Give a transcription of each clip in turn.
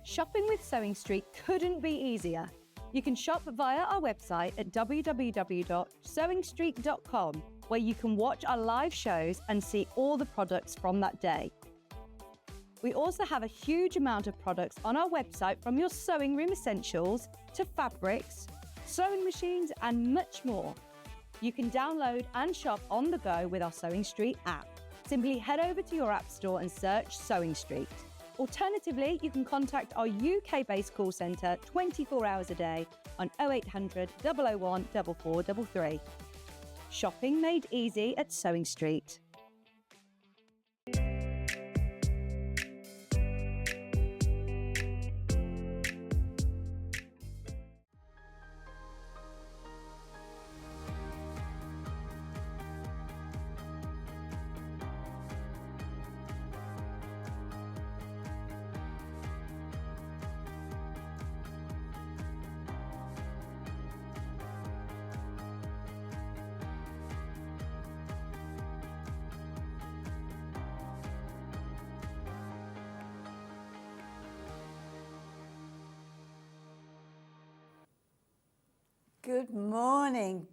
Shopping with Sewing Street couldn't be easier. You can shop via our website at www.sewingstreet.com, where you can watch our live shows and see all the products from that day. We also have a huge amount of products on our website, from your sewing room essentials to fabrics, sewing machines and much more. You can download and shop on the go with our Sewing Street app. Simply head over to your app store and search Sewing Street. Alternatively, you can contact our UK-based call centre 24 hours a day on 0800 001 4433. Shopping made easy at Sewing Street. Good morning,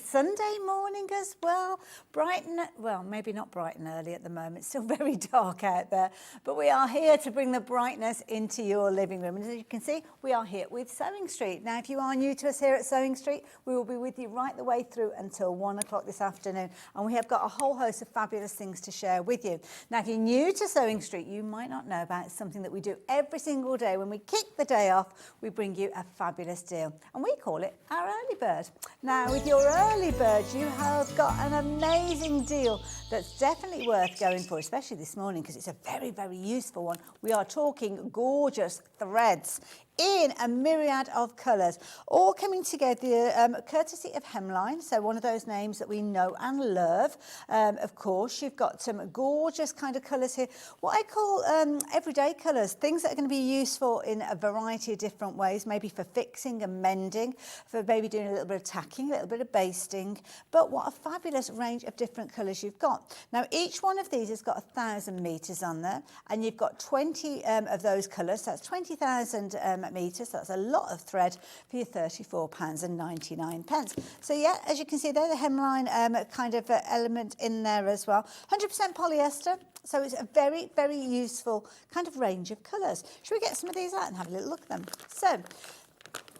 Sunday morning as well. Bright and, well, maybe not bright and early at the moment, it's still very dark out there, but we are here to bring the brightness into your living room. And as you can see, we are here with Sewing Street. Now, if you are new to us here at Sewing Street, we will be with you right the way through until 1 o'clock this afternoon. And we have got a whole host of fabulous things to share with you. Now, if you're new to Sewing Street, you might not know about something that we do every single day. When we kick the day off, we bring you a fabulous deal. And we call it our early bird. Now, with your early bird, you have got an amazing deal that's definitely worth going for, especially this morning, because it's a very, very useful one. We are talking gorgeous threads in a myriad of colours, all coming together courtesy of Hemline, so one of those names that we know and love. Of course, you've got some gorgeous kind of colours here, what I call everyday colours, things that are going to be useful in a variety of different ways, maybe for fixing and mending, for maybe doing a little bit of tacking, a little bit of basting, but what a fabulous range of different colours you've got. Now, each one of these has got 1,000 metres on there, and you've got 20 of those colours, so that's 20,000 metres, so that's a lot of thread for your £34.99. So yeah, as you can see there, the hemline kind of element in there as well. 100% polyester, so it's a very, very useful kind of range of colours. Should we get some of these out and have a little look at them? So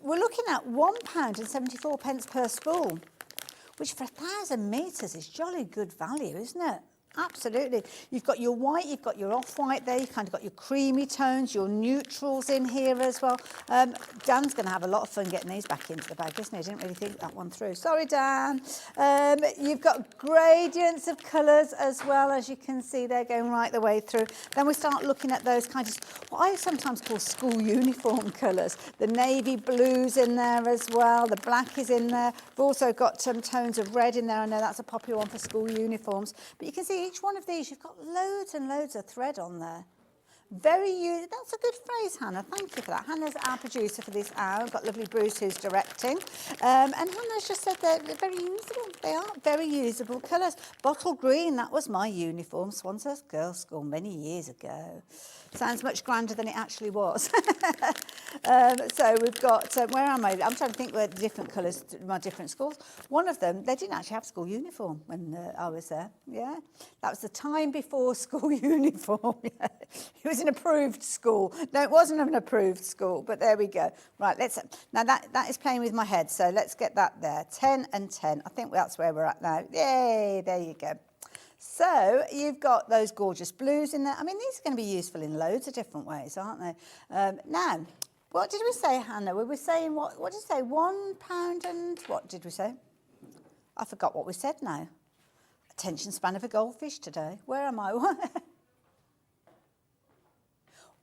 we're looking at £1.74 per spool, which for 1,000 metres is jolly good value, isn't it? Absolutely. You've got your white, you've got your off-white there, you've kind of got your creamy tones, your neutrals in here as well. Dan's going to have a lot of fun getting these back into the bag, isn't he? Didn't really think that one through. Sorry, Dan. You've got gradients of colours as well, as you can see they're going right the way through. Then we start looking at those kind of, what I sometimes call school uniform colours. The navy blues in there as well, the black is in there. We've also got some tones of red in there. I know that's a popular one for school uniforms. But you can see each one of these, you've got loads and loads of thread on there. That's a good phrase, Hannah. Thank you for that. Hannah's our producer for this hour. We've got lovely Bruce who's directing. And Hannah's just said they're very usable. They are very usable colours. Bottle green, that was my uniform, Swanshurst Girls' School many years ago. Sounds much grander than it actually was. So we've got, where am I? I'm trying to think where the different colours, my different schools. One of them, they didn't actually have school uniform when I was there. Yeah, that was the time before school uniform. Yeah. It was an approved school. No, it wasn't an approved school, but there we go. Right, now that is playing with my head, so let's get that there. 10 and 10. I think that's where we're at now. Yay, there you go. So you've got those gorgeous blues in there. I mean, these are going to be useful in loads of different ways, aren't they? Now, what did we say, Hannah? We were saying, what did we say? £1 and what did we say? I forgot what we said now. Attention span of a goldfish today. Where am I?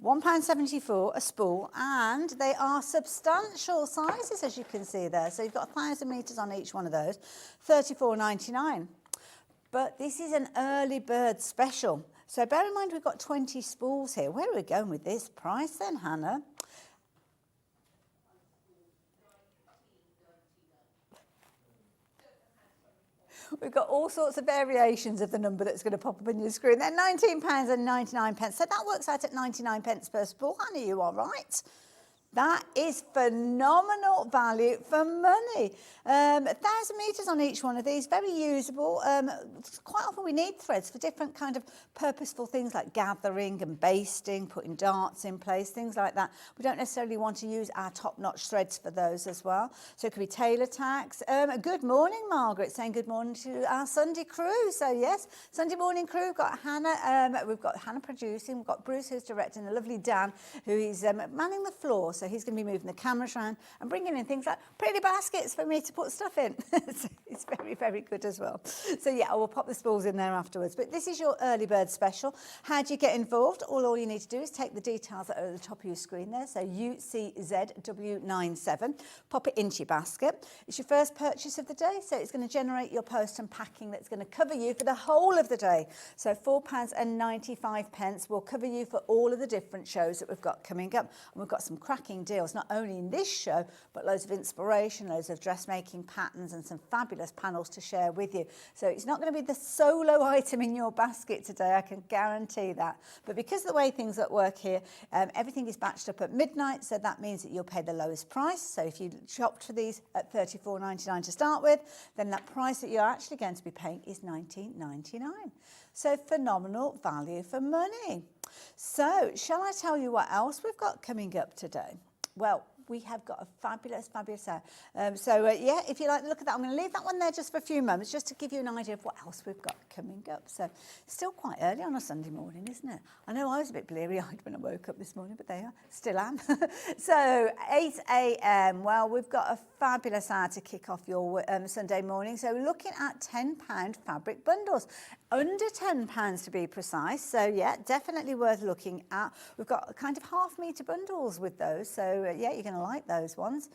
£1.74 a spool, and they are substantial sizes, as you can see there. So you've got 1,000 metres on each one of those, $34.99. But this is an early bird special. So bear in mind we've got 20 spools here. Where are we going with this price then, Hannah? We've got all sorts of variations of the number that's going to pop up on your screen. They're £19.99. So that works out at 99 pence per spool. Honey, you are right. That is phenomenal value for money. 1,000 metres on each one of these, very usable. Quite often we need threads for different kind of purposeful things like gathering and basting, putting darts in place, things like that. We don't necessarily want to use our top-notch threads for those as well. So it could be tailor tacks. Good morning, Margaret, saying good morning to our Sunday crew. So yes, Sunday morning crew, we've got Hannah producing, we've got Bruce who's directing, the lovely Dan who is manning the floor. So he's going to be moving the cameras around and bringing in things like pretty baskets for me to put stuff in. So it's very, very good as well. So yeah, I will pop the spools in there afterwards. But this is your early bird special. How do you get involved? All you need to do is take the details that are at the top of your screen there. So UCZW97. Pop it into your basket. It's your first purchase of the day. So it's going to generate your post and packing that's going to cover you for the whole of the day. So £4.95 will cover you for all of the different shows that we've got coming up. And we've got some cracking deals, not only in this show, but loads of inspiration, loads of dressmaking patterns and some fabulous panels to share with you. So it's not going to be the solo item in your basket today, I can guarantee that. But because of the way things at work here, everything is batched up at midnight, so that means that you'll pay the lowest price. So if you shopped for these at $34.99 to start with, then that price that you're actually going to be paying is $19.99. So phenomenal value for money. So shall I tell you what else we've got coming up today? Well, we have got a fabulous set. Yeah, if you like to look at that, I'm going to leave that one there just for a few moments, just to give you an idea of what else we've got coming up. So still quite early on a Sunday morning, isn't it? I know I was a bit bleary-eyed when I woke up this morning, but there you are, still am. So 8 a.m, well, we've got a fabulous hour to kick off your Sunday morning. So we're looking at £10 fabric bundles, under £10 to be precise. So yeah, definitely worth looking at. We've got kind of half-metre bundles with those. So yeah, you're going to like those ones.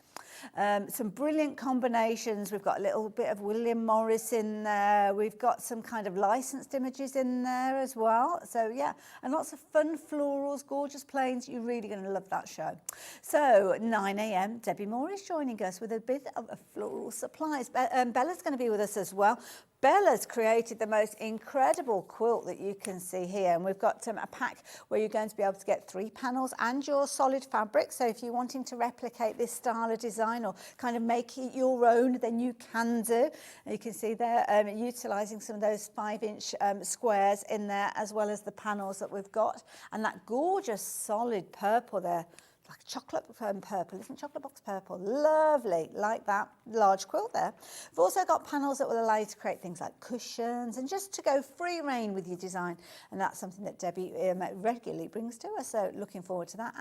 Some brilliant combinations. We've got a little bit of William Morris in there. We've got some kind of licensed images in there as well. So yeah, and lots of fun florals, gorgeous plains. You're really going to love that show. So 9 a.m, Debbi Moore is joining us with a bit of a floral supplies. Bella's going to be with us as well. Bella's created the most incredible quilt that you can see here, and we've got a pack where you're going to be able to get 3 panels and your solid fabric. So if you're wanting to replicate this style of design or kind of make it your own, then you can do. And you can see there utilising some of those 5-inch squares in there, as well as the panels that we've got, and that gorgeous solid purple there. Like chocolate purple, isn't chocolate box purple? Lovely, like that large quilt there. We've also got panels that will allow you to create things like cushions and just to go free rein with your design. And that's something that Debbi regularly brings to us. So looking forward to that.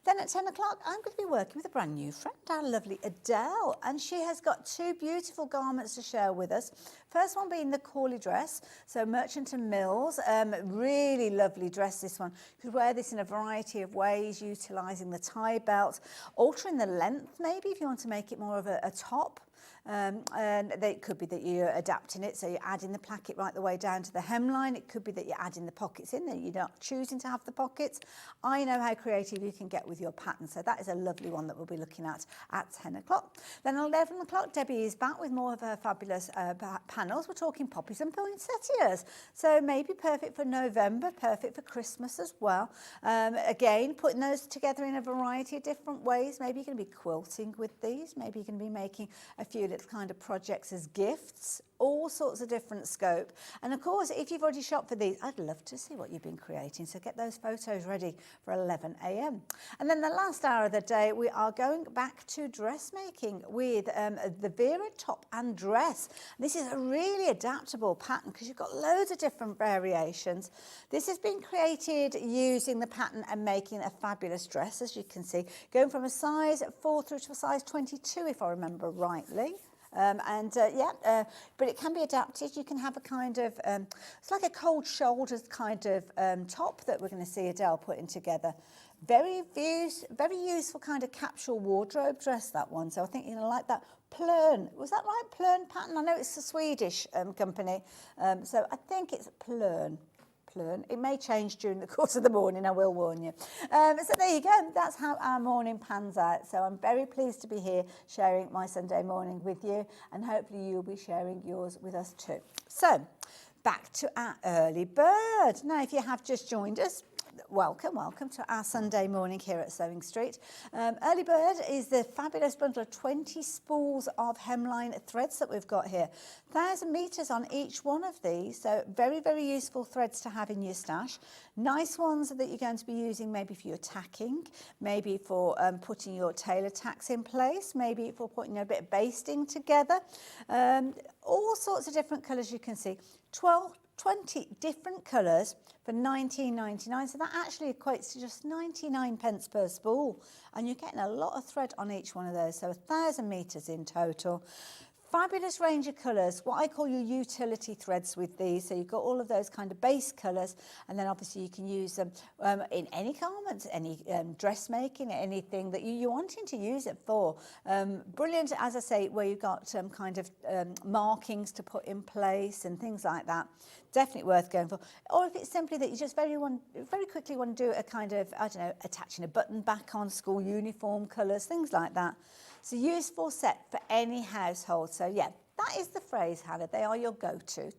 Then at 10 o'clock, I'm going to be working with a brand new friend, our lovely Adelle. And she has got 2 beautiful garments to share with us. First one being the Cawley dress. So Merchant and Mills, really lovely dress, this one. You could wear this in a variety of ways, utilising the tie belt, altering the length maybe if you want to make it more of a top. And it could be that you're adapting it, so you're adding the placket right the way down to the hemline. It could be that you're adding the pockets in there, you're not choosing to have the pockets. I know how creative you can get with your pattern, so that is a lovely one that we'll be looking at 10 o'clock. Then at 11 o'clock, Debbi is back with more of her fabulous panels. We're talking Poppies and Poinsettias, so maybe perfect for November, perfect for Christmas as well. Again, putting those together in a variety of different ways. Maybe you're going to be quilting with these, maybe you're going to be making a few little kind of projects as gifts, all sorts of different scope. And of course, if you've already shopped for these, I'd love to see what you've been creating. So get those photos ready for 11 a.m. And then the last hour of the day, we are going back to dressmaking with the Vera Top Dress. This is a really adaptable pattern because you've got loads of different variations. This has been created using the pattern and making a fabulous dress, as you can see, going from a size 4 through to a size 22, if I remember rightly. But it can be adapted. You can have a kind of, it's like a cold shoulders kind of top that we're going to see Adelle putting together. Very useful kind of capsule wardrobe dress, that one. So I think you're going to like that. Ploen, was that right? Ploen Pattern? I know it's a Swedish company. So I think it's Ploen Ploen. It may change during the course of the morning, I will warn you. So there you go, that's how our morning pans out. So I'm very pleased to be here sharing my Sunday morning with you, and hopefully you'll be sharing yours with us too. So back to our early bird. Now, if you have just joined us, welcome to our Sunday morning here at Sewing Street. Early Bird is the fabulous bundle of 20 spools of hemline threads that we've got here. 1,000 metres on each one of these, so very, very useful threads to have in your stash. Nice ones that you're going to be using maybe for your tacking, maybe for putting your tailor tacks in place, maybe for putting a bit of basting together. All sorts of different colours you can see. 20 different colours for £19.99, so that actually equates to just 99 pence per spool, and you're getting a lot of thread on each one of those, so 1,000 metres in total. Fabulous range of colours, what I call your utility threads with these. So you've got all of those kind of base colours, and then obviously you can use them in any garments, any dressmaking, anything that you're wanting to use it for. Brilliant, as I say, where you've got kind of markings to put in place and things like that. Definitely worth going for. Or if it's simply that you just very quickly want to do a kind of, I don't know, attaching a button back on, school uniform colours, things like that. It's a useful set for any household. So yeah, that is the phrase, Hannah. They are your go-to,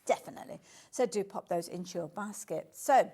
definitely. So do pop those into your basket. So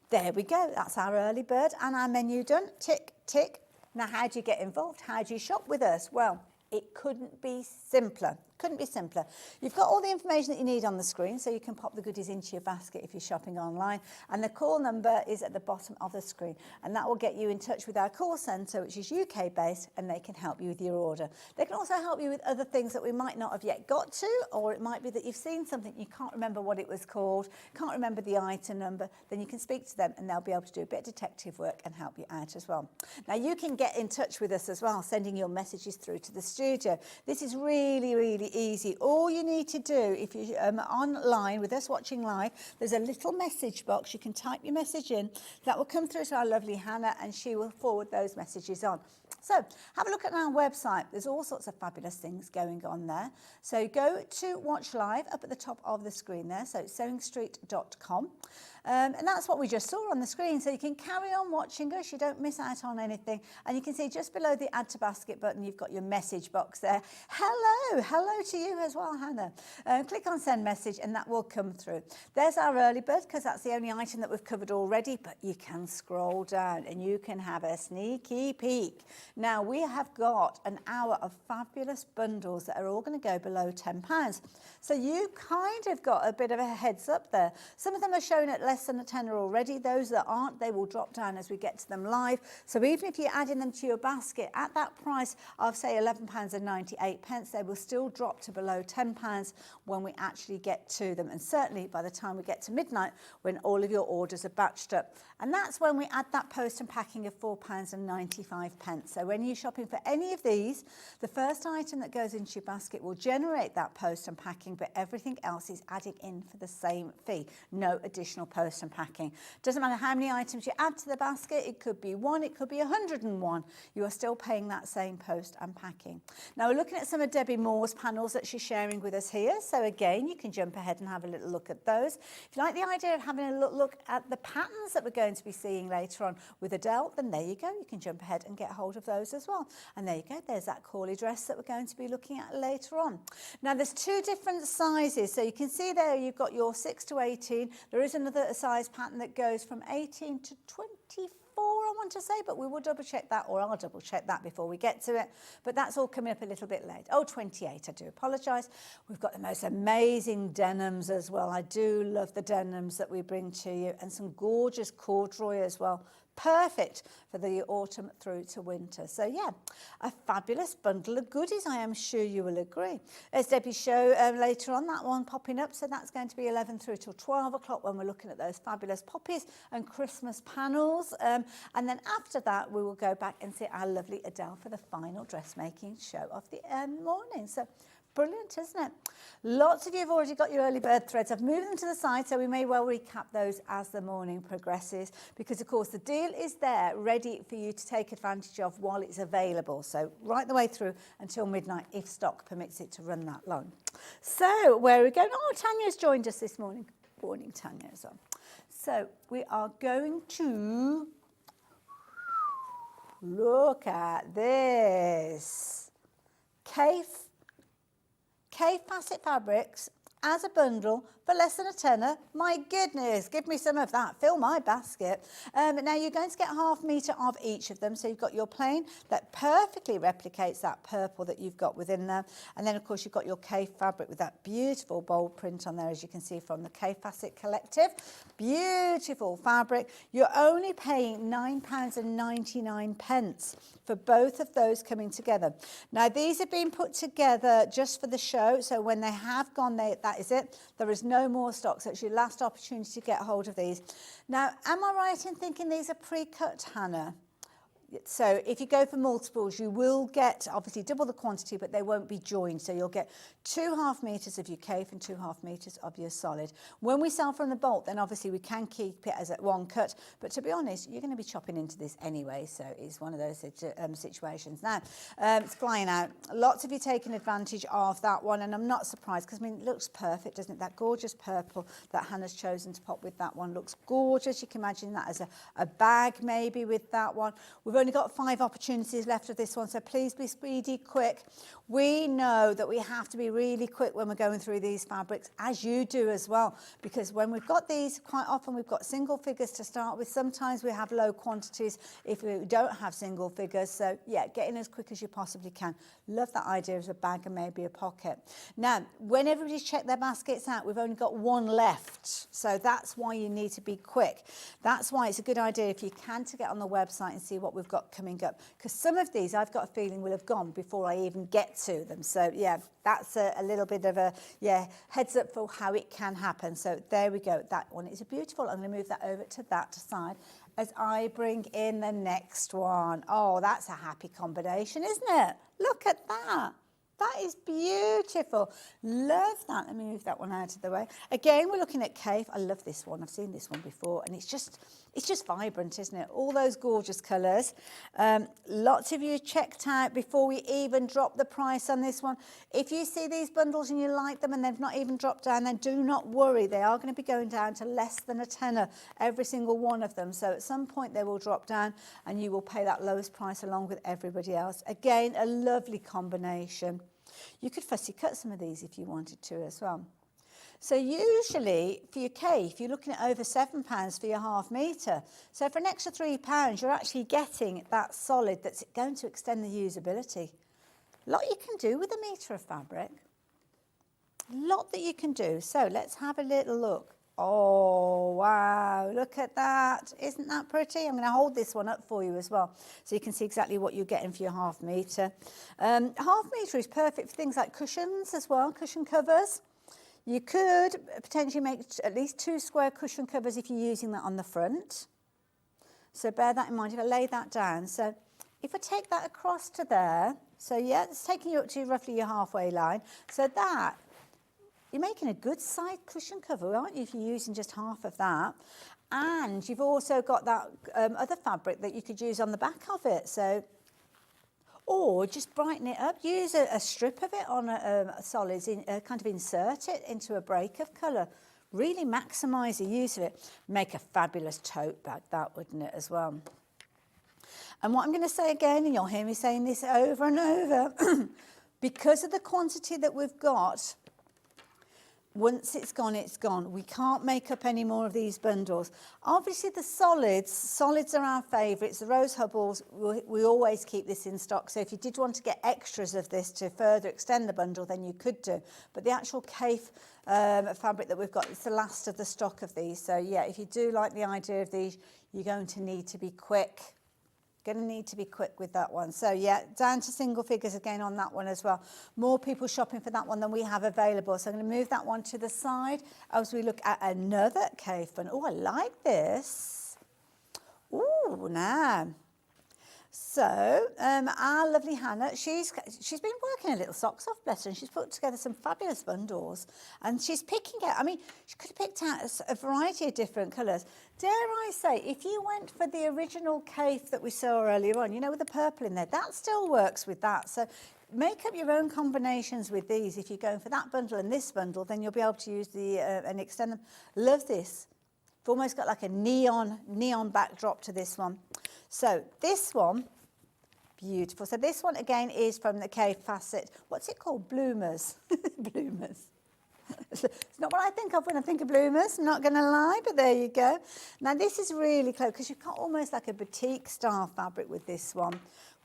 there we go. That's our early bird and our menu done. Tick, tick. Now, how do you get involved? How do you shop with us? Well, it couldn't be simpler. Couldn't be simpler. You've got all the information that you need on the screen, so you can pop the goodies into your basket if you're shopping online. And the call number is at the bottom of the screen, and that will get you in touch with our call centre, which is UK based, and they can help you with your order. They can also help you with other things that we might not have yet got to, or it might be that you've seen something, you can't remember what it was called, can't remember the item number, then you can speak to them and they'll be able to do a bit of detective work and help you out as well. Now, you can get in touch with us as well, sending your messages through to the studio. This is really, really easy. All you need to do, if you're online with us watching live, there's a little message box. You can type your message in. That will come through to our lovely Hannah, and she will forward those messages on. So have a look at our website. There's all sorts of fabulous things going on there. So go to Watch Live up at the top of the screen there. So sewingstreet.com. And that's what we just saw on the screen. So you can carry on watching us. You don't miss out on anything. And you can see just below the Add to Basket button, you've got your message box there. Hello. Hello to you as well, Hannah. Click on Send Message and that will come through. There's our early bird, because that's the only item that we've covered already. But you can scroll down and you can have a sneaky peek. Now, we have got an hour of fabulous bundles that are all going to go below £10. So you kind of got a bit of a heads up there. Some of them are shown at less than a tenner already. Those that aren't, they will drop down as we get to them live. So even if you're adding them to your basket at that price of, say, £11.98, they will still drop to below £10 when we actually get to them. And certainly by the time we get to midnight, when all of your orders are batched up. And that's when we add that post and packing of £4.95. So when you're shopping for any of these, the first item that goes into your basket will generate that post and packing, but everything else is added in for the same fee. No additional post and packing. Doesn't matter how many items you add to the basket. It could be 1, it could be 101. You are still paying that same post and packing. Now we're looking at some of Debbi Moore's panels that she's sharing with us here. So again, you can jump ahead and have a little look at those. If you like the idea of having a look at the patterns that we're going to be seeing later on with Adelle, then there you go. You can jump ahead and get hold of those as well. And there you go. There's that Cawley dress that we're going to be looking at later on. Now there's 2 different sizes. So you can see there you've got your 6 to 18. There is another size pattern that goes from 18 to 24. I want to say, but we will double check that, or I'll double check that before we get to it. But that's all coming up a little bit late. Oh, 28, I do apologise. We've got the most amazing denims as well. I do love the denims that we bring to you, and some gorgeous corduroy as well. Perfect for the autumn through to winter. So yeah, a fabulous bundle of goodies, I am sure you will agree. As Debbie show later on, that one popping up, so that's going to be 11 through till 12 o'clock when we're looking at those fabulous poppies and Christmas panels. And then after that, we will go back and see our lovely Adelle for the final dressmaking show of the morning. So brilliant, isn't it? Lots of you have already got your early bird threads. I've moved them to the side, so we may well recap those as the morning progresses, because of course the deal is there ready for you to take advantage of while it's available. So right the way through until midnight, if stock permits it to run that long. So where are we going? Oh, Tanya's joined us this morning. Good morning, Tanya as well. So we are going to look at this. Kaffe Facet Fabrics as a bundle for less than a tenner. My goodness, give me some of that, fill my basket. Now you're going to get 1/2 metre of each of them. So you've got your plain that perfectly replicates that purple that you've got within there. And then of course you've got your Kaffe fabric with that beautiful bold print on there, as you can see from the Kaffe Facet Collective. Beautiful fabric. You're only paying £9.99 for both of those coming together. Now these have been put together just for the show, so when they have gone, that is it. There is no more stock, so it's your last opportunity to get hold of these. Now, am I right in thinking these are pre-cut, Hannah? So if you go for multiples, you will get obviously double the quantity, but they won't be joined. So you'll get 2.5 metres of your Kaffe and 2.5 metres of your solid. When we sell from the bulk, then obviously we can keep it as at one cut. But to be honest, you're going to be chopping into this anyway. So it's one of those situations. Now, it's flying out. Lots of you taking advantage of that one. And I'm not surprised because, I mean, it looks perfect, doesn't it? That gorgeous purple that Hannah's chosen to pop with that one looks gorgeous. You can imagine that as a bag maybe with that one. We've only got 5 opportunities left of this one, so please be speedy, quick. We know that we have to be really quick when we're going through these fabrics, as you do as well, because when we've got these, quite often we've got single figures to start with. Sometimes we have low quantities if we don't have single figures. So yeah, get in as quick as you possibly can. Love that idea of a bag and maybe a pocket. Now, when everybody's checked their baskets out, we've only got 1 left. So that's why you need to be quick. That's why it's a good idea if you can to get on the website and see what we've got coming up, because some of these I've got a feeling will have gone before I even get to them. So yeah, that's a little bit of a heads up for how it can happen. So there we go, that one is beautiful. I'm going to move that over to that side as I bring in the next one. Oh, that's a happy combination, isn't it? Look at that. That is beautiful. Love that. Let me move that one out of the way. Again, we're looking at Kaffe. I love this one. I've seen this one before, and it's just vibrant, isn't it? All those gorgeous colours. Lots of you checked out before we even dropped the price on this one. If you see these bundles and you like them and they've not even dropped down, then do not worry. They are going to be going down to less than a tenner, every single one of them. So at some point they will drop down and you will pay that lowest price along with everybody else. Again, a lovely combination. You could fussy cut some of these if you wanted to as well. So usually for your Kaffe, you're looking at over £7 for your 1/2 metre. So for an extra £3, you're actually getting that solid that's going to extend the usability. A lot you can do with a metre of fabric. A lot that you can do. So let's have a little look. Oh, wow, look at that. Isn't that pretty? I'm going to hold this one up for you as well, so you can see exactly what you're getting for your 1/2 metre. 1/2 metre is perfect for things like cushions as well, cushion covers. You could potentially make at least 2 square cushion covers if you're using that on the front. So bear that in mind if I lay that down. So if I take that across to there, so yeah, it's taking you up to roughly your halfway line. So that, you're making a good side cushion cover, aren't you, if you're using just half of that. And you've also got that other fabric that you could use on the back of it. So, or just brighten it up. Use a strip of it on a solid, kind of insert it into a break of colour. Really maximise the use of it. Make a fabulous tote bag, that wouldn't it, as well. And what I'm going to say again, and you'll hear me saying this over and over, because of the quantity that we've got, once it's gone, it's gone. We can't make up any more of these bundles. Obviously, the solids are our favourites. The Rose Hubbles, we always keep this in stock. So if you did want to get extras of this to further extend the bundle, then you could do. But the actual Kaffe fabric that we've got, it's the last of the stock of these. So yeah, if you do like the idea of these, you're going to need to be quick. Going to need to be quick with that one. So yeah, down to single figures again on that one as well. More people shopping for that one than we have available. So I'm going to move that one to the side as we look at another Kaffe. And oh, I like this. Oh, now. So our lovely Hannah, she's been working her little socks off, bless her, and she's put together some fabulous bundles. And she's picking out, I mean, she could have picked out a variety of different colours. Dare I say, if you went for the original Kaffe that we saw earlier on, you know, with the purple in there, that still works with that. So make up your own combinations with these. If you're going for that bundle and this bundle, then you'll be able to use the and extend them. Love this. We've almost got like a neon backdrop to this one. So this one, beautiful. So this one again is from the Cave Facet. What's it called? Bloomers. Bloomers. It's not what I think of when I think of bloomers, I'm not going to lie, but there you go. Now this is really close because you've got almost like a batik style fabric with this one,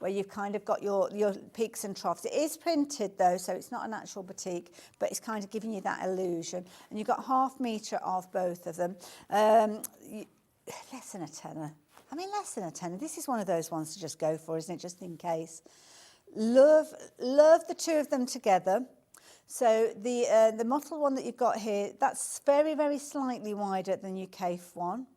where you've kind of got your peaks and troughs. It is printed though, so it's not an actual batik, but it's kind of giving you that illusion. And you've got 1/2 metre of both of them. Less than a tenner. I mean, less than a tenner. This is one of those ones to just go for, isn't it, just in case. Love the two of them together. So the mottled one that you've got here, that's very, very slightly wider than your Cave one.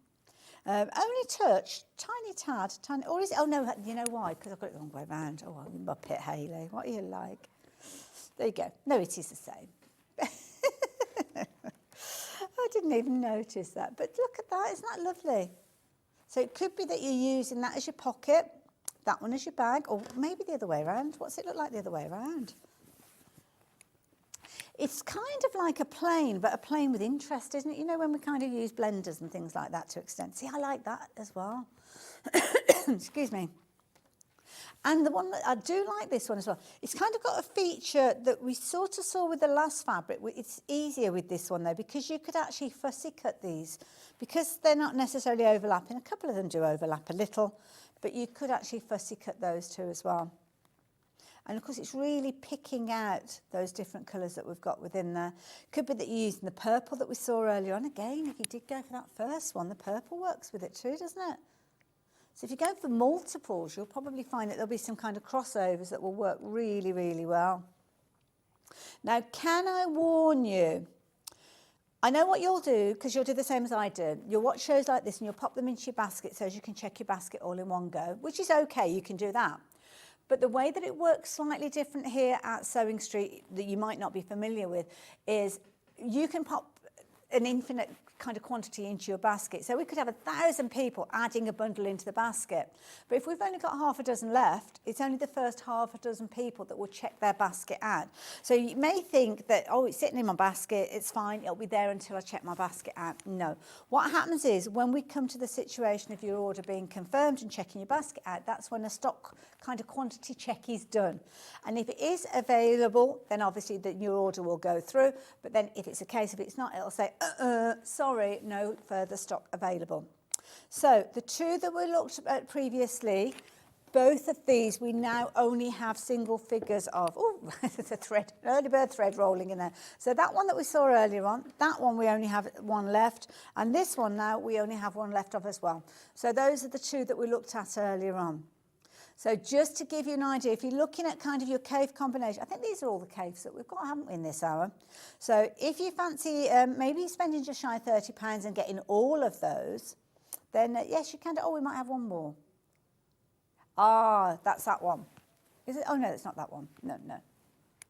Only touch, tiny tad, tiny, or is it, oh no, you know why? Because I've got it the wrong way around. Oh, I'm a pit, Hayley. What are you like? There you go. No, it is the same. I didn't even notice that. But look at that, isn't that lovely? So it could be that you're using that as your pocket, that one as your bag, or maybe the other way around. What's it look like the other way around? It's kind of like a plain, but a plain with interest, isn't it? You know, when we kind of use blenders and things like that to extent. See, I like that as well. Excuse me. And the one that I do like this one as well. It's kind of got a feature that we sort of saw with the last fabric. It's easier with this one though, because you could actually fussy cut these, because they're not necessarily overlapping. A couple of them do overlap a little, but you could actually fussy cut those two as well. And of course, it's really picking out those different colours that we've got within there. Could be that you're using the purple that we saw earlier on. Again, if you did go for that first one, the purple works with it too, doesn't it? So if you go for multiples, you'll probably find that there'll be some kind of crossovers that will work really, really well. Now, can I warn you? I know what you'll do, because you'll do the same as I do. You'll watch shows like this and you'll pop them into your basket so as you can check your basket all in one go, which is okay, you can do that. But the way that it works slightly different here at Sewing Street that you might not be familiar with is you can pop an infinite kind of quantity into your basket. So we could have 1,000 people adding a bundle into the basket. But if we've only got half a dozen left, it's only the first half a dozen people that will check their basket out. So you may think that, oh, it's sitting in my basket, it's fine, it'll be there until I check my basket out. No. What happens is when we come to the situation of your order being confirmed and checking your basket out, that's when a stock kind of quantity check is done. And if it is available, then obviously your order will go through. But then if it's a case of it's not, it'll say, sorry, no further stock available. So the two that we looked at previously, both of these we now only have single figures of. Oh, there's a thread, early bird thread rolling in there. So that one that we saw earlier on, that one we only have one left, and this one now we only have one left of as well. So those are the two that we looked at earlier on. So just to give you an idea, if you're looking at kind of your cave combination, I think these are all the caves that we've got, haven't we, in this hour? So if you fancy maybe spending just shy of £30 and getting all of those, then yes, you can. Oh, we might have one more. Ah, that's that one. Is it? Oh, no, it's not that one. No, no.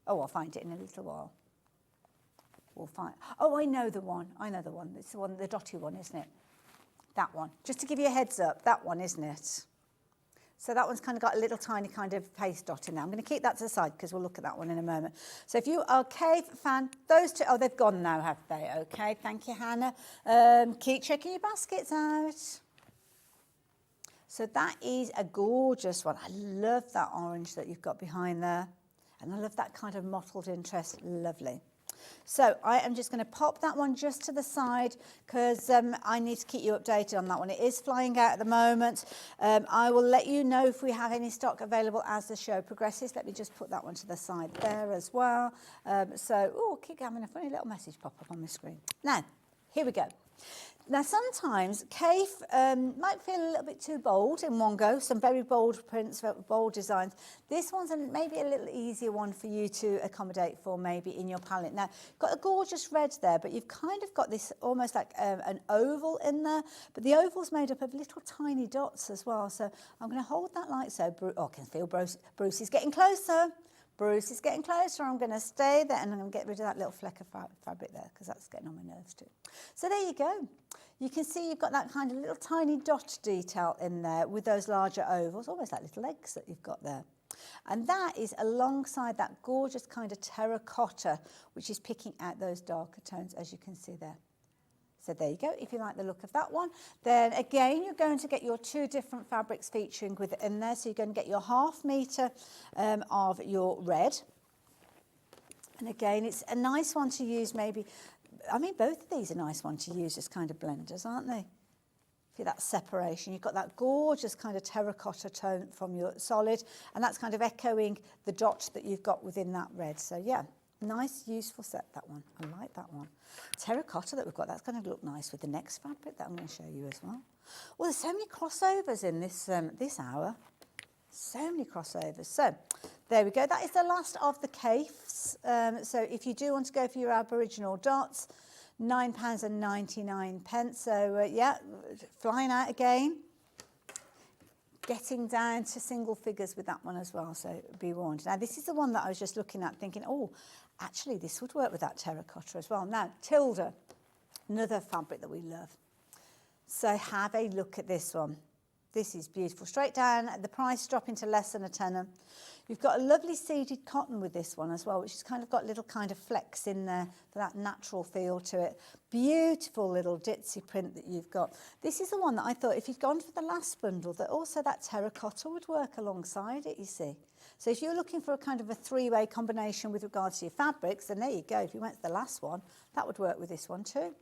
Oh, I'll find it in a little while. We'll find. Oh, I know the one. I know the one. It's the one, the dotty one, isn't it? That one. Just to give you a heads up, that one, isn't it? So that one's kind of got a little tiny kind of paste dot in there. I'm going to keep that to the side because we'll look at that one in a moment. So if you are a cave fan, those two, oh, they've gone now, have they? Okay, thank you, Hannah. Keep checking your baskets out. So that is a gorgeous one. I love that orange that you've got behind there. And I love that kind of mottled interest. Lovely. So I am just going to pop that one just to the side because I need to keep you updated on that one. It is flying out at the moment. I will let you know if we have any stock available as the show progresses. Let me just put that one to the side there as well. Oh, I keep having a funny little message pop up on my screen. Now, here we go. Now, sometimes cave might feel a little bit too bold in one go, some very bold prints, bold designs. This one's maybe a little easier one for you to accommodate for maybe in your palette. Now, got a gorgeous red there, but you've kind of got this almost like an oval in there, but the oval's made up of little tiny dots as well. So I'm going to hold that like so. Oh, I can feel Bruce is getting closer. Bruce is getting closer. I'm going to stay there and I'm going to get rid of that little fleck of fabric there because that's getting on my nerves too. So there you go. You can see you've got that kind of little tiny dot detail in there with those larger ovals, almost like little eggs that you've got there. And that is alongside that gorgeous kind of terracotta, which is picking out those darker tones, as you can see there. So there you go, if you like the look of that one. Then again, you're going to get your 2 different fabrics featuring within there. So you're going to get your 1/2 metre of your red. And again, it's a nice one to use maybe, I mean, both of these are nice one to use as kind of blenders, aren't they? See that separation. You've got that gorgeous kind of terracotta tone from your solid, and that's kind of echoing the dot that you've got within that red. So yeah, nice, useful set, that one. I like that one. Terracotta that we've got, that's going to look nice with the next fabric that I'm going to show you as well. Well, there's so many crossovers in this, this hour. So many crossovers. So there we go. That is the last of the caifs. So if you do want to go for your Aboriginal dots, £9.99. So yeah, flying out again. Getting down to single figures with that one as well, so be warned. Now this is the one that I was just looking at thinking, oh, actually this would work with that terracotta as well. Now, Tilda, another fabric that we love. So have a look at this one. This is beautiful. Straight down, the price dropping to less than a tenner. You've got a lovely seeded cotton with this one as well, which has kind of got little kind of flecks in there for that natural feel to it. Beautiful little ditzy print that you've got. This is the one that I thought if you'd gone for the last bundle, that also that terracotta would work alongside it, you see. So if you're looking for a kind of a 3-way combination with regards to your fabrics, then there you go. If you went to the last one, that would work with this one too.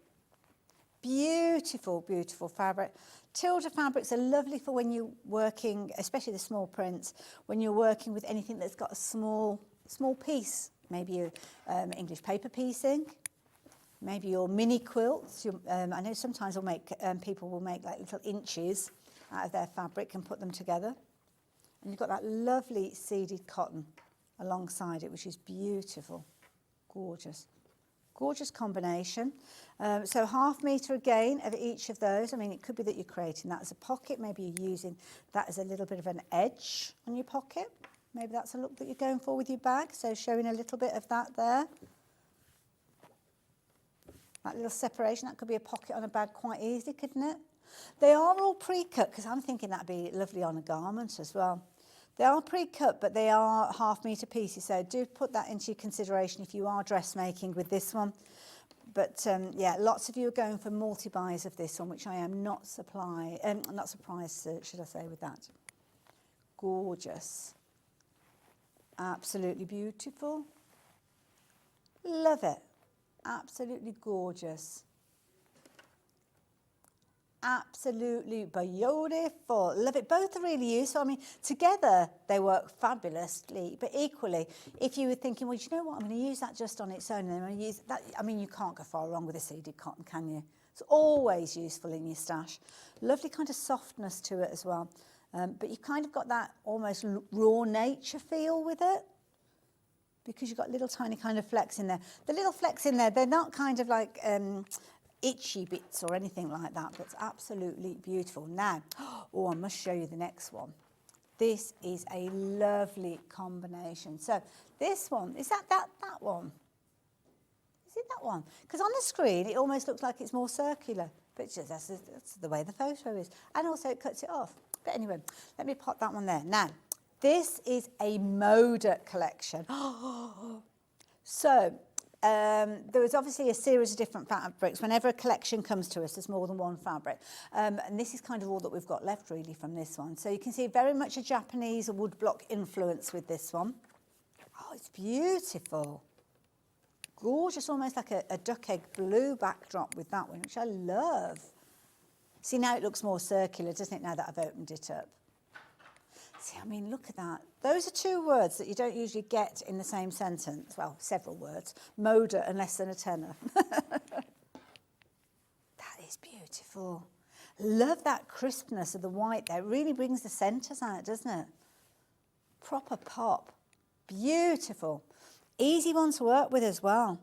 Beautiful, beautiful fabric. Tilda fabrics are lovely for when you're working, especially the small prints, when you're working with anything that's got a small piece, maybe your English paper piecing, maybe your mini quilts. I know sometimes people will make like little inches out of their fabric and put them together. And you've got that lovely seeded cotton alongside it, which is beautiful, gorgeous. Gorgeous combination. So 1/2 metre again of each of those. I mean, it could be that you're creating that as a pocket. Maybe you're using that as a little bit of an edge on your pocket. Maybe that's a look that you're going for with your bag. So showing a little bit of that there. That little separation, that could be a pocket on a bag quite easily, couldn't it? They are all pre-cut, because I'm thinking that'd be lovely on a garment as well. They are pre-cut, but they are 1/2 metre pieces, so do put that into your consideration if you are dressmaking with this one. But yeah, lots of you are going for multi-buys of this one, which I am not surprised, should I say, with that. Gorgeous. Absolutely beautiful. Love it. Absolutely gorgeous. Absolutely beautiful. Love it. Both are really useful. I mean, together they work fabulously, but equally, if you were thinking, well, you know what, I'm going to use that just on its own, and I'm going to use that, I mean, you can't go far wrong with a seeded cotton, can you? It's always useful in your stash. Lovely kind of softness to it as well. But you've kind of got that almost raw nature feel with it, because you've got little tiny kind of flecks in there. The little flecks in there, they're not kind of like itchy bits or anything like that, but it's absolutely beautiful. Now, oh, I must show you the next one. This is a lovely combination. So this one, is that one? Is it that one? Because on the screen, it almost looks like it's more circular, but it's just, that's the way the photo is. And also it cuts it off. But anyway, let me pop that one there. Now, this is a Moda collection. So, there was obviously a series of different fabrics. Whenever a collection comes to us, there's more than one fabric. And this is kind of all that we've got left, really, from this one. So you can see very much a Japanese woodblock influence with this one. Oh, it's beautiful. Gorgeous, almost like a duck egg blue backdrop with that one, which I love. See, now it looks more circular, doesn't it, now that I've opened it up? See, I mean, look at that. Those are 2 words that you don't usually get in the same sentence. Well, several words. Moda and less than a tenner. That is beautiful. Love that crispness of the white there. It really brings the centres out, doesn't it? Proper pop. Beautiful. Easy one to work with as well.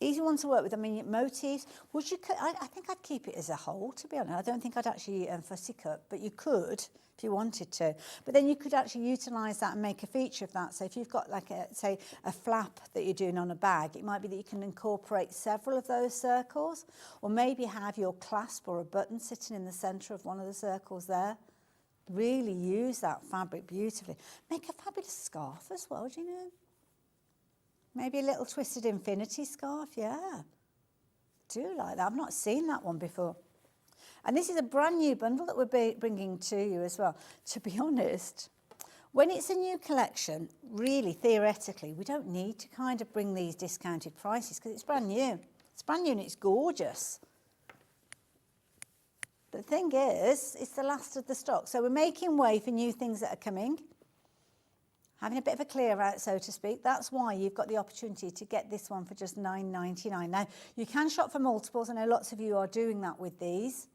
Easy one to work with. I mean, motifs. Would you? I think I'd keep it as a whole, to be honest. I don't think I'd actually fussy cut, but you could if you wanted to. But then you could actually utilise that and make a feature of that. So if you've got like say a flap that you're doing on a bag, it might be that you can incorporate several of those circles, or maybe have your clasp or a button sitting in the centre of one of the circles there. Really use that fabric beautifully. Make a fabulous scarf as well, do you know? Maybe a little twisted infinity scarf, yeah. Do like that. I've not seen that one before. And this is a brand new bundle that we're bringing to you as well. To be honest, when it's a new collection, really, theoretically, we don't need to kind of bring these discounted prices because it's brand new. It's brand new and it's gorgeous. But the thing is, it's the last of the stock. So we're making way for new things that are coming. Having a bit of a clear out, so to speak. That's why you've got the opportunity to get this one for just $9.99. Now, you can shop for multiples. I know lots of you are doing that with these.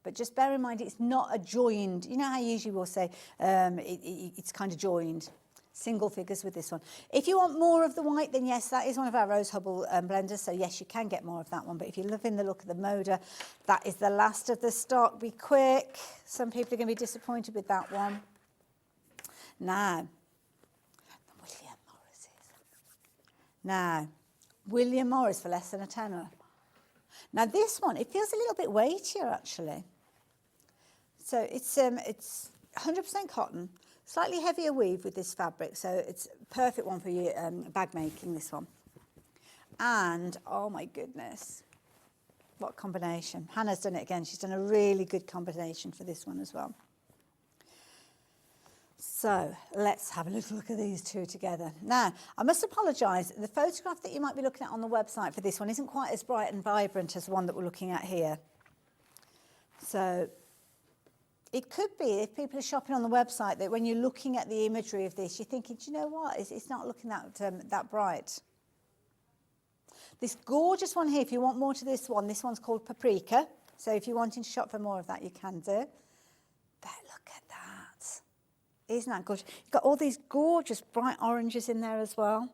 But just bear in mind, it's not a joined. You know how usually we'll say it's kind of joined. Single figures with this one. If you want more of the white, then yes, that is one of our Rose Hubble blenders. So yes, you can get more of that one. But if you're loving the look of the Moda, that is the last of the stock. Be quick. Some people are going to be disappointed with that one. Now, William Morris's. Now, William Morris for less than a tenner. Now this one, it feels a little bit weightier actually. So it's 100% cotton, slightly heavier weave with this fabric, so it's a perfect one for your bag making, this one. And oh my goodness, what combination. Hannah's done it again. She's done a really good combination for this one as well. So let's have a little look at these two together. Now, I must apologise, the photograph that you might be looking at on the website for this one isn't quite as bright and vibrant as the one that we're looking at here. So it could be, if people are shopping on the website, that when you're looking at the imagery of this, you're thinking, do you know what, it's not looking that bright. This gorgeous one here, if you want more to this one's called Paprika. So if you're wanting to shop for more of that, you can do. But look at that. Isn't that gorgeous? You've got all these gorgeous bright oranges in there as well.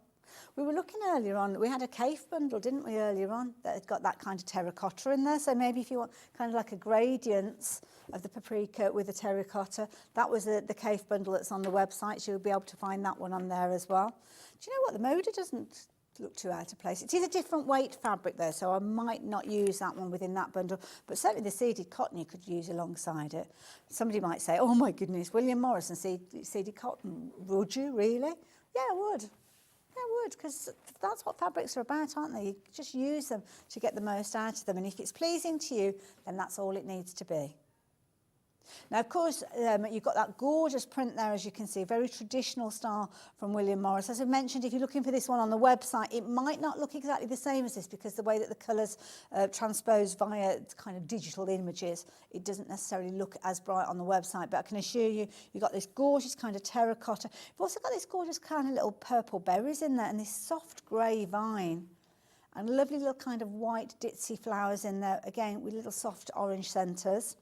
We were looking earlier on, we had a cave bundle, didn't we, earlier on, that had got that kind of terracotta in there. So maybe if you want kind of like a gradients of the paprika with the terracotta, that was the cave bundle that's on the website. So you'll be able to find that one on there as well. Do you know what? The Moda doesn't look too out of place. It is a different weight fabric though, so I might not use that one within that bundle, but certainly the seeded cotton you could use alongside it. Somebody might say, oh my goodness, William Morris and seeded cotton, would you really? Yeah, I would. Yeah, I would, because that's what fabrics are about, aren't they? You just use them to get the most out of them, and if it's pleasing to you, then that's all it needs to be. Now, of course, you've got that gorgeous print there, as you can see, very traditional style from William Morris. As I mentioned, if you're looking for this one on the website, it might not look exactly the same as this because the way that the colours transpose via kind of digital images, it doesn't necessarily look as bright on the website. But I can assure you, you've got this gorgeous kind of terracotta. You've also got this gorgeous kind of little purple berries in there and this soft grey vine. And lovely little kind of white ditzy flowers in there, again, with little soft orange centres.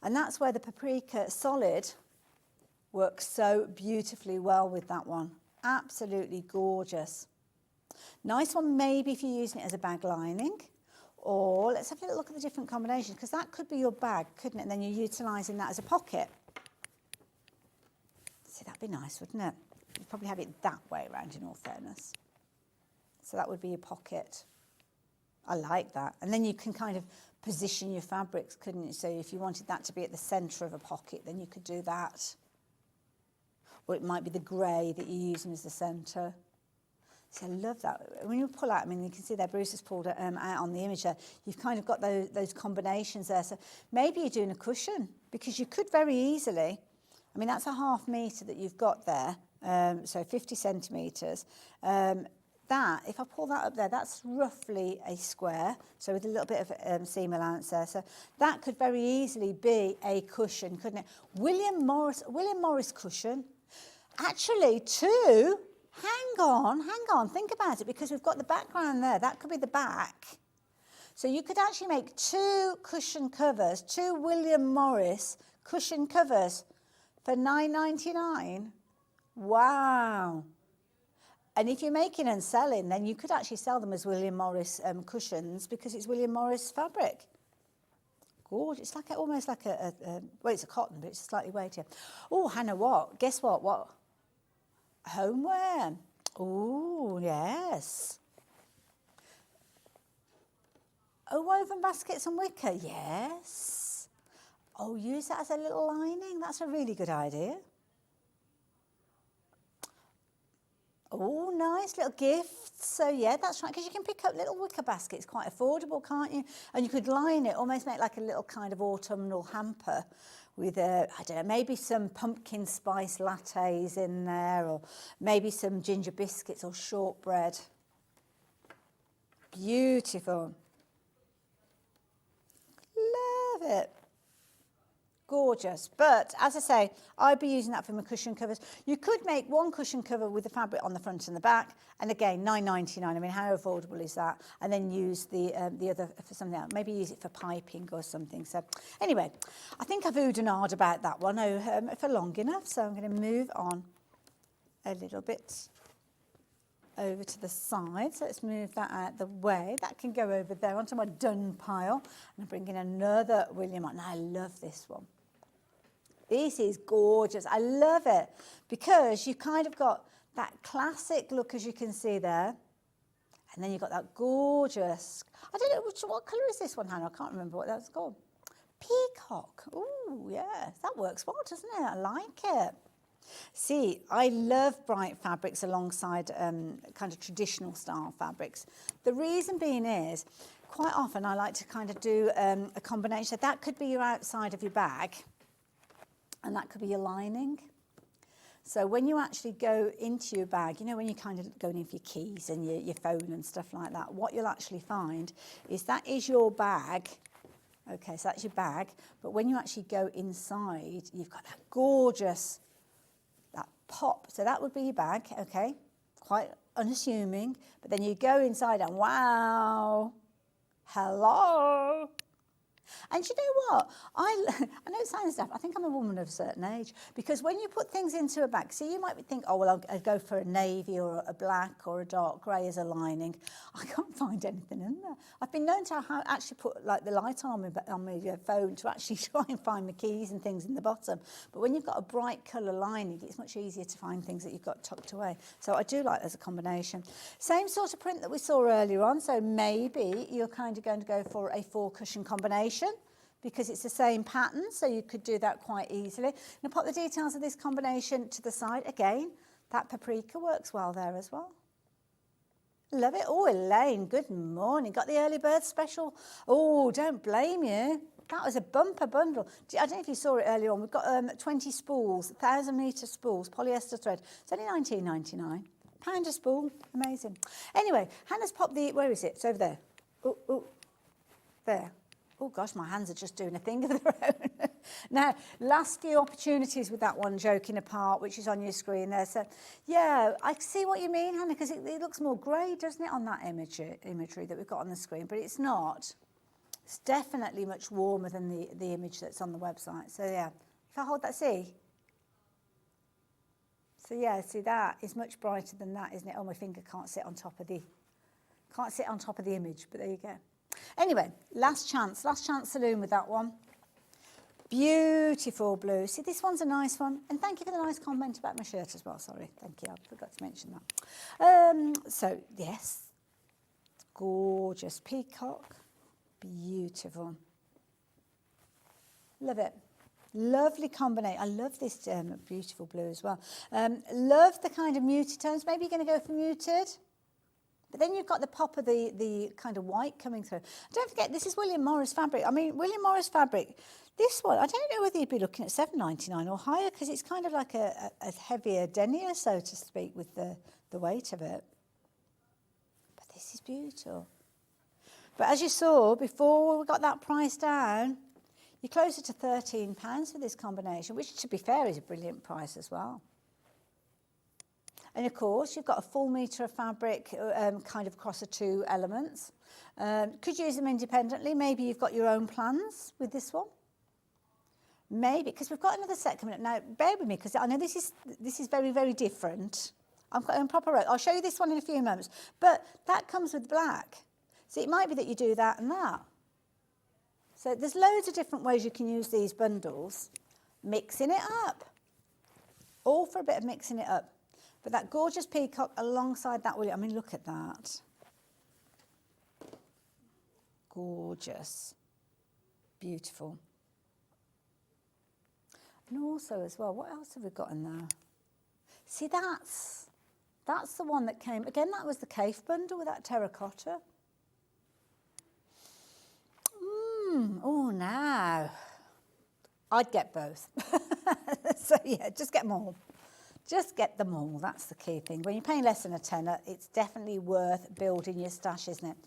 And that's where the Paprika Solid works so beautifully well with that one. Absolutely gorgeous. Nice one maybe if you're using it as a bag lining. Or let's have a little look at the different combinations, because that could be your bag, couldn't it? And then you're utilising that as a pocket. See, that'd be nice, wouldn't it? You'd probably have it that way around, in all fairness. So that would be your pocket. I like that. And then you can kind of position your fabrics, couldn't you? So if you wanted that to be at the centre of a pocket, then you could do that. Or it might be the grey that you're using as the centre. So I love that. When you pull out, I mean, you can see there, Bruce has pulled it out on the image there. You've kind of got those combinations there. So maybe you're doing a cushion, because you could very easily, I mean, that's a ½ metre that you've got there, so 50 centimetres. That, if I pull that up there, that's roughly a square, so with a little bit of seam allowance there. So that could very easily be a cushion, couldn't it? William Morris cushion. Actually, two. Hang on, think about it, because we've got the background there. That could be the back. So you could actually make two cushion covers, two William Morris cushion covers for $9.99. Wow. And if you're making and selling, then you could actually sell them as William Morris cushions, because it's William Morris fabric. Gorgeous. It's like almost like well, it's a cotton, but it's slightly weightier. Oh, Hannah, what? Guess what? What? Homeware. Oh, yes. Oh, woven baskets and wicker. Yes. Oh, use that as a little lining. That's a really good idea. Oh, nice little gifts. So yeah, that's right, because you can pick up little wicker baskets, quite affordable, can't you? And you could line it, almost make like a little kind of autumnal hamper with, I don't know, maybe some pumpkin spice lattes in there, or maybe some ginger biscuits or shortbread. Beautiful. Love it. Gorgeous. But as I say, I'd be using that for my cushion covers. You could make one cushion cover with the fabric on the front and the back, and again, £9.99. I mean, how affordable is that? And then use the other for something else. Maybe use it for piping or something. So anyway, I think I've oohed and ahed about that one for long enough. So I'm going to move on a little bit over to the side. So let's move that out the way. That can go over there onto my done pile. And I'm bringing another William on. Now, I love this one. This is gorgeous. I love it because you've kind of got that classic look, as you can see there. And then you've got that gorgeous, I don't know, what colour is this one, Hannah? I can't remember what that's called. Peacock. Ooh, yeah, that works well, doesn't it? I like it. See, I love bright fabrics alongside kind of traditional style fabrics. The reason being is, quite often I like to kind of do a combination. So that could be your outside of your bag, and that could be your lining. So when you actually go into your bag, you know, when you're kind of going in for your keys and your phone and stuff like that, what you'll actually find is that is your bag. Okay, so that's your bag. But when you actually go inside, you've got that gorgeous, that pop. So that would be your bag, okay? Quite unassuming. But then you go inside and wow, hello. And you know what? I know it sounds daft. I think I'm a woman of a certain age, because when you put things into a bag, see, you might think, oh, well, I'll go for a navy or a black or a dark grey as a lining. I can't find anything in there. I've been known to actually put like the light on my phone to actually try and find my keys and things in the bottom. But when you've got a bright colour lining, it's much easier to find things that you've got tucked away. So I do like as a combination. Same sort of print that we saw earlier on. So maybe you're kind of going to go for a 4-cushion combination, because it's the same pattern, so you could do that quite easily. Now pop the details of this combination to the side. Again, that paprika works well there as well. Love it. Oh, Elaine, good morning. Got the early bird special. Oh, don't blame you. That was a bumper bundle. I don't know if you saw it earlier on. We've got 20 spools, 1,000-metre spools, polyester thread. It's only £19.99. Pound a spool. Amazing. Anyway, Hannah's popped the, where is it? It's over there. Oh, there. Oh gosh, my hands are just doing a thing of their own. Now, last few opportunities with that one, joking apart, which is on your screen there. So, yeah, I see what you mean, Hannah, because it looks more grey, doesn't it, on that imagery that we've got on the screen, but it's not. It's definitely much warmer than the image that's on the website. So, yeah, if I hold that, see? So, yeah, see, that is much brighter than that, isn't it? Oh, my finger can't sit on top of the image, but there you go. Anyway, last chance saloon with that one. Beautiful blue. See, this one's a nice one. And thank you for the nice comment about my shirt as well. Sorry, thank you. I forgot to mention that. So, yes, gorgeous peacock. Beautiful. Love it. Lovely combination. I love this beautiful blue as well. Love the kind of muted tones. Maybe you're going to go for muted. But then you've got the pop of the kind of white coming through. Don't forget, this is William Morris fabric. I mean, William Morris fabric, this one, I don't know whether you'd be looking at £7.99 or higher, because it's kind of like a heavier denier, so to speak, with the weight of it. But this is beautiful. But as you saw, before we got that price down, you're closer to £13 for this combination, which, to be fair, is a brilliant price as well. And of course, you've got a full metre of fabric kind of across the 2 elements. Could use them independently. Maybe you've got your own plans with this one. Maybe, because we've got another set coming up. Now, bear with me, because I know this is very, very different. I'm proper row. I'll show you this one in a few moments. But that comes with black. So it might be that you do that and that. So there's loads of different ways you can use these bundles. Mixing it up. All for a bit of mixing it up. But that gorgeous peacock alongside that, I mean, look at that. Gorgeous. Beautiful. And also as well, what else have we got in there? See, that's That's the one that came, again, that was the Cafe bundle with that terracotta. Oh, now, I'd get both. So yeah, just get them all. Just get them all, that's the key thing. When you're paying less than a tenner, it's definitely worth building your stash, isn't it?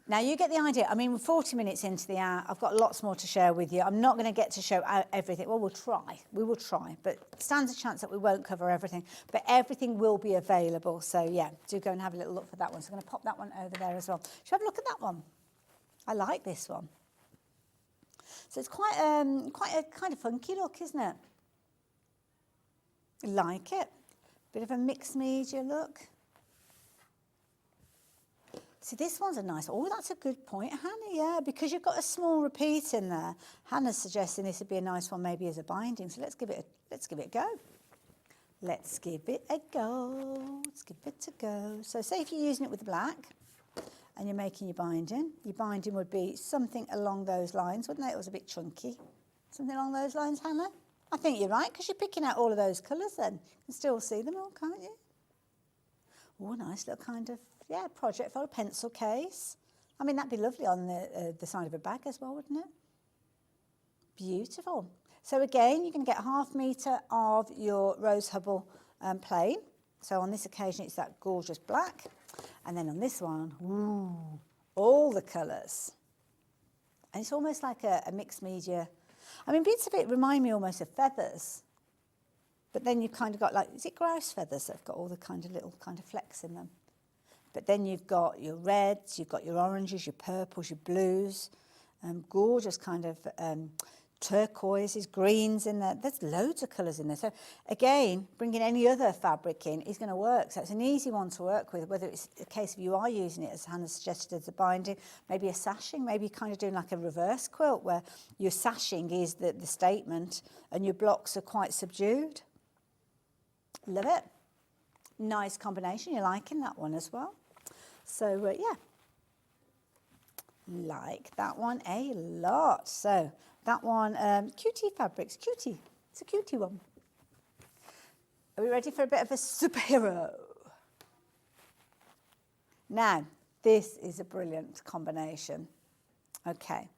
Now you get the idea. I mean, we're 40 minutes into the hour. I've got lots more to share with you. I'm not going to get to show everything. Well, we'll try. We will try. But stands a chance that we won't cover everything. But everything will be available. So, yeah, do go and have a little look for that one. So I'm going to pop that one over there as well. Should we have a look at that one? I like this one. So it's quite a kind of funky look, isn't it? Like it. Bit of a mixed media look. See, this one's a nice, oh, that's a good point, Hannah, yeah, because you've got a small repeat in there. Hannah's suggesting this would be a nice one maybe as a binding, so let's give it a go. Let's give it a go. Let's give it a go. So say if you're using it with the black and you're making your binding would be something along those lines, wouldn't it? It was a bit chunky. Something along those lines, Hannah? I think you're right, because you're picking out all of those colours then. You can still see them all, can't you? Oh, nice little kind of, yeah, project for a pencil case. I mean, that'd be lovely on the side of a bag as well, wouldn't it? Beautiful. So again, you're going to get 1/2 metre of your Rose Hubble plain. So on this occasion, it's that gorgeous black. And then on this one, ooh, all the colours. And it's almost like a mixed media. I mean, bits of it remind me almost of feathers. But then you've kind of got like, is it grouse feathers that have got all the kind of little kind of flecks in them? But then you've got your reds, you've got your oranges, your purples, your blues, gorgeous kind of turquoises, greens in there. There's loads of colours in there. So again, bringing any other fabric in is going to work. So it's an easy one to work with, whether it's a case of you are using it, as Hannah suggested, as a binding, maybe a sashing, maybe you're kind of doing like a reverse quilt where your sashing is the statement and your blocks are quite subdued. Love it. Nice combination. You're liking that one as well. So, yeah, like that one a lot. So that one, Cutie Fabrics, cutie. It's a cutie one. Are we ready for a bit of a superhero? Now, this is a brilliant combination. Okay.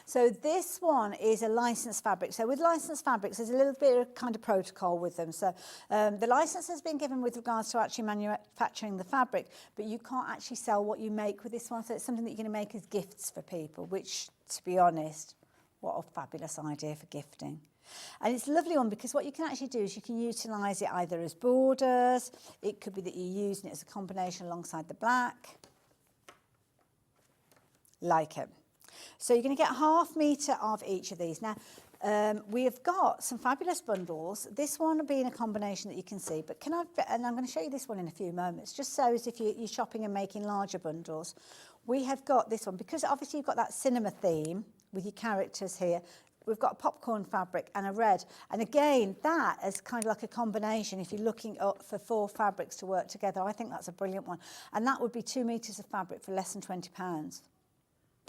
So this one is a licensed fabric. So with licensed fabrics, there's a little bit of kind of protocol with them. So the license has been given with regards to actually manufacturing the fabric, but you can't actually sell what you make with this one. So it's something that you're going to make as gifts for people, which, to be honest, what a fabulous idea for gifting. And it's a lovely one because what you can actually do is you can utilise it either as borders. It could be that you're using it as a combination alongside the black. Like it. So you're going to get 1/2 metre of each of these. Now, we have got some fabulous bundles. This one will be in a combination that you can see, but and I'm going to show you this one in a few moments, just so as if you're shopping and making larger bundles. We have got this one, because obviously you've got that cinema theme with your characters here. We've got a popcorn fabric and a red. And again, that is kind of like a combination. If you're looking up for 4 fabrics to work together, I think that's a brilliant one. And that would be 2 metres of fabric for less than £20.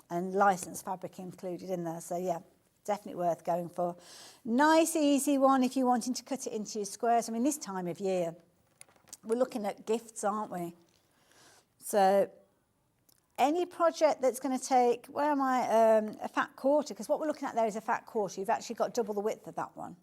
And licensed fabric included in there. So, yeah, definitely worth going for. Nice, easy one if you're wanting to cut it into your squares. I mean, this time of year, we're looking at gifts, aren't we? So any project that's going to take, where am I, a fat quarter, because what we're looking at there is a fat quarter. You've actually got double the width of that one.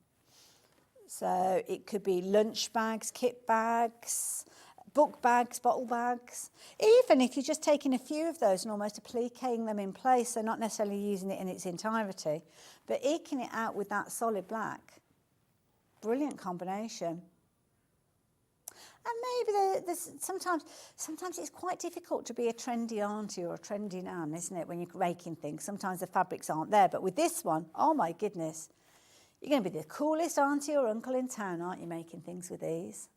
So it could be lunch bags, kit bags, book bags, bottle bags. Even if you're just taking a few of those and almost appliquing them in place, so not necessarily using it in its entirety, but eking it out with that solid black. Brilliant combination. And maybe there's sometimes it's quite difficult to be a trendy auntie or a trendy nan, isn't it, when you're making things? Sometimes the fabrics aren't there. But with this one, oh my goodness, you're going to be the coolest auntie or uncle in town, aren't you, making things with these?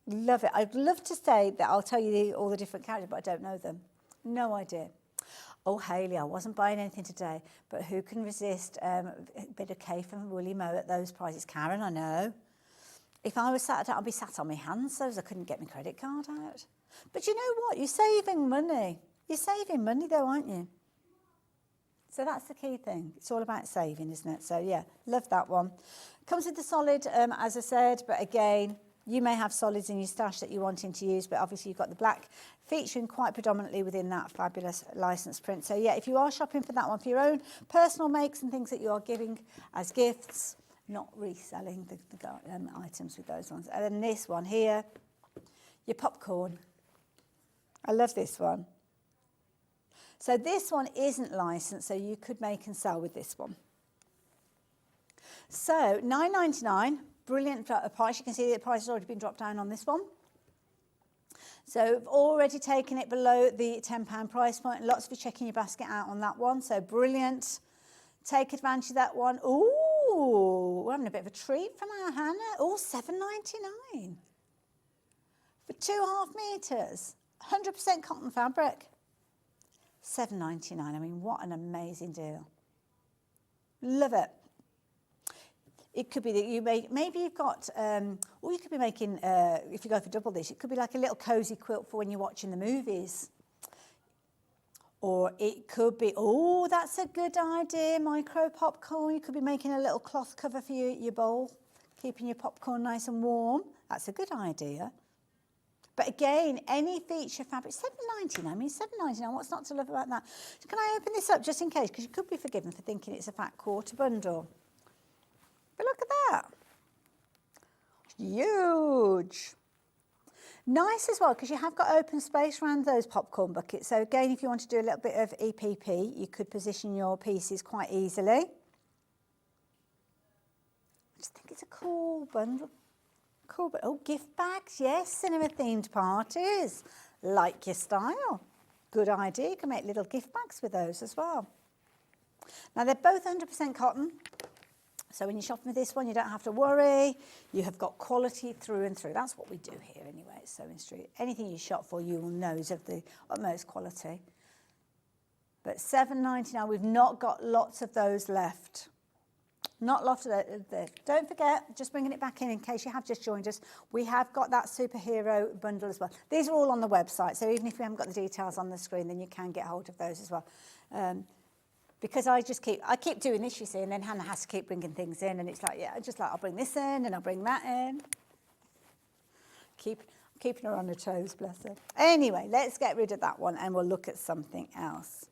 Love it. I'd love to say that I'll tell you all the different characters, but I don't know them. No idea. Oh, Hayley, I wasn't buying anything today, but who can resist a bit of Cafe and Woolly Mo at those prices? Karen, I know. If I was sat, I'd be sat on my hands so as I couldn't get my credit card out. But you know what? You're saving money. You're saving money though, aren't you? So that's the key thing. It's all about saving, isn't it? So yeah, love that one. Comes with the solid, as I said, but again, You may have solids in your stash that you're wanting to use, but obviously you've got the black featuring quite predominantly within that fabulous licensed print. So yeah, if you are shopping for that one for your own personal makes and things that you are giving as gifts, not reselling the items with those ones. And then this one here, your popcorn. I love this one. So this one isn't licensed, so you could make and sell with this one. So £9.99, brilliant price. You can see the price has already been dropped down on this one. So we've already taken it below the £10 price point, and lots of you checking your basket out on that one. So brilliant. Take advantage of that one. Ooh, we're having a bit of a treat from our Hannah. Oh, £7.99 for 2.5 metres, 100% cotton fabric. £7.99. I mean, what an amazing deal. Love it. It could be that you make, maybe you've got, or you could be making, if you go for double this, it could be like a little cosy quilt for when you're watching the movies. Or it could be, oh, that's a good idea, micro popcorn. You could be making a little cloth cover for your bowl, keeping your popcorn nice and warm. That's a good idea. But again, any feature fabric, £7.99. I mean, £7.99, what's not to love about that? Can I open this up just in case? Because you could be forgiven for thinking it's a fat quarter bundle. But look at that. Huge. Nice as well, because you have got open space around those popcorn buckets. So again, if you want to do a little bit of EPP, you could position your pieces quite easily. I just think it's a cool bundle. Cool, but oh, gift bags, yes, cinema themed parties. Like your style. Good idea, you can make little gift bags with those as well. Now they're both 100% cotton. So when you're shopping with this one, you don't have to worry. You have got quality through and through. That's what we do here anyway at Sewing Street. Anything you shop for, you will know is of the utmost quality. But £7.99, we've not got lots of those left. Not lots of those. Don't forget, just bringing it back in case you have just joined us, we have got that superhero bundle as well. These are all on the website, so even if we haven't got the details on the screen, then you can get hold of those as well. Because I keep doing this, you see, and then Hannah has to keep bringing things in, and it's like, yeah, just like I'll bring this in and I'll bring that in. Keeping her on her toes, bless her. Anyway, let's get rid of that one and we'll look at something else.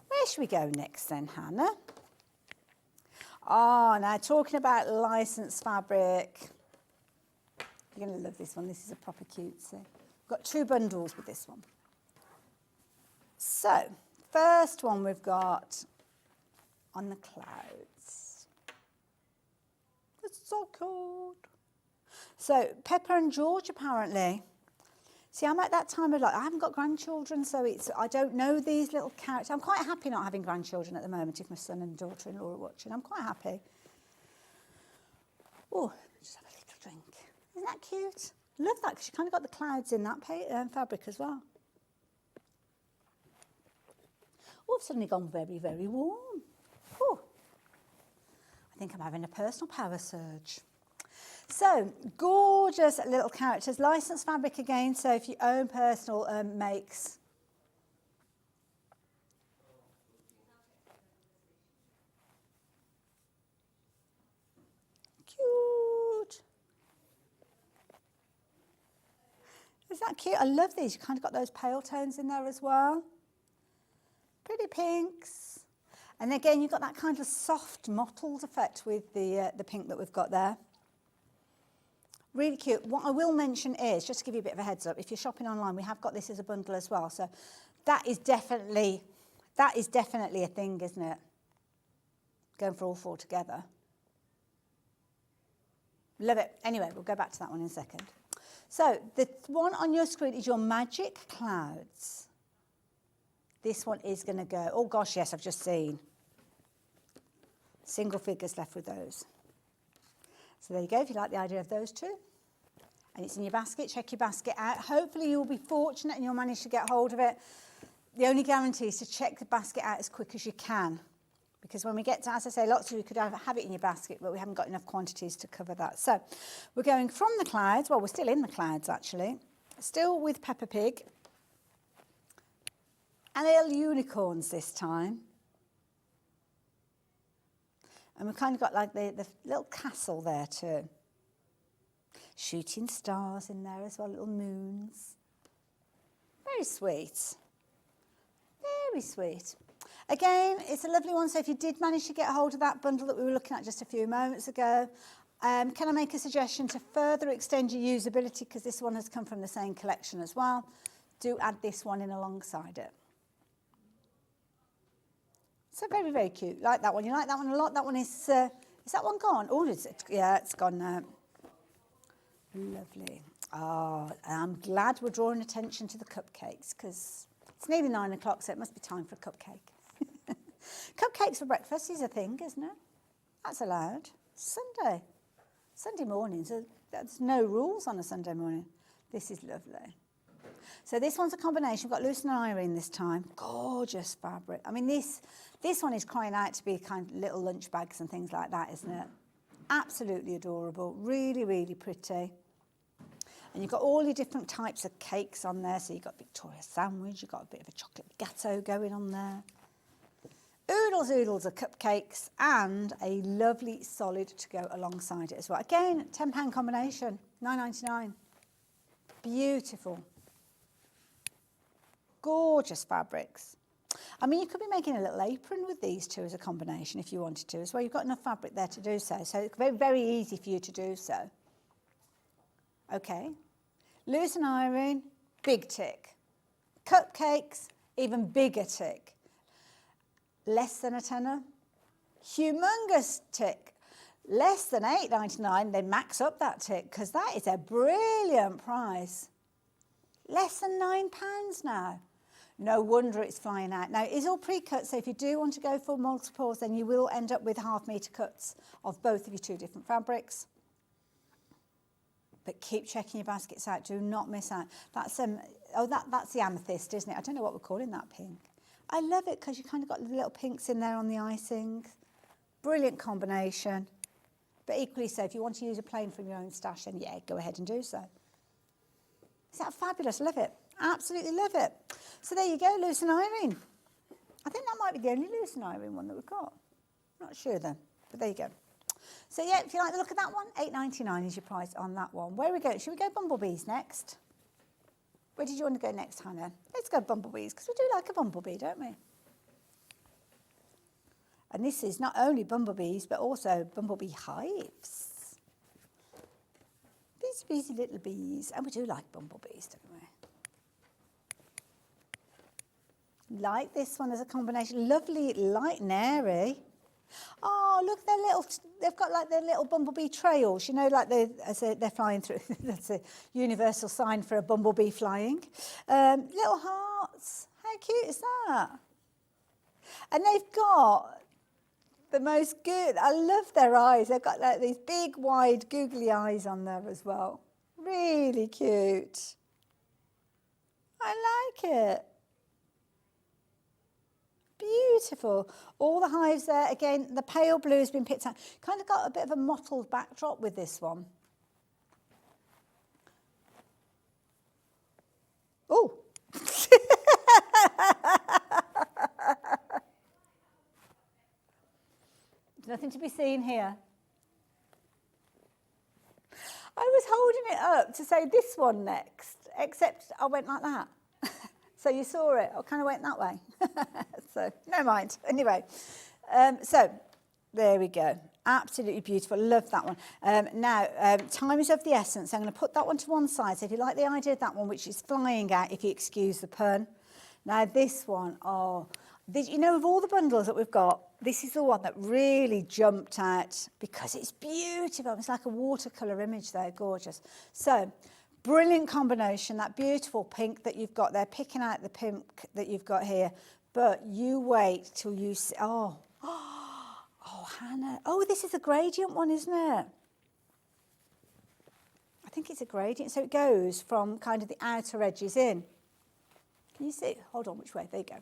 Where should we go next then, Hannah? Oh, now talking about licensed fabric. You're going to love this one. This is a proper cutesy. We've got 2 bundles with this one. So, first one we've got on the clouds. It's so cute. So Pepper and George apparently. See, I'm at that time of life. I haven't got grandchildren, so I don't know these little characters. I'm quite happy not having grandchildren at the moment. If my son and daughter-in-law are watching, I'm quite happy. Oh, just have a little drink. Isn't that cute? Love that because you kind of got the clouds in that fabric as well. Oh, I've suddenly gone very, very warm. Oh, I think I'm having a personal power surge. So, gorgeous little characters. Licensed fabric again, so if you own personal makes. Cute. Is that cute? I love these. You kind of got those pale tones in there as well. Pretty pinks. And again, you've got that kind of soft mottled effect with the pink that we've got there. Really cute. What I will mention is, just to give you a bit of a heads up, if you're shopping online, we have got this as a bundle as well. So that is definitely a thing, isn't it? Going for all 4 together. Love it. Anyway, we'll go back to that one in a second. So the one on your screen is your Magic Clouds. This one is going to go, oh gosh, yes, I've just seen. Single figures left with those. So there you go, if you like the idea of those 2. And it's in your basket, check your basket out. Hopefully you'll be fortunate and you'll manage to get hold of it. The only guarantee is to check the basket out as quick as you can. Because when we get to, as I say, lots of you could have it in your basket, but we haven't got enough quantities to cover that. So we're going from the clouds, well, we're still in the clouds actually. Still with Peppa Pig. And little unicorns this time. And we've kind of got like the little castle there too. shooting stars in there as well, little moons. Very sweet. Very sweet. Again, it's a lovely one. So if you did manage to get a hold of that bundle that we were looking at just a few moments ago, can I make a suggestion to further extend your usability, because this one has come from the same collection as well? Do add this one in alongside it. So very, very cute. Like that one. You like that one a lot? That one is that one gone? Oh, yeah, it's gone now. Lovely. Oh, I'm glad we're drawing attention to the cupcakes, because it's nearly 9 o'clock, so it must be time for a cupcake. Cupcakes for breakfast is a thing, isn't it? That's allowed. Sunday mornings, there's no rules on a Sunday morning. This is lovely. So this one's a combination. We've got loose and iron this time. Gorgeous fabric. I mean, this one is crying out to be kind of little lunch bags and things like that, isn't it? Absolutely adorable. Really, really pretty. And you've got all your different types of cakes on there. So you've got Victoria sandwich, you've got a bit of a chocolate gâteau going on there. Oodles of cupcakes, and a lovely solid to go alongside it as well. Again, £10 combination, £9.99. Beautiful. Gorgeous fabrics. I mean, you could be making a little apron with these two as a combination if you wanted to as well. You've got enough fabric there to do so. So it's very, very easy for you to do so. Okay. Loose and iron, big tick. Cupcakes, even bigger tick. Less than a tenner. Humongous tick. Less than £8.99. They max up that tick, because that is a brilliant price. Less than £9 now. No wonder it's flying out. Now, it is all pre-cut, so if you do want to go for multiples, then you will end up with half-metre cuts of both of your two different fabrics. But keep checking your baskets out. Do not miss out. That's that's the amethyst, isn't it? I don't know what we're calling that pink. I love it because you kind of got the little pinks in there on the icing. Brilliant combination. But equally so, if you want to use a plain from your own stash, then yeah, go ahead and do so. Is that fabulous? Love it. Absolutely love it. So there you go, loose and iron. I think that might be the only loose and iron one that we've got. Not sure then, but there you go. So yeah, if you like the look of that one, £8.99 is your price on that one. Where are we going? Should we go bumblebees next? Where did you want to go next, Hannah? Let's go bumblebees, because we do like a bumblebee, don't we? And this is not only bumblebees, but also bumblebee hives. These busy little bees. And we do like bumblebees, don't we? Like this one as a combination. Lovely, light and airy. Oh, look, they've got like their little bumblebee trails, you know, like as they're flying through. That's a universal sign for a bumblebee flying. Little hearts. How cute is that? And they've got the most good, I love their eyes. They've got like these big, wide, googly eyes on there as well. Really cute. I like it. Beautiful. All the hives there. Again, the pale blue has been picked out. Kind of got a bit of a mottled backdrop with this one. Oh. There's nothing to be seen here. I was holding it up to say this one next, except I went like that. So you saw it. I kind of went that way. So never mind. Anyway, so there we go. Absolutely beautiful. Love that one. Now, time is of the essence. I'm going to put that one to one side. So if you like the idea of that one, which is flying out, if you excuse the pun. Now this one, you know, of all the bundles that we've got, this is the one that really jumped out because it's beautiful. It's like a watercolour image there. Gorgeous. So brilliant combination, that beautiful pink that you've got there, picking out the pink that you've got here. But you wait till you see, oh, Hannah. Oh, this is a gradient one, isn't it? I think it's a gradient. So it goes from kind of the outer edges in. Can you see? Hold on, which way? There you go.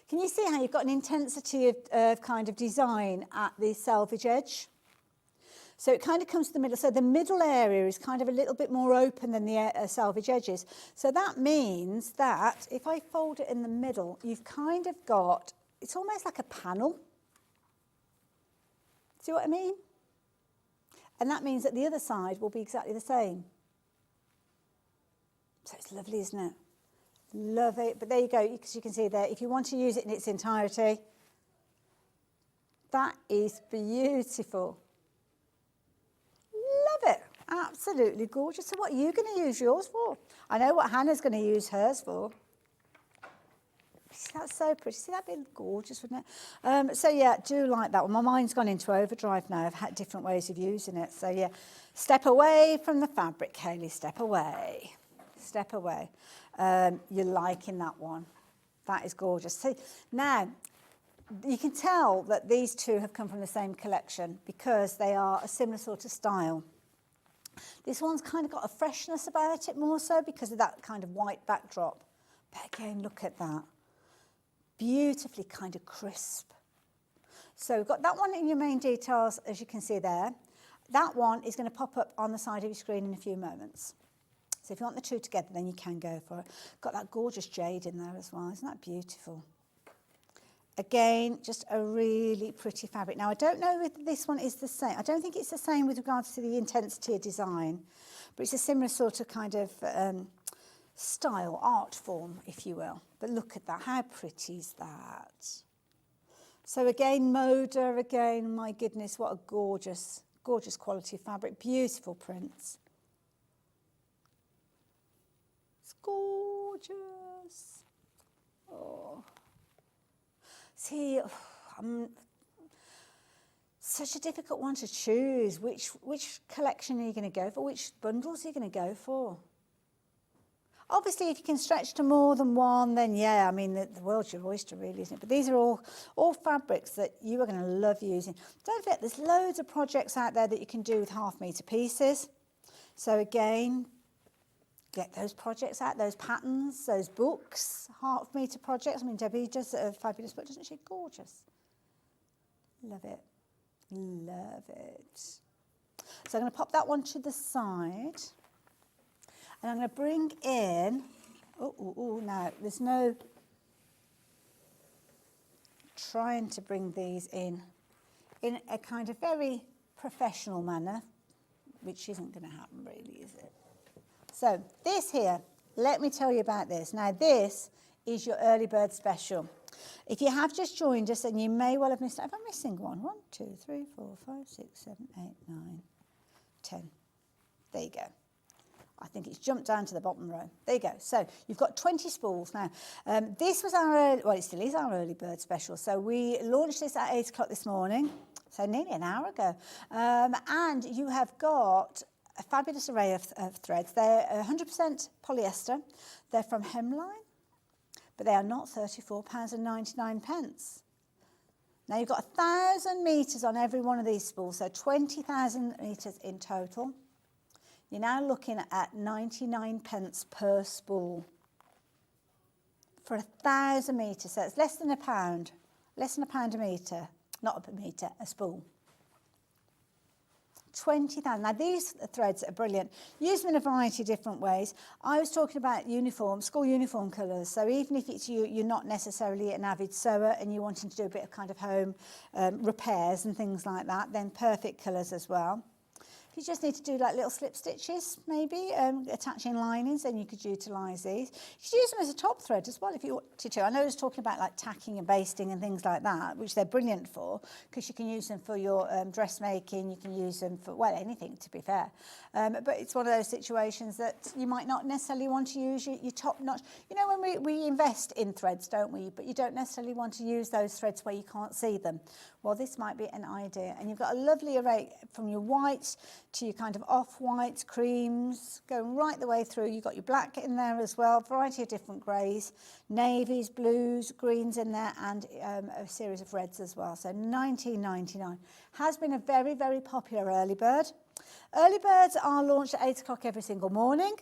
Can you see how you've got an intensity of kind of design at the selvage edge? So it kind of comes to the middle. So the middle area is kind of a little bit more open than the selvage edges. So that means that if I fold it in the middle, you've kind of got, it's almost like a panel. See what I mean? And that means that the other side will be exactly the same. So it's lovely, isn't it? Love it. But there you go, because you can see there, if you want to use it in its entirety, that is beautiful. Love it. Absolutely gorgeous. So what are you going to use yours for? I know what Hannah's going to use hers for. That's so pretty. See, that'd be gorgeous, wouldn't it? So yeah, do like that one. My mind's gone into overdrive now. I've had different ways of using it. So yeah, step away from the fabric, Hayley. Step away. Step away. You're liking that one. That is gorgeous. See, now, you can tell that these two have come from the same collection because they are a similar sort of style. This one's kind of got a freshness about it more so because of that kind of white backdrop. But again, look at that. Beautifully kind of crisp. So we've got that one in your main details, as you can see there. That one is going to pop up on the side of your screen in a few moments. So if you want the two together, then you can go for it. Got that gorgeous jade in there as well. Isn't that beautiful? Again, just a really pretty fabric. Now, I don't know if this one is the same. I don't think it's the same with regards to the intensity of design, but it's a similar sort of kind of style, art form, if you will. But look at that. How pretty is that? So again, Moda, again, my goodness, what a gorgeous, gorgeous quality of fabric. Beautiful prints. It's gorgeous. Oh. See, such a difficult one to choose. Which collection are you going to go for? Which bundles are you going to go for? Obviously, if you can stretch to more than one, then yeah, I mean, the world's your oyster, really, isn't it? But these are all fabrics that you are going to love using. Don't forget, there's loads of projects out there that you can do with half-metre pieces. So again, get those projects out, those patterns, those books, half-metre projects. I mean, Debbie does a fabulous book, doesn't she? Gorgeous. Love it. Love it. So I'm going to pop that one to the side. And I'm going to bring in, now there's no trying to bring these in a kind of very professional manner, which isn't going to happen really, is it? So this here, let me tell you about this. Now this is your early bird special. If you have just joined us, and you may well have missed it, am I missing one? 1, 2, 3, 4, 5, 6, 7, 8, 9, 10. There you go. I think it's jumped down to the bottom row. There you go. So you've got 20 spools. Now, this was our, well, it still is our early bird special. So we launched this at 8 o'clock this morning, so nearly an hour ago. And you have got a fabulous array of threads. They're 100% polyester. They're from Hemline, but they are not £34.99. Now, you've got 1,000 metres on every one of these spools, so 20,000 metres in total. You're now looking at 99 pence per spool for 1,000 metres. So it's less than £1, less than £1 a metre, not a metre, a spool. 20,000. Now these threads are brilliant. Use them in a variety of different ways. I was talking about uniform, school uniform colours. So even if it's you're not necessarily an avid sewer and you're wanting to do a bit of kind of home repairs and things like that, then perfect colours as well. If you just need to do like little slip stitches, maybe, attaching linings, then you could utilise these. You could use them as a top thread as well if you wanted to. I know I was talking about like tacking and basting and things like that, which they're brilliant for, because you can use them for your dressmaking, you can use them for, well, anything, to be fair. But it's one of those situations that you might not necessarily want to use your top notch. You know, when we invest in threads, don't we? But you don't necessarily want to use those threads where you can't see them. Well, this might be an idea. And you've got a lovely array from your whites to your kind of off-whites, creams, going right the way through. You've got your black in there as well, variety of different greys, navies, blues, greens in there, and a series of reds as well. So £19.99. Has been a very, very popular early bird. Early birds are launched at 8 o'clock every single morning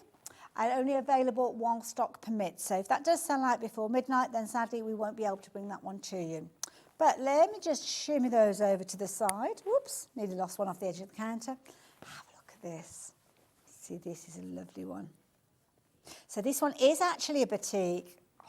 and only available while stock permits. So if that does sell out before midnight, then sadly we won't be able to bring that one to you. But let me just shimmy those over to the side. Whoops, nearly lost one off the edge of the counter. Have a look at this. See, this is a lovely one. So this one is actually a batik. Oh,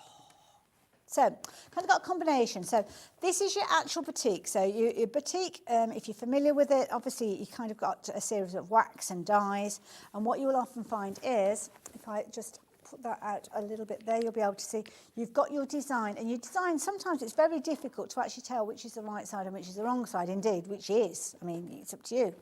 So, kind of got a combination. So, this is your actual batik. So, your batik, if you're familiar with it, obviously you kind of got a series of wax and dyes. And what you will often find is, if I just put that out a little bit there, you'll be able to see you've got your design. And your design, sometimes it's very difficult to actually tell which is the right side and which is the wrong side, indeed, which is. I mean, it's up to you.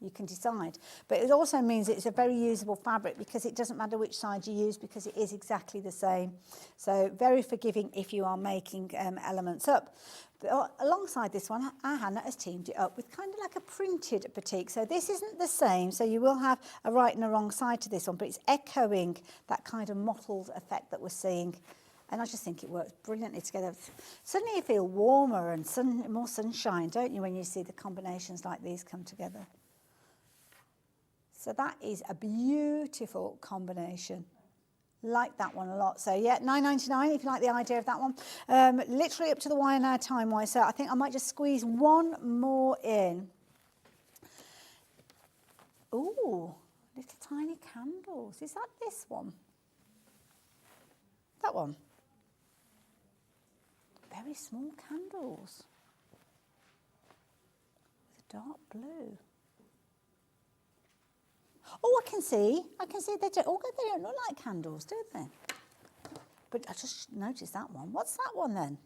You can decide. But it also means it's a very usable fabric because it doesn't matter which side you use because it is exactly the same. So very forgiving if you are making elements up. But alongside this one, our Hannah has teamed it up with kind of like a printed batik. So this isn't the same. So you will have a right and a wrong side to this one, but it's echoing that kind of mottled effect that we're seeing. And I just think it works brilliantly together. Suddenly you feel warmer and more sunshine, don't you, when you see the combinations like these come together. So that is a beautiful combination. Like that one a lot. So yeah, $9.99 if you like the idea of that one. Literally up to the wire now time-wise. So I think I might just squeeze one more in. Ooh, little tiny candles. Is that this one? That one. Very small candles. With a dark blue. Oh, I can see they don't look like candles, do they? But I just noticed that one. What's that one then?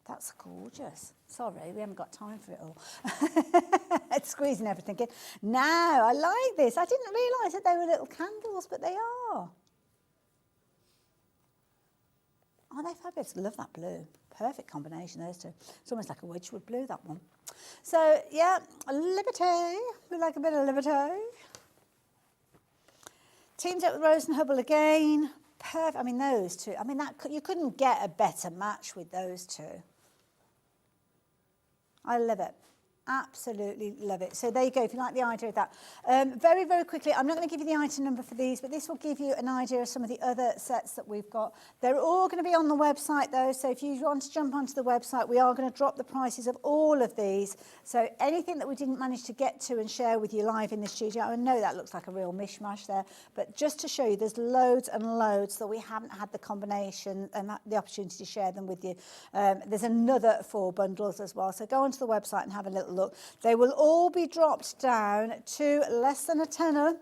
That's gorgeous. Sorry, we haven't got time for it all. It's squeezing everything in. Now, I like this. I didn't realise that they were little candles, but they are. Aren't they fabulous? Love that blue. Perfect combination, those two. It's almost like a Wedgwood blue, that one. So, yeah, liberté. We like a bit of liberté. Teamed up with Rose and Hubble again. Perfect. I mean, those two. I mean, you couldn't get a better match with those two. I love it. Absolutely love it. So there you go, if you like the idea of that. Very, very quickly, I'm not going to give you the item number for these, but this will give you an idea of some of the other sets that we've got. They're all going to be on the website though, so if you want to jump onto the website, we are going to drop the prices of all of these. So anything that we didn't manage to get to and share with you live in the studio, I know that looks like a real mishmash there, but just to show you, there's loads and loads that we haven't had the combination and the opportunity to share them with you. There's another 4 bundles as well, so go onto the website and have a little look. They will all be dropped down to less than a tenner,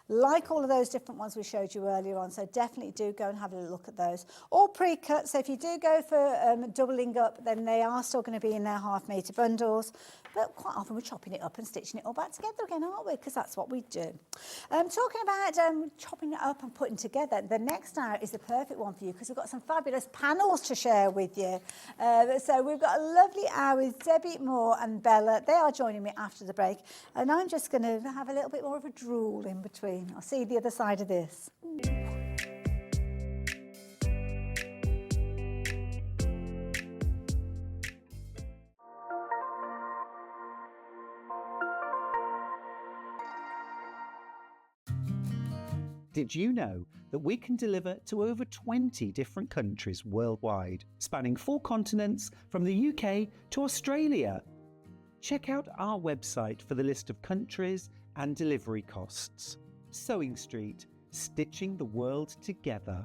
like all of those different ones we showed you earlier on. So definitely do go and have a look at those. All pre-cut, so if you do go for doubling up, then they are still going to be in their half-metre bundles. But quite often we're chopping it up and stitching it all back together again, aren't we? Because that's what we do. Talking about chopping it up and putting together, the next hour is the perfect one for you because we've got some fabulous panels to share with you. So we've got a lovely hour with Debbi Moore and Bella. They are joining me after the break. And I'm just going to have a little bit more of a drool in between. I'll see you the other side of this. Did you know that we can deliver to over 20 different countries worldwide, spanning 4 continents from the UK to Australia? Check out our website for the list of countries and delivery costs. Sewing Street, stitching the world together.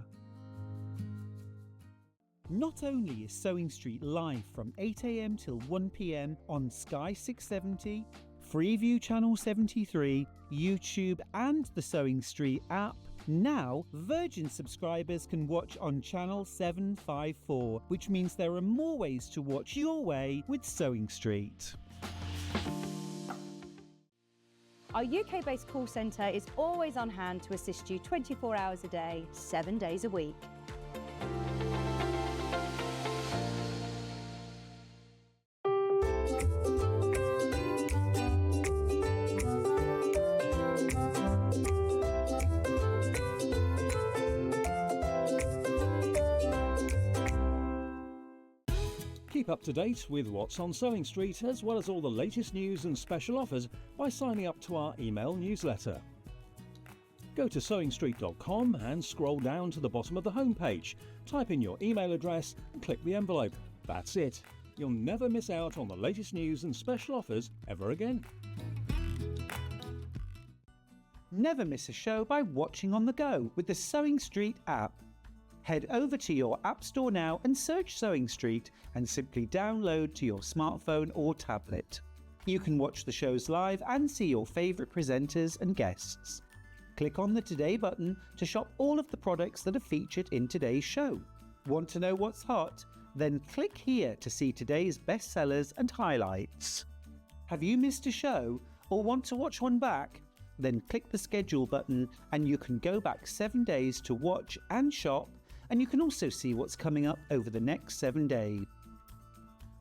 Not only is Sewing Street live from 8 AM till 1 PM on Sky 670, Freeview Channel 73, YouTube and the Sewing Street app, now Virgin subscribers can watch on Channel 754, which means there are more ways to watch your way with Sewing Street. Our UK-based call centre is always on hand to assist you 24 hours a day, 7 days a week. Keep up to date with what's on Sewing Street, as well as all the latest news and special offers by signing up to our email newsletter. Go to sewingstreet.com and scroll down to the bottom of the homepage. Type in your email address and click the envelope. That's it. You'll never miss out on the latest news and special offers ever again. Never miss a show by watching on the go with the Sewing Street app. Head over to your App Store now and search Sewing Street and simply download to your smartphone or tablet. You can watch the shows live and see your favourite presenters and guests. Click on the Today button to shop all of the products that are featured in today's show. Want to know what's hot? Then click here to see today's bestsellers and highlights. Have you missed a show or want to watch one back? Then click the schedule button and you can go back 7 days to watch and shop, and you can also see what's coming up over the next 7 days.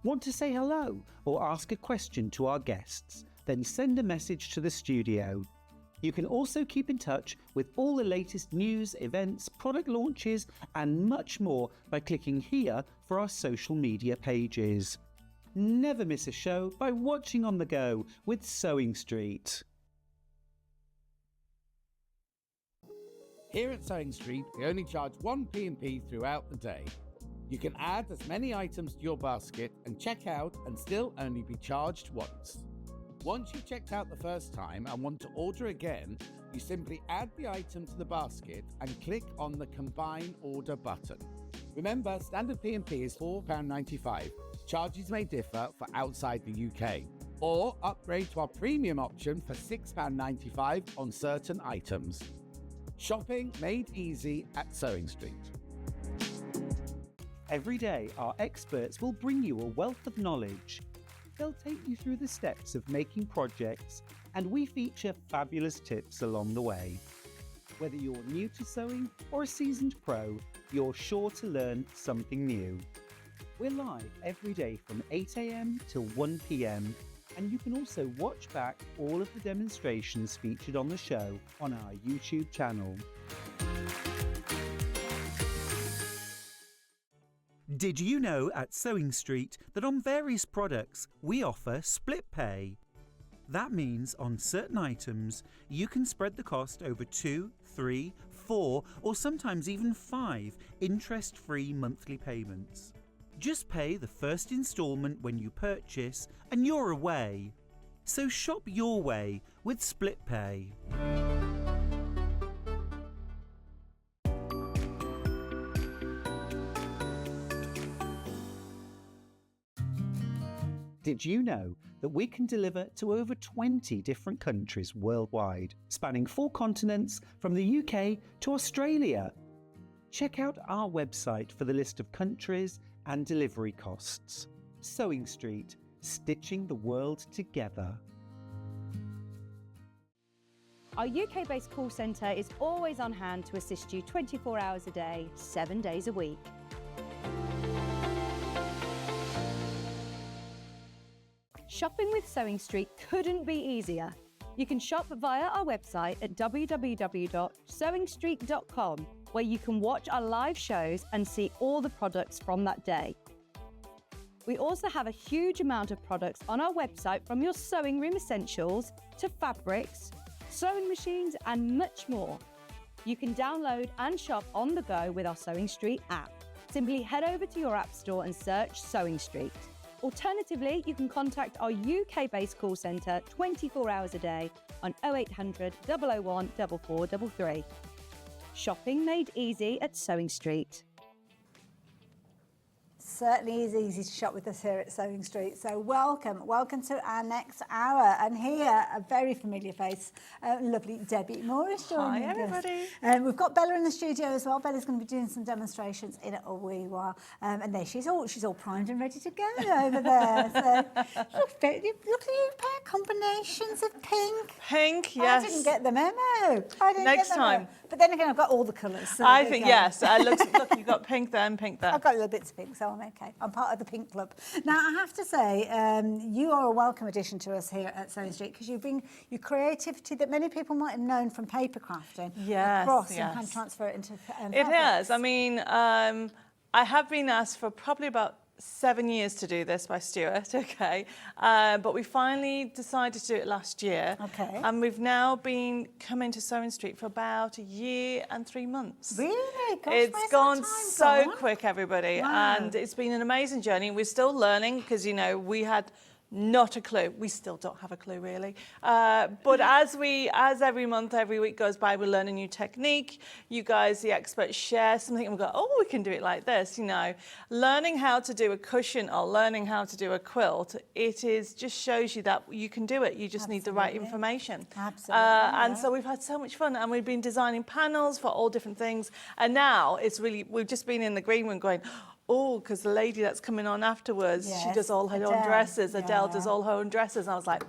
Want to say hello or ask a question to our guests? Then send a message to the studio. You can also keep in touch with all the latest news, events, product launches and much more by clicking here for our social media pages. Never miss a show by watching on the go with Sewing Street. Here at Sewing Street, we only charge one P&P throughout the day. You can add as many items to your basket and check out and still only be charged once. Once you've checked out the first time and want to order again, you simply add the item to the basket and click on the Combine Order button. Remember, standard P&P is £4.95. Charges may differ for outside the UK. Or upgrade to our premium option for £6.95 on certain items. Shopping made easy at Sewing Street. Every day, our experts will bring you a wealth of knowledge. They'll take you through the steps of making projects, and we feature fabulous tips along the way. Whether you're new to sewing or a seasoned pro, you're sure to learn something new. We're live every day from 8 a.m. till 1 p.m, and you can also watch back all of the demonstrations featured on the show on our YouTube channel. Did you know at Sewing Street that on various products we offer split pay? That means on certain items you can spread the cost over 2, 3, 4 or sometimes even 5 interest-free monthly payments. Just pay the first instalment when you purchase and you're away. So shop your way with split pay. Did you know that we can deliver to over 20 different countries worldwide, spanning 4 continents from the UK to Australia? Check out our website for the list of countries and delivery costs. Sewing Street, stitching the world together. Our UK-based call centre is always on hand to assist you 24 hours a day, 7 days a week. Shopping with Sewing Street couldn't be easier. You can shop via our website at www.sewingstreet.com, where you can watch our live shows and see all the products from that day. We also have a huge amount of products on our website, from your sewing room essentials to fabrics, sewing machines and much more. You can download and shop on the go with our Sewing Street app. Simply head over to your app store and search Sewing Street. Alternatively, you can contact our UK-based call centre 24 hours a day on 0800 001 4433. Shopping made easy at Sewing Street. Certainly is easy to shop with us here at Sewing Street. So welcome to our next hour. And here, a very familiar face, lovely Debbi Moore is joining us. Hi everybody. We've got Bella in the studio as well. Bella's going to be doing some demonstrations in a wee while. And there she's all primed and ready to go over there. So look at you pair combinations of pink. Pink, yes. I didn't get the memo. Next time. But then again, I've got all the colours. So I think, yes. Look, you've got pink there and pink there. I've got little bits of pink, so I'm okay. I'm part of the pink club. Now, I have to say, you are a welcome addition to us here at Sewing Street, because you bring your creativity that many people might have known from paper crafting across and kind of transfer it into It has. I mean, I have been asked for probably about 7 years to do this by Stuart, okay? But we finally decided to do it last year. Okay. And we've now been coming to Sewing Street for about 1 year and 3 months. Really? Gosh, It's gone so quick, everybody. Wow. And it's been an amazing journey. We're still learning because, you know, we had Not a clue. We still don't have a clue, really. But as every month, every week goes by, we learn a new technique. You guys, the experts, share something and we go, oh, we can do it like this, you know. Learning how to do a cushion or learning how to do a quilt, just shows you that you can do it. You just need the right information. Absolutely. And so we've had so much fun, and we've been designing panels for all different things. And now we've just been in the green room going, oh, because the lady that's coming on afterwards, she does all her own dresses. Adelle does all her own dresses. And I was like,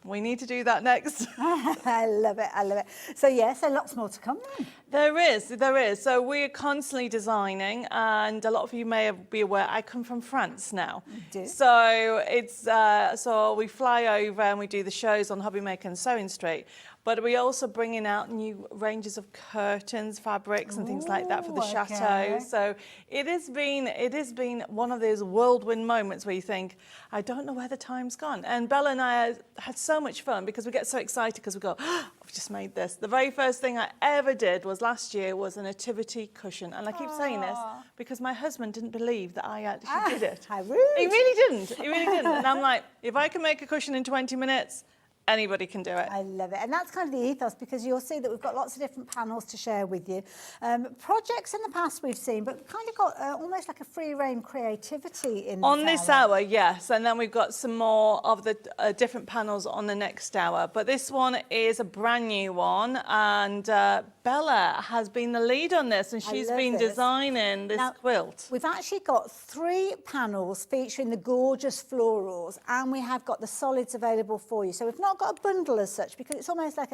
we need to do that next. I love it, I love it. So so lots more to come then. There is. So we're constantly designing, and a lot of you may be aware, I come from France now. You do. So so we fly over and we do the shows on Hobby Maker and Sewing Street. But we're also bringing out new ranges of curtains, fabrics, and things like that for the chateau. So it has been one of those whirlwind moments where you think, I don't know where the time's gone. And Bella and I had so much fun because we get so excited because we go, oh, I've just made this. The very first thing I ever did last year was a nativity cushion. And I keep saying this because my husband didn't believe that I actually did it. How rude. He really didn't. And I'm like, if I can make a cushion in 20 minutes, anybody can do it. I love it. And that's kind of the ethos, because you'll see that we've got lots of different panels to share with you. Projects in the past we've seen, but we've kind of got almost like a free reign creativity in this hour, yes. And then we've got some more of the different panels on the next hour. But this one is a brand new one. And Bella has been the lead on this, and she's been designing this quilt. We've actually got 3 panels featuring the gorgeous florals, and we have got the solids available for you. So we've not got a bundle as such, because it's almost like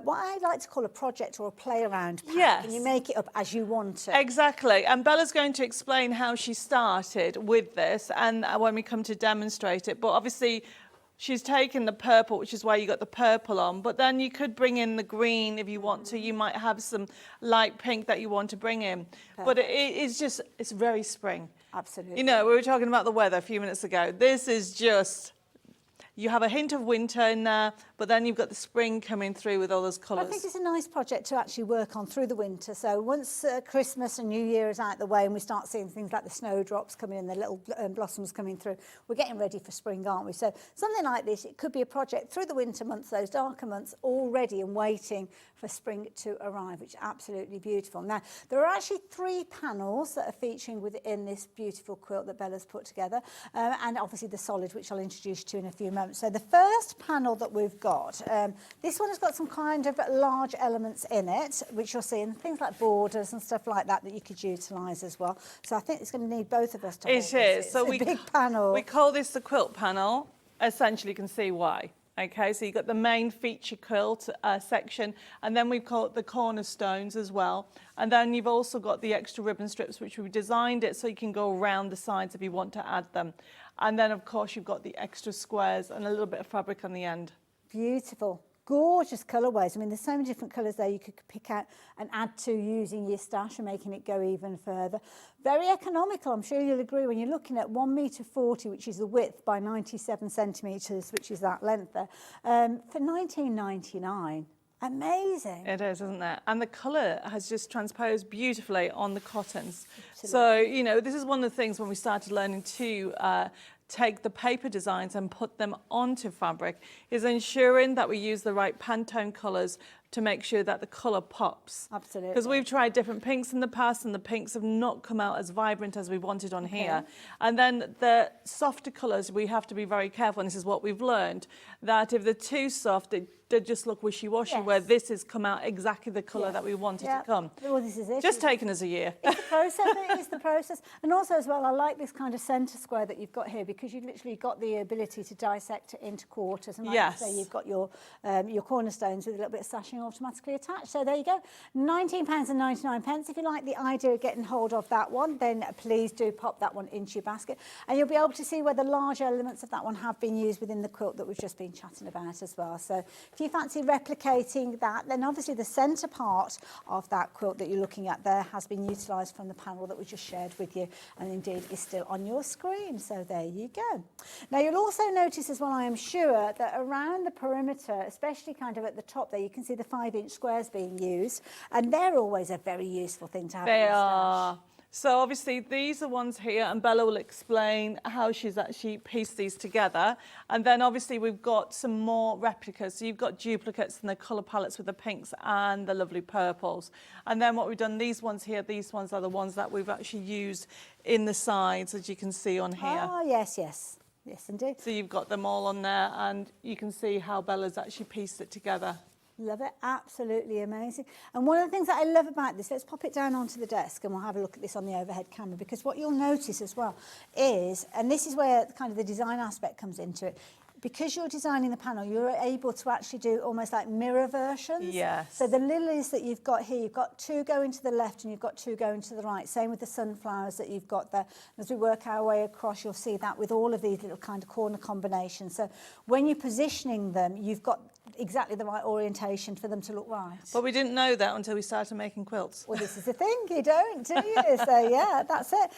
what I like to call a project or a play around pack. Yes. And you make it up as you want it. Exactly. And Bella's going to explain how she started with this, and when we come to demonstrate it. But obviously she's taken the purple, which is why you got the purple on, but then you could bring in the green if you want to. You might have some light pink that you want to bring in. Perfect. But it's very spring. Absolutely. You know, we were talking about the weather a few minutes ago. This is just, you have a hint of winter in there, but then you've got the spring coming through with all those colours. I think it's a nice project to actually work on through the winter. So once Christmas and New Year is out the way and we start seeing things like the snowdrops coming in, the little blossoms coming through, we're getting ready for spring, aren't we? So something like this, it could be a project through the winter months, those darker months, all ready and waiting for spring to arrive, which is absolutely beautiful. Now, there are actually 3 panels that are featuring within this beautiful quilt that Bella's put together, and obviously the solid, which I'll introduce you to in a few moments. So the first panel that we've got, this one has got some kind of large elements in it, which you'll see in things like borders and stuff like that you could utilise as well. So I think it's going to need both of us to hold this. It is. So a big panel. We call this the quilt panel. Essentially, you can see why. Okay, so you've got the main feature quilt section, and then we've got the cornerstones as well. And then you've also got the extra ribbon strips, which we've designed it so you can go around the sides if you want to add them. And then, of course, you've got the extra squares and a little bit of fabric on the end. Beautiful. Gorgeous colourways. I mean, there's so many different colours there you could pick out and add to using your stash and making it go even further. Very economical, I'm sure you'll agree, when you're looking at 1.40 metre, which is the width, by 97 centimetres, which is that length there, for $19.99. Amazing. It is, isn't it? And the colour has just transposed beautifully on the cottons. Absolutely. So, you know, this is one of the things when we started learning to take the paper designs and put them onto fabric, is ensuring that we use the right Pantone colours to make sure that the colour pops. Absolutely. Because we've tried different pinks in the past and the pinks have not come out as vibrant as we wanted on here. And then the softer colours, we have to be very careful, and this is what we've learned, that if they're too soft, they just look wishy-washy, where this has come out exactly the colour that we wanted to come. Well, this is it. Just taken us a year. It's the process, it is the process. And also as well, I like this kind of centre square that you've got here, because you've literally got the ability to dissect it into quarters. And like you say, you've got your cornerstones with a little bit of sashing automatically attached. So there you go, £19.99. If you like the idea of getting hold of that one, then please do pop that one into your basket. And you'll be able to see where the large elements of that one have been used within the quilt that we've just been chatting about as well. So if you fancy replicating that, then obviously the centre part of that quilt that you're looking at there has been utilised from the panel that we just shared with you, and indeed is still on your screen. So there you go. Now you'll also notice as well, I am sure, that around the perimeter, especially kind of at the top there, you can see the 5-inch squares being used, and they're always a very useful thing to have in your stash. So obviously these are ones here, and Bella will explain how she's actually pieced these together. And then obviously we've got some more replicas. So you've got duplicates in the colour palettes with the pinks and the lovely purples. And then what we've done, these ones here, these ones are the ones that we've actually used in the sides, as you can see on here. Oh, yes, yes. Yes, indeed. So you've got them all on there, and you can see how Bella's actually pieced it together. Love it, absolutely amazing. And one of the things that I love about this, let's pop it down onto the desk and we'll have a look at this on the overhead camera, because what you'll notice as well is, and this is where kind of the design aspect comes into it, because you're designing the panel, you're able to actually do almost like mirror versions. Yes. So the lilies that you've got here, you've got two going to the left and you've got two going to the right. Same with the sunflowers that you've got there. As we work our way across, you'll see that with all of these little kind of corner combinations. So when you're positioning them, you've got exactly the right orientation for them to look right. But we didn't know that until we started making quilts. Well, this is the thing, you don't, do you? So, yeah, that's it.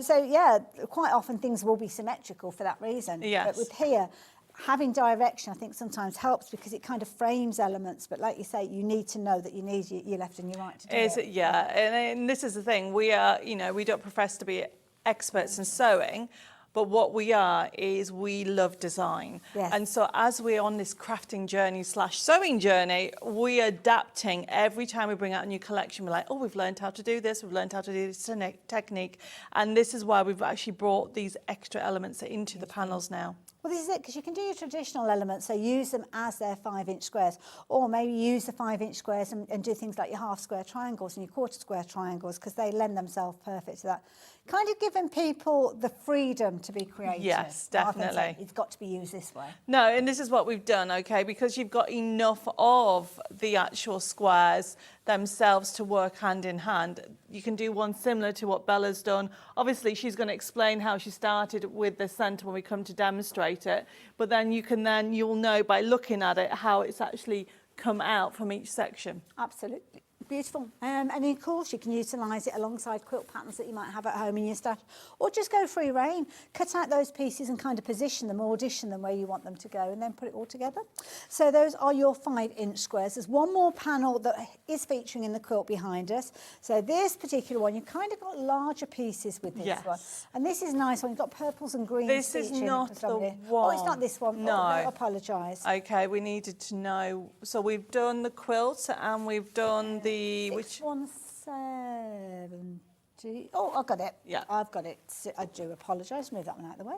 So, yeah, quite often things will be symmetrical for that reason. Yes. But with here, having direction, I think sometimes helps because it kind of frames elements. But like you say, you need to know that you need your left and your right to do it. Yeah, and this is the thing. We are, you know, we don't profess to be experts in sewing, but what we are is we love design. Yes. And so as we're on this crafting journey / sewing journey, we're adapting every time we bring out a new collection. We're like, oh, we've learned how to do this, we've learned how to do this technique. And this is why we've actually brought these extra elements into the panels now. Well, this is it, because you can do your traditional elements, so use them as their 5-inch squares, or maybe use the 5-inch squares and do things like your half square triangles and your quarter square triangles, because they lend themselves perfect to that. Kind of giving people the freedom to be creative. Yes, rather than definitely. saying, it's got to be used this way. No, and this is what we've done, okay, because you've got enough of the actual squares themselves to work hand in hand. You can do one similar to what Bella's done. Obviously, she's going to explain how she started with the centre when we come to demonstrate it, but then you'll know by looking at it how it's actually come out from each section. Absolutely. Beautiful. And of course you can utilise it alongside quilt patterns that you might have at home in your stash, or just go free rein. Cut out those pieces and kind of position them, audition them where you want them to go, and then put it all together. So those are your 5-inch squares. There's one more panel that is featuring in the quilt behind us. So this particular one, you've kind of got larger pieces with this one. And this is nice one. You've got purples and greens. This is not the one. Oh, it's not this one. No. Oh, I apologise. Okay, we needed to know. So we've done the quilt and we've done the... 6170. Oh, I've got it. Yeah. I've got it. I do apologise. Move that one out of the way.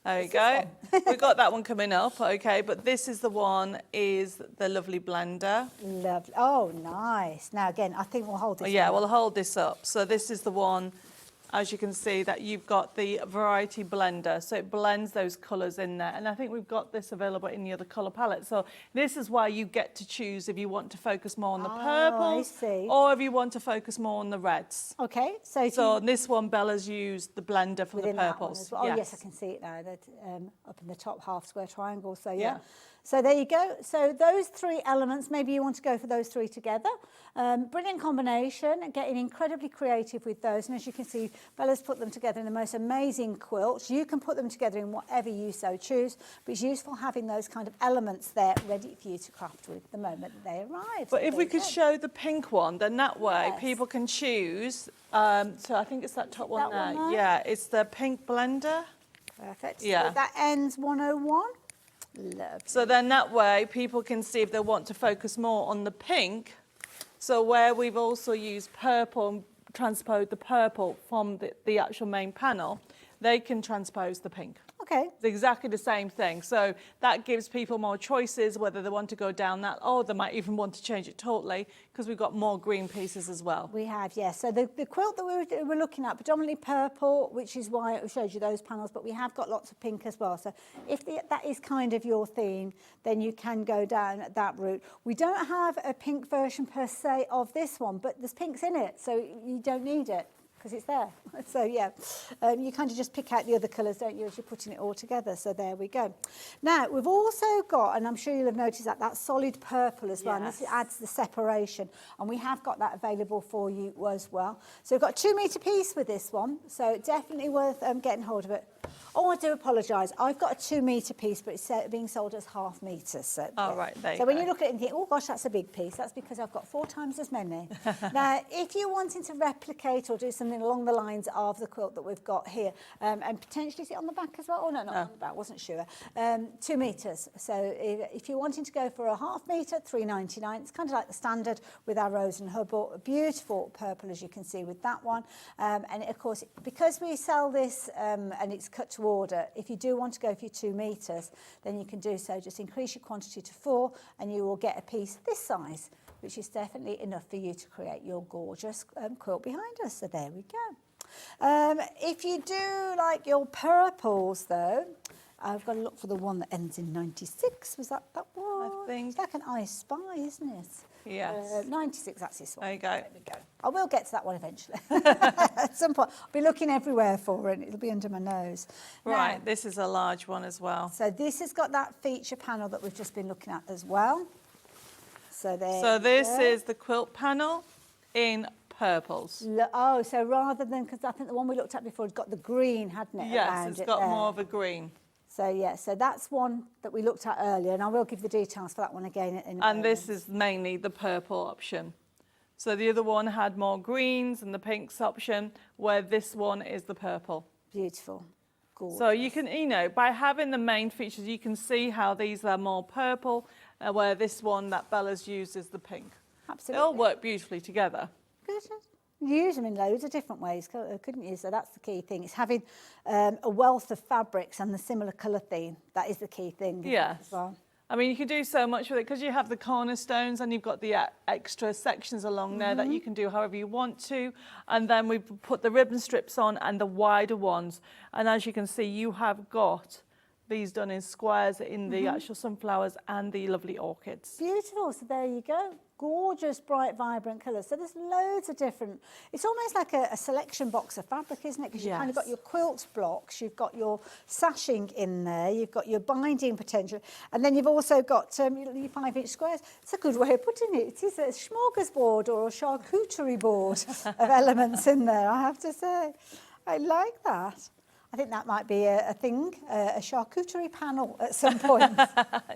There you go. We've got that one coming up, okay, but this is the one, is the lovely blender. Lovely. Oh, nice. Now, again, I think we'll hold this Yeah, one we'll up. hold this up. So this is the one, as you can see, that you've got the variety blender. So it blends those colours in there. And I think we've got this available in the other colour palette. So this is why you get to choose if you want to focus more on the purples, I see. or if you want to focus more on the reds. Okay, so... So this one, Bella's used the blender for the within that one purples. as well. Oh, yes, I can see it now, that up in the top half square triangle. So, yeah. Yeah. So there you go. So those 3 elements, maybe you want to go for those 3 together. Brilliant combination, getting incredibly creative with those. And as you can see, Bella's put them together in the most amazing quilts. You can put them together in whatever you so choose, but it's useful having those kind of elements there ready for you to craft with the moment that they arrive. But So if we there you could go. show the pink one, then that way Yes. people can choose. So I think it's that top one that there. one there? Yeah, it's the pink blender. Perfect. Yeah. So that ends 101. Lovely. So then that way people can see if they want to focus more on the pink. So where we've also used purple and transposed the purple from the actual main panel, they can transpose the pink. Okay. It's exactly the same thing. So that gives people more choices, whether they want to go down that, or they might even want to change it totally, because we've got more green pieces as well. We have, yes. So the quilt that we're looking at, predominantly purple, which is why I showed you those panels, but we have got lots of pink as well. So if that is kind of your theme, then you can go down that route. We don't have a pink version per se of this one, but there's pinks in it, so you don't need it, because it's there. So, yeah, you kind of just pick out the other colours, don't you, as you're putting it all together. So there we go. Now, we've also got, and I'm sure you'll have noticed that solid purple as well. And this Yes. adds the separation. And we have got that available for you as well. So we've got a 2 metre piece with this one. So definitely worth getting hold of it. Oh, I do apologise. I've got a 2 metre piece, but it's being sold as half metres. So, Oh, right, there you so when go. you look at it and think, oh gosh, that's a big piece, that's because I've got 4 times as many. Now, if you're wanting to replicate or do something along the lines of the quilt that we've got here, and potentially is it on the back as well? Oh, no, not on the back, wasn't sure. 2 metres. So if you're wanting to go for a half metre, £3.99. It's kind of like the standard with arrows and hubble. A beautiful purple, as you can see with that one. And of course, because we sell this and it's cut to order, if you do want to go for your 2 metres, then you can do so. Just increase your quantity to 4 and you will get a piece this size, which is definitely enough for you to create your gorgeous quilt behind us. So there we go. If you do like your purples though, I've got to look for the one that ends in 96. Was that one? I think. It's like an I Spy, isn't it? Yes. 96, that's this one. There you go. There we go. I will get to that one eventually. At some point. I'll be looking everywhere for it. It'll be under my nose. Right, Now, this is a large one as well. so this has got that feature panel that we've just been looking at as well. So there. So this you go. is the quilt panel in purples. Oh, so rather than, because I think the one we looked at before had got the green, hadn't it? Yes, around it's it got there. more of a green. So yeah, so that's one that we looked at earlier, and I will give the details for that one again. And this is mainly the purple option. So the other one had more greens and the pinks option, where this one is the purple. Beautiful. Gorgeous. So you can, you know, by having the main features, you can see how these are more purple, where this one that Bella's used is the pink. Absolutely. They all work beautifully together. Good. You use them in loads of different ways, couldn't you? So that's the key thing. It's having a wealth of fabrics and the similar colour theme. That is the key thing. Yes. As well. I mean, you can do so much with it because you have the cornerstones and you've got the extra sections along there that you can do however you want to. And then we put the ribbon strips on and the wider ones. And as you can see, you have got these done in squares in the actual sunflowers and the lovely orchids. Beautiful. So there you go. Gorgeous, bright, vibrant colours. So there's loads of different... It's almost like a selection box of fabric, isn't it? Because you've kind of got your quilt blocks, you've got your sashing in there, you've got your binding potential, and then you've also got your 5-inch squares. It's a good way of putting it. It is a smorgasbord or a charcuterie board of elements in there, I have to say. I like that. I think that might be a thing, a charcuterie panel at some point.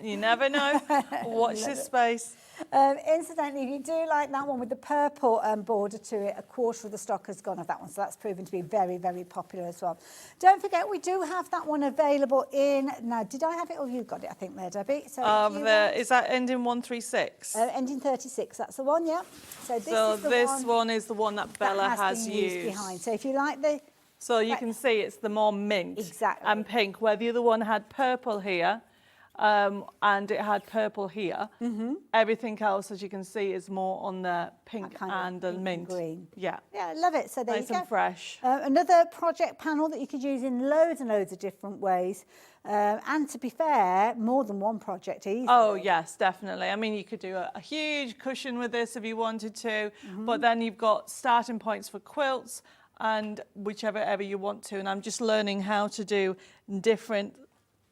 You never know. Watch this space. Incidentally, if you do like that one with the purple border to it, a quarter of the stock has gone of that one, so that's proven to be very, very popular as well. Don't forget, we do have that one available in... Now, did I have it or you got it, I think, there, Debbie? So Is that ending 136? Ending 36, that's the one, yeah. So this, one is the one that Bella has used. Behind. So if you like the... So you can see it's the more mint and pink, where the other one had purple here and it had purple here. Everything else, as you can see, is more on the pink and the mint. Green. Yeah. Yeah, I love it. So there nice you go. and fresh. Another project panel that you could use in loads and loads of different ways. And to be fair, more than one project easily. Oh, yes, definitely. I mean, you could do a huge cushion with this if you wanted to, but then you've got starting points for quilts, and whichever ever you want to. And I'm just learning how to do different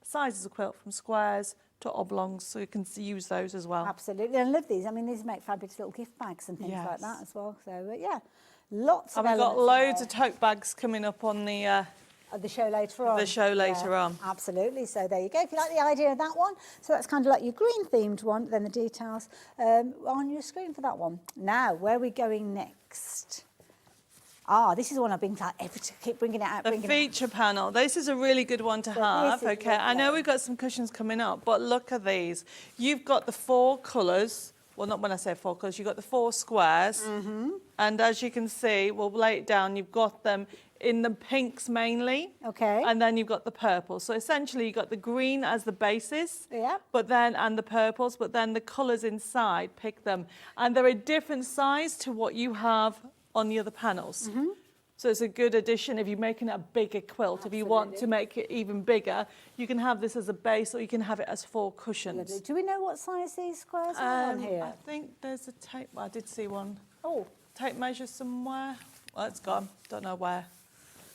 sizes of quilt, from squares to oblongs, so you can use those as well. Absolutely. I love these. I mean, these make fabulous little gift bags and things like that as well. So, yeah, lots of elements. I've got loads of tote bags coming up on the show later on. The show later on. Absolutely. So there you go. If you like the idea of that one, so that's kind of like your green themed one, then the details on your screen for that one. Now, where are we going next? This is one I've been to keep bringing it out. The feature panel. This is a really good one to have. Okay, I know we've got some cushions coming up, but look at these. You've got the 4 colours. Well, not when I say 4 colours. You've got the 4 squares. And as you can see, we'll lay it down. You've got them in the pinks mainly. Okay. And then you've got the purple. So essentially, you've got the green as the basis. Yeah. But then, and the purples, but then the colours inside, pick them. And they're a different size to what you have on the other panels. So it's a good addition if you're making a bigger quilt. If you want to make it even bigger, you can have this as a base, or you can have it as 4 cushions. Lovely. Do we know what size these squares are on here? I think there's a tape. Well, I did see one. Oh, Tape measure somewhere. Well, it's gone. Don't know where.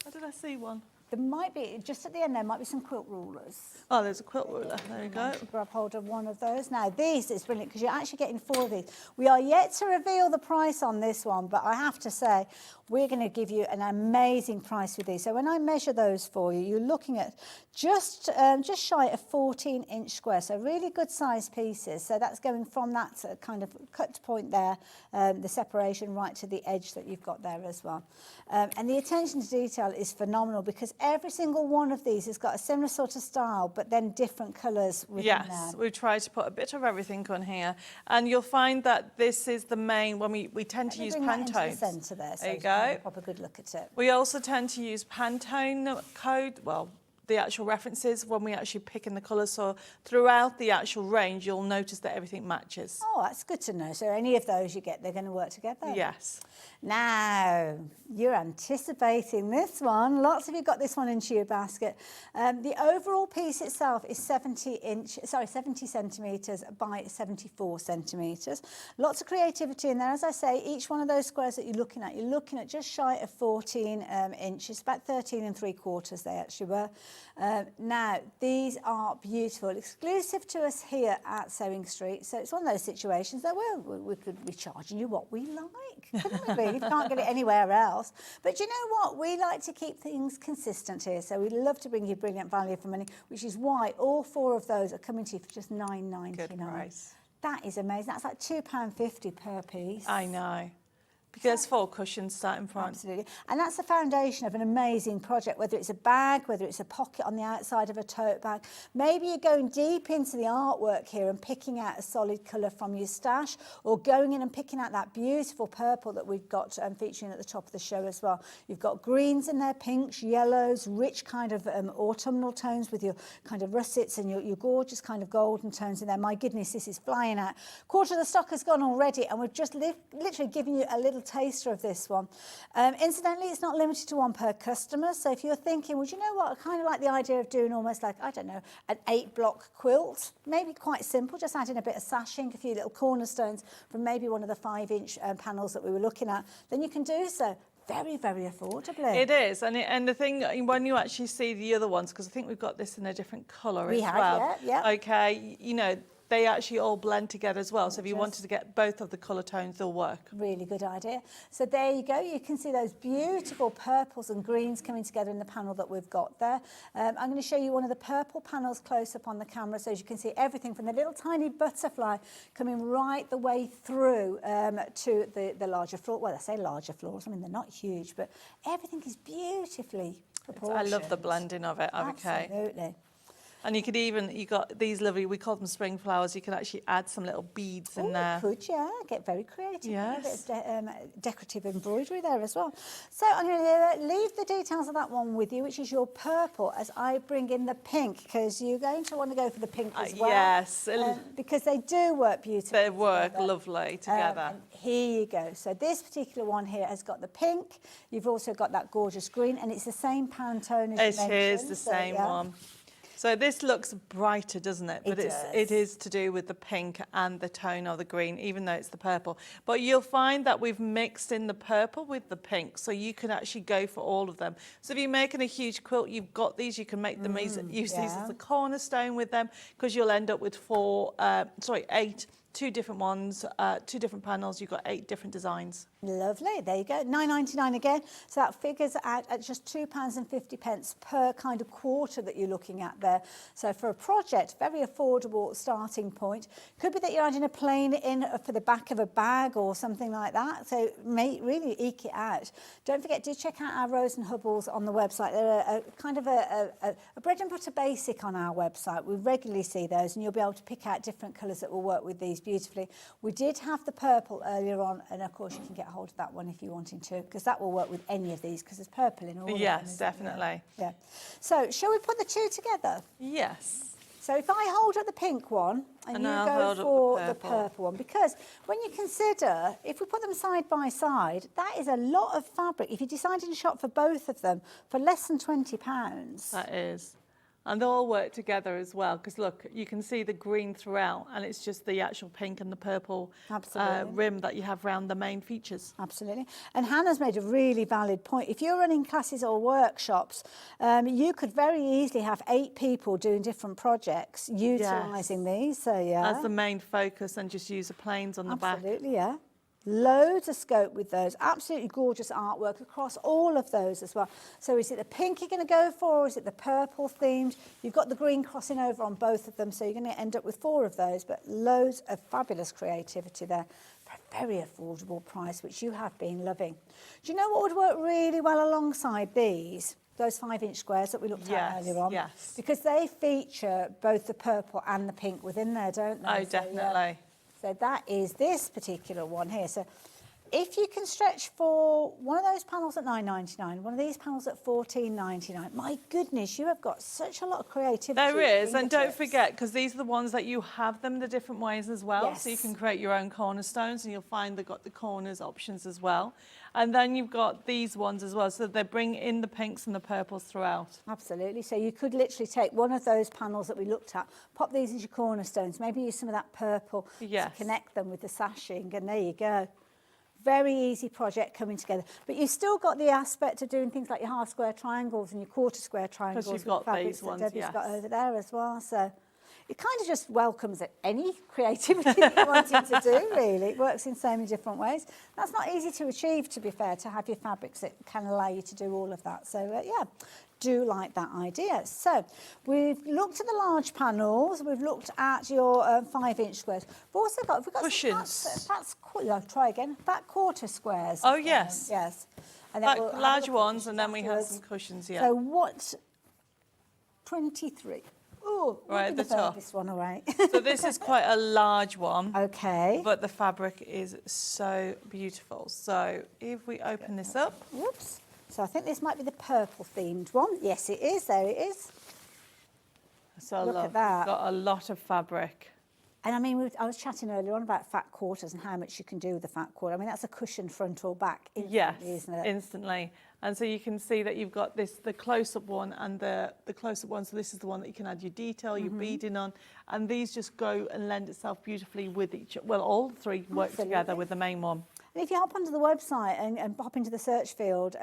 Where did I see one? There might be, just at the end there might be some quilt rulers. Oh, there's a quilt ruler. There you go. Grab hold of one of those. Now these is brilliant because you're actually getting 4 of these. We are yet to reveal the price on this one, but I have to say we're going to give you an amazing price with these. So when I measure those for you, you're looking at just shy of 14-inch square, so really good size pieces. So that's going from that kind of cut point there, the separation, right to the edge that you've got there as well. And the attention to detail is phenomenal because every single one of these has got a similar sort of style, but then different colours within Yes, there. we try to put a bit of everything on here, and you'll find that this is the main, when we tend to use Pantones. Into the centre there, so there you go. Pop a good look at it. We also tend to use Pantone code, well, the actual references when we actually pick in the colours. So throughout the actual range, you'll notice that everything matches. Oh, that's good to know. So any of those you get, they're going to work together? Yes. Now, you're anticipating this one. Lots of you got this one into your basket. The overall piece itself is 70 centimetres by 74 centimetres. Lots of creativity in there. As I say, each one of those squares that you're looking at just shy of 14 inches, about 13 3/4 they actually were. Now, these are beautiful, exclusive to us here at Sewing Street. So it's one of those situations that, well, we could be charging you what we like, couldn't we really? You can't get it anywhere else. But you know what? We like to keep things consistent here. So we love to bring you brilliant value for money, which is why all 4 of those are coming to you for just £9.99. Good price. That is amazing. That's like £2.50 per piece. I know. Because 4 cushions sat in front. Absolutely. And that's the foundation of an amazing project, whether it's a bag, whether it's a pocket on the outside of a tote bag. Maybe you're going deep into the artwork here and picking out a solid colour from your stash, or going in and picking out that beautiful purple that we've got featuring at the top of the show as well. You've got greens in there, pinks, yellows, rich kind of autumnal tones with your kind of russets and your gorgeous kind of golden tones in there. My goodness, this is flying out. Quarter of the stock has gone already, and we've just literally given you a little taster of this one. Incidentally, it's not limited to 1 per customer, so if you're thinking, well, you know what, I kind of like the idea of doing almost like, I don't know, an 8-block quilt, maybe quite simple, just adding a bit of sashing, a few little cornerstones from maybe one of the 5-inch panels that we were looking at, then you can do so very, very affordably. It is, and the thing, when you actually see the other ones, because I think we've got this in a different colour as well. Yeah. Okay, you know, they actually all blend together as well. So if you wanted to get both of the colour tones, they'll work. Really good idea. So there you go. You can see those beautiful purples and greens coming together in the panel that we've got there. I'm going to show you one of the purple panels close up on the camera, so as you can see everything from the little tiny butterfly coming right the way through to the larger floor. Well, I say larger floors. I mean, they're not huge, but everything is beautifully proportioned. I love the blending of it. Okay. Absolutely. And you could even, you got these lovely, we call them spring flowers, you can actually add some little beads in there. You could, yeah, get very creative. Yes. A bit of decorative embroidery there as well. So I'm going to leave the details of that one with you, which is your purple, as I bring in the pink, because you're going to want to go for the pink as well. Yes. Because they do work beautifully. They work lovely together. And here you go. So this particular one here has got the pink. You've also got that gorgeous green, and it's the same Pantone as you mentioned. It is the same one. So this looks brighter, doesn't it? But it is to do with the pink and the tone of the green, even though it's the purple. But you'll find that we've mixed in the purple with the pink, so you can actually go for all of them. So if you're making a huge quilt, you've got these, you can make them use these as a cornerstone with them, because you'll end up with 8. 2 different ones, 2 different panels, you've got 8 different designs. Lovely, there you go, £9.99 again. So that figures out at just £2.50 per kind of quarter that you're looking at there. So for a project, very affordable starting point. Could be that you're adding a plain in for the back of a bag or something like that. So really eke it out. Don't forget, do check out our Rose and Hubbles on the website. They're kind of a bread and butter basic on our website. We regularly see those, and you'll be able to pick out different colours that will work with these beautifully. We did have the purple earlier on, and of course you can get hold of that one if you're wanting to, because that will work with any of these, because there's purple in all of them. Yes, definitely. Yeah. So shall we put the 2 together? Yes. So if I hold up the pink one and you go for the purple one, because when you consider, if we put them side by side, that is a lot of fabric. If you decided to shop for both of them for less than £20. That is. And they all work together as well, because look, you can see the green throughout, and it's just the actual pink and the purple rim that you have around the main features. Absolutely. And Hannah's made a really valid point. If you're running classes or workshops, you could very easily have 8 people doing different projects utilising these. So, yeah. As the main focus, and just use the planes on the back. Absolutely, yeah. Loads of scope with those. Absolutely gorgeous artwork across all of those as well. So is it the pink you're going to go for, or is it the purple themed? You've got the green crossing over on both of them, so you're going to end up with 4 of those, but loads of fabulous creativity there for a very affordable price, which you have been loving. Do you know what would work really well alongside these? Those 5-inch squares that we looked at earlier on. Yes. Because they feature both the purple and the pink within there, don't they? Oh, definitely. So that is this particular one here. So if you can stretch for one of those panels at $9.99, one of these panels at $14.99, my goodness, you have got such a lot of creativity. There is, and don't forget, because these are the ones that you have them the different ways as well. Yes. So you can create your own cornerstones, and you'll find they've got the corners options as well. And then you've got these ones as well, so they bring in the pinks and the purples throughout. Absolutely. So you could literally take one of those panels that we looked at, pop these as your cornerstones, maybe use some of that purple to connect them with the sashing, and there you go. Very easy project coming together. But you've still got the aspect of doing things like your half square triangles and your quarter square triangles. Because you've got these ones, Debbie's got over there as well. So it kind of just welcomes any creativity that you're wanting to do, really. It works in so many different ways. That's not easy to achieve, to be fair, to have your fabrics that can allow you to do all of that. So, yeah, do like that idea. So we've looked at the large panels. We've looked at your 5-inch squares. We've also got cushions. Try again. Fat quarter squares. Oh, yes. Yes. And Like then large ones, and then we have some cushions, So what? 23. Oh, right at the top. This one away. So this is quite a large one. Okay. But the fabric is so beautiful. So if we open this up. Whoops. So I think this might be the purple themed one. Yes, it is. There it is. So Look at that. We've got a lot of fabric. And I mean, I was chatting earlier on about fat quarters and how much you can do with the fat quarter. I mean, that's a cushion front or back instantly, isn't it? Instantly. And so you can see that you've got this, the close-up one and the close-up one. So this is the one that you can add your detail, your beading on. And these just go and lend itself beautifully with each other. Well, all 3 work together with the main one. And if you hop onto the website and pop into the search field,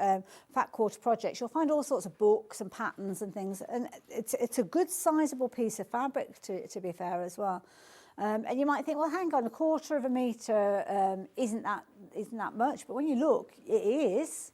Fat Quarter Projects, you'll find all sorts of books and patterns and things. And it's a good sizable piece of fabric, to be fair, as well. And you might think, well, hang on, 1/4 of a metre isn't that much. But when you look, it is.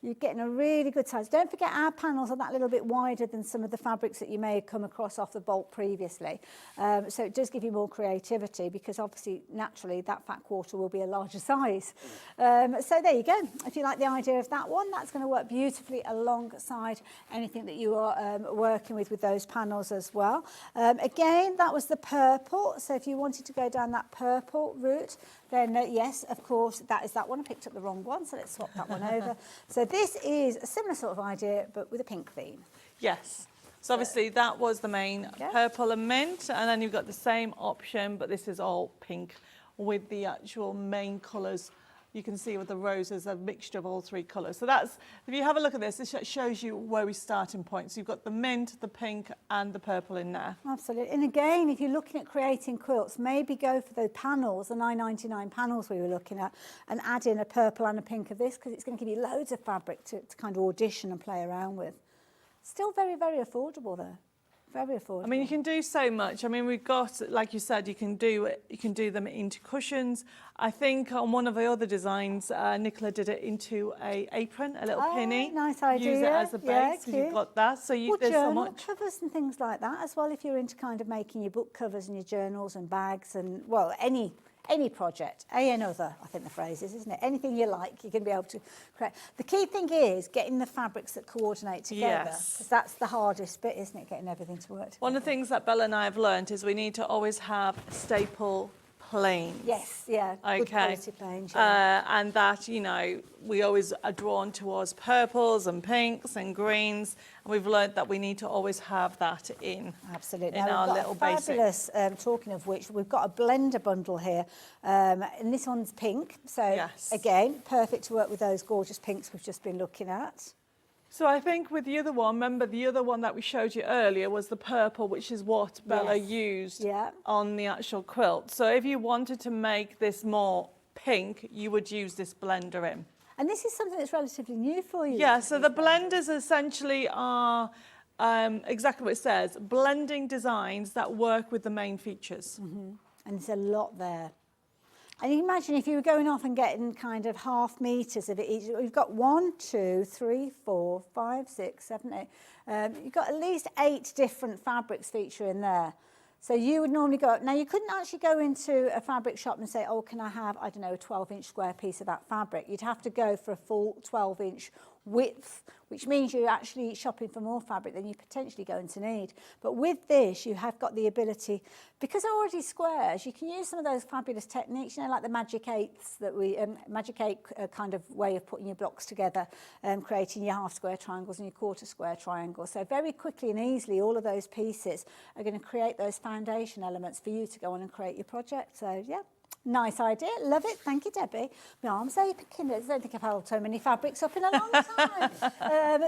You're getting a really good size. Don't forget our panels are that little bit wider than some of the fabrics that you may have come across off the bolt previously. So it does give you more creativity, because obviously, naturally, that fat quarter will be a larger size. So there you go. If you like the idea of that one, that's going to work beautifully alongside anything that you are working with those panels as well. Again, that was the purple. So if you wanted to go down that purple route, then yes, of course, that is that one. I picked up the wrong one, so let's swap that one over. So this is a similar sort of idea, but with a pink theme. Yes. So obviously that was the main purple and mint, and then you've got the same option, but this is all pink with the actual main colours. You can see with the roses, a mixture of all 3 colours. So that's, if you have a look at this shows you where we starting point. So you've got the mint, the pink and the purple in there. Absolutely. And again, if you're looking at creating quilts, maybe go for the panels, the $9.99 panels we were looking at, and add in a purple and a pink of this, because it's going to give you loads of fabric to kind of audition and play around with. Still very, very affordable though. Very affordable. I mean, you can do so much. I mean, we've got, like you said, you can do them into cushions. I think on one of the other designs, Nicola did it into a apron, a little pinny. Nice idea. Use it as a base, because you've got that. So there's so much. Covers and things like that as well. If you're into kind of making your book covers and your journals and bags and, well, any project, another, I think the phrase is, isn't it? Anything you like, you can be able to create. The key thing is getting the fabrics that coordinate together. Yes. Because that's the hardest bit, isn't it? Getting everything to work together. One of the things that Bella and I have learned is we need to always have staple planes. Yes, yeah. Okay. Good quality planes, yeah. And that, you know, we always are drawn towards purples and pinks and greens. And we've learned that we need to always have that in. Absolutely. In now, our little fabulous, talking of which, we've got a blender bundle here. And this one's pink. So, again, perfect to work with those gorgeous pinks we've just been looking at. So I think with the other one, remember the other one that we showed you earlier was the purple, which is what Bella used on the actual quilt. So if you wanted to make this more pink, you would use this blender in. And this is something that's relatively new for you. Yeah, so the blenders essentially are exactly what it says, blending designs that work with the main features. And there's a lot there. And you can imagine if you were going off and getting kind of half meters of it each, we've got 1, 2, 3, 4, 5, 6, 7, 8. You've got at least 8 different fabrics feature in there. So you would normally go, now you couldn't actually go into a fabric shop and say, oh, can I have, I don't know, a 12-inch square piece of that fabric? You'd have to go for a full 12-inch width, which means you're actually shopping for more fabric than you're potentially going to need. But with this, you have got the ability, because they're already squares, you can use some of those fabulous techniques, you know, like the Magic Eights that we, Magic Eight kind of way of putting your blocks together, creating your half square triangles and your quarter square triangles. So very quickly and easily, all of those pieces are going to create those foundation elements for you to go on and create your project. So yeah. Nice idea, love it, thank you Debbie. My arm's aching, I don't think I've held so many fabrics up in a long time.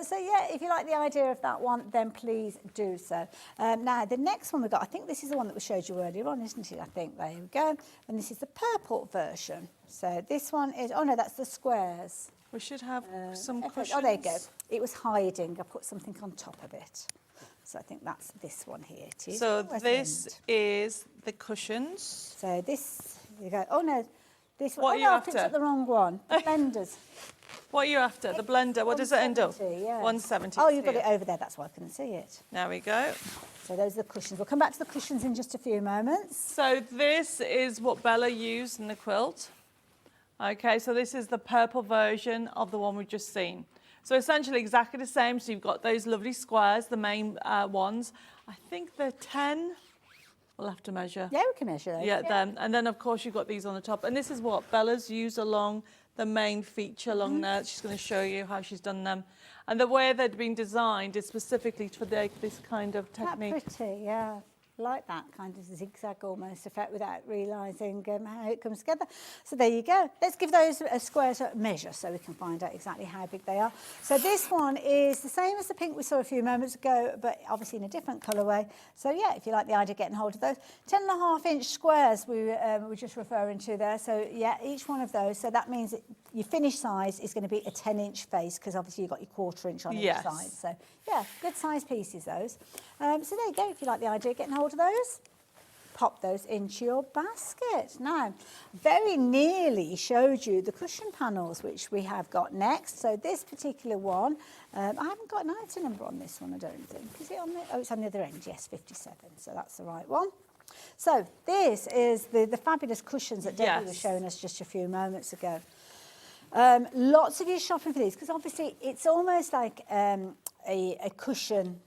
So yeah, if you like the idea of that one, then please do so. Now the next one we've got, I think this is the one that we showed you earlier on, isn't it? I think, there we go. And this is the purple version. So this one is, oh no, that's the squares. We should have some cushions. Oh, there you go. It was hiding, I put something on top of it. So I think that's this one here. It is. So this is the cushions. So this, you go, oh no, this one. What are you after? I picked up the wrong one. The blenders. What are you after? The blender, what does it end up? Yeah. 170. Oh, you've got it over there, that's why I couldn't see it. There we go. So those are the cushions. We'll come back to the cushions in just a few moments. So this is what Bella used in the quilt. Okay, so this is the purple version of the one we've just seen. So essentially exactly the same. So you've got those lovely squares, the main ones. I think they're 10. We'll have to measure. Yeah, we can measure those. Yeah, them. And then, of course, you've got these on the top. And this is what Bella's used along the main feature along there. She's going to show you how she's done them. And the way they've been designed is specifically for this kind of technique. That's pretty, yeah. Like that kind of zigzag almost effect without realising how it comes together. So there you go. Let's give those squares a measure so we can find out exactly how big they are. So this one is the same as the pink we saw a few moments ago, but obviously in a different colourway. So yeah, if you like the idea of getting hold of those. 10.5-inch squares we were just referring to there. So yeah, each one of those. So that means that your finished size is going to be a 10-inch face because obviously you've got your 1/4 inch on each side. So yeah, good size pieces those. So there you go, if you like the idea of getting hold of those, pop those into your basket. Now, very nearly showed you the cushion panels, which we have got next. So this particular one, I haven't got an item number on this one, I don't think. Is it on there? Oh, it's on the other end, yes, 57. So that's the right one. So this is the fabulous cushions that Debbie was showing us just a few moments ago. Lots of you shopping for these, because obviously it's almost like a cushion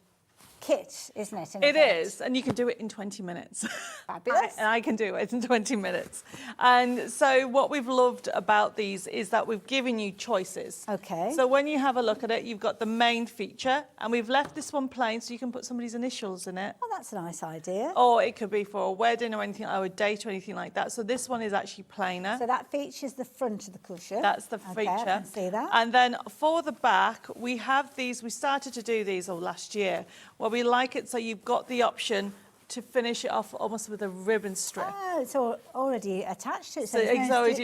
kit, isn't it? It is, and you can do it in 20 minutes. Fabulous. And I can do it in 20 minutes. And so what we've loved about these is that we've given you choices. Okay. So when you have a look at it, you've got the main feature, and we've left this one plain so you can put somebody's initials in it. Oh, that's a nice idea. Or it could be for a wedding or anything, or a date or anything like that. So this one is actually plainer. So that features the front of the cushion. That's the feature. I can see that. And then for the back, we have these, we started to do these last year, where we like it so you've got the option to finish it off almost with a ribbon strip. Oh, it's already attached to it.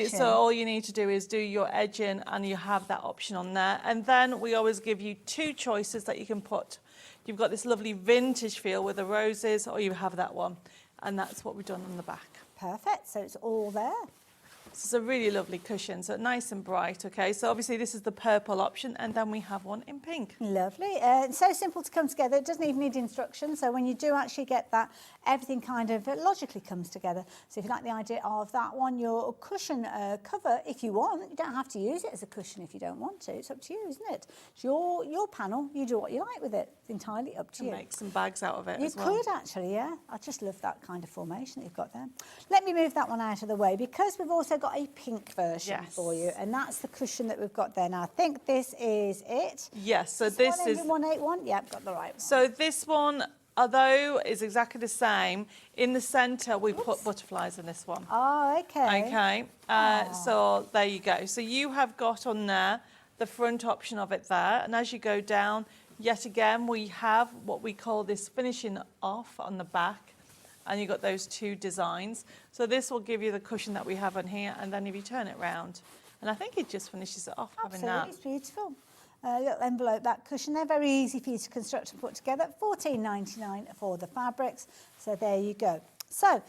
So all you need to do is do your edging and you have that option on there. And then we always give you 2 choices that you can put. You've got this lovely vintage feel with the roses, or you have that one. And that's what we've done on the back. Perfect, so it's all there. This is a really lovely cushion, so nice and bright, okay? So obviously this is the purple option, and then we have one in pink. Lovely. It's so simple to come together. It doesn't even need instructions. So when you do actually get that, everything kind of logically comes together. So if you like the idea of that one, your cushion cover, if you want, you don't have to use it as a cushion if you don't want to. It's up to you, isn't it? It's your panel. You do what you like with it. It's entirely up to you. Make some bags out of it as well. You could actually, yeah. I just love that kind of formation that you've got there. Let me move that one out of the way because we've also got a pink version for you, and that's the cushion that we've got there. Now I think this is it. Yes, so this is 181. Yep, got the right one. So this one, although is exactly the same, in the centre we put butterflies in this one. Oh, okay. Okay. So there you go. So you have got on there the front option of it there. And as you go down, yet again, we have what we call this finishing off on the back. And you've got those two designs. So this will give you the cushion that we have on here, and then if you turn it round, and I think it just finishes it off having that. Absolutely, it's beautiful. Little envelope back cushion. They're very easy for you to construct and put together. $14.99 for the fabrics. So there you go. So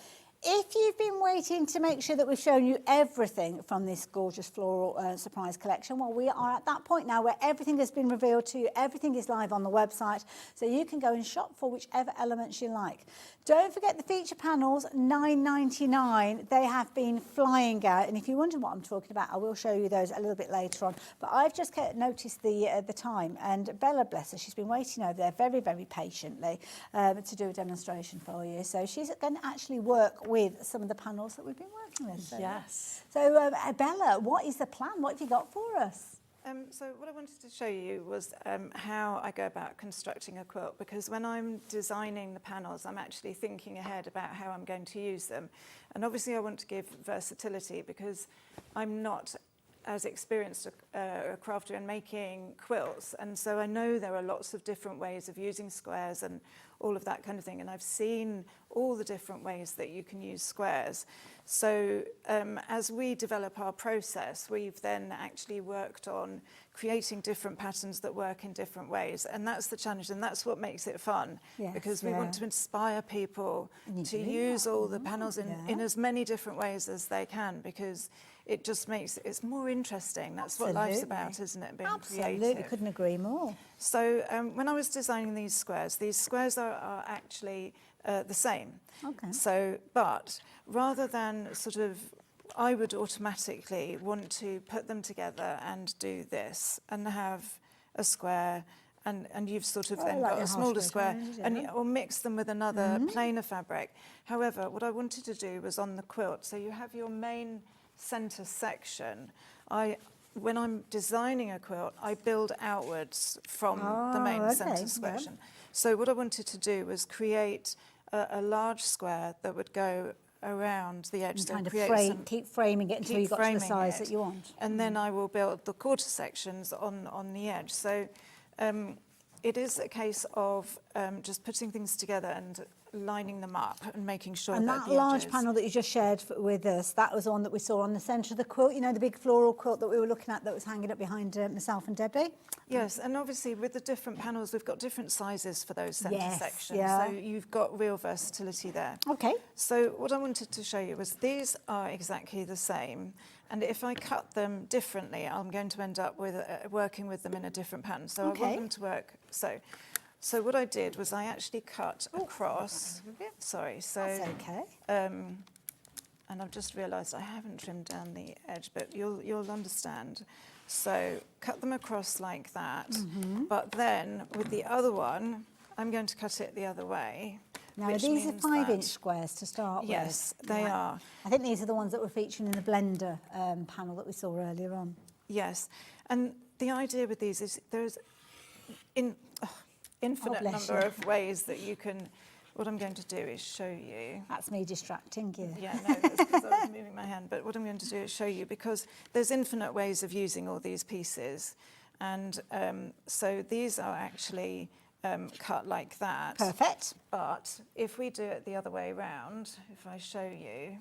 if you've been waiting to make sure that we've shown you everything from this gorgeous floral surprise collection, well, we are at that point now where everything has been revealed to you. Everything is live on the website, so you can go and shop for whichever elements you like. Don't forget the feature panels, $9.99. They have been flying out, and if you wonder what I'm talking about, I will show you those a little bit later on. But I've just noticed the time, and Bella, bless her, she's been waiting over there very, very patiently to do a demonstration for you. So she's going to actually work with some of the panels that we've been working with. So, Yes. So Bella, what is the plan? What have you got for us? So what I wanted to show you was how I go about constructing a quilt, because when I'm designing the panels, I'm actually thinking ahead about how I'm going to use them. And obviously I want to give versatility, because I'm not as experienced a crafter in making quilts, and so I know there are lots of different ways of using squares and all of that kind of thing, and I've seen all the different ways that you can use squares. So as we develop our process, we've then actually worked on creating different patterns that work in different ways, and that's the challenge, and that's what makes it fun. Yes, because we want to inspire people to use all the panels in as many different ways as they can, because it just makes it's more interesting. That's what life's about, isn't it? Being Absolutely, creative. couldn't agree more. So when I was designing these squares are actually the same. Okay. So, but rather than sort of, I would automatically want to put them together and do this and have a square, and you've sort of then like got your a smaller half square, square, and or mix them with another plainer fabric. However, what I wanted to do was on the quilt, so you have your main centre section. When I'm designing a quilt, I build outwards from the main centre section. So what I wanted to do was create a large square that would go around the edge. Kind of keep framing it until you got to the size that you want. And then I will build the quarter sections on the edge. So it is a case of just putting things together and lining them up and making sure And that that large panel that you just shared with us, that was one that we saw on the centre of the quilt, you know, the big floral quilt that we were looking at that was hanging up behind myself and Debbie? Yes, and obviously with the different panels, we've got different sizes for those centre sections. Yeah. So you've got real versatility there. Okay. So what I wanted to show you was these are exactly the same. And if I cut them differently, I'm going to end up with working with them in a different pattern. So I want them to work. So what I did was I actually cut across. Sorry. So That's okay. and I've just realised I haven't trimmed down the edge, but you'll understand. So cut them across like that. But then with the other one, I'm going to cut it the other way. Now, which these are means 5-inch that- squares to start with. Yes, they are. I think these are the ones that were featuring in the blender panel that we saw earlier on. Yes, and the idea with these is there's infinite bless number you. of ways that you can. What I'm going to do is show you. That's me distracting you. Yeah, no, that's because I was moving my hand. But what I'm going to do is show you, because there's infinite ways of using all these pieces, and so these are actually cut like that. Perfect. But if we do it the other way around, if I show you,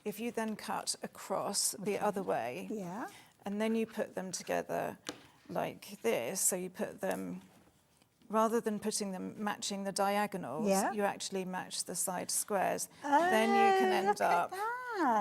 if you then cut across the other way, Yeah. and then you put them together like this, so you put them, rather than putting them matching the diagonals, you actually match the side squares. Then you can end up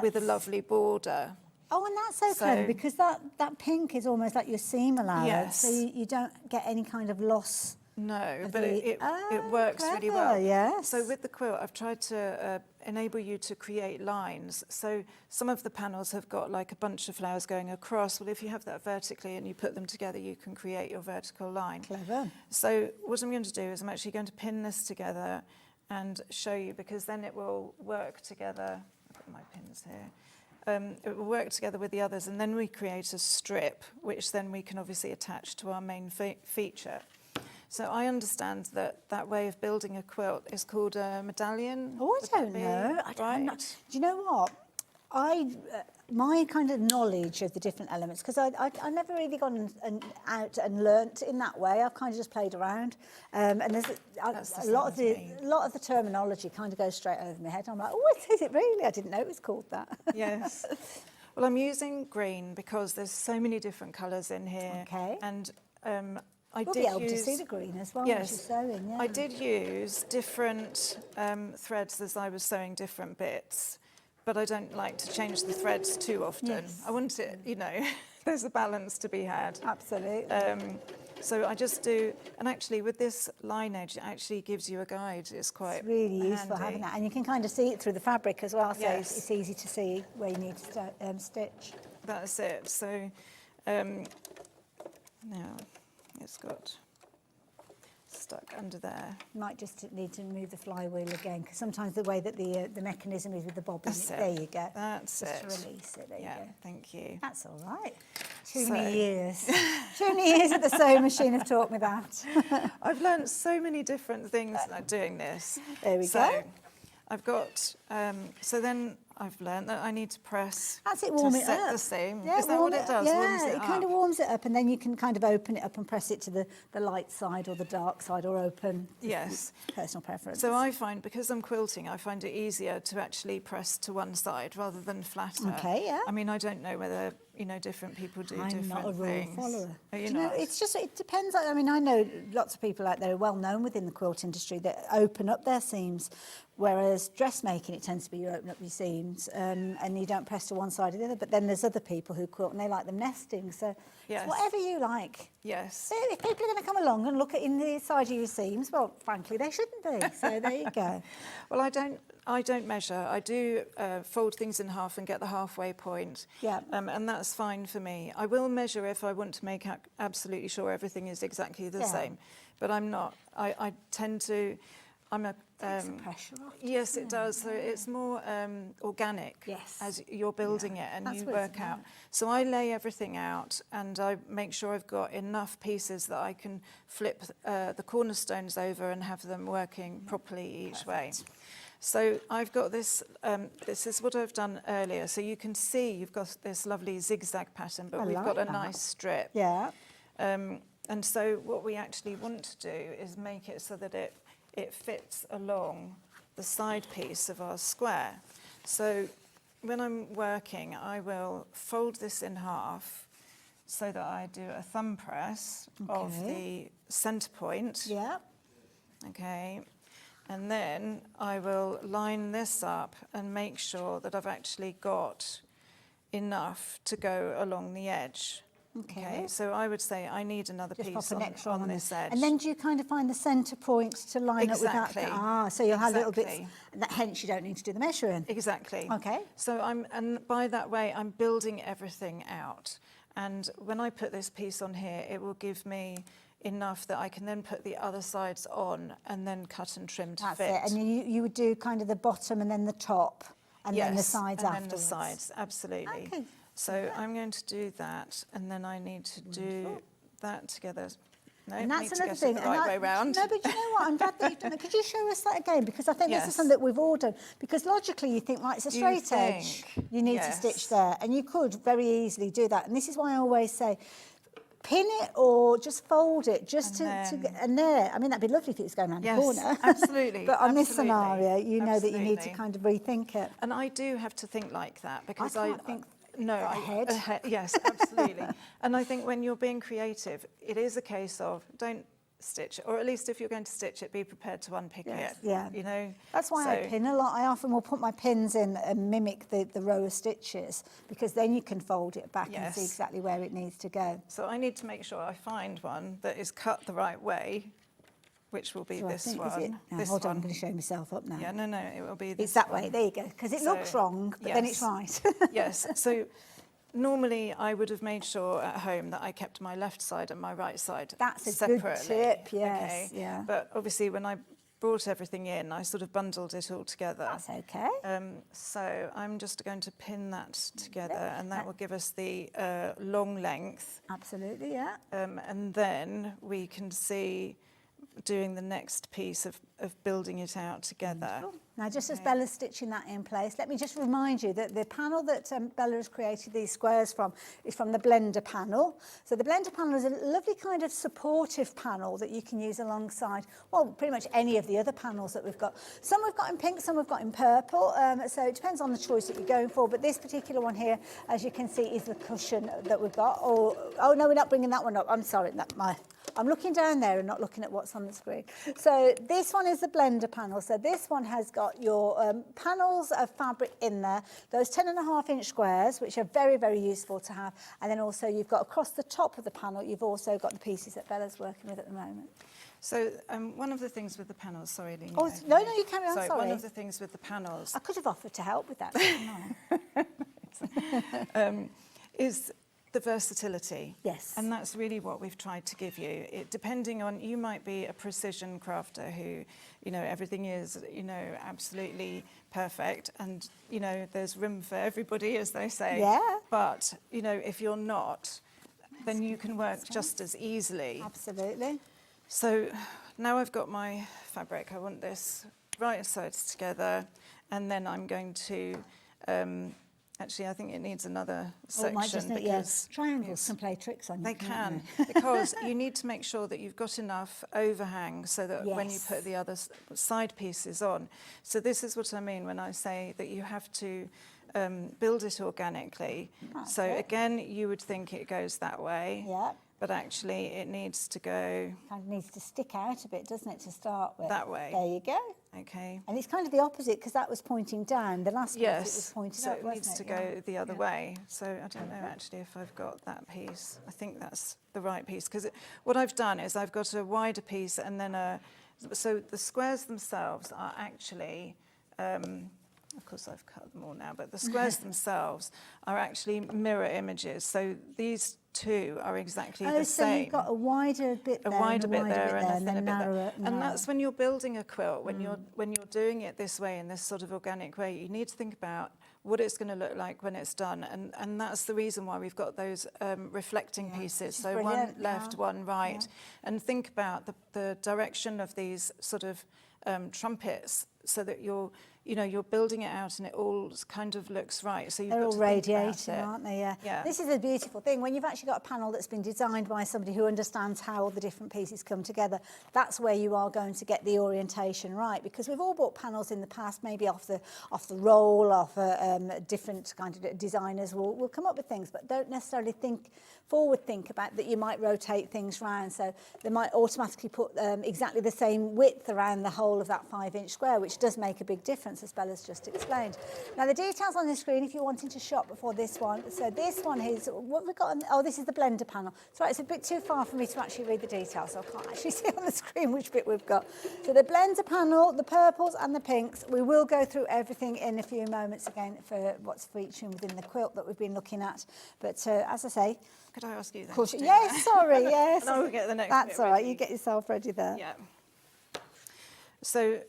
with a lovely border. Oh, and that's so clever, because that pink is almost like your seam allowance, Yes. so you don't get any kind of loss. No, of but the- it works really clever, well. yes. So with the quilt, I've tried to enable you to create lines. So some of the panels have got like a bunch of flowers going across. Well, if you have that vertically and you put them together, you can create your vertical line. Clever. So what I'm going to do is I'm actually going to pin this together and show you, because then it will work together. I've got my pins here. It will work together with the others, and then we create a strip, which then we can obviously attach to our main feature. So I understand that way of building a quilt is called a medallion. Oh, I don't know. I don't know. Do you know what? my kind of knowledge of the different elements, because I never really gone out and learnt in that way. I've kind of just played around, and there's a lot of the terminology kind of goes straight over my head. I'm like, oh, is it really? I didn't know it was called that. Yes. Well, I'm using green because there's so many different colours in here. Okay. And We'll be able to see the green as well as you're sewing. Yeah. I did use different threads as I was sewing different bits, but I don't like to change the threads too often. Yes. I want it, there's a balance to be had. Absolutely. So I just do, and actually with this lineage, it actually gives you a guide. It's quite really handy. useful having that, and you can kind of see it through the fabric as well, so Yes. it's easy to see where you need to stitch. That's it. So now it's got stuck under there. You might just need to move the flywheel again, because sometimes the way that the mechanism is with the bobbin, That's it. there you go. That's just it. to release it, there you go. Thank you. That's all right. Too many years. Too many years at the sewing machine have taught me that. I've learned so many different things doing this. There we go. I've got, so then I've learned that I need to press That's it, warm to it set up. the seam. Yeah, Is that what it does? Yeah, Warms it kind up? of warms it up, and then you can kind of open it up and press it to the light side or the dark side, or open. Yes. Personal preference. So I find, because I'm quilting, I find it easier to actually press to one side rather than flatter. Okay, yeah. I mean, I don't know whether, different people do different things. I'm not a rule follower. Are you Do you know, not? it's just, it depends. I mean, I know lots of people out there who are well known within the quilt industry that open up their seams, whereas dressmaking, it tends to be you open up your seams and you don't press to one side or the other. But then there's other people who quilt and they like them nesting. So Yes. it's whatever you like. Yes. So if people are going to come along and look at in the side of your seams, well, frankly, they shouldn't be. So there you go. Well, I don't measure. I do fold things in half and get the halfway point. Yeah. And that's fine for me. I will measure if I want to make absolutely sure everything is exactly the same. But I'm not. I tend to. Takes the pressure off. Yes, it does. So it's more organic Yes. as you're building it and That's you what it's work out. about. So I lay everything out and I make sure I've got enough pieces that I can flip the cornerstones over and have them working properly each way. So I've got this, this is what I've done earlier. So you can see you've got this lovely zigzag pattern, but we've got a nice strip. Yeah. And so what we actually want to do is make it so that it fits along the side piece of our square. So when I'm working, I will fold this in half so that I do a thumb press of the centre point. Yeah. Okay. And then I will line this up and make sure that I've actually got enough to go along the edge. Okay. So I would say I need another Just piece pop an extra on this edge. And then do you kind of find the centre point to line up with Exactly. that? So you'll have little bits, Exactly. hence you don't need to do the measuring. Exactly. Okay. So and by that way, I'm building everything out. And when I put this piece on here, it will give me enough that I can then put the other sides on and then cut and trim to That's fit. it. And you would do kind of the bottom and then the top and then the sides and afterwards. then the sides, absolutely. Okay. So I'm going to do that, and then I need to do that together. No, And need that's to another get thing. it the right way round. No, but you know what? I'm glad that you've done it. Could you show us that again? Because I think this is Yes. something that we've all done. Because logically you think, right, it's a You straight edge. think, You need to yes. stitch there. And you could very easily do that. And this is why I always say, pin it or just fold it just and there. I mean, that'd be lovely if it was going around Yes, the corner. absolutely. But on this absolutely, scenario, you know that you need to absolutely. kind of rethink it. And I do have to think like that because I can't think ahead. Yes, absolutely. And I think when you're being creative, it is a case of don't stitch, or at least if you're going to stitch it, be prepared to unpick it. Yeah. You know. That's why I pin a lot. I often will put my pins in and mimic the row of stitches, because then you can fold it back and see Yes. exactly where it needs to go. So I need to make sure I find one that is cut the right way, which will be So I this think, one. is it? No, This hold on, I'm one. going to show myself up now. Yeah, no, it will be this It's that one. way. There you go. Because it So, looks wrong, but then it's yes. right. Yes. So normally I would have made sure at home that I kept my left side and my right side That's a separately. good tip, yes, Okay? yeah. But obviously when I brought everything in, I sort of bundled it all together. That's okay. So I'm just going to pin that together, and that will give us the long length. Absolutely, yeah. And then we can see doing the next piece of building it out together. Now, just as Bella's stitching that in place, let me just remind you that the panel that Bella has created these squares from is from the blender panel. So the blender panel is a lovely kind of supportive panel that you can use alongside, well, pretty much any of the other panels that we've got. Some we've got in pink, some we've got in purple, so it depends on the choice that you're going for. But this particular one here, as you can see, is the cushion that we've got. Oh no, we're not bringing that one up. I'm sorry, I'm looking down there and not looking at what's on the screen. So this one is the blender panel. So this one has got your panels of fabric in there, those 10.5-inch squares, which are very, very useful to have. And then also you've got across the top of the panel, you've also got the pieces that Bella's working with at the moment. So one of the things with the panels, sorry, Lena. Oh, no, you carry on, sorry. One of the things with the panels... I could have offered to help with that, is the versatility. Yes. And that's really what we've tried to give you. Depending on, you might be a precision crafter who, everything is, absolutely perfect and, there's room for everybody, as they say. Yeah. But, if you're not, then you can work just as easily. Absolutely. So now I've got my fabric. I want this right sides together, and then I'm going to... actually, I think it needs another section. Yes, triangles can play tricks on you. They can, because you need to make sure that you've got enough overhang so that when you put the other side pieces on. So this is what I mean when I say that you have to build it organically. So again, you would think it goes that way. Yeah. But actually, it needs to go... Kind of needs to stick out a bit, doesn't it, to start with? That way. There you go. Okay. And it's kind of the opposite, because that was pointing down. The last piece, it was pointing up, so it wasn't needs to go the other way. So I don't know, actually, if I've got that piece. I think that's the right piece, because what I've done is I've got a wider piece and then a... So the squares themselves are actually... of course, I've cut them all now, but the squares themselves are actually mirror images. So these two are exactly the same. So you've got a wider bit there, a wider bit there, and a thinner thinner bit there. narrower. And that's when you're building a quilt, when you're doing it this way, in this sort of organic way, you need to think about what it's going to look like when it's done. And that's the reason why we've got those reflecting pieces. So one left, one right. And think about the direction of these sort of trumpets, so that you're building it out and it all kind of looks right. So they're all radiating, aren't they? Yeah. This is a beautiful thing. When you've actually got a panel that's been designed by somebody who understands how all the different pieces come together, that's where you are going to get the orientation right. Because we've all bought panels in the past, maybe off the roll, off different kind of designers will come up with things, but don't necessarily think about that you might rotate things round. So they might automatically put exactly the same width around the whole of that 5-inch square, which does make a big difference, as Bella's just explained. Now, the details on the screen, if you're wanting to shop before this one. So this one is, what we've got, this is the blender panel. Sorry, it's a bit too far for me to actually read the details, so I can't actually see on the screen which bit we've got. So the blender panel, the purples and the pinks, we will go through everything in a few moments again for what's featuring within the quilt that we've been looking at. But as I say... Could I ask you that? Of course, yes, sorry, yes. And I will get the next That's bit all right, ready. you get yourself ready there. Yeah. So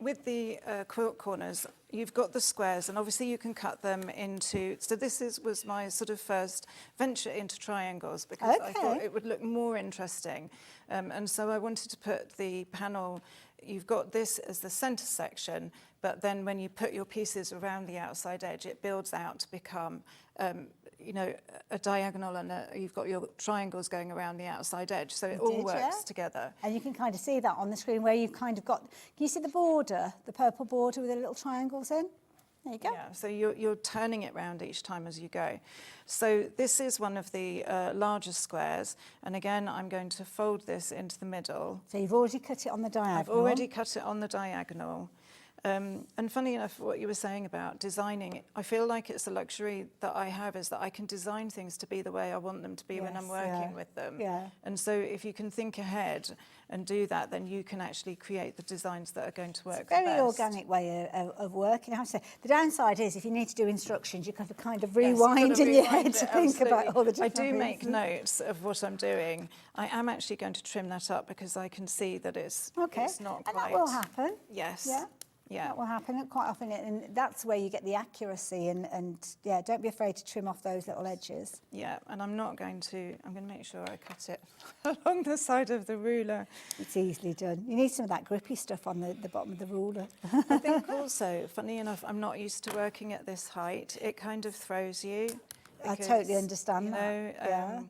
with the quilt corners, you've got the squares, and obviously you can cut them into... So this was my sort of first venture into triangles, because I thought it would look more interesting. And so I wanted to put the panel... You've got this as the centre section, but then when you put your pieces around the outside edge, it builds out to become... a diagonal, and you've got your triangles going around the outside edge, so it all works together. And you can kind of see that on the screen where you've kind of got... Can you see the border, the purple border with the little triangles in? There you go. Yeah, so you're turning it round each time as you go. So this is one of the larger squares, and again, I'm going to fold this into the middle. So you've already cut it on the diagonal. I've already cut it on the diagonal. And funny enough, what you were saying about designing, I feel like it's a luxury that I have, is that I can design things to be the way I want them to be when I'm working with them. Yeah. And so if you can think ahead and do that, then you can actually create the designs that are going to work the best. Very organic way of working. I have to say, the downside is if you need to do instructions, you've got to kind of rewind in your head to think about all the different I do make notes of what I'm doing. I am actually going to trim that up because I can see that it's not quite... And that will happen. Yes. Yeah. Yeah. That will happen quite often, and that's where you get the accuracy, and yeah, don't be afraid to trim off those little edges. Yeah, and I'm going to make sure I cut it along the side of the ruler. It's easily done. You need some of that grippy stuff on the bottom of the ruler. I think also, funny enough, I'm not used to working at this height. It kind of throws you. I Because, totally understand you know, that. Yeah.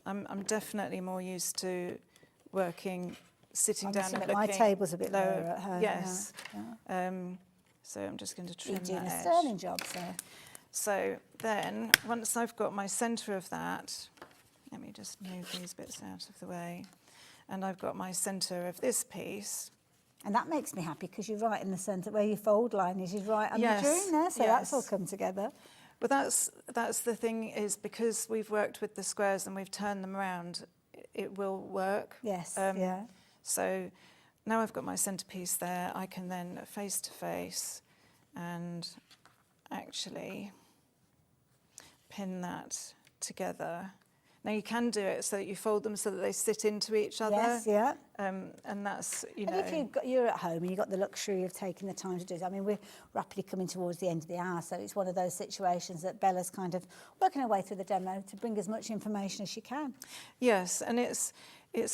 I'm definitely more used to working, sitting down and looking. My table's a bit lower at home. Yes. Yeah. So I'm just going to trim You're doing that a edge. sterling job, sir. So then, once I've got my centre of that, let me just move these bits out of the way, and I've got my centre of this piece. And that makes me happy because you're right in the centre where your fold line is right on Yes, the dream there, so yes. that's all come together. But that's the thing, is because we've worked with the squares and we've turned them around, it will work. Yes, Yeah. So now I've got my centrepiece there, I can then face to face and actually pin that together. Now you can do it so that you fold them so that they sit into each other. Yes, yeah. And that's, you know. And if you're at home and you've got the luxury of taking the time to do it, I mean, we're rapidly coming towards the end of the hour, so it's one of those situations that Bella's kind of working her way through the demo to bring as much information as she can. Yes, and it's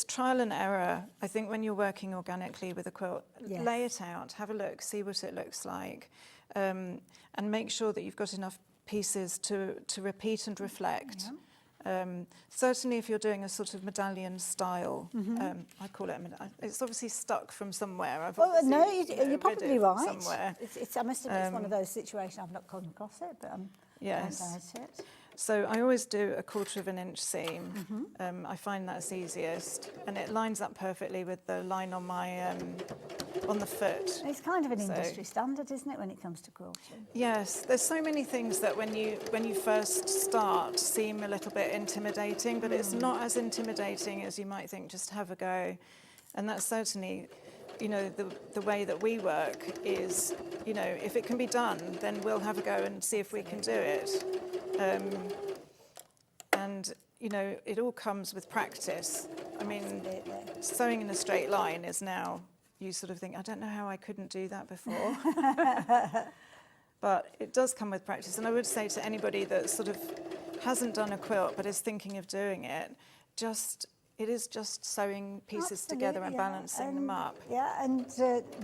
trial and error. I think when you're working organically with a quilt, Yes. lay it out, have a look, see what it looks like, and make sure that you've got enough pieces to repeat and reflect. Yeah. Certainly if you're doing a sort of medallion style, I call it, it's obviously stuck from somewhere. I've Well, no, obviously, you're read probably it from right. somewhere. I must admit, it's one of those situations, I've not come across it, but I'm Yes. glad it. So I always do a 1/4 of an inch seam. I find that's easiest, and it lines up perfectly with the line on my on the foot. It's kind of an So- industry standard, isn't it, when it comes to quilting? Yes, there's so many things that when you first start seem a little bit intimidating, but it's not as intimidating as you might think. Just have a go, and that's certainly, you know, the way that we work is, you know, if it can be done, then we'll have a go and see if we can do it. And you know, it all comes with practice. I mean, Absolutely. sewing in a straight line is now, you sort of think, I don't know how I couldn't do that before. But it does come with practice. And I would say to anybody that sort of hasn't done a quilt but is thinking of doing it, it is just sewing pieces together and Absolutely, yeah. balancing them up. Yeah, and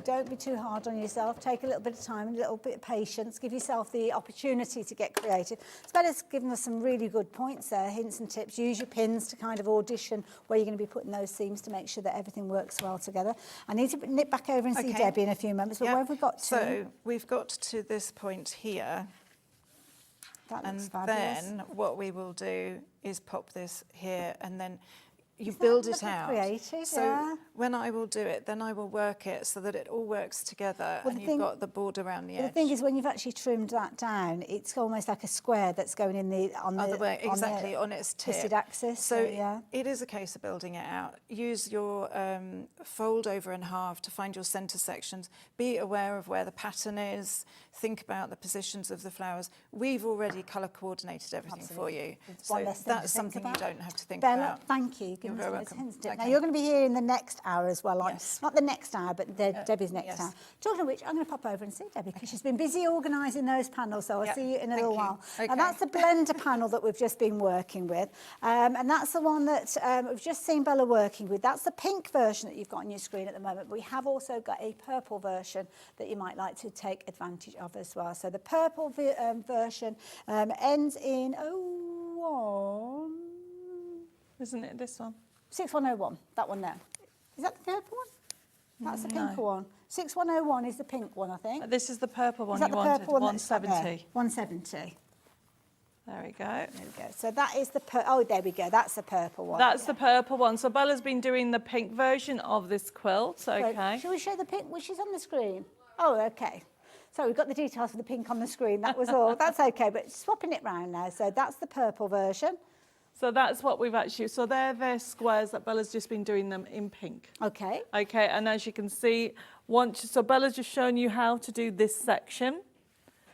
don't be too hard on yourself. Take a little bit of time, a little bit of patience. Give yourself the opportunity to get creative. Bella's given us some really good points there, hints and tips. Use your pins to kind of audition where you're going to be putting those seams to make sure that everything works well together. I need to nip back over and see Okay. Debbie in a few moments, but Yep. where have we got to? So we've got to this point here. That And looks fabulous. then what we will do is pop this here, and then you Isn't build that it looking out. creative? So Yeah. when I will do it, then I will work it so that it all works together, Well, and the you've thing- got the board around the Well, edge. the thing is, when you've actually trimmed that down, it's almost like a square that's going in the Other way, on exactly, the on its tip. twisted axis. So yeah. it is a case of building it out. Use your fold over in half to find your centre sections. Be aware of where the pattern is. Think about the positions of the flowers. We've already colour coordinated everything for you. It's one So less thing to that's think something you about. don't have to think Bella, about. thank you. Give You're us very those welcome. hints. Now, Okay. you're going to be here in the next hour as well. Yes. Not the next hour, but Debbie's next yes. hour. Talking of which, I'm going to pop over and see Debbie because she's been busy organising those panels, so I'll Yep. see you in a Thank little you. while. Okay. And that's the blender panel that we've just been working with. And that's the one that we've just seen Bella working with. That's the pink version that you've got on your screen at the moment. But we have also got a purple version that you might like to take advantage of as well. So the purple version ends in 01. Isn't it this one? 6101, that one there. Is that the purple one? That's the pink one. 6101 is the pink one, I think. This is the purple one Is that you the wanted, purple one that's stuck there? 170. 170. There we go. There we go. So that is the oh, there we go. That's the purple one. That's the purple one. So Bella's been doing the pink version of this quilt, So, okay. shall we show the pink, which is on the screen? Oh, okay. So we've got the details of the pink on the screen. That was all. That's okay, but swapping it round now. So that's the purple version. So that's what we've actually, so they're squares that Bella's just been doing them in pink. Okay. Okay, and as you can see, so Bella's just shown you how to do this section.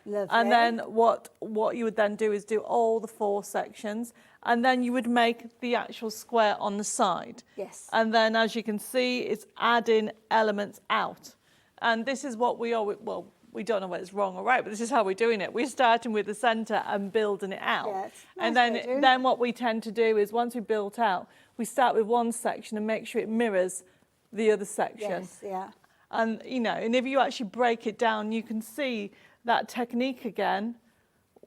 Lovely. And then what you would then do is do all the 4 sections, and then you would make the actual square on the side. Yes. And then as you can see, it's adding elements out. And this is what we always, well, we don't know whether it's wrong or right, but this is how we're doing it. We're starting with the centre and building it out. Yes, and nice then what we tend to do is once we've built out, we start with one section and make sure it mirrors the other section. Yes, yeah. And, you know, and if you actually break it down, you can see that technique again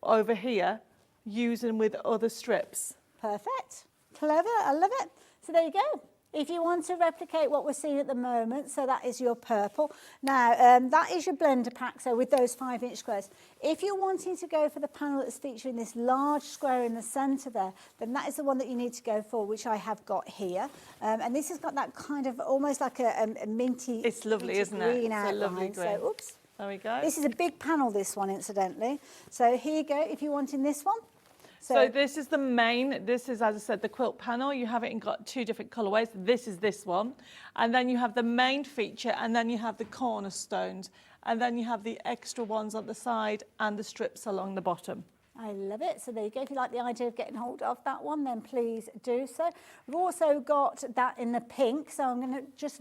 over here, using with other strips. Perfect. Clever. I love it. So there you go. If you want to replicate what we're seeing at the moment, so that is your purple. Now, that is your blender pack, so with those 5-inch squares. If you're wanting to go for the panel that's featuring this large square in the centre there, then that is the one that you need to go for, which I have got here. And this has got that kind of almost like a minty, It's lovely, minty isn't it? green It's a outline. lovely green. So, oops. There we go. This is a big panel, this one, incidentally. So here you go, if you're wanting this one. So this is the main, this is, as I said, the quilt panel. You have it in got 2 different colourways. This is this one. And then you have the main feature, and then you have the cornerstones. And then you have the extra ones on the side and the strips along the bottom. I love it. So there you go. If you like the idea of getting hold of that one, then please do so. We've also got that in the pink. So I'm going to just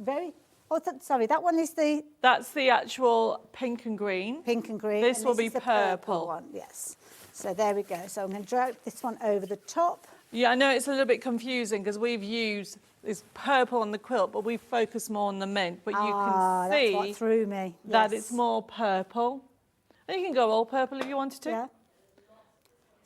sorry, that one is the... That's the actual pink and green. Pink and green. This and will this be is the purple. one, yes. So there we go. So I'm going to drop this one over the top. Yeah, I know it's a little bit confusing because we've used this purple on the quilt, but we focus more on the mint. But you can see that's what threw me. that Yes. it's more purple. And you can go all purple if you wanted to. Yeah.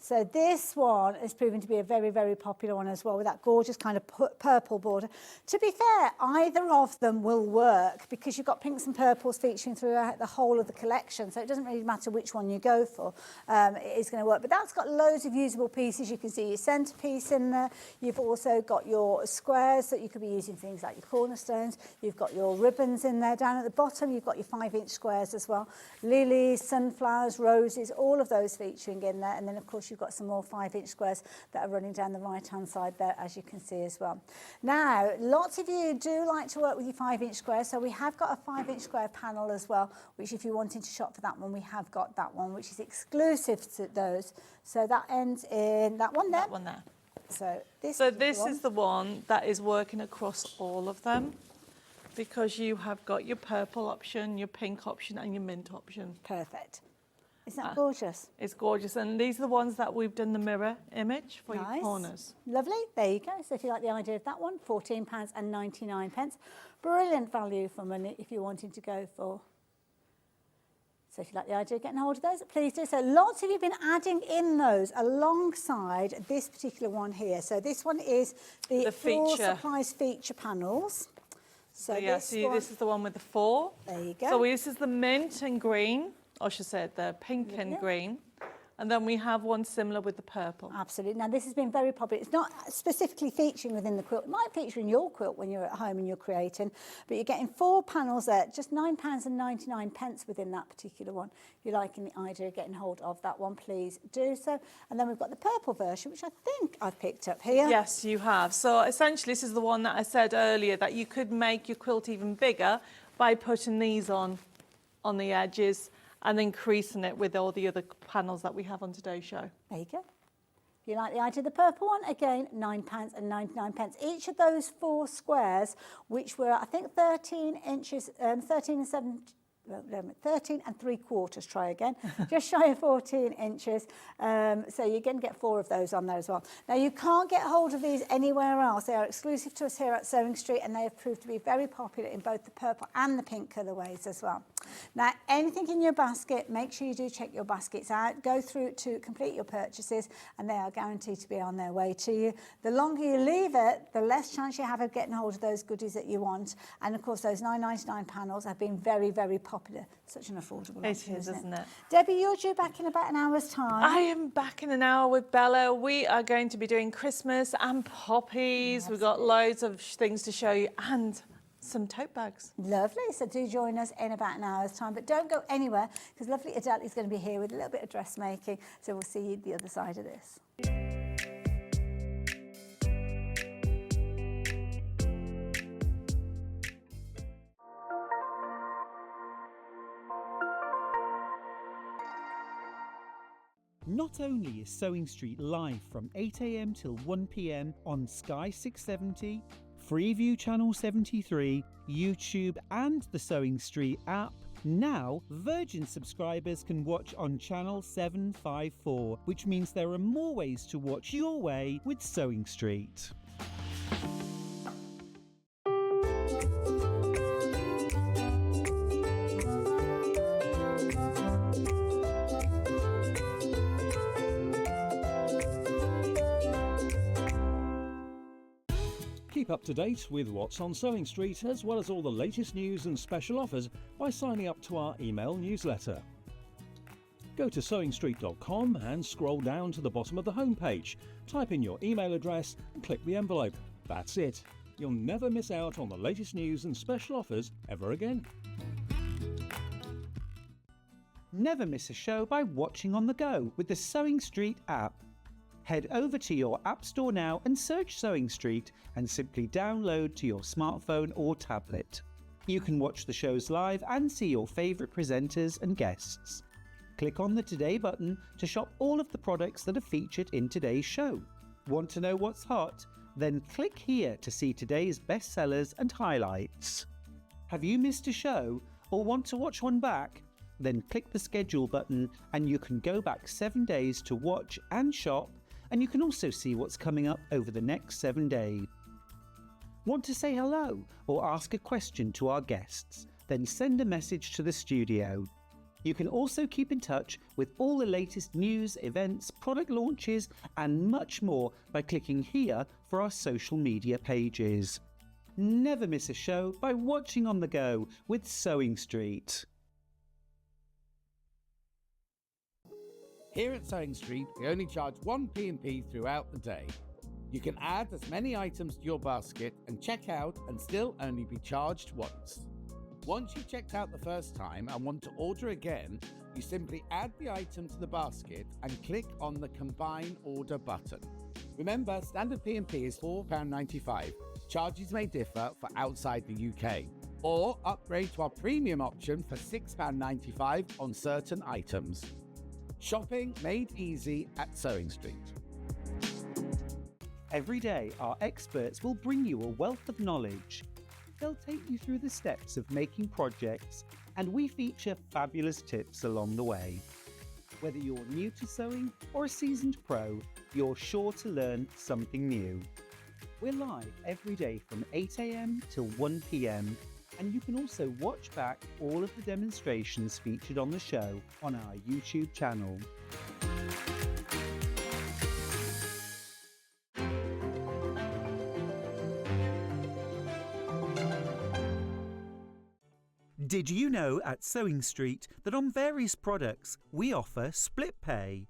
So this one has proven to be a very, very popular one as well, with that gorgeous kind of purple border. To be fair, either of them will work because you've got pinks and purples featuring throughout the whole of the collection, so it doesn't really matter which one you go for. It is going to work. But that's got loads of usable pieces. You can see your centrepiece in there. You've also got your squares that you could be using, things like your cornerstones. You've got your ribbons in there. Down at the bottom, you've got your 5-inch squares as well. Lilies, sunflowers, roses, all of those featuring in there. And then, of course, you've got some more 5-inch squares that are running down the right-hand side there, as you can see as well. Now, lots of you do like to work with your 5-inch squares, so we have got a 5-inch square panel as well, which if you're wanting to shop for that one, we have got that one, which is exclusive to those. So that ends in that one there. That one there. So this is the one that is working across all of them, because you have got your purple option, your pink option, and your mint option. Perfect. Isn't that gorgeous? It's gorgeous, and these are the ones that we've done the mirror image for your Nice. corners. Lovely. There you go. So if you like the idea of that one, £14.99. Brilliant value for money if you're wanting to go for. So if you like the idea of getting hold of those, please do. So lots of you have been adding in those alongside this particular one here. So this one is the Floral Surprise feature panels. So yeah, see, this is the one with the 4. There you go. So this is the mint and green, or I should say the pink and green. And then we have one similar with the purple. Absolutely. Now, this has been very popular. It's not specifically featuring within the quilt. It might feature in your quilt when you're at home and you're creating, but you're getting 4 panels there, just £9.99 within that particular one. If you're liking the idea of getting hold of that one, please do so. And then we've got the purple version, which I think I've picked up here. Yes, you have. So essentially, this is the one that I said earlier, that you could make your quilt even bigger by putting these on the edges and increasing it with all the other panels that we have on today's show. There you go. If you like the idea of the purple one, again, £9.99. Each of those 4 squares, which were, I think, 13 inches, 13 and 3/4, try again, just shy of 14 inches. So you're going to get 4 of those on there as well. Now, you can't get hold of these anywhere else. They are exclusive to us here at Sewing Street, and they have proved to be very popular in both the purple and the pink colourways as well. Now, anything in your basket, make sure you do check your baskets out. Go through to complete your purchases, and they are guaranteed to be on their way to you. The longer you leave it, the less chance you have of getting hold of those goodies that you want. And, of course, those £9.99 panels have been very, very popular. Such an affordable option, isn't it? Debbie, you're due back in about an hour's time. I am back in an hour with Bella. We are going to be doing Christmas and poppies. We've got loads of things to show you and some tote bags. Lovely. So do join us in about an hour's time. But don't go anywhere, because lovely Adelle is going to be here with a little bit of dressmaking. So we'll see you the other side of this. Not only is Sewing Street live from 8 AM till 1 PM on Sky 670, Freeview Channel 73, YouTube and the Sewing Street app. Now, Virgin subscribers can watch on Channel 754, which means there are more ways to watch your way with Sewing Street. Keep up to date with what's on Sewing Street, as well as all the latest news and special offers by signing up to our email newsletter. Go to sewingstreet.com and scroll down to the bottom of the homepage. Type in your email address and click the envelope. That's it. You'll never miss out on the latest news and special offers ever again. Never miss a show by watching on the go with the Sewing Street app. Head over to your App Store now and search Sewing Street and simply download to your smartphone or tablet. You can watch the shows live and see your favourite presenters and guests. Click on the Today button to shop all of the products that are featured in today's show. Want to know what's hot? Then click here to see today's bestsellers and highlights. Have you missed a show or want to watch one back? Then click the schedule button and you can go back 7 days to watch and shop, and you can also see what's coming up over the next 7 days. Want to say hello or ask a question to our guests? Then send a message to the studio. You can also keep in touch with all the latest news, events, product launches and much more by clicking here for our social media pages. Never miss a show by watching on the go with Sewing Street. Here at Sewing Street, we only charge 1 P&P throughout the day. You can add as many items to your basket and check out and still only be charged once. Once you've checked out the first time and want to order again, you simply add the item to the basket and click on the Combine Order button. Remember, standard P&P is £4.95. Charges may differ for outside the UK. Or upgrade to our premium option for £6.95 on certain items. Shopping made easy at Sewing Street. Every day, our experts will bring you a wealth of knowledge. They'll take you through the steps of making projects, and we feature fabulous tips along the way. Whether you're new to sewing or a seasoned pro, you're sure to learn something new. We're live every day from 8 a.m. till 1 p.m. and you can also watch back all of the demonstrations featured on the show on our YouTube channel. Did you know at Sewing Street that on various products we offer split pay?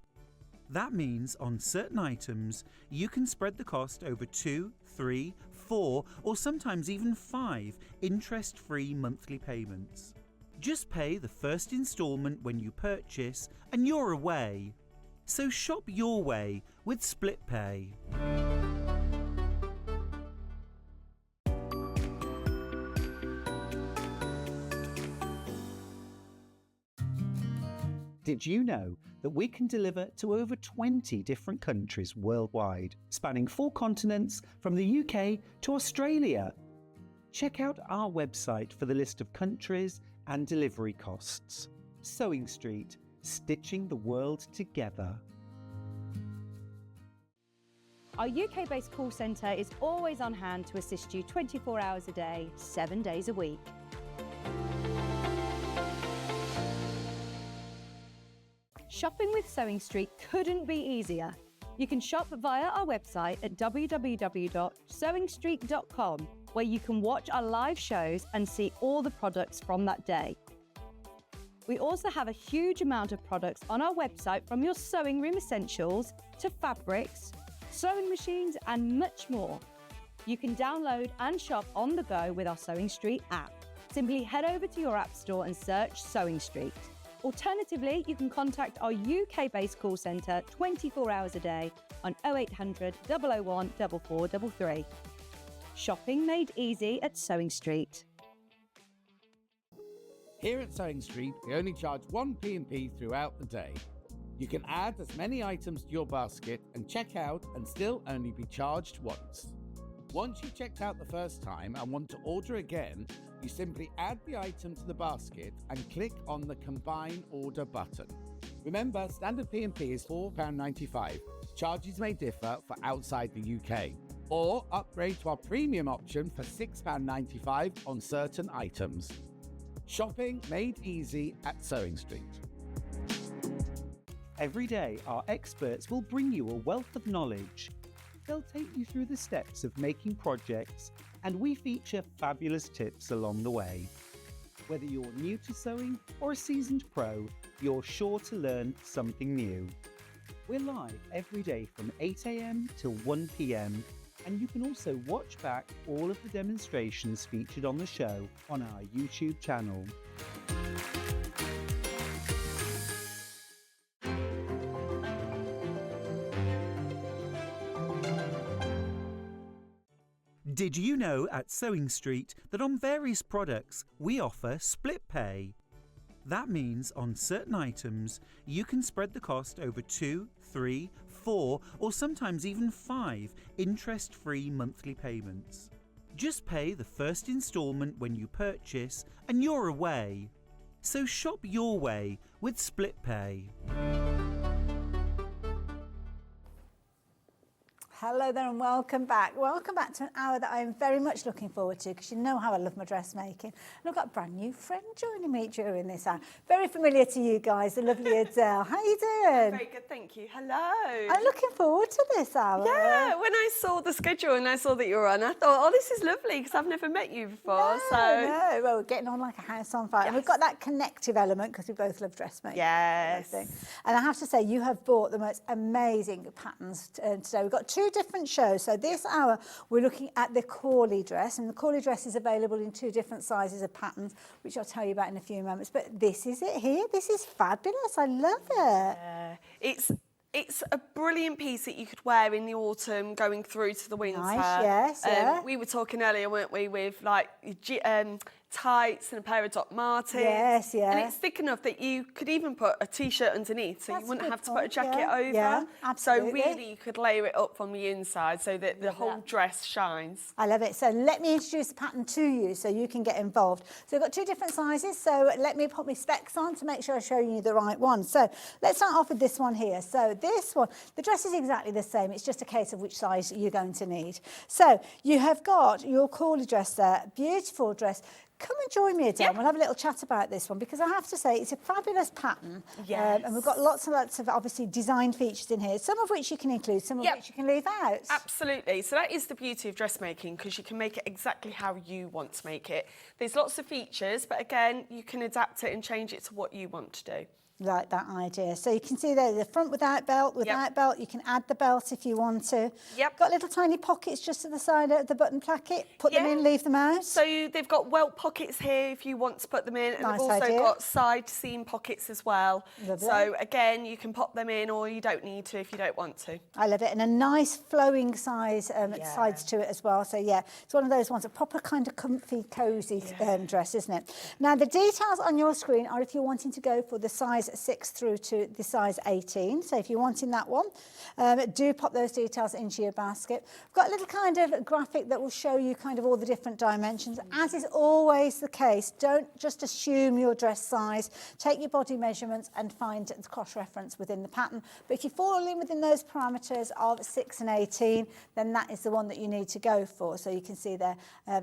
That means on certain items you can spread the cost over 2, 3, 4 or sometimes even 5 interest-free monthly payments. Just pay the first instalment when you purchase and you're away. So shop your way with split pay. Did you know that we can deliver to over 20 different countries worldwide, spanning 4 continents from the UK to Australia? Check out our website for the list of countries and delivery costs. Sewing Street, stitching the world together. Our UK-based call centre is always on hand to assist you 24 hours a day, 7 days a week. Shopping with Sewing Street couldn't be easier. You can shop via our website at www.sewingstreet.com, where you can watch our live shows and see all the products from that day. We also have a huge amount of products on our website, from your sewing room essentials to fabrics, sewing machines and much more. You can download and shop on the go with our Sewing Street app. Simply head over to your app store and search Sewing Street. Alternatively, you can contact our UK-based call centre 24 hours a day on 0800 001 4433. Shopping made easy at Sewing Street. Here at Sewing Street, we only charge 1 P&P throughout the day. You can add as many items to your basket and check out and still only be charged once. Once you've checked out the first time and want to order again, you simply add the item to the basket and click on the Combine Order button. Remember, standard P&P is £4.95. Charges may differ for outside the UK. Or upgrade to our premium option for £6.95 on certain items. Shopping made easy at Sewing Street. Every day, our experts will bring you a wealth of knowledge. They'll take you through the steps of making projects, and we feature fabulous tips along the way. Whether you're new to sewing or a seasoned pro, you're sure to learn something new. We're live every day from 8 a.m. till 1 p.m. and you can also watch back all of the demonstrations featured on the show on our YouTube channel. Did you know at Sewing Street that on various products we offer split pay? That means on certain items you can spread the cost over 2, 3, 4 or sometimes even 5 interest-free monthly payments. Just pay the first instalment when you purchase and you're away. So shop your way with split pay. Hello there and welcome back. Welcome back to an hour that I'm very much looking forward to because you know how I love my dressmaking. And I've got a brand new friend joining me during this hour. Very familiar to you guys, the lovely Adelle. How are you doing? Very good, thank you. Hello. I'm looking forward to this hour. Yeah, when I saw the schedule and I saw that you were on, I thought, oh, this is lovely because I've never met you before. No, well, we're getting on like a house on fire. Yes. And we've got that connective element because we both love dressmaking. Yes. And I have to say, you have bought the most amazing patterns today. We've got 2 different shows. So this hour, we're looking at the Cawley dress, and the Cawley dress is available in 2 different sizes of patterns, which I'll tell you about in a few moments. But this is it here. This is fabulous. I love it. It's a brilliant piece that you could wear in the autumn going through to the winter. Nice, yes, yeah. We were talking earlier, weren't we, with like tights and a pair of Doc Martens. Yes, yeah. And it's thick enough that you could even put a T-shirt underneath, so That's you wouldn't a have good to put a point, jacket yeah. over. Yeah, absolutely. So really you could layer it up from the inside so that the whole dress shines. I love it. So let me introduce the pattern to you so you can get involved. So we've got 2 different sizes, so let me put my specs on to make sure I'm showing you the right one. So let's start off with this one here. So this one, the dress is exactly the same. It's just a case of which size you're going to need. So you have got your Cawley dress there, beautiful dress. Come and join me, Adelle. Yeah. We'll have a little chat about this one because I have to say it's a fabulous pattern. Yes. And we've got lots and lots of obviously design features in here, some of which you can include, some of which you can leave out. Absolutely. So that is the beauty of dressmaking because you can make it exactly how you want to make it. There's lots of features, but again, you can adapt it and change it to what you want to do. Like that idea. So you can see there the front without belt, belt. You can add the belt if you want to. Yep. Got little tiny pockets just to the side of the button placket. Put them in, leave them out. So they've got welt pockets here if you want to put them in. And Nice they've also idea. got side seam pockets as well. Lovely. So again, you can pop them in or you don't need to if you don't want to. I love it. And a nice flowing size sides to it as well. So yeah, it's one of those ones, a proper kind of comfy, cosy dress, isn't it? Now the details on your screen are if you're wanting to go for the size 6 through to the size 18. So if you're wanting that one, do pop those details into your basket. We've got a little kind of graphic that will show you kind of all the different dimensions. As is always the case, don't just assume your dress size. Take your body measurements and find the cross-reference within the pattern. But if you fall in within those parameters of 6 and 18, then that is the one that you need to go for. So you can see there,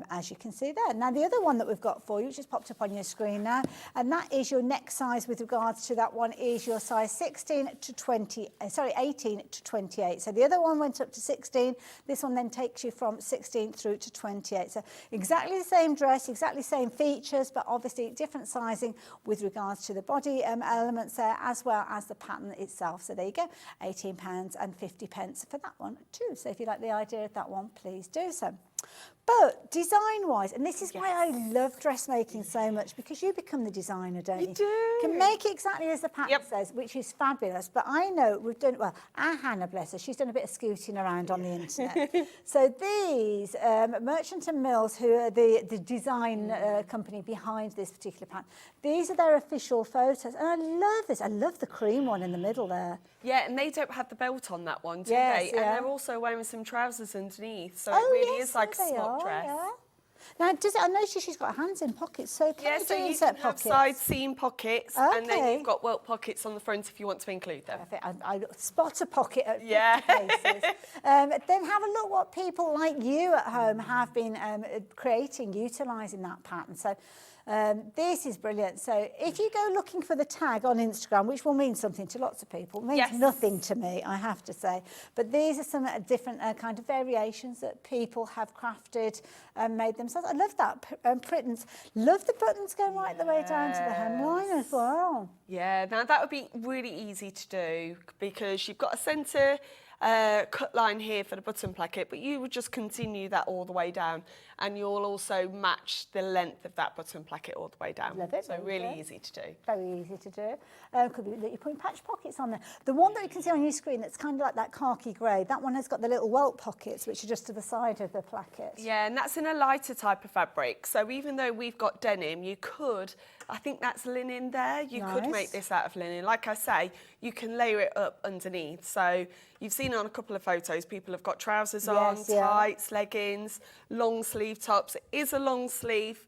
as you can see there. Now the other one that we've got for you, which just popped up on your screen now, and that is your neck size with regards to that one is your size 18 to 28. So the other one went up to 16. This one then takes you from 16 through to 28. So exactly the same dress, exactly the same features, but obviously different sizing with regards to the body elements there, as well as the pattern itself. So there you go, £18.50 for that one too. So if you like the idea of that one, please do so. But design-wise, and this is why I love dressmaking so much, because you become the designer, don't you? You do. You can make it exactly as the pattern says, which is fabulous. But I know we've done, well, our Hannah, bless her, she's done a bit of scooting around on the internet. So these, Merchant & Mills, who are the design company behind this particular pattern, these are their official photos. And I love this. I love the cream one in the middle there. Yeah, and they don't have the belt on that one, do Yes, they? yeah. And they're also wearing some trousers underneath, so Oh, it really yes, is like a they smock are, dress. yeah. Now, I notice she's got hands in pockets, so can Yeah, you so do you insert can have pockets? side seam pockets, and then Okay. you've got welt pockets on the front if you want to include them. Perfect. I spot a pocket at 50 Yeah. paces. Then have a look what people like you at home have been creating, utilising that pattern. So this is brilliant. So if you go looking for the tag on Instagram, which will mean something to lots of people, it means Yes. nothing to me, I have to say. But these are some different kind of variations that people have crafted and made themselves. I love that print. Love the buttons going right the way down to the hemline as well. Yeah, now that would be really easy to do because you've got a centre cut line here for the button placket, but you would just continue that all the way down, and you'll also match the length of that button placket all the way down. Love it. So really easy to do. Very easy to do. Could be that you're putting patch pockets on there. The one that you can see on your screen that's kind of like that khaki grey, that one has got the little welt pockets, which are just to the side of the placket. Yeah, and that's in a lighter type of fabric. So even though we've got denim, you could, I think that's linen there, you could Nice. make this out of linen. Like I say, you can layer it up underneath. So you've seen on a couple of photos, people have got trousers on, Yes, yeah. tights, leggings, long sleeve tops. It is a long sleeve,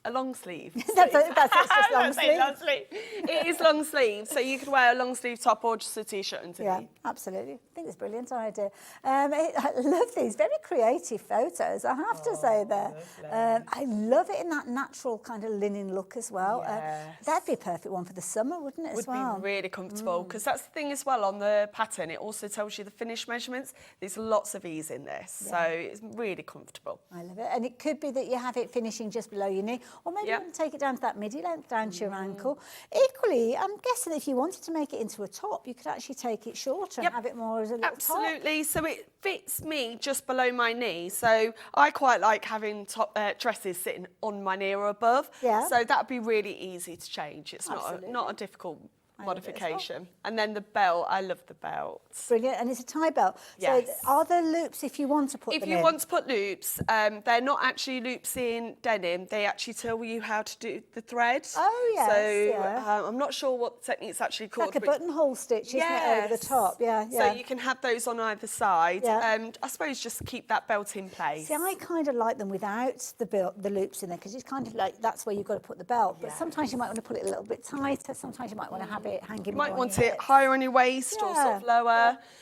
a long sleeve. That's it, it's just long I say sleeve. long sleeve. It is long sleeve, so you could wear a long sleeve top or just a t-shirt underneath. Yeah, absolutely. I think it's a brilliant idea. I love these very creative photos, I have to say there. I love it in that natural kind of linen look as well. Yes. That'd be a perfect one for the summer, wouldn't it, as well? Would be really comfortable because that's the thing as well on the pattern. It also tells you the finish measurements. There's lots of ease in this, so it's really comfortable. I love it. And it could be that you have it finishing just below your knee, or maybe you want to take it down to that midi length, down to your ankle. Equally, I'm guessing if you wanted to make it into a top, you could actually take it shorter and have it more as a little top. Absolutely. So it fits me just below my knee. So I quite like having top dresses sitting on my knee or above. Yeah. So that'd be really easy to change. It's Absolutely. not a difficult love it as well. modification. And then the belt, I love the belt. Brilliant. And it's a tie belt. Yes. So are there loops if you want to put If them you in? want to put loops, they're not actually loops in denim. They actually tell you how to do the thread. Oh, yes, So yeah. I'm not sure what the technique's actually called. Like a but- buttonhole stitch, isn't it, over the Yes. top? Yeah, yeah. So you can have those on either side. Yeah. And I suppose just keep that belt in place. See, I kind of like them without the loops in there because it's kind of like that's where you've got to put the belt. But sometimes you might want to put it a little bit tighter. Sometimes you might want to have it hanging. You might more on want your it hips. higher on your waist or sort of lower.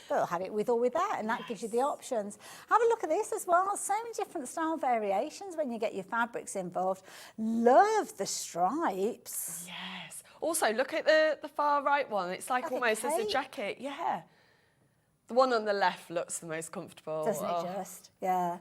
But have it with or without, and that gives you the options. Have a look at this as well. So many different style variations when you get your fabrics involved. Love the stripes. Yes. Also, look at the far right one. It's like Like a almost as a cape. jacket. Yeah. The one on the left looks the most comfortable. Doesn't it just? Yeah.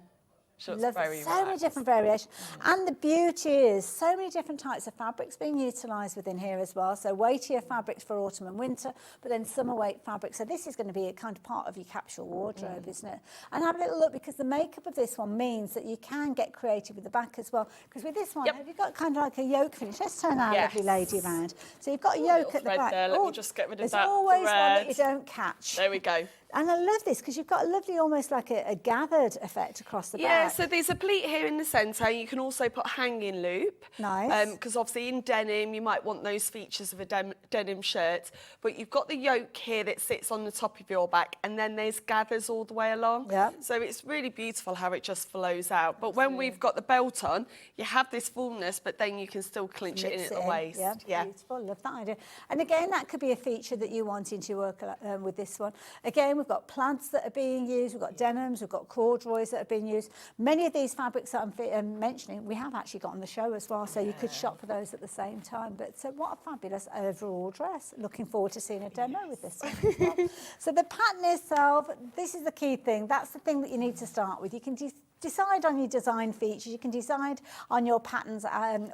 She looks Love it. very So many relaxed. different variations. And the beauty is so many different types of fabrics being utilised within here as well. So weightier fabrics for autumn and winter, but then summer weight fabrics. So this is going to be a kind of part of your capsule wardrobe, isn't it? And have a little look because the makeup of this one means that you can get creative with the back as well. Because with this one, have you got kind of like a yoke finish? Let's turn our lovely lady around. So you've got a yoke at the thread back. there. Let me just get rid of there's that always one that you thread. don't catch. There we go. And I love this because you've got a lovely, almost like a gathered effect across the Yeah, back. so there's a pleat here in the centre. You can also put hanging loop. Nice. Because obviously in denim, you might want those features of a denim shirt. But you've got the yoke here that sits on the top of your back, and then there's gathers all the way along. Yeah. So it's really beautiful how it just flows out. But when we've got the belt on, you have this fullness, but then you can still clinch it in at the waist. Yeah, beautiful. Love that idea. And again, that could be a feature that you want into your work with this one. Again, we've got plaids that are being used, we've got denims, we've got corduroys that are being used. Many of these fabrics that I'm mentioning, we have actually got on the show as well, so you could shop for those at the same time. But so what a fabulous overall dress. Looking forward to seeing a demo with this one as well. So the pattern itself, this is the key thing. That's the thing that you need to start with. You can decide on your design features. You can decide on your patterns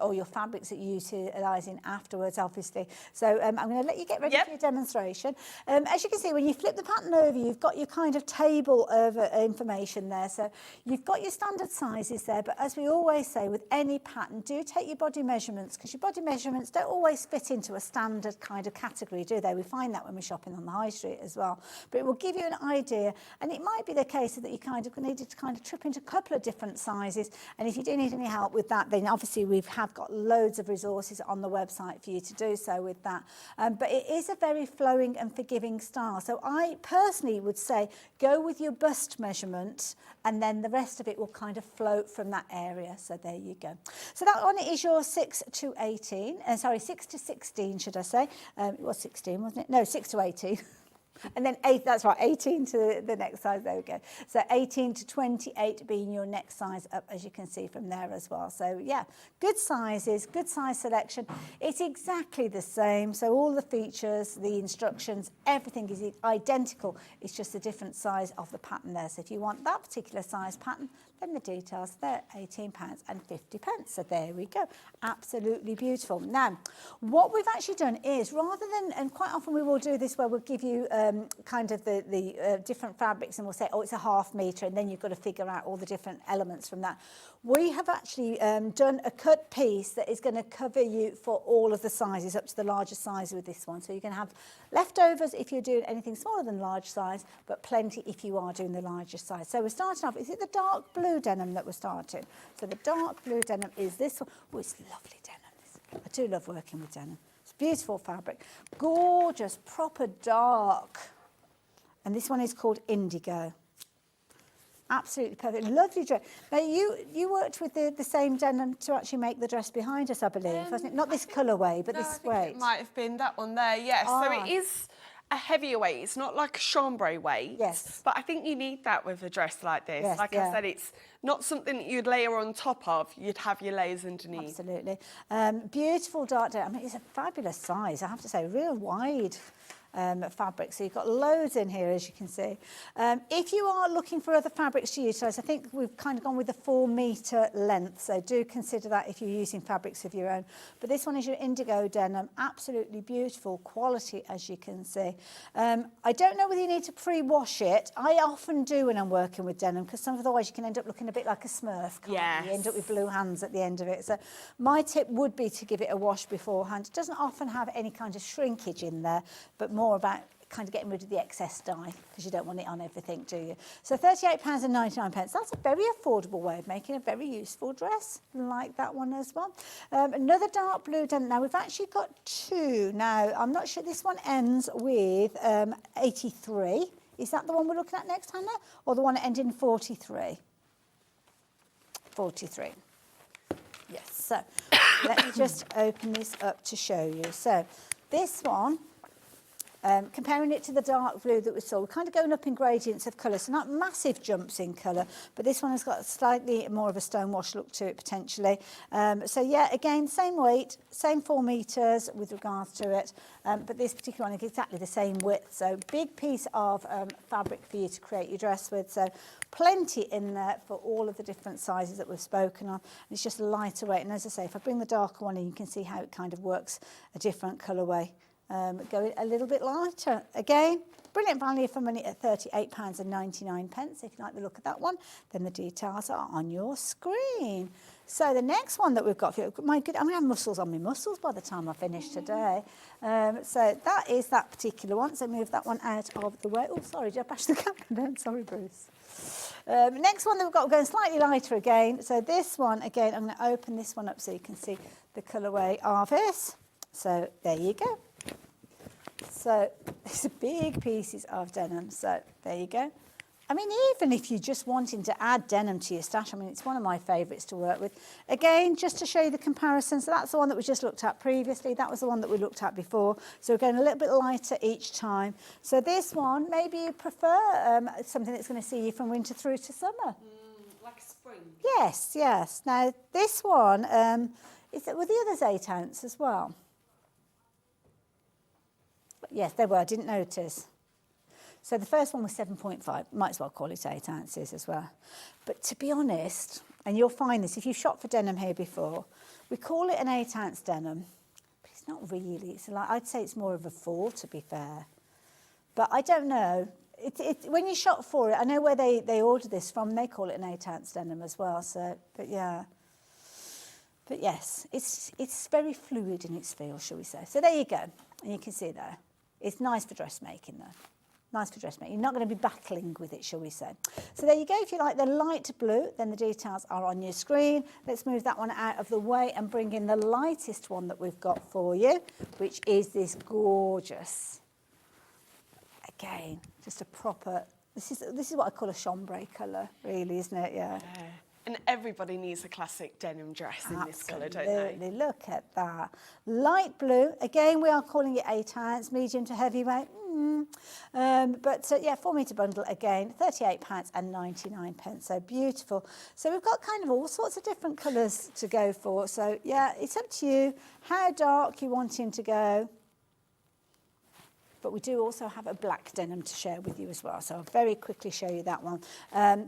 or your fabrics that you're utilising afterwards, obviously. So I'm going to let you get ready for your demonstration. As you can see, when you flip the pattern over, you've got your kind of table of information there. So you've got your standard sizes there, but as we always say with any pattern, do take your body measurements, because your body measurements don't always fit into a standard kind of category, do they? We find that when we're shopping on the high street as well. But it will give you an idea, and it might be the case that you kind of needed to kind of trip into a couple of different sizes, and if you do need any help with that, then obviously we have got loads of resources on the website for you to do so with that. But it is a very flowing and forgiving style, so I personally would say go with your bust measurement, and then the rest of it will kind of float from that area. So there you go. So that one is your 6 to 18, sorry, 6 to 16 should I say. It was 16, wasn't it? No, 6 to 18. And then 8, that's right, 18 to the next size, there we go. So 18 to 28 being your next size up, as you can see from there as well. So yeah, good sizes, good size selection. It's exactly the same. So all the features, the instructions, everything is identical. It's just a different size of the pattern there. So if you want that particular size pattern, then the details there, £18.50. So there we go. Absolutely beautiful. Now, what we've actually done is, rather than, and quite often we will do this where we'll give you kind of the different fabrics, and we'll say, oh, it's a ½ metre, and then you've got to figure out all the different elements from that. We have actually done a cut piece that is going to cover you for all of the sizes, up to the larger size with this one. So you're going to have leftovers if you're doing anything smaller than large size, but plenty if you are doing the larger size. So we're starting off, is it the dark blue denim that we're starting? So the dark blue denim is this one. Oh, it's lovely denim. I do love working with denim. It's beautiful fabric. Gorgeous, proper dark. And this one is called Indigo. Absolutely perfect. Lovely dress. Now, you worked with the same denim to actually make the dress behind us, I believe, wasn't it? Not this colourway, but this weight. It might have been that one there, yes. Ah. So it is a heavier weight. It's not like a chambray weight. Yes. But I think you need that with a dress like this. Yes, like I said, it's not something that you'd layer on top of. You'd have your layers underneath. Absolutely. Beautiful dark denim. I mean, it's a fabulous size, I have to say, real wide. Fabric, so you've got loads in here, as you can see. If you are looking for other fabrics to utilise, I think we've kind of gone with the 4 metre length, so do consider that if you're using fabrics of your own. But this one is your indigo denim, absolutely beautiful quality, as you can see. I don't know whether you need to pre-wash it. I often do when I'm working with denim, because otherwise you can end up looking a bit like a Smurf, can't you? You end up with blue hands at the end of it. So my tip would be to give it a wash beforehand. It doesn't often have any kind of shrinkage in there, but more about kind of getting rid of the excess dye, because you don't want it on everything, do you? So £38.99. That's a very affordable way of making a very useful dress, like that one as well. Another dark blue denim. Now, we've actually got 2. Now, I'm not sure this one ends with 83. Is that the one we're looking at next, Hannah? Or the one that ends in 43? 43. Yes. So let me just open this up to show you. So this one, comparing it to the dark blue that we saw, we're kind of going up in gradients of colour, so not massive jumps in colour, but this one has got slightly more of a stonewash look to it potentially. So yeah, again, same weight, same 4 metres with regards to it, but this particular one is exactly the same width, so big piece of fabric for you to create your dress with, so plenty in there for all of the different sizes that we've spoken on. And it's just a lighter weight, and as I say, if I bring the darker one in, you can see how it kind of works a different colourway. Going a little bit lighter. Again, brilliant value for money at £38.99. If you like the look of that one, then the details are on your screen. So the next one that we've got for you, my good, I'm going to have muscles on my muscles by the time I finish today. So that is that particular one. So move that one out of the way. Oh, sorry, did I bash the camera down? Sorry, Bruce. Next one that we've got, we're going slightly lighter again. So this one, again, I'm going to open this one up so you can see the colourway of this. So there you go. So these are big pieces of denim. So there you go. I mean, even if you're just wanting to add denim to your stash, I mean, it's one of my favourites to work with. Again, just to show you the comparison, so that's the one that we just looked at previously. That was the one that we looked at before. So we're going a little bit lighter each time. So this one, maybe you prefer something that's going to see you from winter through to summer. Like spring? Yes, yes. Now, this one, were the others 8 ounce as well? Yes, they were. I didn't notice. So the first one was 7.5. Might as well call it 8 ounces as well. But to be honest, and you'll find this if you've shopped for denim here before, we call it an 8 ounce denim, but it's not really. It's like, I'd say it's more of a 4, to be fair. But I don't know. When you shop for it, I know where they order this from. They call it an 8 ounce denim as well. So, but yeah. But yes, it's very fluid in its feel, shall we say. So there you go. And you can see there. It's nice for dressmaking though. Nice for dressmaking. You're not going to be battling with it, shall we say. So there you go. If you like the light blue, then the details are on your screen. Let's move that one out of the way and bring in the lightest one that we've got for you, which is this gorgeous, again, just a proper, this is what I call a chambray colour, really, isn't it? Yeah. And everybody needs a classic denim dress in this colour, don't they? Absolutely, look at that. Light blue, again, we are calling it 8 ounce, medium to heavyweight. Yeah, 4 metre bundle again, £38.99. So beautiful. So we've got kind of all sorts of different colours to go for. So yeah, it's up to you how dark you want him to go. But we do also have a black denim to share with you as well. So I'll very quickly show you that one.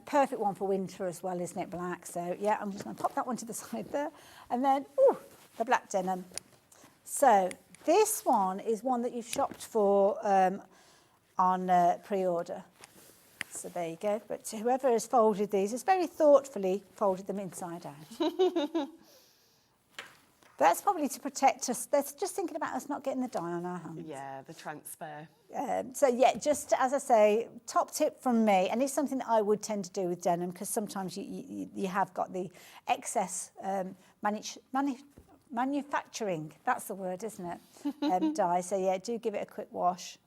Perfect one for winter as well, isn't it, black? So yeah, I'm just going to pop that one to the side there. And then, the black denim. So this one is one that you've shopped for on pre-order. So there you go. But whoever has folded these has very thoughtfully folded them inside out. That's probably to protect us. That's just thinking about us not getting the dye on our hands. Yeah, the transfer. So yeah, just as I say, top tip from me, and it's something that I would tend to do with denim because sometimes you have got the excess manufacturing, that's the word, isn't it, dye. So yeah, do give it a quick wash.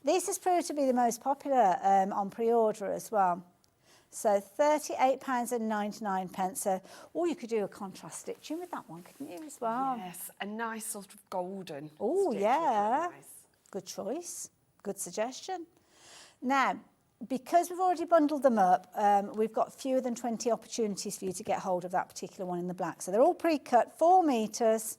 This has proved to be the most popular on pre-order as well. So £38.99. So, or you could do a contrast stitching with that one, couldn't you, as well? Yes, a nice sort of golden. Oh, yeah. Nice. Good choice. Good suggestion. Now, because we've already bundled them up, we've got fewer than 20 opportunities for you to get hold of that particular one in the black. So they're all pre-cut, 4 metres.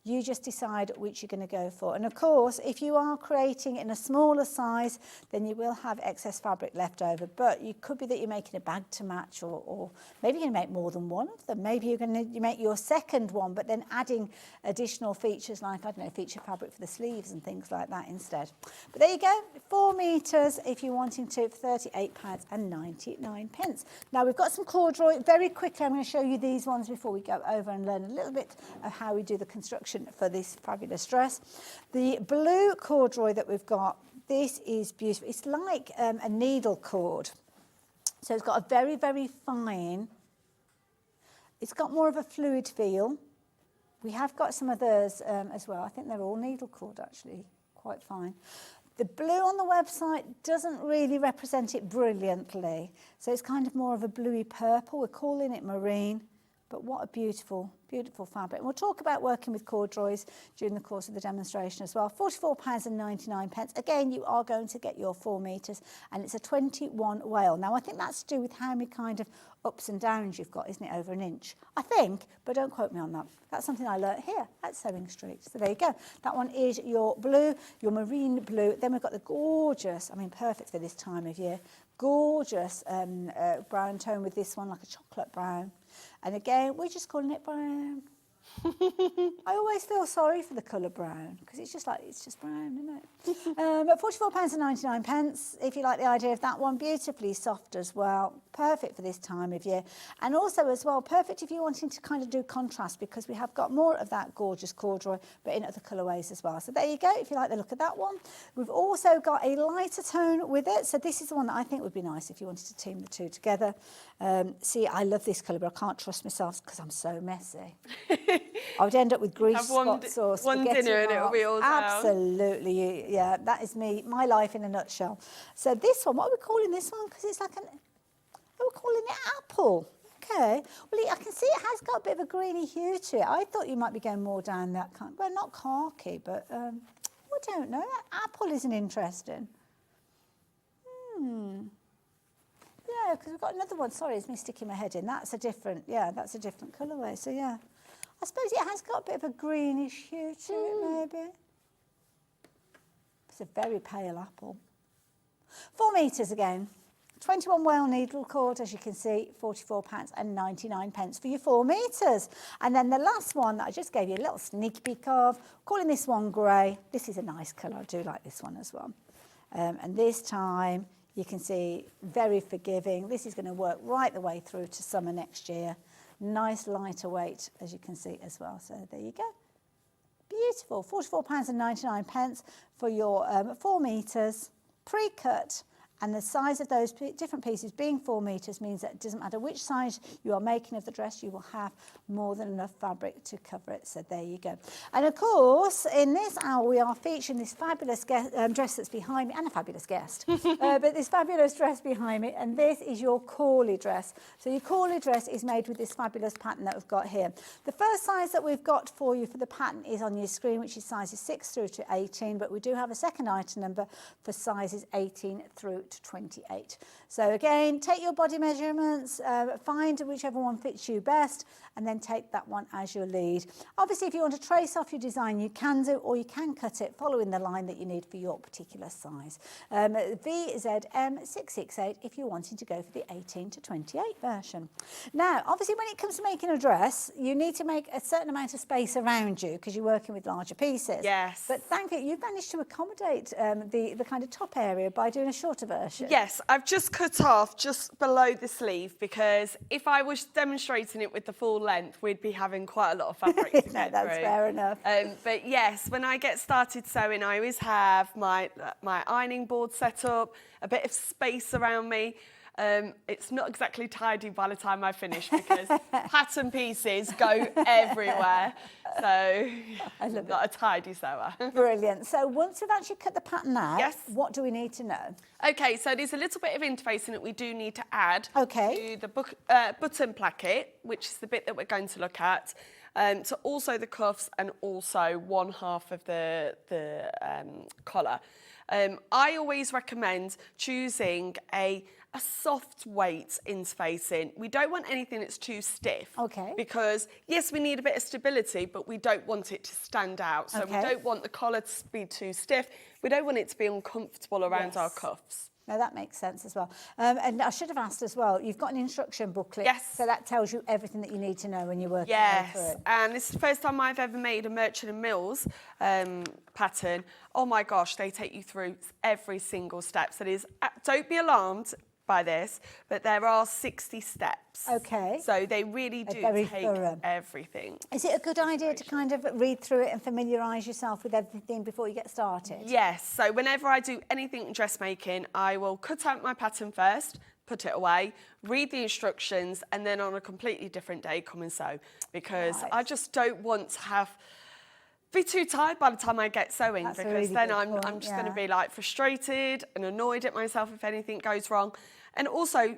You just decide which you're going to go for. And of course, if you are creating in a smaller size, then you will have excess fabric left over. But it could be that you're making a bag to match, or maybe you're going to make more than one of them. Maybe you're going to make your second one, but then adding additional features like, I don't know, feature fabric for the sleeves and things like that instead. But there you go, 4 metres if you're wanting to, £38.99. Now we've got some corduroy. Very quickly, I'm going to show you these ones before we go over and learn a little bit of how we do the construction for this fabulous dress. The blue corduroy that we've got, this is beautiful. It's like a needle cord. So it's got a very, very fine, it's got more of a fluid feel. We have got some others as well. I think they're all needle cord actually, quite fine. The blue on the website doesn't really represent it brilliantly. So it's kind of more of a bluey purple. We're calling it marine. But what a beautiful, beautiful fabric. And we'll talk about working with corduroys during the course of the demonstration as well. £44.99. Again, you are going to get your 4 metres, and it's a 21 wale. Now, I think that's to do with how many kind of ups and downs you've got, isn't it, over an inch? I think, but don't quote me on that. That's something I learnt here at Sewing Street. So there you go. That one is your blue, your marine blue. Then we've got the gorgeous, I mean, perfect for this time of year, gorgeous brown tone with this one, like a chocolate brown. And again, we're just calling it brown. I always feel sorry for the colour brown because it's just brown, isn't it? But £44.99 if you like the idea of that one. Beautifully soft as well. Perfect for this time of year. And also as well, perfect if you're wanting to kind of do contrast because we have got more of that gorgeous corduroy but in other colourways as well. So there you go if you like the look of that one. We've also got a lighter tone with it. So this is the one that I think would be nice if you wanted to team the two together. See, I love this colour but I can't trust myself because I'm so messy. I would end up with grease spots or spaghetti one dinner and it'll be all down. Absolutely, yeah, that is me, my life in a nutshell. So this one, what are we calling this one? Because it's like we're calling it apple. Okay, well, I can see it has got a bit of a greeny hue to it. I thought you might be going more down that kind, well, not khaki, but I don't know. Apple isn't interesting. Yeah, because we've got another one. Sorry, it's me sticking my head in. That's a different colourway. So yeah. I suppose it has got a bit of a greenish hue to it, maybe. It's a very pale apple. 4 metres again. 21 well needle cord, as you can see, £44.99 for your 4 metres. And then the last one that I just gave you a little sneak peek of, calling this one grey. This is a nice colour, I do like this one as well. And this time, you can see, very forgiving. This is going to work right the way through to summer next year. Nice lighter weight, as you can see as well. So there you go. Beautiful, £44.99 for your 4 metres, pre-cut. And the size of those different pieces being 4 metres means that it doesn't matter which size you are making of the dress, you will have more than enough fabric to cover it. So there you go. And of course, in this hour, we are featuring this fabulous dress that's behind me, and a fabulous guest, but this fabulous dress behind me, and this is your Cawley dress. So your Cawley dress is made with this fabulous pattern that we've got here. The first size that we've got for you for the pattern is on your screen, which is sizes 6 through to 18, but we do have a second item number for sizes 18 through to 28. So again, take your body measurements, find whichever one fits you best, and then take that one as your lead. Obviously, if you want to trace off your design, you can do, or you can cut it following the line that you need for your particular size. VZM668 if you're wanting to go for the 18 to 28 version. Now, obviously, when it comes to making a dress, you need to make a certain amount of space around you because you're working with larger pieces. Yes. But thankfully, you've managed to accommodate the kind of top area by doing a shorter version. Yes, I've just cut off just below the sleeve because if I was demonstrating it with the full length, we'd be having quite a lot of fabric to get That's through. fair enough. But yes, when I get started sewing, I always have my ironing board set up, a bit of space around me. It's not exactly tidy by the time I finish because pattern pieces go everywhere. So I'm not a tidy sewer. Brilliant. So once we've actually cut the pattern out, yes, what do we need to know? Okay, so there's a little bit of interfacing that we do need to add to the button placket, which is the bit that we're going to look at. To also the cuffs and also one half of the collar. I always recommend choosing a soft weight interfacing. We don't want anything that's too stiff. Okay. Because, yes, we need a bit of stability, but we don't want it to stand out. So we don't want the collar to be too stiff. We don't want it to be uncomfortable around our cuffs. No, that makes sense as well. And I should have asked as well, you've got an instruction booklet. Yes. So that tells you everything that you need to know when you're working through it. And this is the first time I've ever made a Merchant and Mills pattern. Oh my gosh, they take you through every single step. So don't be alarmed by this, but there are 60 steps. Okay. So they really do take everything. Is it a good idea to kind of read through it and familiarise yourself with everything before you get started? Yes. So whenever I do anything dressmaking, I will cut out my pattern first, put it away, read the instructions, and then on a completely different day come and sew. Because I just don't want to be too tired by the time I get sewing. That's because really then good I'm point, just going to be like frustrated and annoyed at myself if anything goes wrong. And also,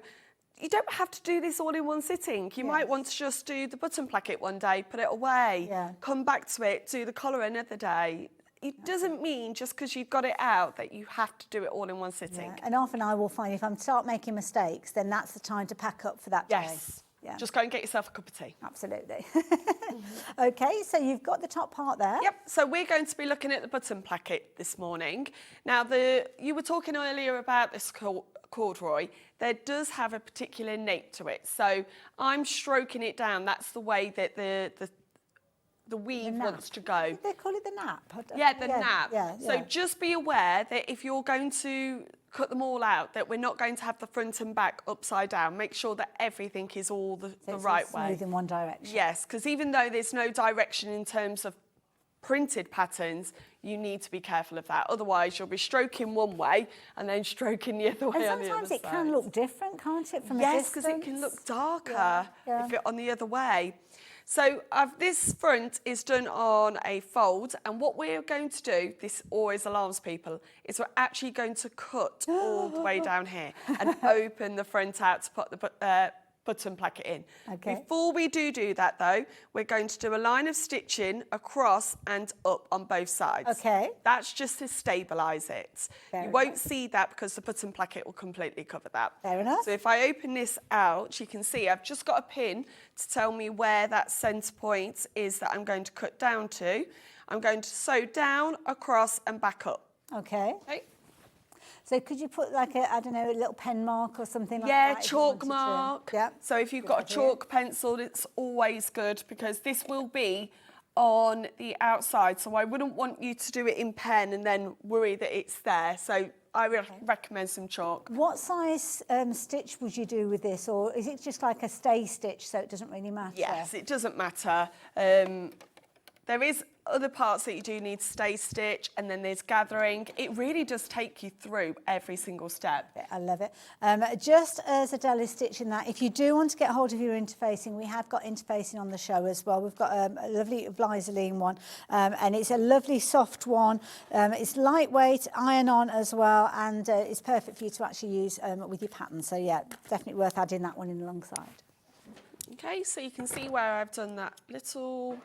you don't have to do this all in one sitting. You might want to just do the button placket one day, put it away, come back to it, do the collar another day. It doesn't mean just because you've got it out that you have to do it all in one sitting. Yeah. And often I will find if I start making mistakes, then that's the time to pack up for that day. Yes. Yeah. Just go and get yourself a cup of tea. Absolutely. Okay, so you've got the top part there. Yep, so we're going to be looking at the button placket this morning. Now, you were talking earlier about this corduroy. There does have a particular nape to it. So I'm stroking it down. That's the way that the weave wants to go. Did they call it the nap? Yeah, the nap. Yeah. So just be aware that if you're going to cut them all out, that we're not going to have the front and back upside down. Make sure that everything is all the right way. Smooth in one direction. Yes, because even though there's no direction in terms of printed patterns, you need to be careful of that. Otherwise, you'll be stroking one way and then stroking the other way on the other side. And sometimes it can look different, can't it, from a distance? Yes, because it can look darker if you're on the other way. So this front is done on a fold, and what we're going to do, this always alarms people, is we're actually going to cut all the way down here and open the front out to put the button placket in. Okay. Before we do that though, we're going to do a line of stitching across and up on both sides. Okay. That's just to stabilise it. You won't see that because the button placket will completely cover that. Fair enough. So if I open this out, you can see I've just got a pin to tell me where that centre point is that I'm going to cut down to. I'm going to sew down, across and back up. Okay. So could you put like a, I don't know, a little pen mark or something like that? Yeah, if you chalk wanted mark. to? Yeah. So if you've got a chalk pencil, it's always good because this will be on the outside. So I wouldn't want you to do it in pen and then worry that it's there. So I would recommend some chalk. What size stitch would you do with this, or is it just like a stay stitch so it doesn't really matter? Yes, it doesn't matter. There is other parts that you do need to stay stitch, and then there's gathering. It really does take you through every single step. I love it. Just as Adelle is stitching that, if you do want to get hold of your interfacing, we have got interfacing on the show as well. We've got a lovely Blizaline one, and it's a lovely soft one. It's lightweight, iron on as well, and it's perfect for you to actually use with your pattern. So yeah, definitely worth adding that one in alongside. Okay, so you can see where I've done that little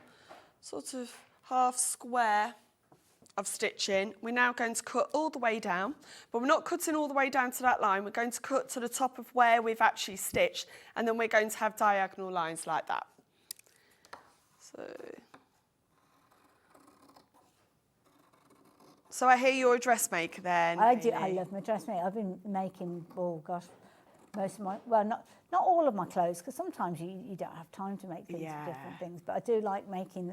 sort of half square of stitching. We're now going to cut all the way down, but we're not cutting all the way down to that line. We're going to cut to the top of where we've actually stitched, and then we're going to have diagonal lines like that. So I hear you're a dressmaker then. I do. Hayley. I love my dressmaking. I've been making, oh gosh, most of my, well, not all of my clothes, because sometimes you don't have time to make things for different things, but I do like making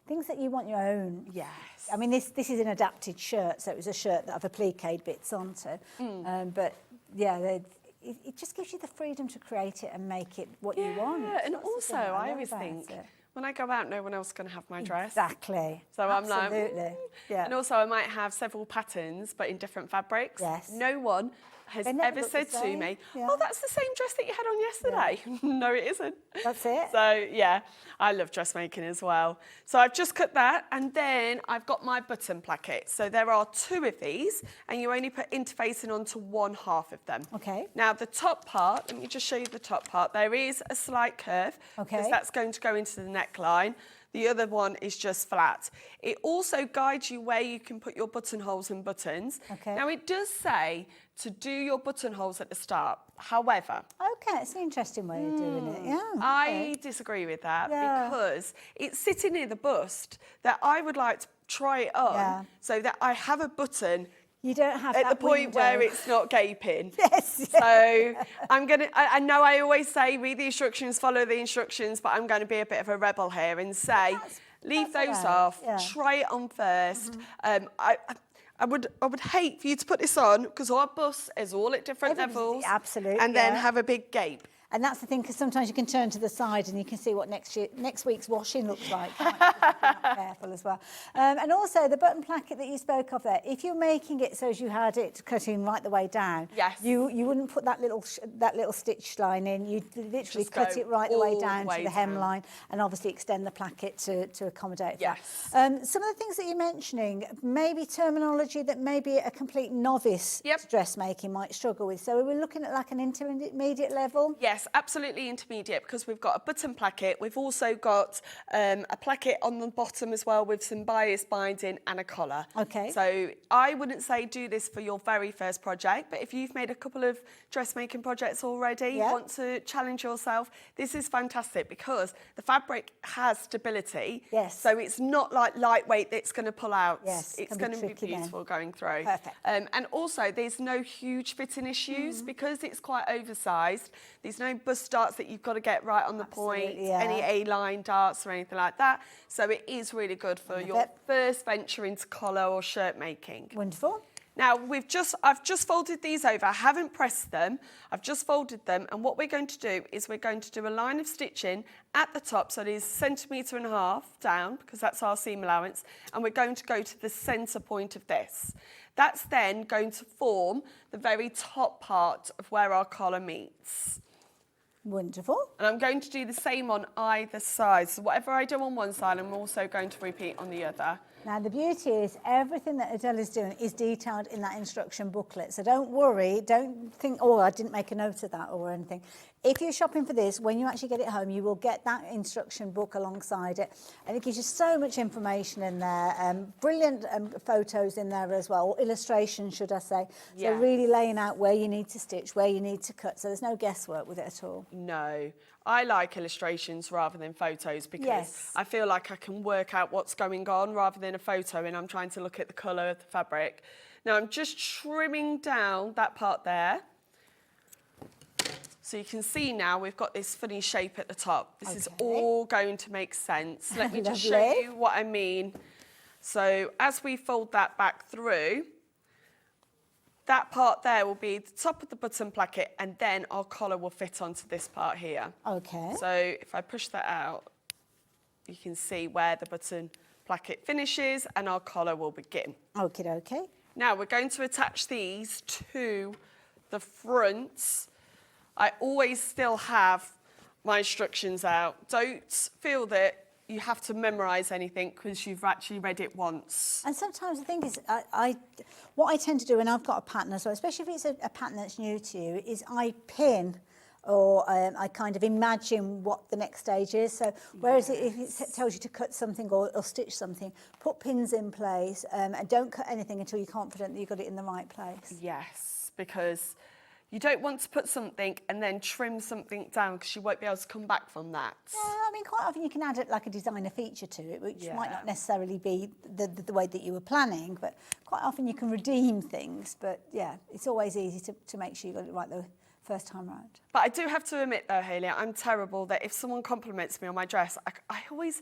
things that you want your own. Yes. I mean, this is an adapted shirt, so it was a shirt that I've appliqued bits onto. But yeah, it just gives you the freedom to create it and make it what you want. And That's the also, thing I love always about think, it. when I go out, no one else is going to have my dress. Exactly. So I'm like, absolutely. Yeah. And also I might have several patterns, but in different fabrics. Yes. No one has They never ever look said the to same. me, Yeah. oh, that's the same dress that you had on yesterday. No, it isn't. That's it. So yeah, I love dressmaking as well. So I've just cut that, and then I've got my button placket. So there are 2 of these, and you only put interfacing onto 1/2 of them. Okay. Now the top part, let me just show you the top part. There is a slight curve, because Okay. that's going to go into the neckline. The other one is just flat. It also guides you where you can put your buttonholes and buttons. Okay. Now it does say to do your buttonholes at the start. However, Okay, it's an interesting way of doing it. Yeah. I disagree with that Yeah. because it's sitting near the bust that I would like to try it on so that I have a button You don't have at that the point window. where it's not gaping. Yes. So I know I always say read the instructions, follow the instructions, but I'm going to be a bit of a rebel here and say leave that's those all right, off, yeah. try it on first. I would hate for you to put this on because our bus is all at different levels. Absolutely. And then have a big gape. And that's the thing, because sometimes you can turn to the side and you can see what next week's washing looks like. Can't you? If you're not careful as well. And also the button placket that you spoke of there. If you're making it so as you had it cutting right the way down, Yes. you wouldn't put that little stitch line in. You'd literally Just cut go it right the way all the down way to the down. hemline, and obviously extend the placket to accommodate Yes. that. Some of the things that you're mentioning, maybe terminology that maybe a complete novice to dressmaking might struggle with. So we're looking at like an intermediate level. Yes, absolutely intermediate, because we've got a button placket. We've also got a placket on the bottom as well with some bias binding and a collar. Okay. So I wouldn't say do this for your very first project, but if you've made a couple of dressmaking projects already, want to challenge yourself, this is fantastic because the fabric has stability. Yes. So it's not like lightweight that's going to pull out. Yes, It's can be going to be tricky then. beautiful going through. Perfect. And also there's no huge fitting issues because it's quite oversized. There's no bust darts that you've got to get right on the point, yeah. any A-line darts or anything like that. So it is really good for your first venture into collar or shirt making. Wonderful. Now I've just folded these over. I haven't pressed them. I've just folded them, and what we're going to do is we're going to do a line of stitching at the top, so it is 1.5 centimetres down because that's our seam allowance, and we're going to go to the centre point of this. That's then going to form the very top part of where our collar meets. Wonderful. And I'm going to do the same on either side. So whatever I do on one side, I'm also going to repeat on the other. Now, the beauty is everything that Adelle is doing is detailed in that instruction booklet. So don't worry, don't think, oh, I didn't make a note of that or anything. If you're shopping for this, when you actually get it home, you will get that instruction book alongside it. And it gives you so much information in there. Brilliant photos in there as well, or illustrations, should I say. So really laying out where you need to stitch, where you need to cut. So there's no guesswork with it at all. No. I like illustrations rather than photos because I feel like I can work out what's going on rather than a photo and I'm trying to look at the colour of the fabric. Now I'm just trimming down that part there. So you can see now we've got this funny shape at the top. This is all going to make sense. Let me just show you what I mean. So as we fold that back through, that part there will be the top of the button placket, and then our collar will fit onto this part here. Okay. So if I push that out, you can see where the button placket finishes and our collar will begin. Okay, okay. Now we're going to attach these to the fronts. I always still have my instructions out. Don't feel that you have to memorise anything because you've actually read it once. And sometimes the thing is, what I tend to do when I've got a pattern as well, especially if it's a pattern that's new to you, is I pin or I kind of imagine what the next stage is. So whereas if it tells you to cut something or stitch something, put pins in place and don't cut anything until you're confident that you've got it in the right place. Yes, because you don't want to put something and then trim something down because you won't be able to come back from that. Yeah, I mean, quite often you can add like a designer feature to it, which might not necessarily be the way that you were planning, but quite often you can redeem things. But yeah, it's always easy to make sure you got it right the first time round. But I do have to admit though, Hayley, I'm terrible that if someone compliments me on my dress, I always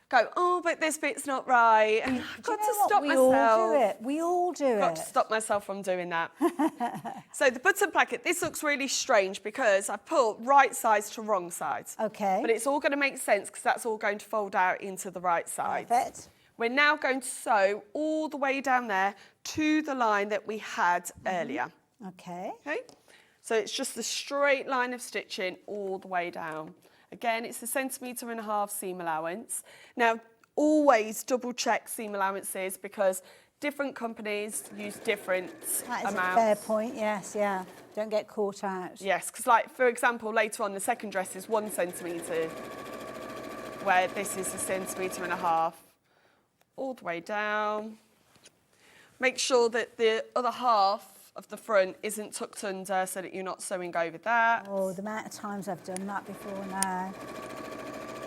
go, oh, but this bit's not right. And I've got to stop myself. We all do it. We all do it. Got to stop myself from doing that. So the button placket, this looks really strange because I put right sides to wrong sides. Okay. But it's all going to make sense because that's all going to fold out into the right side. Perfect. We're now going to sew all the way down there to the line that we had earlier. Okay. Okay. So it's just a straight line of stitching all the way down. Again, it's a 1.5 centimetre seam allowance. Now, always double check seam allowances because different companies use different amounts. That is a fair point, yes, yeah. Don't get caught out. Yes, because like, for example, later on, the second dress is 1 centimetre, where this is a 1.5 centimetres. All the way down. Make sure that the other half of the front isn't tucked under so that you're not sewing over that. Oh, the amount of times I've done that before now.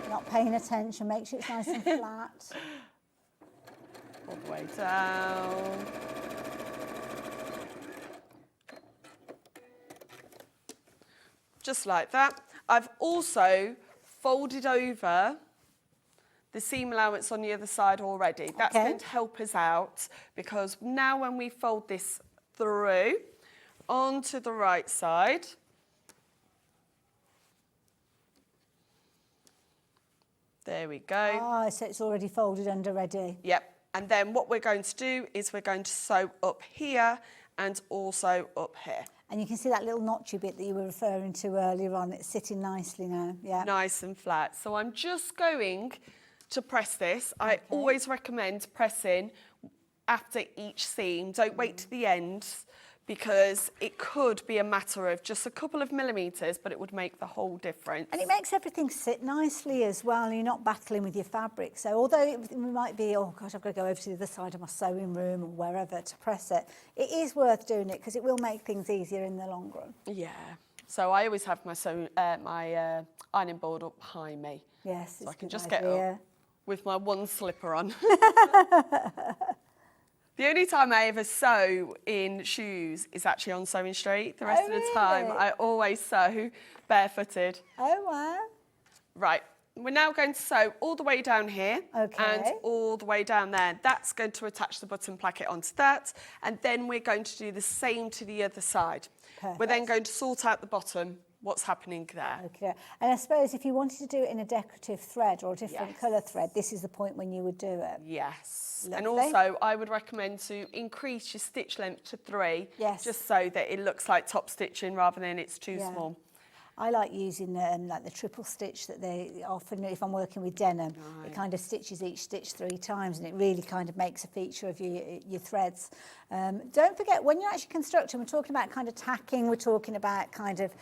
Not paying attention, make sure it's nice and flat. All the way down. Just like that. I've also folded over the seam allowance on the other side already. That's going to help us out because now when we fold this through onto the right side. There we go. Ah, so it's already folded under ready. Yep. And then what we're going to do is we're going to sew up here and also up here. And you can see that little notchy bit that you were referring to earlier on. It's sitting nicely now. Yeah. Nice and flat. So I'm just going to press this. I always recommend pressing after each seam. Don't wait to the end because it could be a matter of just a couple of millimetres, but it would make the whole difference. And it makes everything sit nicely as well. You're not battling with your fabric. So although it might be, oh gosh, I've got to go over to the other side of my sewing room or wherever to press it, it is worth doing it because it will make things easier in the long run. Yeah. So I always have my ironing board up behind me. Yes, so I can just get up with my one slipper on. The only time I ever sew in shoes is actually on Sewing Street. The rest of the time, I always sew barefooted. Oh, wow. Right, we're now going to sew all the way down here and all the way down there. That's going to attach the button placket onto that, and then we're going to do the same to the other side. Perfect. We're then going to sort out the bottom, what's happening there. Okay, and I suppose if you wanted to do it in a decorative thread or a different colour thread, this is the point when you would do it. Yes. Lovely. And also, I would recommend to increase your stitch length to 3, just so that it looks like top stitching rather than it's too small. I like using like the triple stitch that they often, if I'm working with denim, it kind of stitches each stitch 3 times and it really kind of makes a feature of your threads. Don't forget, when you're actually constructing, we're talking about kind of tacking, we're talking about kind of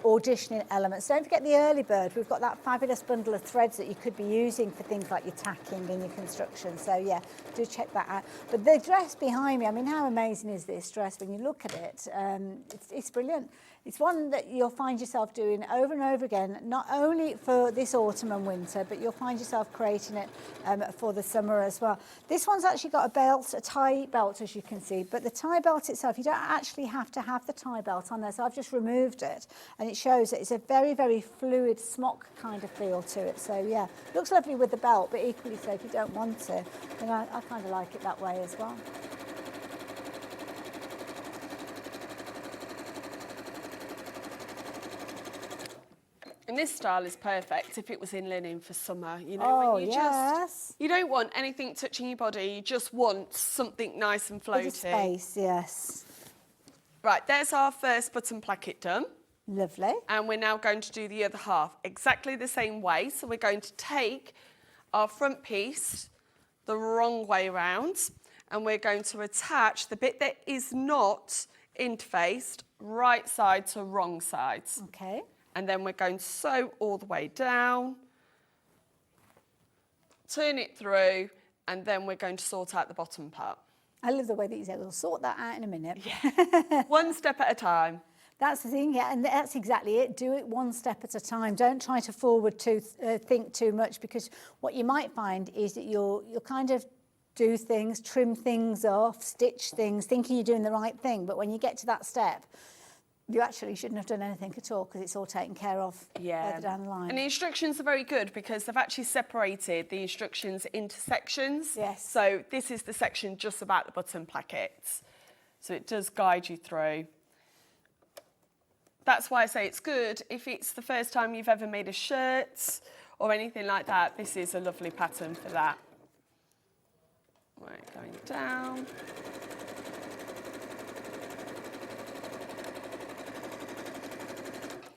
auditioning elements. Don't forget the early bird. We've got that fabulous bundle of threads that you could be using for things like your tacking and your construction. So yeah, do check that out. But the dress behind me, I mean, how amazing is this dress when you look at it? It's brilliant. It's one that you find yourself doing over and over again, not only for this autumn and winter, but you'll find yourself creating it for the summer as well. This one's actually got a belt, a tie belt, as you can see, but the tie belt itself, you don't actually have to have the tie belt on there, so I've just removed it, and it shows that it's a very, very fluid smock kind of feel to it. So yeah, looks lovely with the belt, but equally so if you don't want to, then I kind of like it that way as well. And this style is perfect if it was in linen for summer. You know, when you you don't want anything touching your body. You just want something nice and floaty. Bit of space, yes. Right, there's our first button placket done. Lovely. And we're now going to do the other half exactly the same way. So we're going to take our front piece the wrong way round, and we're going to attach the bit that is not interfaced right side to wrong sides. Okay. And then we're going to sew all the way down, turn it through, and then we're going to sort out the bottom part. I love the way that you said, we'll sort that out in a minute. Yeah. One step at a time. That's the thing, yeah, and that's exactly it. Do it one step at a time. Don't try to think too much, because what you might find is that you'll kind of do things, trim things off, stitch things, thinking you're doing the right thing. But when you get to that step, you actually shouldn't have done anything at all, because it's all taken care of further down the line. And the instructions are very good because they've actually separated the instructions into sections. Yes. So this is the section just about the button plackets. So it does guide you through. That's why I say it's good if it's the first time you've ever made a shirt or anything like that. This is a lovely pattern for that. Right, going down.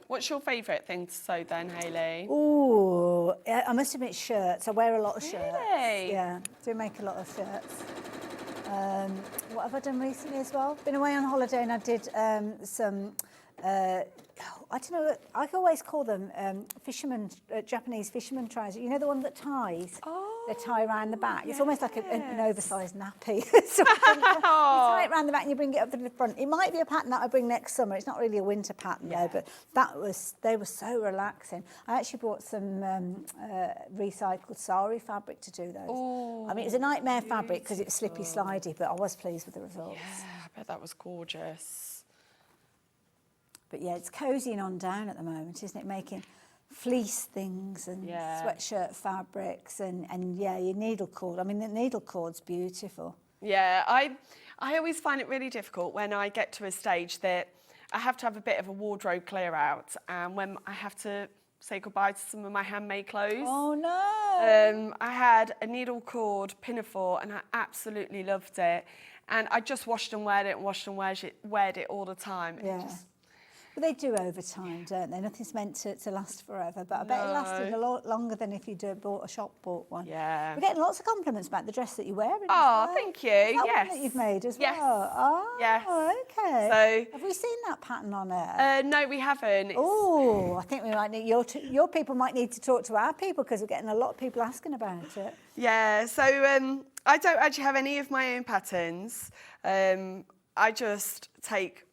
What's your favourite thing to sew then, Hayley? Ooh, I must admit shirts. I wear a lot of shirts. Really? Yeah, do make a lot of shirts. What have I done recently as well? Been away on holiday and I did some, I don't know, I always call them Japanese fisherman trousers. You know the one that ties? Oh, they tie around the back. yes. It's almost like an oversized nappy. So you tie it around the back and you bring it up to the front. It might be a pattern that I bring next summer. It's not really a winter pattern though, but they were so relaxing. I actually bought some recycled sari fabric to do those. Ooh, I mean, it was a nightmare fabric because it was slippy slidey, but I was pleased with the results. Yeah, I bet that was gorgeous. But yeah, it's cozying on down at the moment, isn't it? Making fleece things and sweatshirt fabrics and yeah, your needle cord. I mean, the needle cord's beautiful. Yeah, I always find it really difficult when I get to a stage that I have to have a bit of a wardrobe clear out, and when I have to say goodbye to some of my handmade clothes. Oh no! I had a needle cord pinafore and I absolutely loved it, and I just washed and weared it and washed and weared it all the time. Yeah. But they do over time, don't they? Nothing's meant to last forever, but I bet it lasted a lot longer than if you'd bought a shop-bought one. Yeah. We're getting lots of compliments about the dress that you're wearing. Oh, as well. thank you. Is that Yes. one that you've made as Yes. well? Oh, Yes. okay. So, have we seen that pattern on it? no, we haven't. Oh, I think we might need your people might need to talk to our people, because we're getting a lot of people asking about it. Yeah, so I don't actually have any of my own patterns. I just take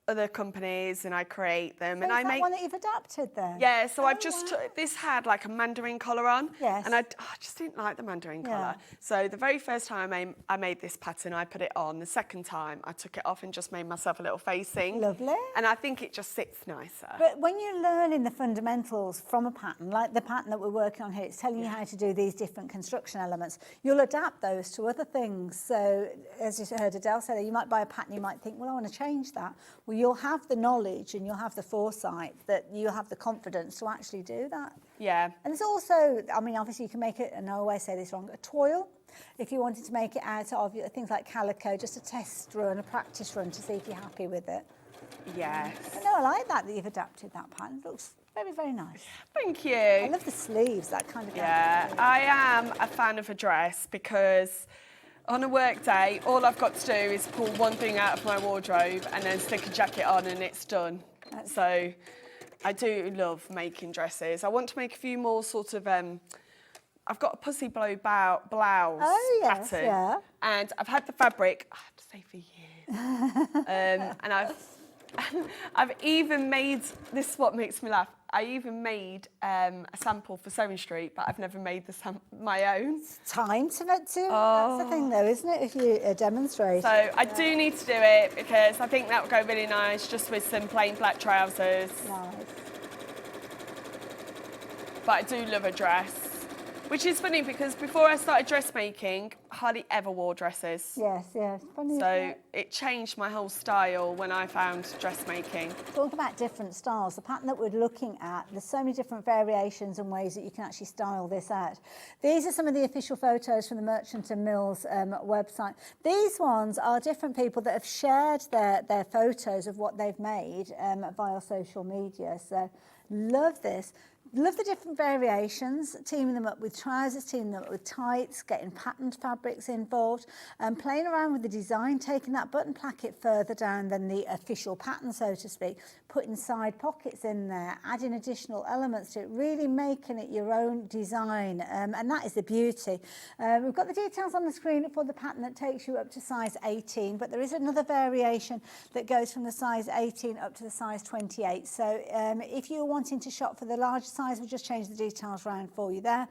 other companies and I create them. So and is I that make one that you've adapted then? Yeah, so I've just this had like a mandarin collar on. Yes. And I just didn't like the mandarin collar. So the very first time I made this pattern, I put it on. The second time I took it off and just made myself a little facing. Lovely. And I think it just sits nicer. But when you're learning the fundamentals from a pattern, like the pattern that we're working on here, it's telling you how to do these different construction elements. You'll adapt those to other things. So as you heard Adelle say, you might buy a pattern, you might think, well, I want to change that. Well, you'll have the knowledge and you'll have the foresight that you'll have the confidence to actually do that. Yeah. And it's also, I mean, obviously you can make it, and I always say this wrong, a toil. If you wanted to make it out of things like calico, just a test run, a practice run to see if you're happy with it. Yes. But no, I like that you've adapted that pattern. It looks very, very nice. Thank you. I love the sleeves, that kind of Yeah, I am a fan of a dress because on a work day, all I've got to do is pull one thing out of my wardrobe and then stick a jacket on and it's done. So I do love making dresses. I want to make a few more sort of, I've got a pussy blow blouse pattern. Yeah. And I've had the fabric, I have to say, for years. And I've even made, this is what makes me laugh, I even made a sample for Sewing Street, but I've never made my own. Time to that's the thing though, isn't it, if you demonstrate? So I do need to do it because I think that would go really nice just with some plain black trousers. Nice. But I do love a dress. Which is funny because before I started dressmaking, I hardly ever wore dresses. Yes, yes. Funny, so it changed my whole style when I found dressmaking. Talk about different styles. The pattern that we're looking at, there's so many different variations and ways that you can actually style this out. These are some of the official photos from the Merchant and Mills website. These ones are different people that have shared their photos of what they've made via social media. So love this. Love the different variations, teaming them up with trousers, teaming them up with tights, getting patterned fabrics involved, and playing around with the design, taking that button placket further down than the official pattern, so to speak, putting side pockets in there, adding additional elements to it, really making it your own design, and that is the beauty. We've got the details on the screen for the pattern that takes you up to size 18, but there is another variation that goes from the size 18 up to the size 28. So if you're wanting to shop for the large size, we'll just change the details around for you there.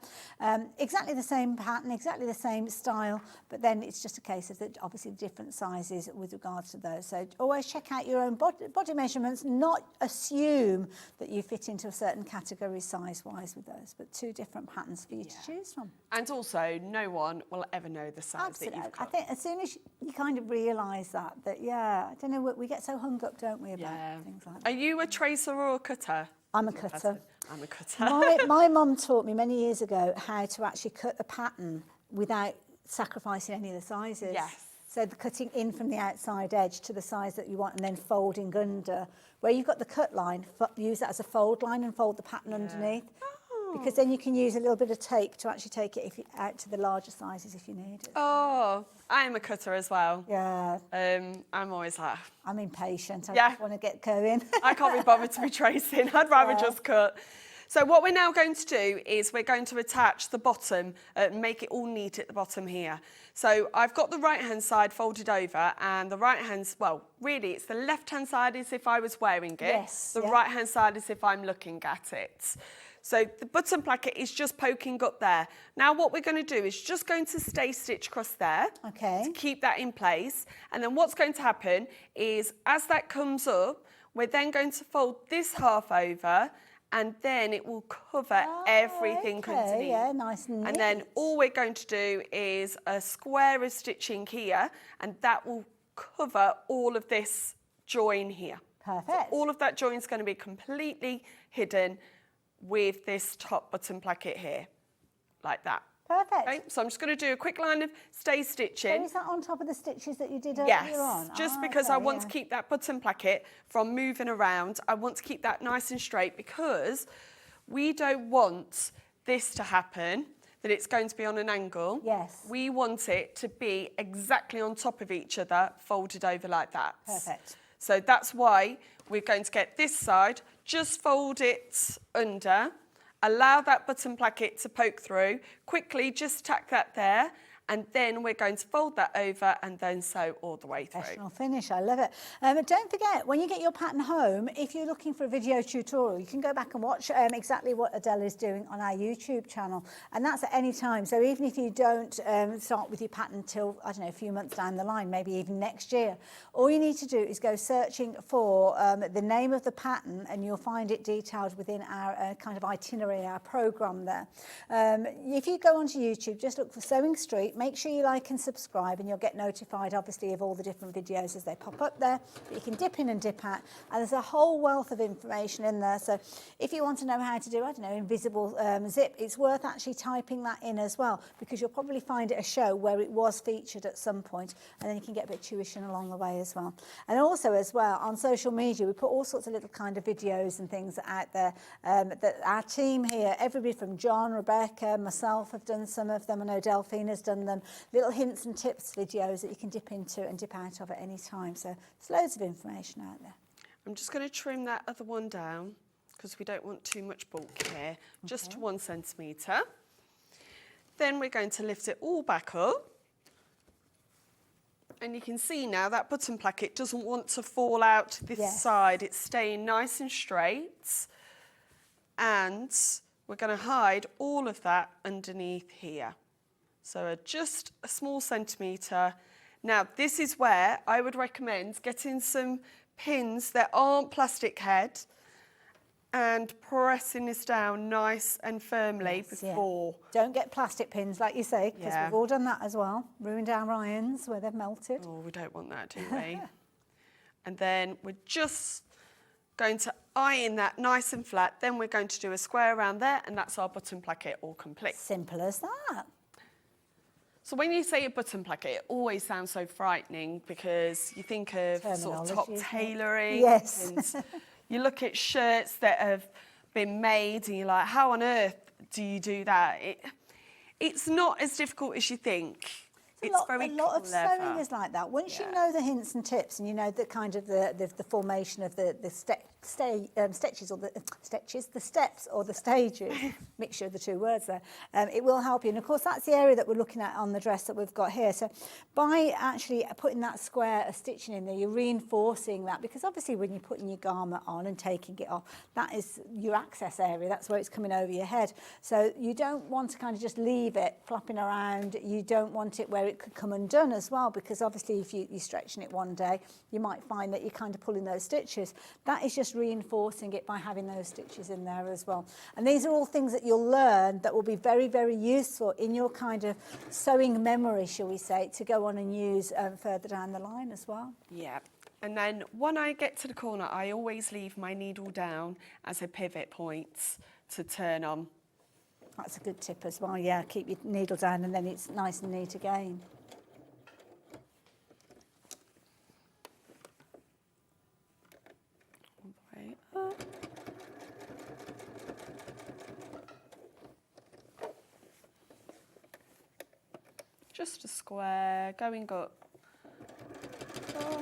Exactly the same pattern, exactly the same style, but then it's just a case of obviously different sizes with regards to those. So always check out your own body measurements, not assume that you fit into a certain category size-wise with those, but two different patterns for you to choose from. And also, no one will ever know the size that you've got. I think as soon as you kind of realise that, yeah, I don't know, we get so hung up, don't we, about things like that. Are you a tracer or a cutter? I'm a cutter. I'm a cutter. My mum taught me many years ago how to actually cut a pattern without sacrificing any of the sizes. Yes. So the cutting in from the outside edge to the size that you want and then folding under. Where you've got the cut line, use that as a fold line and fold the pattern underneath. Because then you can use a little bit of tape to actually take it out to the larger sizes if you need it. Oh, I am a cutter as well. Yeah. I'm always like... I'm impatient. I just want to get going. I can't be bothered to be tracing. I'd rather just cut. So what we're now going to do is we're going to attach the bottom, make it all neat at the bottom here. So I've got the right-hand side folded over and the right-hand, well, really it's the left-hand side as if I was wearing it. Yes. The right-hand side as if I'm looking at it. So the button placket is just poking up there. Now what we're going to do is just going to stay stitch across there to keep that in place. And then what's going to happen is as that comes up, we're then going to fold this half over and then it will cover everything underneath. Yeah, nice and neat. And then all we're going to do is a square of stitching here and that will cover all of this join here. Perfect. So all of that join is going to be completely hidden with this top button placket here, like that. Perfect. Okay, so I'm just going to do a quick line of stay stitching. So is that on top of the stitches that you did earlier on? Yes, just because I want to keep that button placket from moving around. I want to keep that nice and straight because we don't want this to happen, that it's going to be on an angle. Yes. We want it to be exactly on top of each other, folded over like that. Perfect. So that's why we're going to get this side, just fold it under, allow that button placket to poke through, quickly just tack that there, and then we're going to fold that over and then sew all the way through. Professional finish, I love it. But don't forget, when you get your pattern home, if you're looking for a video tutorial, you can go back and watch exactly what Adelle is doing on our YouTube channel. And that's at any time. So even if you don't start with your pattern till, I don't know, a few months down the line, maybe even next year, all you need to do is go searching for the name of the pattern and you'll find it detailed within our kind of itinerary, our program there. If you go onto YouTube, just look for Sewing Street. Make sure you like and subscribe and you'll get notified obviously of all the different videos as they pop up there. But you can dip in and dip out and there's a whole wealth of information in there. So if you want to know how to do, I don't know, invisible zip, it's worth actually typing that in as well because you'll probably find it a show where it was featured at some point and then you can get a bit of tuition along the way as well. And also as well on social media we put all sorts of little kind of videos and things out there that our team here, everybody from John, Rebecca, myself have done some of them. I know Delphina's done them, little hints and tips videos that you can dip into and dip out of at any time. So there's loads of information out there. I'm just going to trim that other one down because we don't want too much bulk here, just 1 centimetre. Then we're going to lift it all back up. And you can see now that button placket doesn't want to fall out to this side. It's staying nice and straight. And we're going to hide all of that underneath here. So just a small centimetre. Now, this is where I would recommend getting some pins that aren't plastic head and pressing this down nice and firmly before. Don't get plastic pins, like you say, because we've all done that as well. Ruined our irons where they've melted. Oh, we don't want that, do we? And then we're just going to iron that nice and flat. Then we're going to do a square around there, and that's our button placket all complete. Simple as that. So when you say a button placket, it always sounds so frightening because you think of sort of top tailoring. Yes. And you look at shirts that have been made and you're like, how on earth do you do that? It's not as difficult as you think. It's very clever. A lot of sewing is like that. Once you know the hints and tips and you know the kind of the formation of the steps or the stages, mixture of the two words there, it will help you. And of course that's the area that we're looking at on the dress that we've got here. So by actually putting that square of stitching in there, you're reinforcing that, because obviously when you're putting your garment on and taking it off, that is your access area. That's where it's coming over your head. So you don't want to kind of just leave it flapping around. You don't want it where it could come undone as well, because obviously if you're stretching it one day, you might find that you're kind of pulling those stitches. That is just reinforcing it by having those stitches in there as well. And these are all things that you'll learn that will be very, very useful in your kind of sewing memory, shall we say, to go on and use further down the line as well. Yeah. And then when I get to the corner, I always leave my needle down as a pivot point to turn on. That's a good tip as well, yeah. Keep your needle down and then it's nice and neat again. All the way up. Just a square, going up.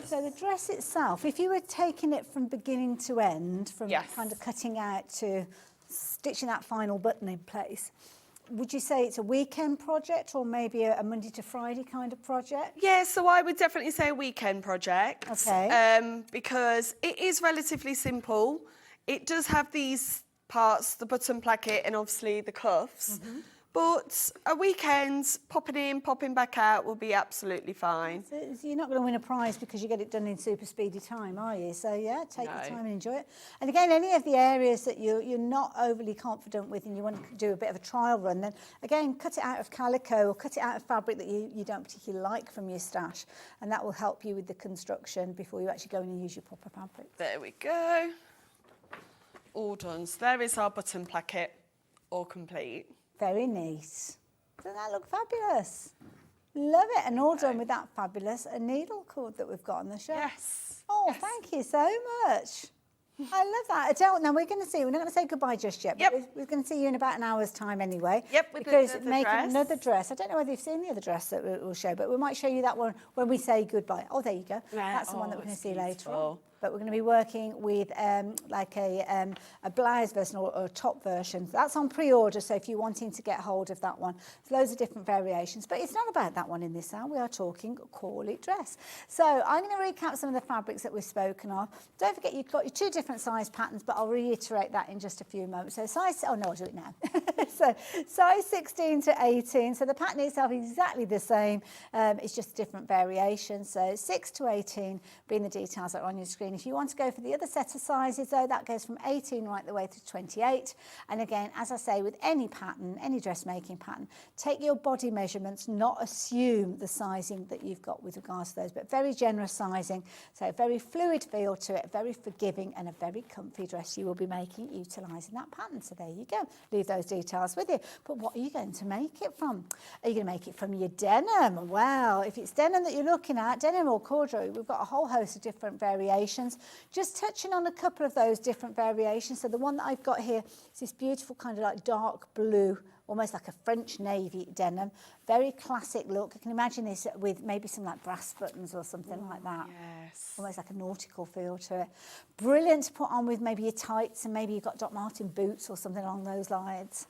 So the dress itself, if you were taking it from beginning to end, from kind of cutting out to stitching that final button in place, would you say it's a weekend project or maybe a Monday to Friday kind of project? Yeah, so I would definitely say a weekend project. Okay. Because it is relatively simple. It does have these parts, the button placket and obviously the cuffs. Mm-hmm. But a weekend, popping in, popping back out will be absolutely fine. So you're not going to win a prize because you get it done in super speedy time, are you? So yeah, take your time and enjoy it. And again, any of the areas that you're not overly confident with and you want to do a bit of a trial run, then again, cut it out of calico or cut it out of fabric that you don't particularly like from your stash. And that will help you with the construction before you actually go in and use your proper fabric. There we go. All done. So there is our button placket, all complete. Very neat. Doesn't that look fabulous? Love it. And all done with that fabulous needle cord that we've got on the shelf. Yes. Oh, yes. Thank you so much. I love that. Adelle, now we're going to see, we're not going to say goodbye just yet, but we're going to see you in about an hour's time anyway. Yep, because making another dress. I don't know whether you've seen the other dress that we'll show, but we might show you that one when we say goodbye. Oh, there you go. That's the one that we're going to see later on. But we're going to be working with like a blouse version or a top version. That's on pre-order, so if you're wanting to get hold of that one, there's loads of different variations. But it's not about that one in this hour. We are talking Cawley dress. So I'm going to recap some of the fabrics that we've spoken of. Don't forget you've got your two different size patterns, but I'll reiterate that in just a few moments. So size, oh no, I'll do it now. So size 16 to 18. So the pattern itself is exactly the same. It's just different variations. So 6 to 18 being the details that are on your screen. If you want to go for the other set of sizes, though, that goes from 18 right the way to 28. And again, as I say, with any pattern, any dressmaking pattern, take your body measurements, not assume the sizing that you've got with regards to those, but very generous sizing. So a very fluid feel to it, very forgiving and a very comfy dress you will be making utilising that pattern. So there you go. Leave those details with you. But what are you going to make it from? Are you going to make it from your denim? Well, if it's denim that you're looking at, denim or corduroy, we've got a whole host of different variations. Just touching on a couple of those different variations. So the one that I've got here is this beautiful kind of like dark blue, almost like a French navy denim. Very classic look. You can imagine this with maybe some like brass buttons or something like that. Yes. Almost like a nautical feel to it. Brilliant to put on with maybe your tights and maybe you've got Doc Martin boots or something along those lines.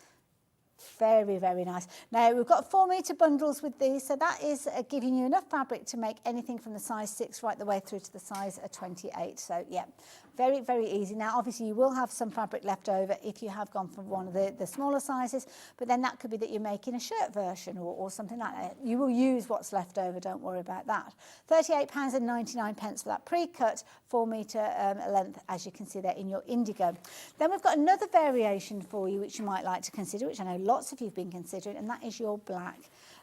Very, very nice. Now, we've got 4 metre bundles with these, so that is giving you enough fabric to make anything from the size 6 right the way through to the size 28. So, yeah, very, very easy. Now, obviously, you will have some fabric left over if you have gone for one of the smaller sizes, but then that could be that you're making a shirt version or something like that. You will use what's left over, don't worry about that. £38.99 for that pre-cut 4 metre length, as you can see there in your indigo. Then we've got another variation for you, which you might like to consider, which I know lots of you have been considering, and that is your black.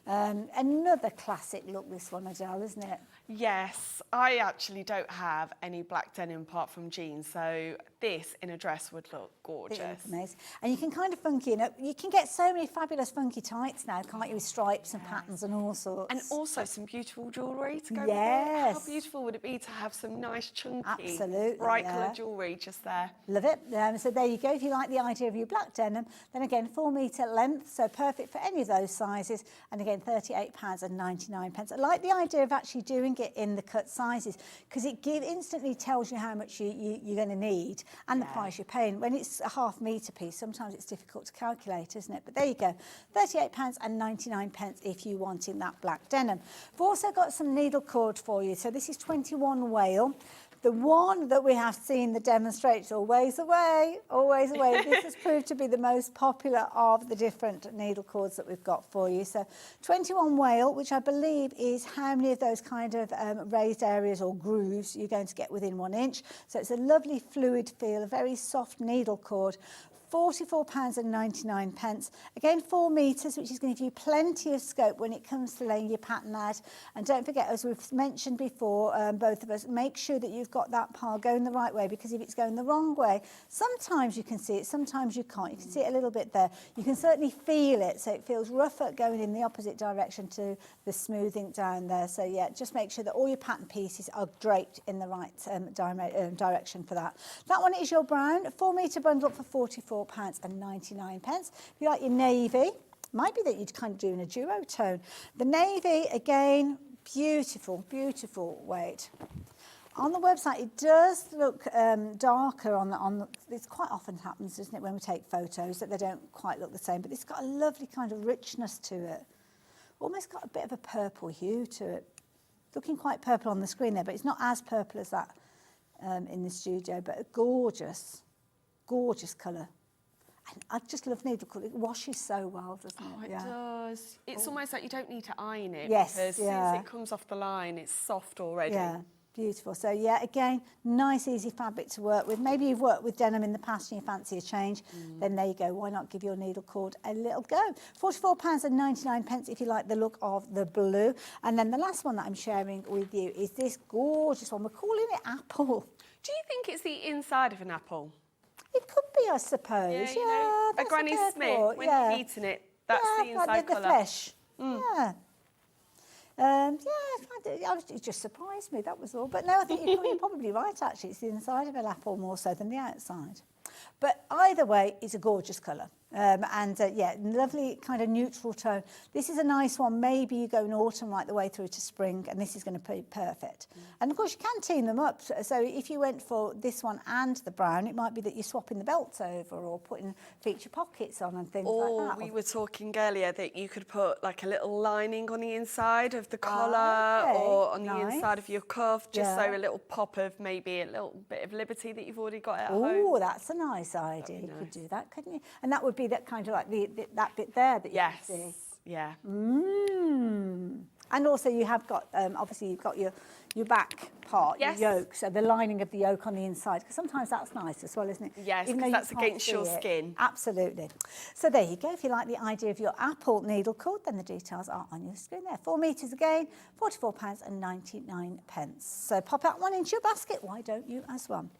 Another classic look, this one, Adelle, isn't it? Yes, I actually don't have any black denim apart from jeans, so this in a dress would look gorgeous. Amazing. And you can kind of funky, you can get so many fabulous funky tights now, can't you, with stripes and patterns and all sorts. And also some beautiful jewellery to go with Yes. it. How beautiful would it be to have some nice chunky, Absolutely, bright yeah. coloured jewellery just there? Love it. So there you go. If you like the idea of your black denim, then again, 4 metre length, so perfect for any of those sizes. And again, £38.99. I like the idea of actually doing it in the cut sizes because it instantly tells you how much you're going to need and the price you're paying. When it's a half metre piece, sometimes it's difficult to calculate, isn't it? But there you go, £38.99 if you want in that black denim. We've also got some needle cord for you. So this is 21 Wale. The one that we have seen the demonstrates always away, always away. This has proved to be the most popular of the different needle cords that we've got for you. So 21 Wale, which I believe is how many of those kind of raised areas or grooves you're going to get within 1 inch. So it's a lovely fluid feel, a very soft needle cord. £44.99. Again, 4 metres, which is going to give you plenty of scope when it comes to laying your pattern out. And don't forget, as we've mentioned before, both of us, make sure that you've got that pile going the right way, because if it's going the wrong way, sometimes you can see it, sometimes you can't. You can see it a little bit there. You can certainly feel it, so it feels rougher going in the opposite direction to the smoothing down there. So yeah, just make sure that all your pattern pieces are draped in the right direction for that. That one is your brown, 4 metre bundle for £44.99. If you like your navy, might be that you'd kind of do in a duo tone. The navy, again, beautiful, beautiful weight. On the website, it does look darker on the, this quite often happens, doesn't it, when we take photos, that they don't quite look the same, but it's got a lovely kind of richness to it. Almost got a bit of a purple hue to it. Looking quite purple on the screen there, but it's not as purple as that in the studio, but a gorgeous, gorgeous colour. And I just love needle cord. It washes so well, doesn't it? Oh, it does. It's almost like you don't need to iron it. Yes, because as soon as it comes off the line, it's soft already. Yeah, beautiful. So yeah, again, nice, easy fabric to work with. Maybe you've worked with denim in the past and you fancy a change. Then there you go. Why not give your needle cord a little go? £44.99 if you like the look of the blue. And then the last one that I'm sharing with you is this gorgeous one. We're calling it apple. Do you think it's the inside of an apple? It could be, I suppose. Yeah, a Granny Smith, when you're eating it, that's the inside like the colour. flesh. Yeah. It just surprised me, that was all. But no, I think you're probably right, actually. It's the inside of an apple more so than the outside. But either way, it's a gorgeous colour. Yeah, lovely kind of neutral tone. This is a nice one. Maybe you go in autumn right the way through to spring, and this is going to be perfect. And of course, you can team them up. So if you went for this one and the brown, it might be that you're swapping the belts over or putting feature pockets on and things like that. We were talking earlier that you could put like a little lining on the inside of the collar or on the inside of your cuff, just so a little pop of maybe a little bit of liberty that you've already got at home. Oh, that's a nice idea. You could do that, couldn't you? And that would be that kind of like that bit there that you can see. Yeah. And also you have got, obviously you've got your back part, your yoke, so the lining of the yoke on the inside, because sometimes that's nice as well, isn't it? Yes, because that's against your skin. Absolutely. So there you go. If you like the idea of your apple needle cord, then the details are on your screen there. 4 metres again, £44.99. So pop that one into your basket. Why don't you as well?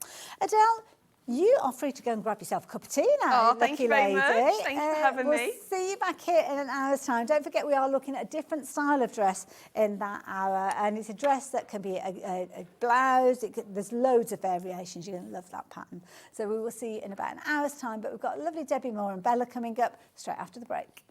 Adelle, you are free to go and grab yourself a cup of tea now. Oh, thank you very much. Thank you for having me. We'll see you back here in an hour's time. Don't forget, we are looking at a different style of dress in that hour, and it's a dress that can be a blouse. There's loads of variations. You're going to love that pattern. So we will see you in about an hour's time, but we've got lovely Debbi Moore and Bella coming up straight after the break.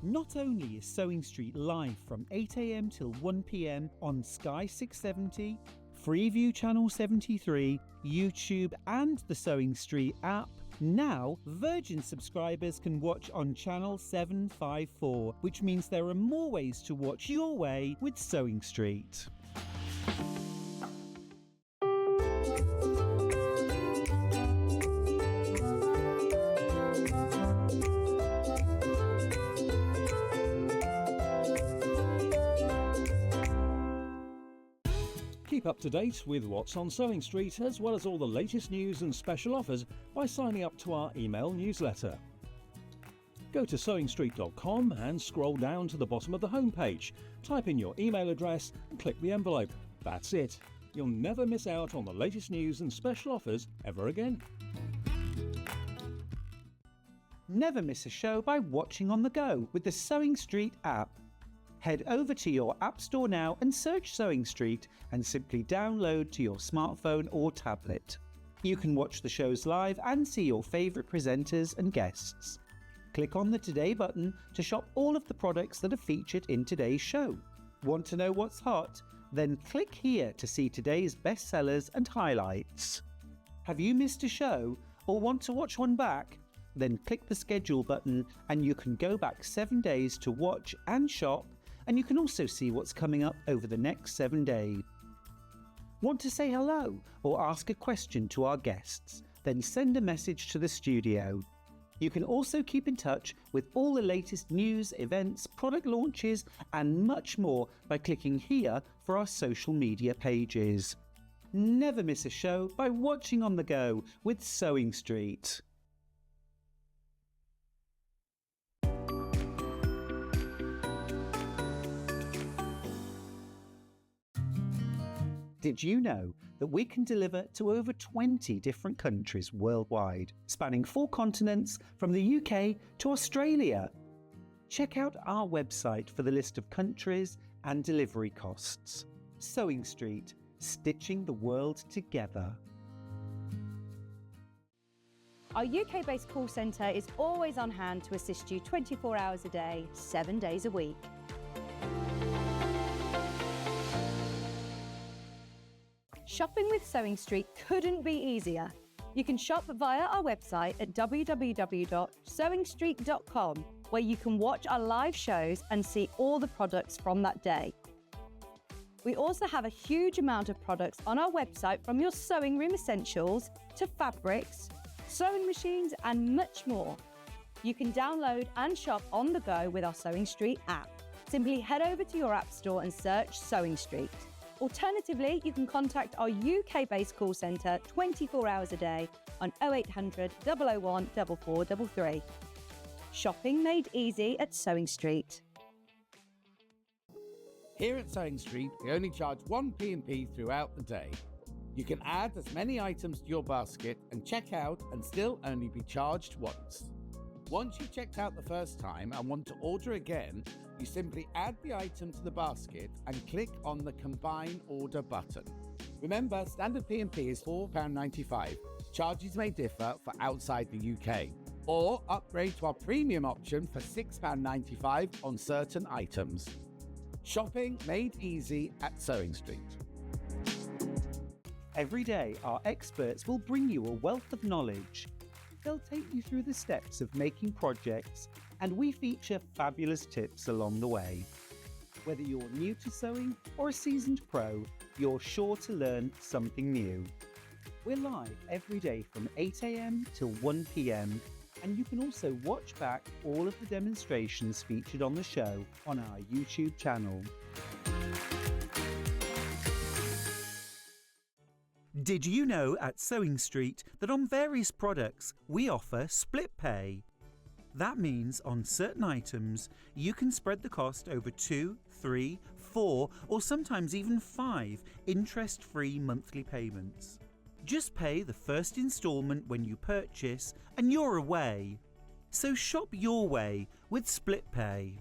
Not only is Sewing Street live from 8 a.m. till 1 p.m. on Sky 670, Freeview Channel 73, YouTube and the Sewing Street app, now Virgin subscribers can watch on Channel 754, which means there are more ways to watch your way with Sewing Street. Keep up to date with what's on Sewing Street, as well as all the latest news and special offers by signing up to our email newsletter. Go to sewingstreet.com and scroll down to the bottom of the homepage. Type in your email address and click the envelope. That's it. You'll never miss out on the latest news and special offers ever again. Never miss a show by watching on the go with the Sewing Street app. Head over to your App Store now and search Sewing Street and simply download to your smartphone or tablet. You can watch the shows live and see your favourite presenters and guests. Click on the Today button to shop all of the products that are featured in today's show. Want to know what's hot? Then click here to see today's bestsellers and highlights. Have you missed a show or want to watch one back? Then click the schedule button and you can go back 7 days to watch and shop, and you can also see what's coming up over the next 7 days. Want to say hello or ask a question to our guests? Then send a message to the studio. You can also keep in touch with all the latest news, events, product launches and much more by clicking here for our social media pages. Never miss a show by watching on the go with Sewing Street. Did you know that we can deliver to over 20 different countries worldwide, spanning 4 continents from the UK to Australia? Check out our website for the list of countries and delivery costs. Sewing Street, stitching the world together. Our UK-based call centre is always on hand to assist you 24 hours a day, 7 days a week. Shopping with Sewing Street couldn't be easier. You can shop via our website at www.sewingstreet.com, where you can watch our live shows and see all the products from that day. We also have a huge amount of products on our website, from your sewing room essentials to fabrics, sewing machines and much more. You can download and shop on the go with our Sewing Street app. Simply head over to your app store and search Sewing Street. Alternatively, you can contact our UK-based call centre 24 hours a day on 0800 001 4433. Shopping made easy at Sewing Street. Here at Sewing Street, we only charge 1 P&P throughout the day. You can add as many items to your basket and check out and still only be charged once. Once you've checked out the first time and want to order again, you simply add the item to the basket and click on the Combine Order button. Remember, standard P&P is £4.95. Charges may differ for outside the UK. Or upgrade to our premium option for £6.95 on certain items. Shopping made easy at Sewing Street. Every day, our experts will bring you a wealth of knowledge. They'll take you through the steps of making projects, and we feature fabulous tips along the way. Whether you're new to sewing or a seasoned pro, you're sure to learn something new. We're live every day from 8 a.m. till 1 p.m, and you can also watch back all of the demonstrations featured on the show on our YouTube channel. Did you know at Sewing Street that on various products we offer split pay? That means on certain items you can spread the cost over 2, 3, 4 or sometimes even 5 interest-free monthly payments. Just pay the first instalment when you purchase and you're away. So shop your way with split pay.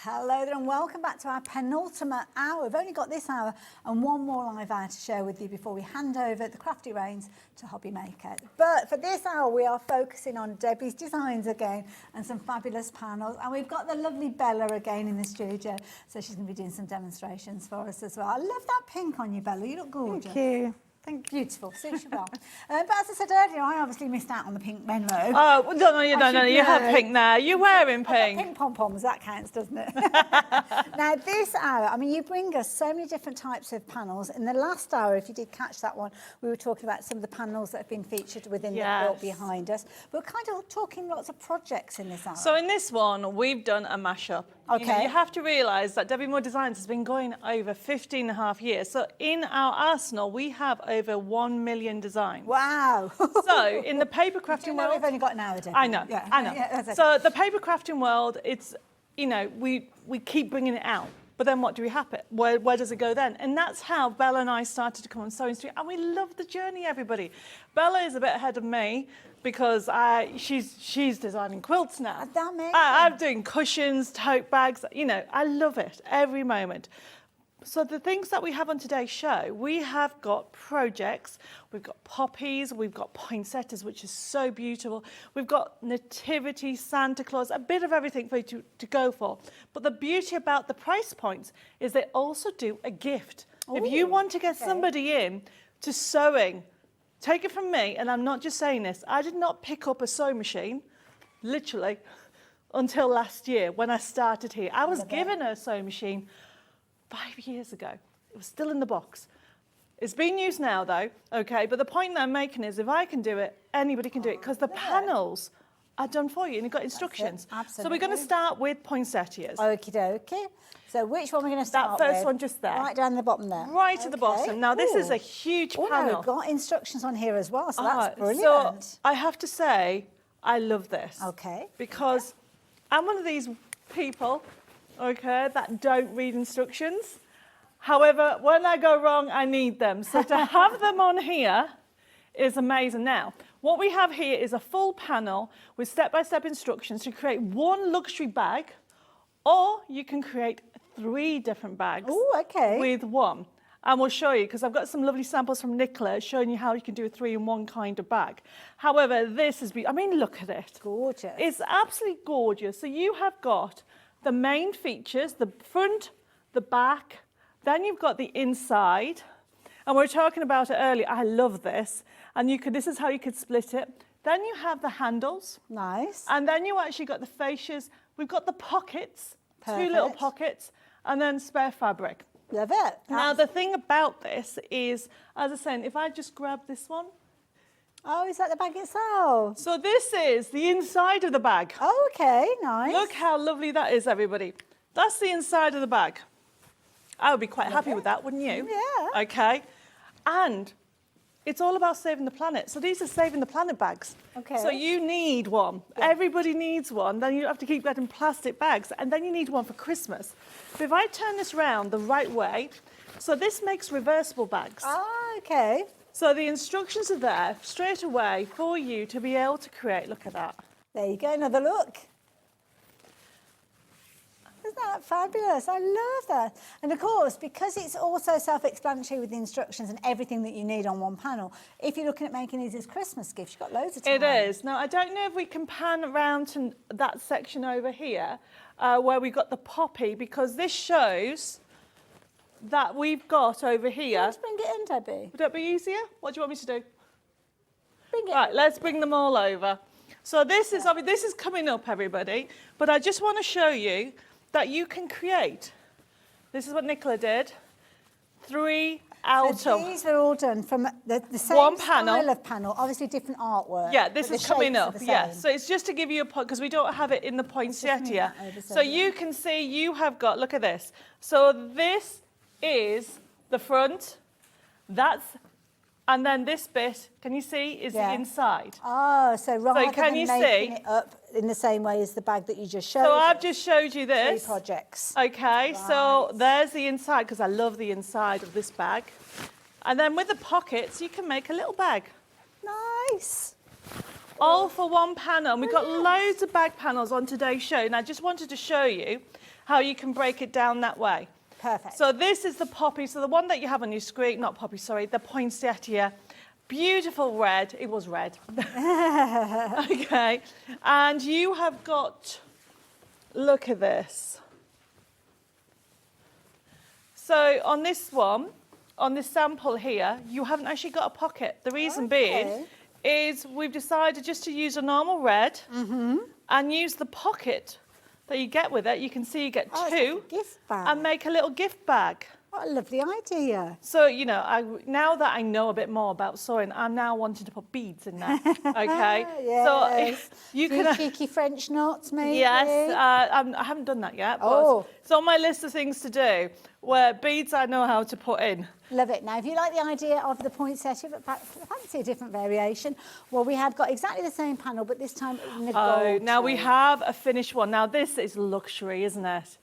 Hello there and welcome back to our penultimate hour. We've only got this hour and one more live hour to share with you before we hand over the crafty reins to Hobby Maker. But for this hour we are focusing on Debbie's designs again and some fabulous panels, and we've got the lovely Bella again in the studio, so she's going to be doing some demonstrations for us as well. I love that pink on you, Bella, you look gorgeous. Thank you. Thank you. Beautiful, suits you well. But as I said earlier, I obviously missed out on the pink menlo. Oh, well, no, you have pink now. You're wearing pink. Pink pom-poms, that counts, doesn't it? Now, this hour, I mean, you bring us so many different types of panels. In the last hour, if you did catch that one, we were talking about some of the panels that have been featured within the quilt behind us. We're kind of talking lots of projects in this hour. So in this one, we've done a mashup. Okay. You have to realise that Debbi Moore Designs has been going over 15 and a half years. So in our arsenal, we have over 1 million designs. Wow. So in the paper crafting world... We've only got an hour, Debbie. I know, yeah. I know. Yeah, so the paper crafting world, it's, you know, we keep bringing it out. But then what do we happen? Where does it go then? And that's how Bella and I started to come on Sewing Street. And we love the journey, everybody. Bella is a bit ahead of me because she's designing quilts now. That makes I'm doing cushions, tote bags. You know, I love it every moment. So the things that we have on today's show, we have got projects, we've got poppies, we've got poinsettias, which is so beautiful. We've got nativity, Santa Claus, a bit of everything for you to go for. But the beauty about the price points is they also do a gift. Ooh, if you want to get somebody in to sewing, take it from me, and I'm not just saying this, I did not pick up a sewing machine, literally, until last year when I started here. I was given a sewing machine 5 years ago. It was still in the box. It's being used now though, okay? But the point that I'm making is if I can do it, anybody can do it, because the panels are done for you and you've got instructions. Absolutely. So we're going to start with poinsettias. Okie dokie. So which one are we going to start That first with? one just there. Right down the bottom there. Right at the bottom. Now this is a Ooh. huge Oh, no, panel. we've got instructions on here as well, so that's brilliant. So I have to say, I love this. Okay. Because I'm one of these people, okay, that don't read instructions. However, when I go wrong, I need them. So to have them on here is amazing. Now, what we have here is a full panel with step-by-step instructions to create one luxury bag, or you can create 3 different bags with one. And we'll show you, because I've got some lovely samples from Nicola showing you how you can do a 3-in-1 kind of bag. However, this is, I mean, look at it. Gorgeous. It's absolutely gorgeous. So you have got the main features, the front, the back, then you've got the inside, and we were talking about it earlier. I love this, and this is how you could split it. Then you have the handles. Nice. And then you actually got the fascias. We've got the pockets, Perfect. 2 little pockets, and then spare fabric. Love it. Now, the thing about this is, as I said, if I just grab this one. Oh, is that the bag itself? So this is the inside of the bag. Oh, okay, nice. Look how lovely that is, everybody. That's the inside of the bag. I would be quite happy with that, wouldn't you? Yeah. Okay. And it's all about saving the planet. So these are saving the planet bags. Okay. So you need one. Yeah. Everybody needs one. Then you have to keep getting plastic bags. And then you need one for Christmas. But if I turn this round the right way, so this makes reversible bags. Ah, okay. So the instructions are there straight away for you to be able to create. Look at that. There you go, another look. Isn't that fabulous? I love that. And of course, because it's also self-explanatory with the instructions and everything that you need on one panel, if you're looking at making these as Christmas gifts, you've got loads of time. It is. Now, I don't know if we can pan around to that section over here where we've got the poppy, because this shows that we've got over here. Let's bring it in, Debbie. Would that be easier? What do you want me to do? Bring it Right, in. let's bring them all over. So this is obviously, this is coming up, everybody, but I just want to show you that you can create, this is what Nicola did, 3 out So of... these are all done from the same one panel. style of panel, obviously different artwork. Yeah, this but is the coming shapes are up, the yeah. same. So it's just to give you a point, because we don't have it in the poinsettia. So you can see you have got, look at this. So this is the front, and then this bit, can you see, is the inside. Oh, so rather can than you making see? it up in the same way as the bag that you just showed So us, I've just showed you 3 this. projects. Okay, so there's the inside, because I love the inside of this bag. And then with the pockets, you can make a little bag. Nice. All for one panel. And we've got loads of bag panels on today's show. And I just wanted to show you how you can break it down that way. Perfect. So this is the poppy, so the one that you have on your screen, not poppy, sorry, the poinsettia. Beautiful red, it was red. Okay, and you have got, look at this. So on this one, on this sample here, you haven't actually got a pocket. The reason being is we've decided just to use a normal red and use the pocket that you get with it. You can see you get two, like a gift bag. And make a little gift bag. What a lovely idea. So, you know, now that I know a bit more about sewing, I'm now wanting to put beads in there, okay? Yes. So you Few can... cheeky French knots, maybe? Yes, I haven't done that yet, but it's on my list of things to do, where beads I know how to put in. Love it. Now, if you like the idea of the poinsettia, but fancy a different variation, well, we have got exactly the same panel, but this time in the gold. Now we have a finished one. Now this is luxury, isn't it?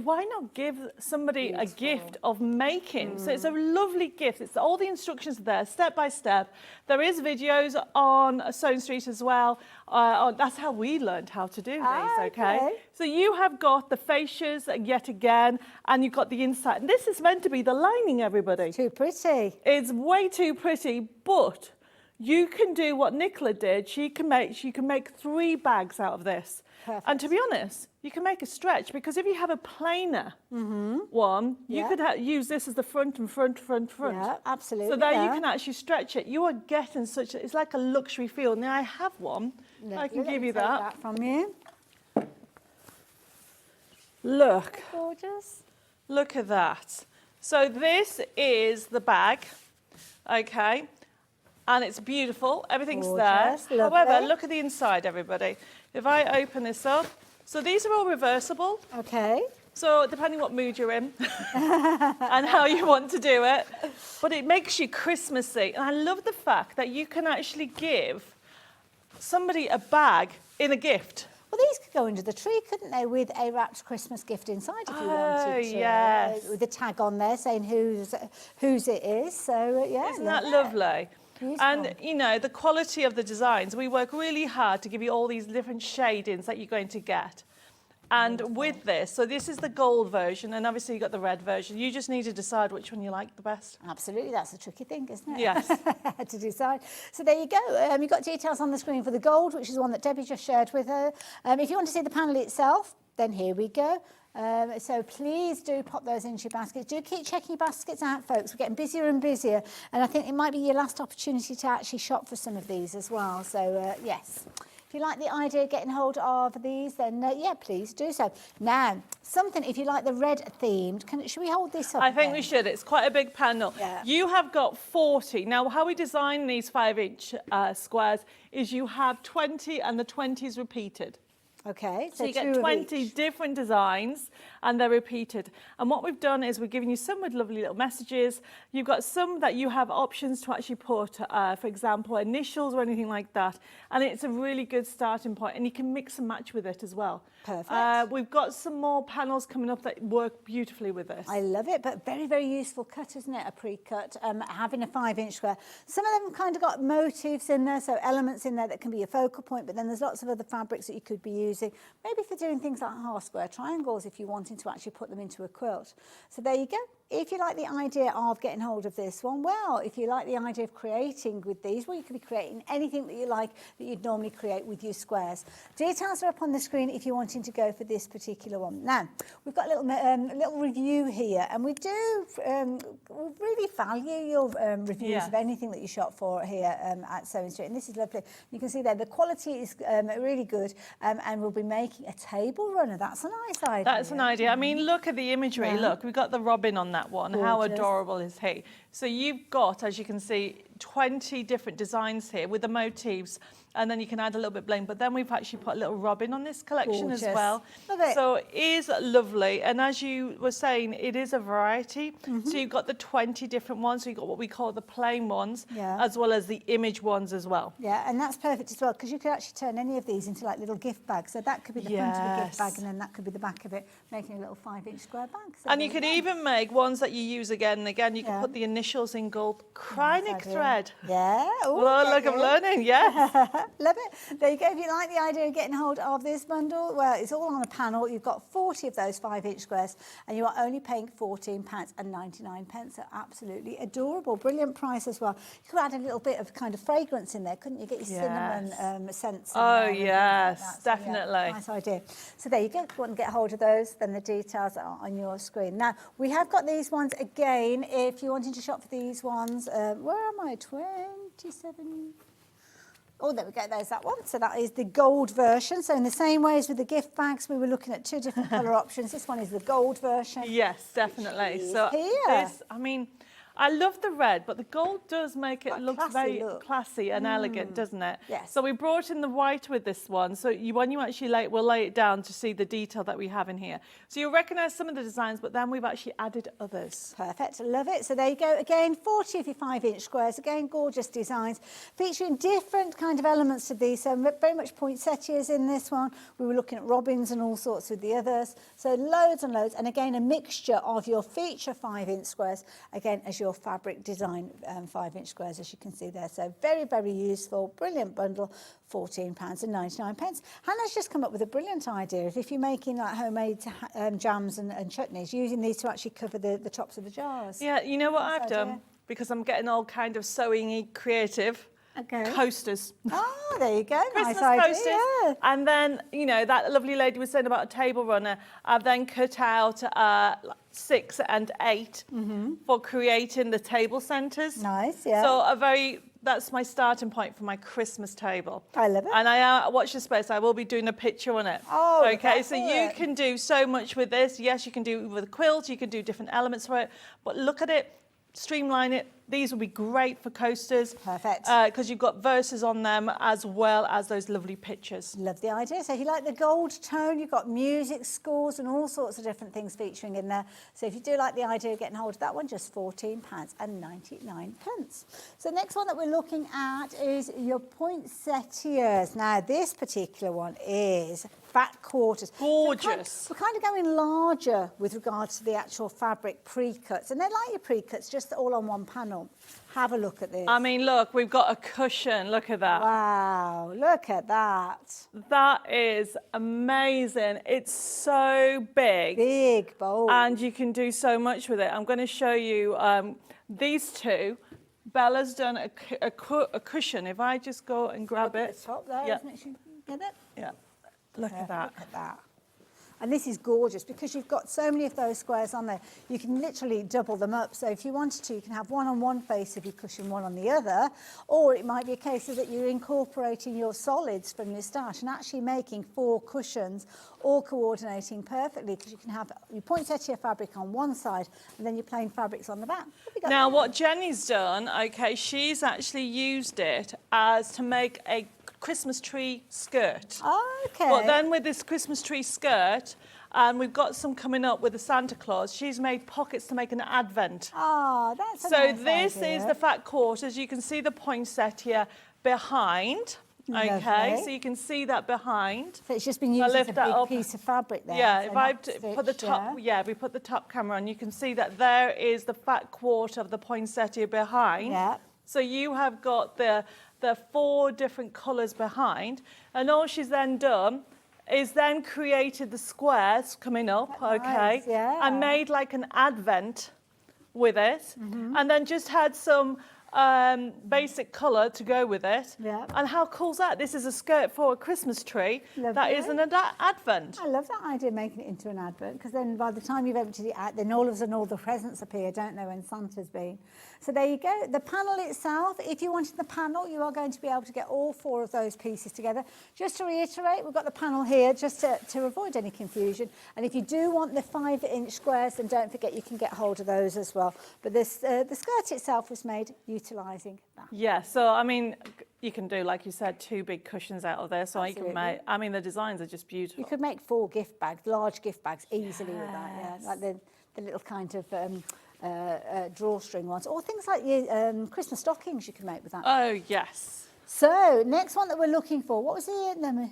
Why not give somebody a gift of making? So it's a lovely gift. It's all the instructions there, step by step. There is videos on Sewing Street as well. That's how we learned how to do these, okay? So you have got the fascias yet again, and you've got the inside. And this is meant to be the lining, everybody. Too pretty. It's way too pretty, but you can do what Nicola did. She can make 3 bags out of this. Perfect. And to be honest, you can make a stretch, because if you have a plainer one, you could use this as the front and front. Yeah, absolutely. So that you can actually stretch it. You are getting it's like a luxury feel. Now I have one. Lovely. I can give you Take that. from you. Look. Gorgeous. Look at that. So this is the bag, okay? And it's beautiful, everyth's Gorgeous, there. lovely. However, look at the inside, everybody. If I open this up, so these are all reversible. Okay. So depending what mood you're in and how you want to do it, but it makes you Christmassy. And I love the fact that you can actually give somebody a bag in a gift. Well, these could go under the tree, couldn't they, with a wrapped Christmas gift inside if you wanted to. Yes. With a tag on there saying whose it is. So, yeah. Isn't that lovely? Beautiful. And, you know, the quality of the designs, we work really hard to give you all these different shadings that you're going to get. And with this, so this is the gold version, and obviously you've got the red version. You just need to decide which one you like the best. Absolutely, that's a tricky thing, isn't it? Yes. To decide. So there you go. You've got details on the screen for the gold, which is the one that Debbie just shared with her. If you want to see the panel itself, then here we go. So please do pop those into your baskets. Do keep checking your baskets out, folks. We're getting busier and busier. And I think it might be your last opportunity to actually shop for some of these as well. So, yes. If you like the idea of getting hold of these, then, yeah, please do so. Now, something, if you like the red themed, should we hold this up? I think we should. It's quite a big panel. Yeah. You have got 40. Now, how we design these 5-inch squares is you have 20 and the 20 is repeated. Okay, so you get 20 different designs and they're repeated. And what we've done is we're giving you some with lovely little messages. You've got some that you have options to actually put, for example, initials or anything like that. And it's a really good starting point, and you can mix and match with it as well. Perfect. We've got some more panels coming up that work beautifully with this. I love it, but very, very useful cut, isn't it? A pre-cut, having a 5-inch square. Some of them kind of got motifs in there, so elements in there that can be a focal point, but then there's lots of other fabrics that you could be using. Maybe for doing things like half square triangles if you're wanting to actually put them into a quilt. So there you go. If you like the idea of getting hold of this one, well, if you like the idea of creating with these, well, you could be creating anything that you like that you'd normally create with your squares. Details are up on the screen if you're wanting to go for this particular one. Now, we've got a little review here, and we do really value your reviews of anything that you shop for here at Sewing Street, and this is lovely. You can see there the quality is really good, and we'll be making a table runner. That's a nice idea. That's an idea. I mean, look at the imagery. Yeah. Look, we've got the robin on that one. Gorgeous. How adorable is he? So you've got, as you can see, 20 different designs here with the motifs, and then you can add a little bit bling. But then we've actually put a little robin on this collection as well. Love it. So it is lovely. And as you were saying, it is a variety. So you've got the 20 different ones. So you've got what we call the plain ones, as well as the image ones as well. Yeah, and that's perfect as well, because you could actually turn any of these into like little gift bags. So that could be the front of a gift bag, and then that could be the back of it, making a little 5-inch square bag. So and you could even make ones that you use again and again. You can put the initials in gold. Cryonic thread. red. Yeah. Ooh, Well, look, I'm learning, yes. Love it. There you go. If you like the idea of getting hold of this bundle, well, it's all on a panel. You've got 40 of those 5-inch squares, and you are only paying £14.99. So absolutely adorable. Brilliant price as well. You could add a little bit of kind of fragrance in there, couldn't you? Get your cinnamon scents in there. Oh, yes, definitely. Yeah, nice idea. So there you go. If you want to get hold of those, then the details are on your screen. Now, we have got these ones again. If you're wanting to shop for these ones, where am I? 27. Oh, there we go. There's that one. So that is the gold version. So in the same way as with the gift bags, we were looking at 2 different colour options. This one is the gold version. Yes, definitely. So here. this, I mean, I love the red, but the gold does make it look very classy and elegant, doesn't it? Yes. So we brought in the white with this one. So when you actually we'll lay it down to see the detail that we have in here. So you'll recognise some of the designs, but then we've actually added others. Perfect, love it. So there you go. Again, 40 of your 5-inch squares. Again, gorgeous designs, featuring different kind of elements to these. So very much poinsettias in this one. We were looking at robins and all sorts with the others. So loads and loads. And again, a mixture of your feature 5-inch squares, again, as your fabric design 5-inch squares, as you can see there. So very, very useful, brilliant bundle, £14.99. Hannah's just come up with a brilliant idea of if you're making like homemade jams and chutneys, using these to actually cover the tops of the jars. Yeah, you know what I've done? Because I'm getting all kind of sewing-y creative. Okay. Coasters. Oh, there you go. Christmas nice idea. coasters. Yeah. And then, you know, that lovely lady was saying about a table runner. I've then cut out 6 and 8 for creating the table centres. Nice, yeah. So that's my starting point for my Christmas table. I love it. And I watch the space. I will be doing a picture on it. Oh, okay. So you can do so much with this. Yes, you can do it with a quilt. You can do different elements for it. But look at it. Streamline it. These will be great for coasters. Perfect. Because you've got verses on them as well as those lovely pictures. Love the idea. So if you like the gold tone, you've got music scores and all sorts of different things featuring in there. So if you do like the idea of getting hold of that one, just £14.99. So the next one that we're looking at is your poinsettias. Now this particular one is fat quarters. Gorgeous. We're kind of going larger with regards to the actual fabric pre-cuts. And they're like your pre-cuts, just all on one panel. Have a look at this. I mean, look, we've got a cushion. Look at that. Wow, look at that. That is amazing. It's so big. Big, bold. And you can do so much with it. I'm going to show you these two. Bella's done a cushion. If I just go and grab it. At the top there, yeah. make sure you get it. Yeah. Look at that. Look at that. And this is gorgeous because you've got so many of those squares on there. You can literally double them up. So if you wanted to, you can have one on one face of your cushion, one on the other. Or it might be a case of that you're incorporating your solids from your stash and actually making 4 cushions, all coordinating perfectly, because you can have your poinsettia fabric on one side and then your plain fabrics on the back. Now, what Jenny's done, okay, she's actually used it as to make a Christmas tree skirt. Okay. But then with this Christmas tree skirt, and we've got some coming up with the Santa Claus, she's made pockets to make an advent. Oh, that's a so nice this idea. is the fat quarters. You can see the poinsettia behind. Okay, Lovely. so you can see that behind. So it's just been used as a big piece of fabric there. Yeah, so if I not put the stitched, top, we put the top camera on, you can see that there is the fat quarter of the poinsettia behind. Yeah. So you have got the 4 different colours behind, and all she's then done is then created the squares coming up, okay, nice, yeah. and made like an advent with it, and then just had some basic colour to go with it. Yeah. And how cool's that? This is a skirt for a Christmas tree. Lovely. That is an advent. I love that idea, making it into an advert, because then by the time you've emptied it out, then all of a sudden all the presents appear, don't they, when Santa's been. So there you go. The panel itself, if you wanted the panel, you are going to be able to get all 4 of those pieces together. Just to reiterate, we've got the panel here just to avoid any confusion. And if you do want the 5-inch squares, then don't forget you can get hold of those as well. But this, the skirt itself was made utilising that. Yeah, so I mean, you can do, like you said, 2 big cushions out of there. So Absolutely. you can make, I mean, the designs are just beautiful. You could make 4 gift bags, large gift bags, easily with that, yeah. Like the little kind of drawstring ones, or things like your Christmas stockings you can make with that. Oh, yes. So, next one that we're looking for, what was the number?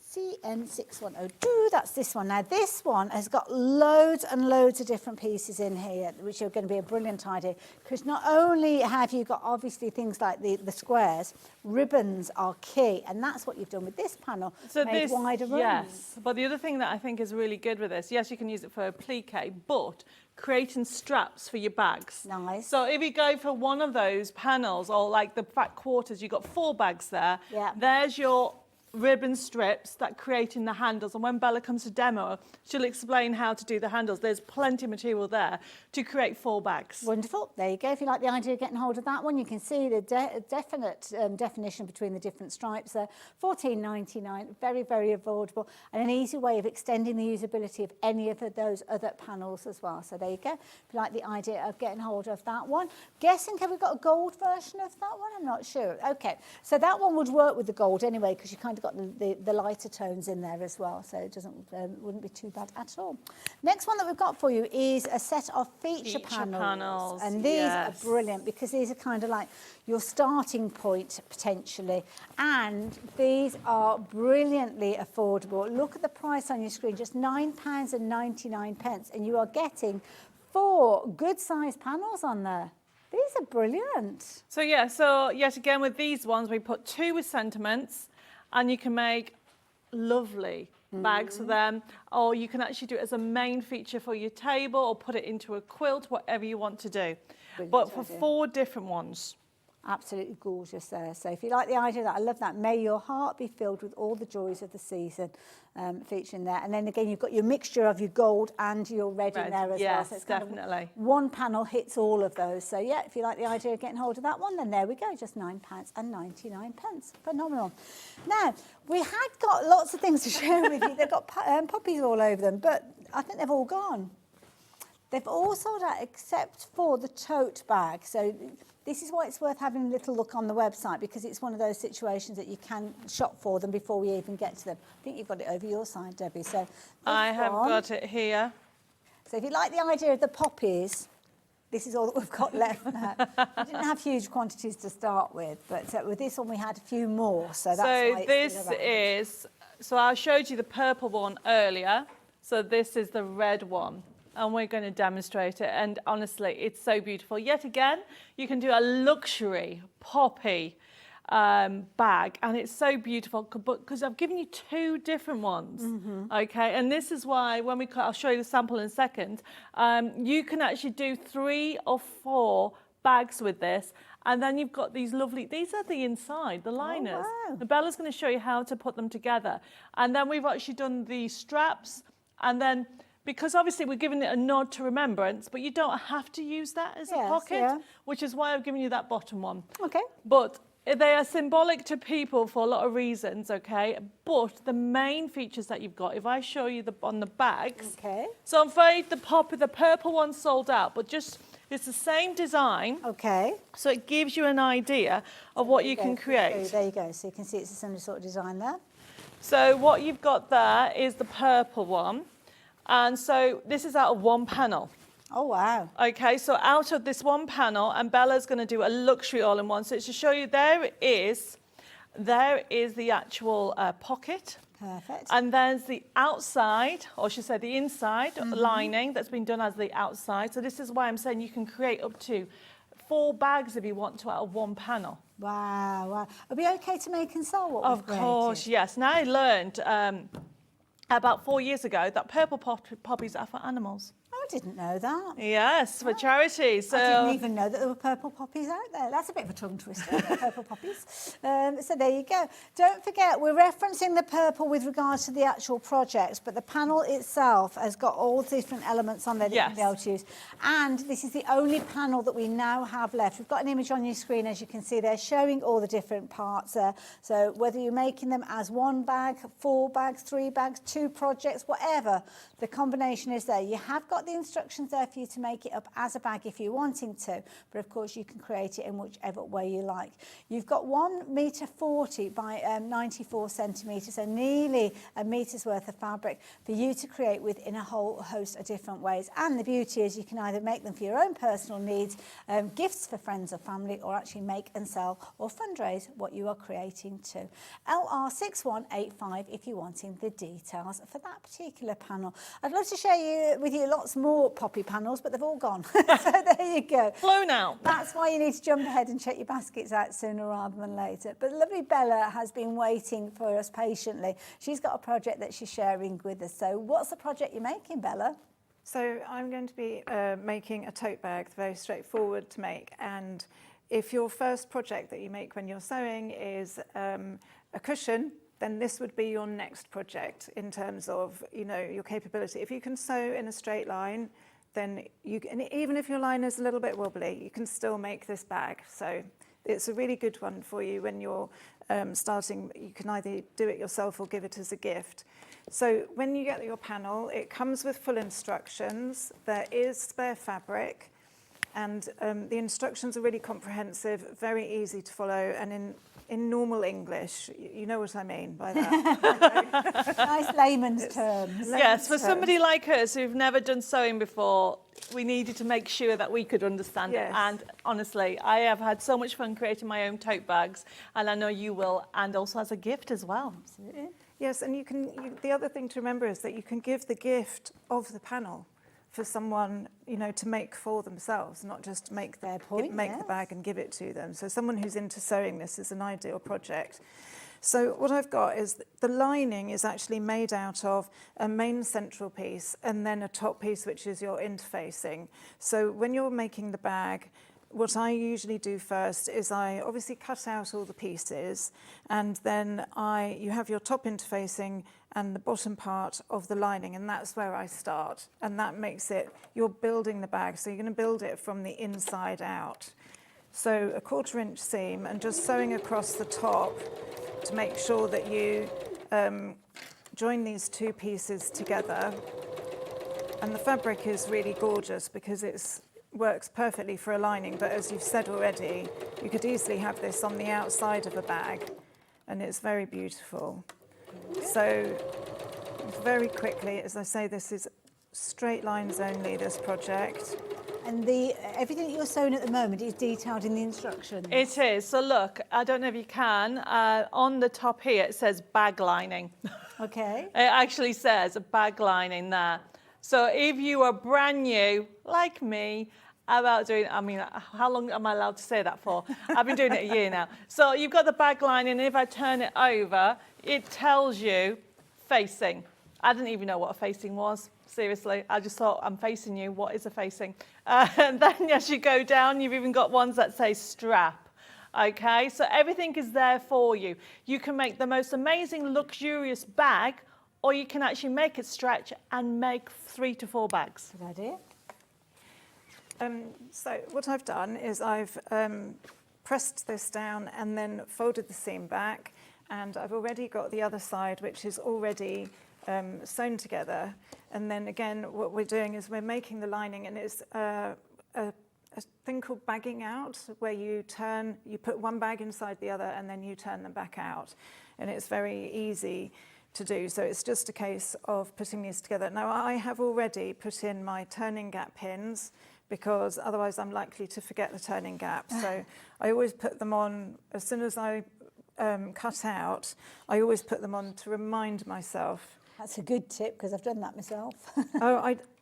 CN6102, that's this one. Now this one has got loads and loads of different pieces in here, which are going to be a brilliant idea, because not only have you got obviously things like the squares, ribbons are key, and that's what you've done with this panel, So made this, wider rooms. yes, but the other thing that I think is really good with this, yes, you can use it for a plique, but creating straps for your bags. Nice. So if you go for one of those panels, or like the fat quarters, you've got 4 bags there. Yeah. There's your ribbon strips that create in the handles, and when Bella comes to demo, she'll explain how to do the handles. There's plenty of material there to create 4 bags. Wonderful. There you go. If you like the idea of getting hold of that one, you can see the definite definition between the different stripes there. $14.99, very, very affordable, and an easy way of extending the usability of any of those other panels as well. So there you go. If you like the idea of getting hold of that one. Guessing, have we got a gold version of that one? I'm not sure. Okay. So that one would work with the gold anyway, because you kind of got the lighter tones in there as well, so it wouldn't be too bad at all. Next one that we've got for you is a set of feature panels, and these are brilliant because these are kind of like your starting point potentially, and these are brilliantly affordable. Look at the price on your screen, just £9.99, and you are getting 4 good sized panels on there. These are brilliant. So yeah, so yet again with these ones, we put 2 with sentiments, and you can make lovely bags for them, or you can actually do it as a main feature for your table, or put it into a quilt, whatever you want to do. Brilliant But for idea. 4 different ones. Absolutely gorgeous there. So if you like the idea of that, I love that. May your heart be filled with all the joys of the season, featuring there. And then again, you've got your mixture of your gold and your red in there as well. So it's kind definitely. of one panel hits all of those. So yeah, if you like the idea of getting hold of that one, then there we go, just £9.99. Phenomenal. Now, we had got lots of things to share with you. They've got poppies all over them, but I think they've all gone. They've all sold out except for the tote bag. So this is why it's worth having a little look on the website, because it's one of those situations that you can shop for them before we even get to them. I think you've got it over your side, Debbie. So I have got it here. So if you like the idea of the poppies, this is all that we've got left now. We didn't have huge quantities to start with, but with this one we had a few more. So that's why it's still around. So I showed you the purple one earlier. So this is the red one, and we're going to demonstrate it. And honestly, it's so beautiful. Yet again, you can do a luxury poppy bag, and it's so beautiful because I've given you 2 different ones. Okay, and this is why when I'll show you the sample in a second, you can actually do 3 or 4 bags with this. And then you've got these lovely, these are the inside, the liners. Oh, wow. Bella's going to show you how to put them together. And then we've actually done the straps, and then because obviously we're giving it a nod to remembrance, but you don't have to use that as a pocket, which is why I've given you that bottom one. Okay. But they are symbolic to people for a lot of reasons, okay? But the main features that you've got, if I show you on the bags, Okay. so I'm afraid the purple one sold out, but just it's the same design. Okay. So it gives you an idea of what you can create. So there you go. So you can see it's a similar sort of design there. So what you've got there is the purple one. And so this is out of 1 panel. Oh, wow. Okay, so out of this 1 panel, and Bella's going to do a luxury all-in-one. So it's to show you there is the actual pocket. Perfect. And there's the outside, or I should say the inside lining that's been done as the outside. So this is why I'm saying you can create up to 4 bags if you want to out of 1 panel. Wow, wow. It'll be okay to make and sell what we've created? Of course, yes. Now I learned about 4 years ago that purple poppies are for animals. I didn't know that. Yes, for charity. So I didn't even know that there were purple poppies out there. That's a bit of a tongue twister, purple poppies. So there you go. Don't forget, we're referencing the purple with regards to the actual project, but the panel itself has got all the different elements on there that you can be able to use. And this is the only panel that we now have left. We've got an image on your screen, as you can see there, showing all the different parts there. So whether you're making them as 1 bag, 4 bags, 3 bags, 2 projects, whatever, the combination is there. You have got the instructions there for you to make it up as a bag if you're wanting to, but of course you can create it in whichever way you like. You've got 1.40 m by 94 centimetres, so nearly a meter's worth of fabric for you to create with in a whole host of different ways. And the beauty is you can either make them for your own personal needs, gifts for friends or family, or actually make and sell or fundraise what you are creating too. LR6185 if you're wanting the details for that particular panel. I'd love to share with you lots more poppy panels, but they've all gone. So there you go. Flown out. That's why you need to jump ahead and check your baskets out sooner rather than later. But lovely Bella has been waiting for us patiently. She's got a project that she's sharing with us. So what's the project you're making, Bella? So I'm going to be making a tote bag, very straightforward to make. And if your first project that you make when you're sewing is a cushion, then this would be your next project in terms of, you know, your capability. If you can sew in a straight line, then you can, even if your line is a little bit wobbly, you can still make this bag. So it's a really good one for you when you're starting. You can either do it yourself or give it as a gift. So when you get your panel, it comes with full instructions. There is spare fabric, and the instructions are really comprehensive, very easy to follow, and in normal English. You know what I mean by that. Nice layman's terms. Yes, for somebody like us who've never done sewing before, we needed to make sure that we could understand it. And honestly, I have had so much fun creating my own tote bags, and I know you will, and also as a gift as well. Absolutely. Yes, and the other thing to remember is that you can give the gift of the panel for someone, you know, to make for themselves, not just make the bag and give it to them. So someone who's into sewing, this is an ideal project. So what I've got is the lining is actually made out of a main central piece and then a top piece, which is your interfacing. So when you're making the bag, what I usually do first is I obviously cut out all the pieces, and then you have your top interfacing and the bottom part of the lining, and that's where I start. And that makes it, you're building the bag, so you're going to build it from the inside out. So a 1/4 inch seam and just sewing across the top to make sure that you join these two pieces together. And the fabric is really gorgeous because it works perfectly for a lining, but as you've said already, you could easily have this on the outside of a bag, and it's very beautiful. So very quickly, as I say, this is straight lines only, this project. And everything that you're sewing at the moment is detailed in the instructions. It is. So look, I don't know if you can, on the top here it says bag lining. Okay. It actually says a bag lining there. So if you are brand new, like me, about doing, I mean, how long am I allowed to say that for? I've been doing it a year now. So you've got the bag lining, and if I turn it over, it tells you facing. I didn't even know what a facing was. Seriously, I just thought, I'm facing you, what is a facing? And then as you go down, you've even got ones that say strap. Okay, so everything is there for you. You can make the most amazing, luxurious bag, or you can actually make it stretch and make 3 to 4 bags. Good idea. So what I've done is I've pressed this down and then folded the seam back, and I've already got the other side, which is already sewn together. And then again, what we're doing is we're making the lining, and it's a thing called bagging out, where you put one bag inside the other and then you turn them back out. And it's very easy to do. So it's just a case of putting these together. Now I have already put in my turning gap pins, because otherwise I'm likely to forget the turning gap. So I always put them on as soon as I cut out. I always put them on to remind myself. That's a good tip, because I've done that myself.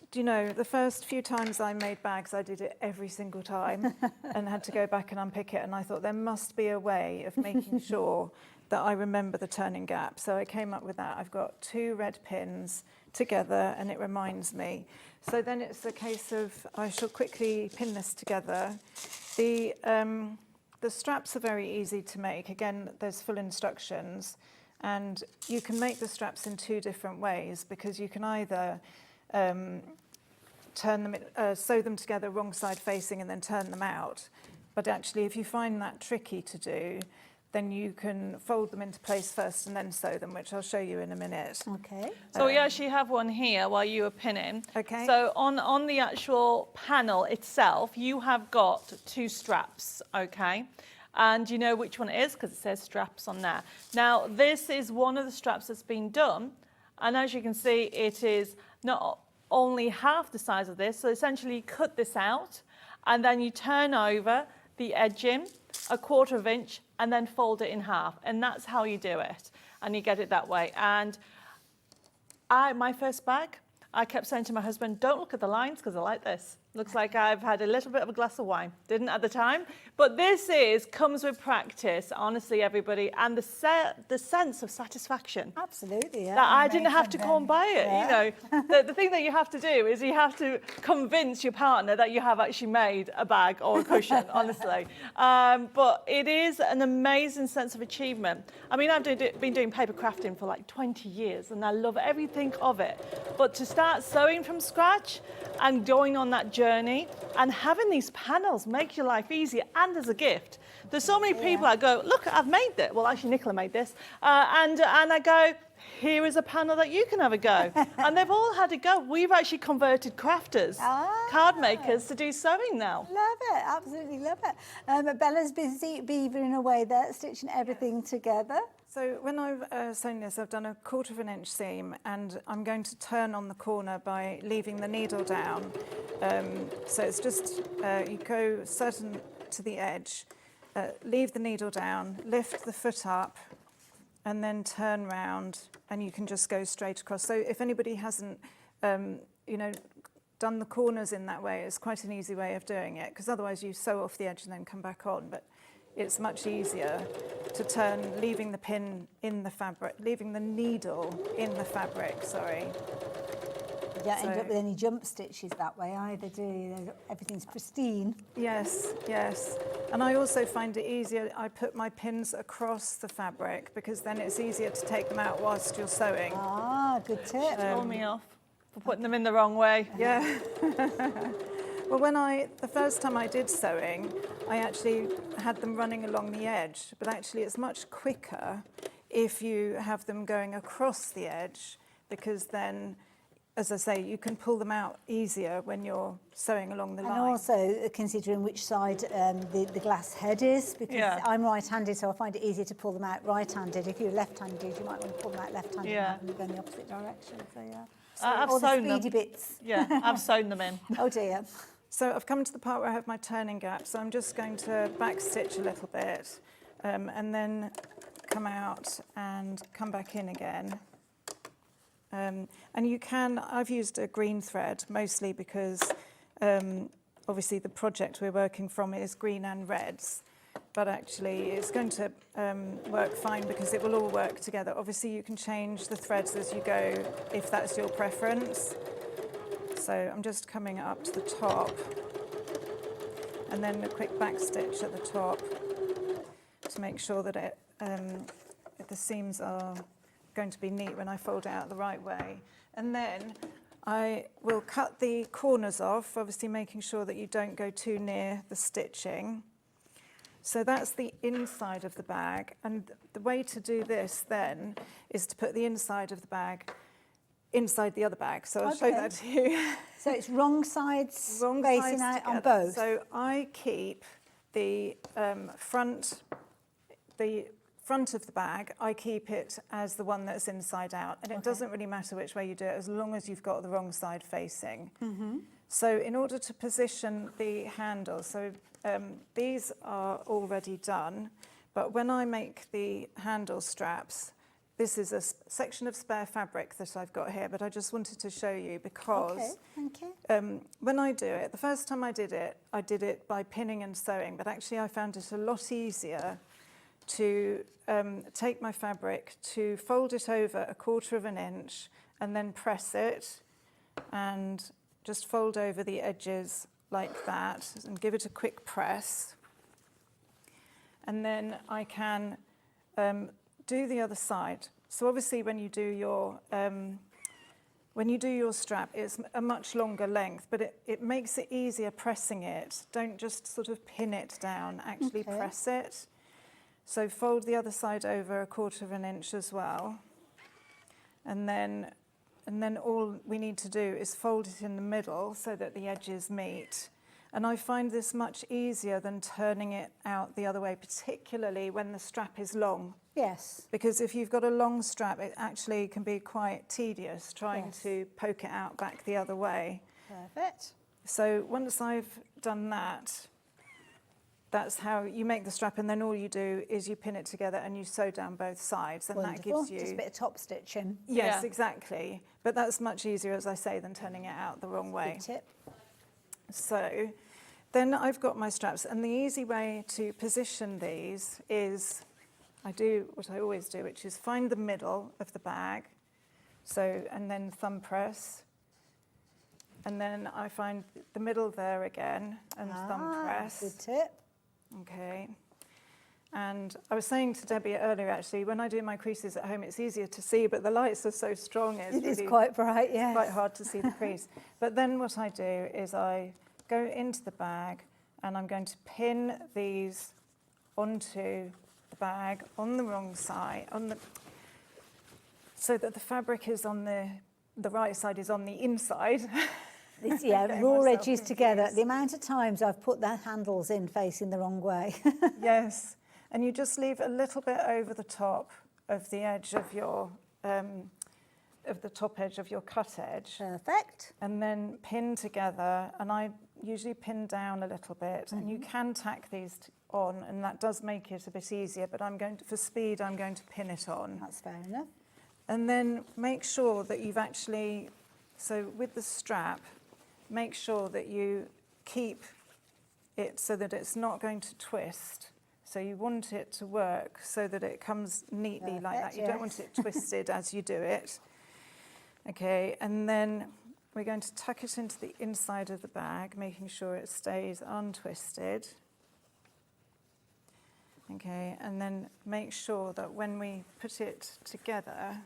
Do you know, the first few times I made bags, I did it every single time and had to go back and unpick it. And I thought there must be a way of making sure that I remember the turning gap. So I came up with that. I've got 2 red pins together, and it reminds me. So then it's a case of, I shall quickly pin this together. The straps are very easy to make. Again, there's full instructions, and you can make the straps in 2 different ways, because you can either sew them together wrong side facing and then turn them out. But actually, if you find that tricky to do, then you can fold them into place first and then sew them, which I'll show you in a minute. Okay. So we actually have one here while you were pinning. Okay. So on the actual panel itself, you have got 2 straps, okay? And you know which one it is because it says straps on there. Now, this is one of the straps that's been done. And as you can see, it is not only half the size of this. So essentially you cut this out and then you turn over the edging 1/4 inch and then fold it in half. And that's how you do it. And you get it that way. And my first bag, I kept saying to my husband, don't look at the lines because I like this. Looks like I've had a little bit of a glass of wine. Didn't at the time. But this comes with practice, honestly, everybody. And the sense of satisfaction. Absolutely, yeah. That I didn't have to go and buy it, you know. The thing that you have to do is you have to convince your partner that you have actually made a bag or a cushion, honestly. But it is an amazing sense of achievement. I mean, I've been doing paper crafting for like 20 years and I love everything of it. But to start sewing from scratch and going on that journey and having these panels make your life easier and as a gift. There's so many people I go, look, I've made this. Well, actually, Nicola made this. And I go, here is a panel that you can have a go. And they've all had a go. We've actually converted crafters, card makers to do sewing now. Love it, absolutely love it. Bella's busy beavering away there, stitching everything together. So when I've sewn this, I've done 1/4 inch seam, and I'm going to turn on the corner by leaving the needle down. So it's just, you go certain to the edge, leave the needle down, lift the foot up, and then turn round, and you can just go straight across. So if anybody hasn't, you know, done the corners in that way, it's quite an easy way of doing it, because otherwise you sew off the edge and then come back on. But it's much easier to turn, leaving the pin in the fabric, leaving the needle in the fabric, sorry. You don't end up with any jump stitches that way either, do you? Everything's pristine. Yes, yes. And I also find it easier, I put my pins across the fabric because then it's easier to take them out whilst you're sewing. Ah, good tip. Throw me off for putting them in the wrong way. Yeah. Well, the first time I did sewing, I actually had them running along the edge, but actually it's much quicker if you have them going across the edge, because then, as I say, you can pull them out easier when you're sewing along the line. And also considering which side the glass head is, because I'm right-handed, so I find it easier to pull them out right-handed. If you're left-handed, you might want to pull them out left-handed and go in the opposite direction. So yeah, I've all sewn the speedy bits. Yeah, I've sewn them in. Oh dear. So I've come to the part where I have my turning gap, so I'm just going to back stitch a little bit and then come out and come back in again. And you can, I've used a green thread mostly because obviously the project we're working from is green and reds, but actually it's going to work fine because it will all work together. Obviously you can change the threads as you go if that's your preference. So I'm just coming up to the top and then a quick back stitch at the top to make sure that the seams are going to be neat when I fold it out the right way. And then I will cut the corners off, obviously making sure that you don't go too near the stitching. So that's the inside of the bag, and the way to do this then is to put the inside of the bag inside the other bag. So I'll show that to you. So it's wrong sides facing out on both. So I keep the front of the bag, I keep it as the one that's inside out, and it doesn't really matter which way you do it as long as you've got the wrong side facing. So in order to position the handle, so these are already done, but when I make the handle straps, this is a section of spare fabric that I've got here, but I just wanted to show you because when I do it, the first time I did it by pinning and sewing, but actually I found it a lot easier to take my fabric, to fold it over 1/4 inch and then press it and just fold over the edges like that and give it a quick press. And then I can do the other side. So obviously when you do your strap, it's a much longer length, but it makes it easier pressing it. Don't just sort of pin it down, actually press it. So fold the other side over 1/4 inch as well. And then all we need to do is fold it in the middle so that the edges meet. And I find this much easier than turning it out the other way, particularly when the strap is long. Yes. Because if you've got a long strap, it actually can be quite tedious trying to poke it out back the other way. Perfect. So once I've done that, that's how you make the strap, and then all you do is you pin it together and you sew down both sides, and Wonderful. that gives you just a bit of top stitching. Yes, Yeah. exactly. But that's much easier, as I say, than turning it out the wrong way. Good tip. So then I've got my straps, and the easy way to position these is I do what I always do, which is find the middle of the bag, and then thumb press, and then I find the middle there again and thumb press. Good tip. Okay. And I was saying to Debbie earlier, actually, when I do my creases at home, it's easier to see, but the lights are so strong. It is quite bright, yes. It's quite hard to see the crease. But then what I do is I go into the bag and I'm going to pin these onto the bag on the wrong side, so that the fabric is on the right side is on the inside. Raw myself edges together. confused. The amount of times I've put the handles in facing the wrong way. Yes, and you just leave a little bit over the top of the edge of your, of the top edge of your cut edge. Perfect. And then pin together, and I usually pin down a little bit, and you can tack these on, and that does make it a bit easier, but for speed, I'm going to pin it on. That's fair enough. And then make sure that you've actually, so with the strap, make sure that you keep it so that it's not going to twist. So you want it to work so that it comes neatly like that. You don't want it twisted as you do it. Okay, and then we're going to tuck it into the inside of the bag, making sure it stays untwisted. Okay, and then make sure that when we put it together,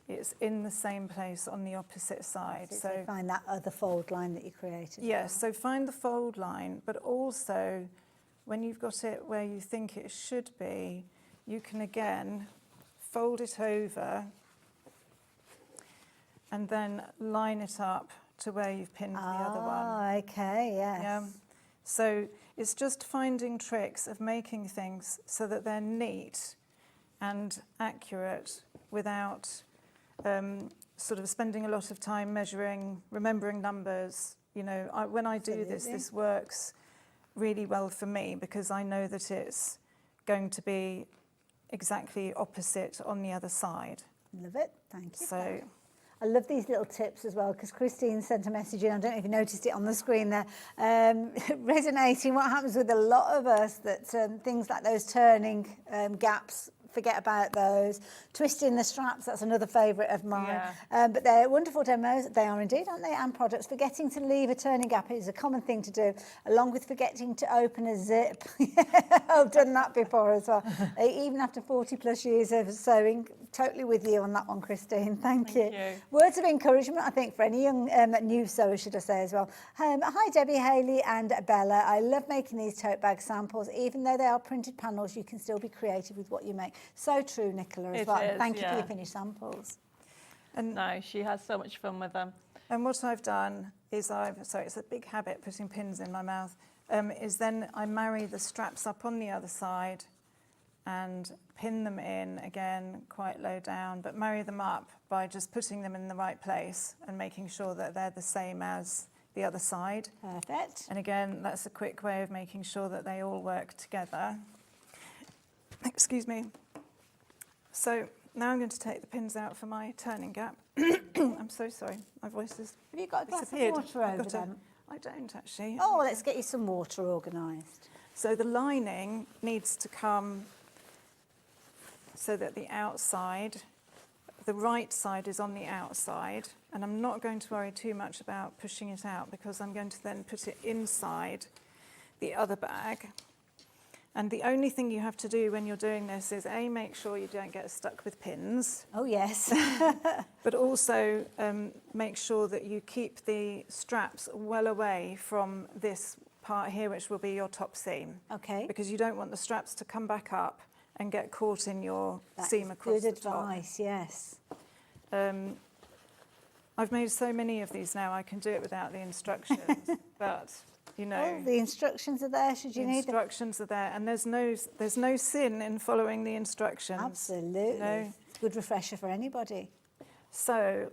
it's in the same place on the opposite side. So find that other fold line that you created. Yes, so find the fold line, but also when you've got it where you think it should be, you can again fold it over and then line it up to where you've pinned the other one. Okay, yes. Yeah. So it's just finding tricks of making things so that they're neat and accurate without sort of spending a lot of time measuring, remembering numbers. You know, when I do this works really well for me because I know that it's going to be exactly opposite on the other side. Love it. Thank you. So I love these little tips as well because Christine sent a message in. I don't know if you noticed it on the screen there. Resonating what happens with a lot of us that things like those turning gaps, forget about those. Twisting the straps, that's another favourite of mine. Yeah. But they're wonderful demos. They are indeed, aren't they? And products. Forgetting to leave a turning gap is a common thing to do, along with forgetting to open a zip. I've done that before as well. Even after 40 plus years of sewing, totally with you on that one, Christine. Thank you. Words of encouragement, I think, for any young new sewer, should I say as well. Hi, Debbie, Hayley and Bella. I love making these tote bag samples. Even though they are printed panels, you can still be creative with what you make. So true, Nicola, as It well. is, Thank you for yeah. your finished samples. and No, she has so much fun with them. And what I've done is sorry, it's a big habit putting pins in my mouth, is then I marry the straps up on the other side and pin them in again quite low down, but marry them up by just putting them in the right place and making sure that they're the same as the other side. Perfect. And again, that's a quick way of making sure that they all work together. Excuse me. So now I'm going to take the pins out for my turning gap. I'm so sorry, my voice is Have you got a glass of disappeared. water I've over got them? I don't actually. Oh, let's get you some water organised. So the lining needs to come so that the outside, the right side is on the outside, and I'm not going to worry too much about pushing it out because I'm going to then put it inside the other bag. And the only thing you have to do when you're doing this is A, make sure you don't get stuck with pins, Oh, yes. but also make sure that you keep the straps well away from this part here, which will be your top seam. Okay. Because you don't want the straps to come back up and get caught in your seam across the top. Good advice, yes. I've made so many of these now, I can do it without the instructions, but you know. Oh, the instructions are there, should you need them. The instructions are there, and there's no sin in following the instructions. Absolutely. You know? Good refresher for anybody. So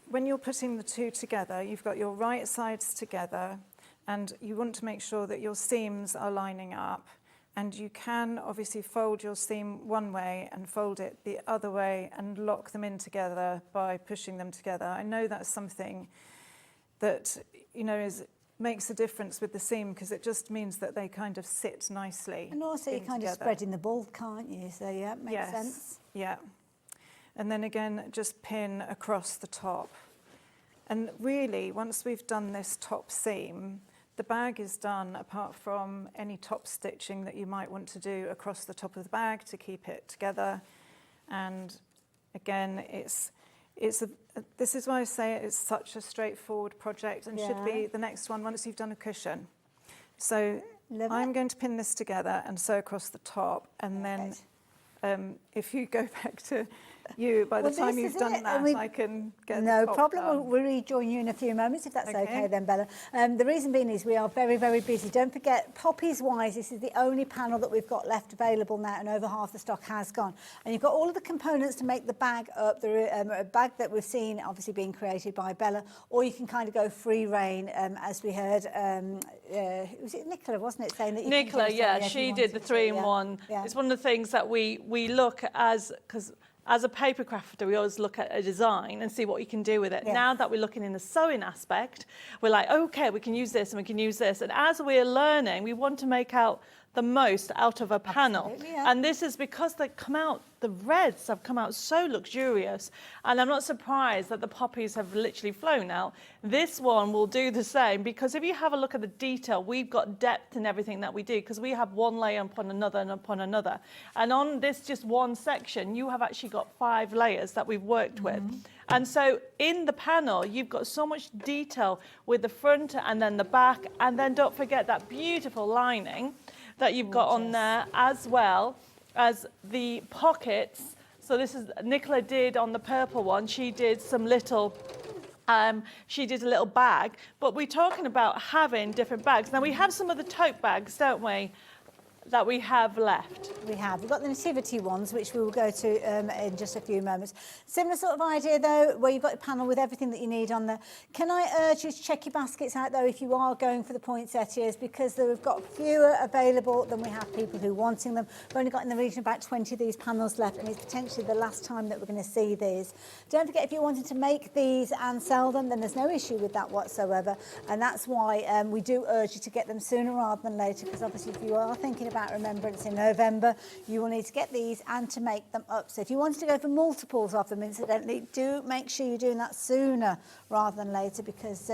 when you're putting the two together, you've got your right sides together, and you want to make sure that your seams are lining up. And you can obviously fold your seam one way and fold it the other way and lock them in together by pushing them together. I know that's something that, you know, makes a difference with the seam, because it just means that they kind of sit nicely. And also you're kind of spreading the bulk, can't you? So yeah, makes sense. Yeah. And then again, just pin across the top. And really, once we've done this top seam, the bag is done, apart from any top stitching that you might want to do across the top of the bag to keep it together. And again, this is why I say it's such a straightforward project, and should be the next one once you've done a cushion. So I'm going to pin this together and sew across the top, and then if you go back to you, by the time you've done that, I can get no the top problem. done. We'll rejoin you in a few moments, if that's okay then, Bella. The reason being is we are very, very busy. Don't forget, Poppies-wise, this is the only panel that we've got left available now, and over half the stock has gone. And you've got all of the components to make the bag up, a bag that we've seen obviously being created by Bella, or you can kind of go free reign, as we heard. Was it Nicola, wasn't it, saying that you Nicola, can she did the 3-in-1. It's one of the things that we look because as a paper crafter, we always look at a design and see what you can do with it. Yeah. Now that we're looking in the sewing aspect, we're like, okay, we can use this and we can use this. And as we're learning, we want to make out the most out of a panel. And this is because they come out, the reds have come out so luxurious. And I'm not surprised that the poppies have literally flown out. This one will do the same, because if you have a look at the detail, we've got depth in everything that we do, because we have one layer upon another and upon another. And on this just one section, you have actually got 5 layers that we've worked with. And so in the panel, you've got so much detail with the front and then the back. And then don't forget that beautiful lining that you've got on there, as well as the pockets. So this is, Nicola did on the purple one, she did some little, she did a little bag, but we're talking about having different bags. Now we have some of the tote bags, don't we, that we have left? We've got the nativity ones, which we will go to in just a few moments. Similar sort of idea though, where you've got a panel with everything that you need on there. Can I urge you to check your baskets out though if you are going for the poinsettias, because we've got fewer available than we have people who are wanting them. We've only got in the region about 20 of these panels left, and it's potentially the last time that we're going to see these. Don't forget, if you're wanting to make these and sell them, then there's no issue with that whatsoever, and that's why we do urge you to get them sooner rather than later, because obviously if you are thinking about Remembrance in November, you will need to get these and to make them up. So if you wanted to go for multiples of them, incidentally, do make sure you're doing that sooner rather than later, because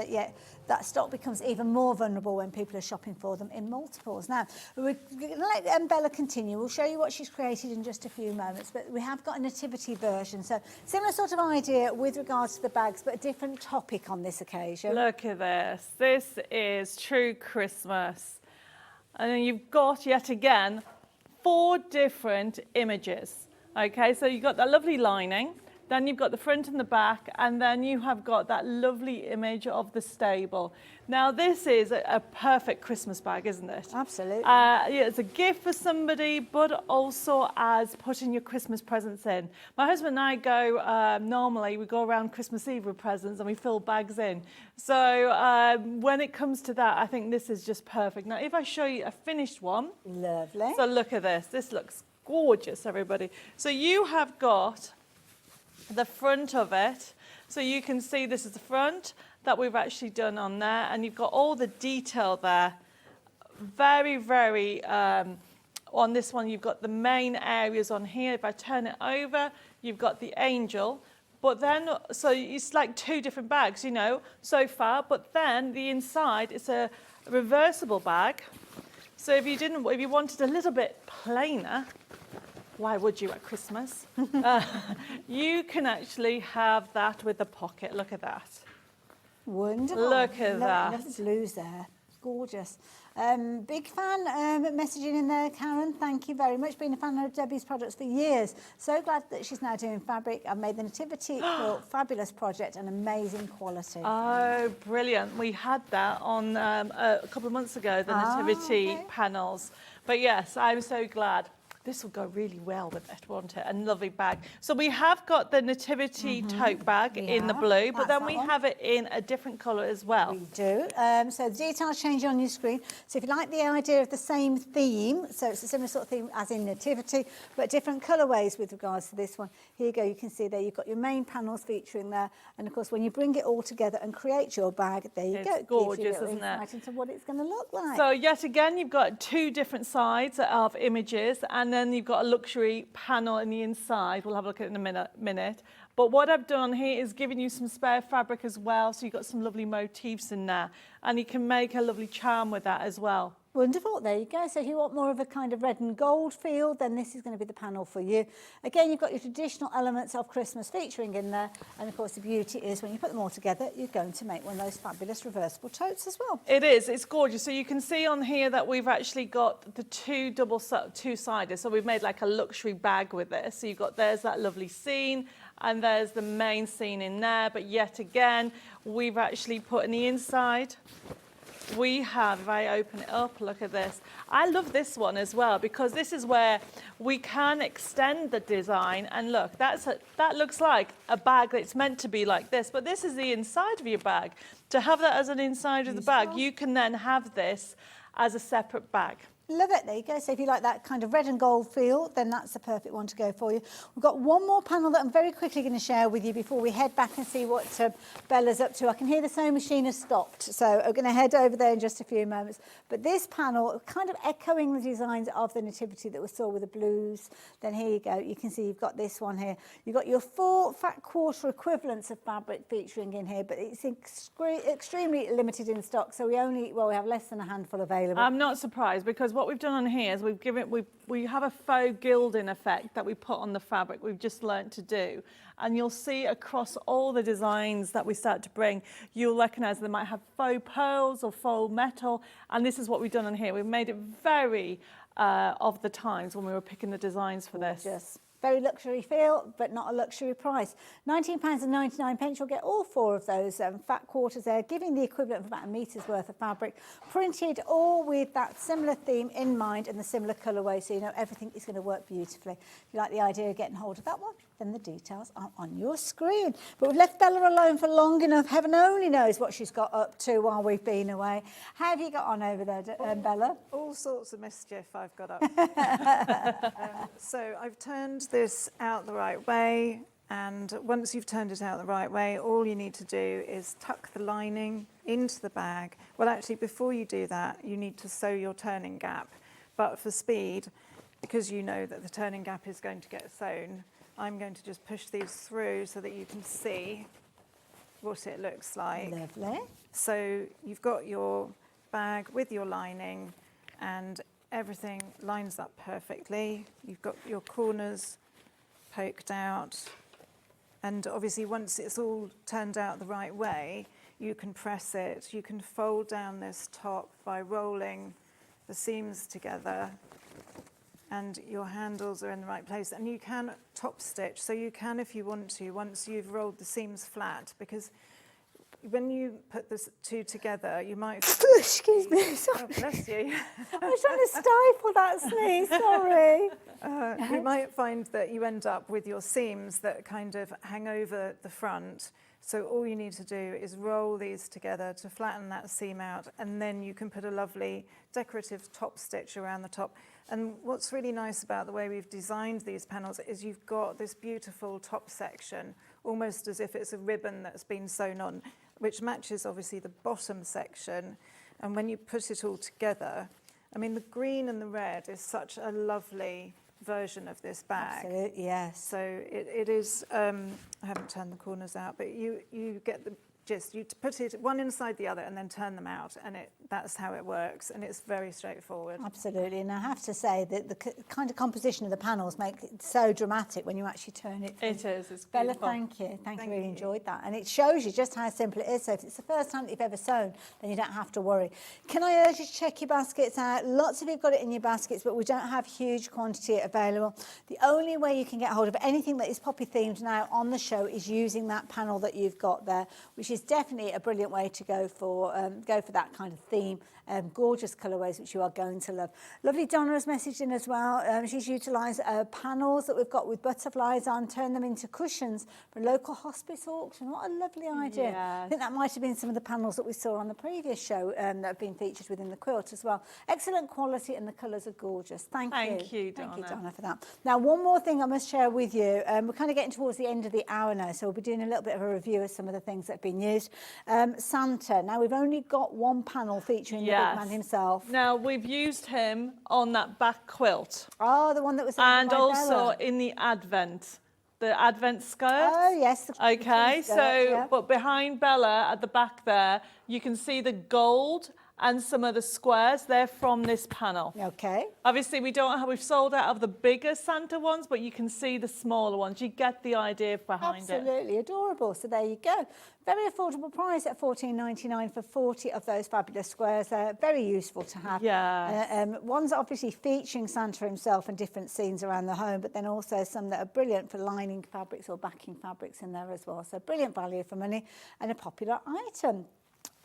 that stock becomes even more vulnerable when people are shopping for them in multiples. Now, we're going to let Bella continue. We'll show you what she's created in just a few moments, but we have got a nativity version. So similar sort of idea with regards to the bags, but a different topic on this occasion. Look at this. This is true Christmas. And then you've got, yet again, 4 different images. Okay, so you've got that lovely lining, then you've got the front and the back, and then you have got that lovely image of the stable. Now, this is a perfect Christmas bag, isn't it? Absolutely. Yeah, it's a gift for somebody, but also as putting your Christmas presents in. My husband and I go, normally we go around Christmas Eve with presents and we fill bags in. So when it comes to that, I think this is just perfect. Now, if I show you a finished one. Lovely. So look at this. This looks gorgeous, everybody. So you have got the front of it. So you can see this is the front that we've actually done on there, and you've got all the detail there. Very, very, on this one, you've got the main areas on here. If I turn it over, you've got the angel. But then, so it's like 2 different bags, you know, so far. But then the inside, it's a reversible bag. So if you wanted a little bit plainer, why would you at Christmas? You can actually have that with the pocket. Look at that. Wonderful. Look at that. Nothing to lose there. gorgeous. Big fan messaging in there, Karen. Thank you very much. Been a fan of Debbie's products for years. So glad that she's now doing fabric. I've made the Nativity quilt, fabulous project and amazing quality. Oh, brilliant. We had that on a couple of months ago, the Nativity panels. But yes, I'm so glad. This will go really well with it, won't it? A lovely bag. So we have got the Nativity tote bag in the blue, but then we have it in a different colour as well. We do. So the details change on your screen. So if you like the idea of the same theme, so it's a similar sort of theme as in Nativity, but different colourways with regards to this one. Here you go, you can see there you've got your main panels featuring there. And of course, when you bring it all together and create your bag, there you go. It's gorgeous, isn't it? Into what it's going to look like. So yet again, you've got two different sides of images, and then you've got a luxury panel in the inside. We'll have a look at it in a minute. But what I've done here is giving you some spare fabric as well, so you've got some lovely motifs in there, and you can make a lovely charm with that as well. Wonderful, there you go. So if you want more of a kind of red and gold feel, then this is going to be the panel for you. Again, you've got your traditional elements of Christmas featuring in there. And of course, the beauty is when you put them all together, you're going to make one of those fabulous reversible totes as well. It is, it's gorgeous. So you can see on here that we've actually got the two-sided. So we've made like a luxury bag with this. So you've got, there's that lovely scene, and there's the main scene in there. But yet again, we've actually put in the inside, we have, if I open it up, look at this. I love this one as well, because this is where we can extend the design. And look, that looks like a bag that's meant to be like this, but this is the inside of your bag. To have that as an inside of the bag, you can then have this as a separate bag. Love it, there you go. So if you like that kind of red and gold feel, then that's the perfect one to go for you. We've got one more panel that I'm very quickly going to share with you before we head back and see what Bella's up to. I can hear the sewing machine has stopped, so I'm going to head over there in just a few moments. But this panel, kind of echoing the designs of the Nativity that we saw with the blues. Then here you go, you can see you've got this one here. You've got your 4 fat quarter equivalents of fabric featuring in here, but it's extremely limited in stock, so we have less than a handful available. I'm not surprised, because what we've done on here is we have a faux gilding effect that we put on the fabric. We've just learnt to do, and you'll see across all the designs that we start to bring, you'll recognise they might have faux pearls or faux metal, and this is what we've done on here. We've made it very of the times when we were picking the designs for this. Yes. Very luxury feel, but not a luxury price. £19.99. You'll get all 4 of those fat quarters there, giving the equivalent of about a metre's worth of fabric, printed all with that similar theme in mind and the similar colourway, so you know everything is going to work beautifully. If you like the idea of getting hold of that one, then the details are on your screen. But we've left Bella alone for long enough. Heaven only knows what she's got up to while we've been away. How have you got on over there, Bella? All sorts of mischief I've got up. So I've turned this out the right way, and once you've turned it out the right way, all you need to do is tuck the lining into the bag. Well, actually, before you do that, you need to sew your turning gap. But for speed, because you know that the turning gap is going to get sewn, I'm going to just push these through so that you can see what it looks like. Lovely. So you've got your bag with your lining, and everything lines up perfectly. You've got your corners poked out, and obviously once it's all turned out the right way, you can press it. You can fold down this top by rolling the seams together, and your handles are in the right place. And you can top stitch, so you can, if you want to, once you've rolled the seams flat, because when you put the 2 together, you might... Excuse me, sorry. Oh, bless you. I was trying to stifle that sneeze, sorry. You might find that you end up with your seams that kind of hang over the front. So all you need to do is roll these together to flatten that seam out, and then you can put a lovely decorative top stitch around the top. And what's really nice about the way we've designed these panels is you've got this beautiful top section, almost as if it's a ribbon that's been sewn on, which matches obviously the bottom section. And when you put it all together, I mean, the green and the red is such a lovely version of this bag. Absolutely, yes. So it is, I haven't turned the corners out, but you get you put it one inside the other and then turn them out, and that's how it works, and it's very straightforward. Absolutely, and I have to say that the kind of composition of the panels make it so dramatic when you actually turn it. It is, it's Bella, beautiful. thank you. Thank you, really enjoyed that. And it shows you just how simple it is. So if it's the first time that you've ever sewn, then you don't have to worry. Can I urge you to check your baskets out? Lots of you have got it in your baskets, but we don't have huge quantity available. The only way you can get hold of anything that is poppy themed now on the show is using that panel that you've got there, which is definitely a brilliant way to go for that kind of theme. Gorgeous colourways, which you are going to love. Lovely Donna has messaged in as well. She's utilised panels that we've got with butterflies on, turned them into cushions for a local hospice auction. What a lovely idea. Yes. I think that might have been some of the panels that we saw on the previous show that have been featured within the quilt as well. Excellent quality, and the colours are gorgeous. Thank you, Donna, for that. Now, one more thing I must share with you. We're kind of getting towards the end of the hour now, so we'll be doing a little bit of a review of some of the things that have been used. Santa. Now, we've only got one panel featuring the big man himself. Now, we've used him on that back quilt. Oh, the one that was and by also Bella. in the Advent skirt. Oh, yes. Okay, skirt, so, yeah. but behind Bella at the back there, you can see the gold and some of the squares. They're from this panel. Okay. Obviously, we've sold out of the bigger Santa ones, but you can see the smaller ones. You get the idea behind it. Absolutely adorable. So there you go. Very affordable price at $14.99 for 40 of those fabulous squares. Very useful to have. Yeah. One's obviously featuring Santa himself and different scenes around the home, but then also some that are brilliant for lining fabrics or backing fabrics in there as well. So brilliant value for money and a popular item.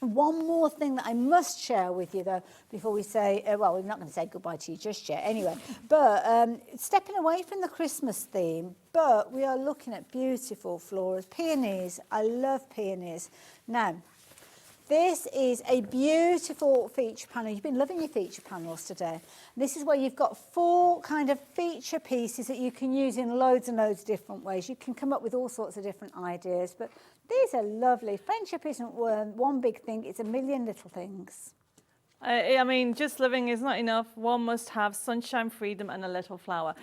One more thing that I must share with you, though, before we say, well, we're not going to say goodbye to you just yet anyway, but stepping away from the Christmas theme, but we are looking at beautiful florals. Peonies. I love peonies. Now, this is a beautiful feature panel. You've been loving your feature panels today. This is where you've got 4 kind of feature pieces that you can use in loads and loads of different ways. You can come up with all sorts of different ideas, but these are lovely. Friendship isn't one big thing, it's a million little things. I mean, just living is not enough. One must have sunshine, freedom, and a little flower.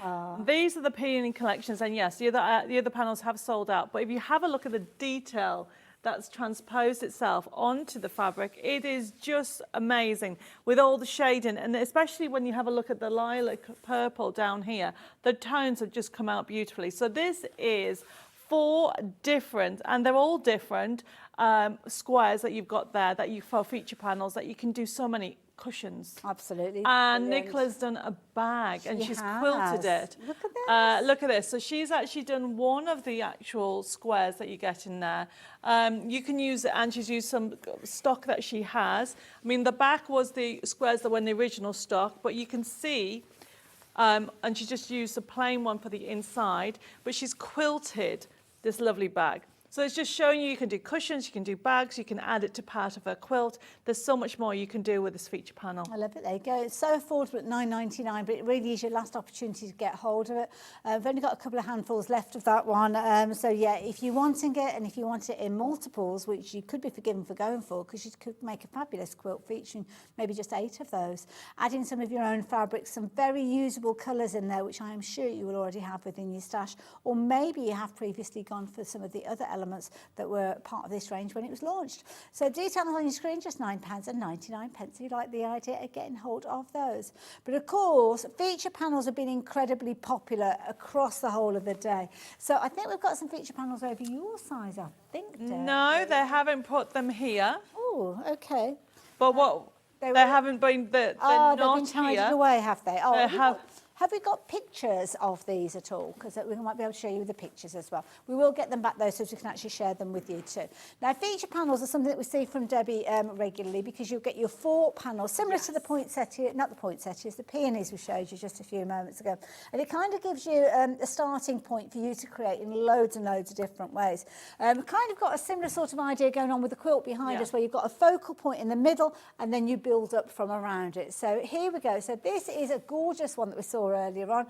These are the peony collections, and yes, the other panels have sold out. But if you have a look at the detail that's transposed itself onto the fabric, it is just amazing with all the shading, and especially when you have a look at the lilac purple down here, the tones have just come out beautifully. So this is 4 different, and they're all different squares that you've got there that you for feature panels that you can do so many cushions. Absolutely. And brilliant. Nicola's done a bag and she's quilted it. Look at this. Look at this. So she's actually done one of the actual squares that you get in there. You can use it, and she's used some stock that she has. I mean, the back was the squares that were in the original stock, but you can see, and she just used a plain one for the inside, but she's quilted this lovely bag. So it's just showing you can do cushions, you can do bags, you can add it to part of a quilt. There's so much more you can do with this feature panel. I love it. There you go. It's so affordable at $9.99, but it really is your last opportunity to get hold of it. I've only got a couple of handfuls left of that one. So yeah, if you're wanting it, and if you want it in multiples, which you could be forgiven for going for, because you could make a fabulous quilt featuring maybe just 8 of those. Adding some of your own fabrics, some very usable colours in there, which I am sure you will already have within your stash. Or maybe you have previously gone for some of the other elements that were part of this range when it was launched. So details on your screen, just £9.99 if you like the idea of getting hold of those. But of course, feature panels have been incredibly popular across the whole of the day. So I think we've got some feature panels over your size, I think. No, they haven't put them here. Oh, okay. But what they haven't been, they're not they've been tidied here. away, have they? Oh, They have we got pictures of these at all? Because we might be able to show you the pictures as well. We will get them back though, so we can actually share them with you too. Now, feature panels are something that we see from Debbie regularly, because you'll get your 4 panels, similar to the poinsettia, not the poinsettias, the peonies we showed you just a few moments ago. And it kind of gives you a starting point for you to create in loads and loads of different ways. Kind of got a similar sort of idea going on with the quilt behind us, where you've got a focal point in the middle and then you build up from around it. So here we go. So this is a gorgeous one that we saw earlier on,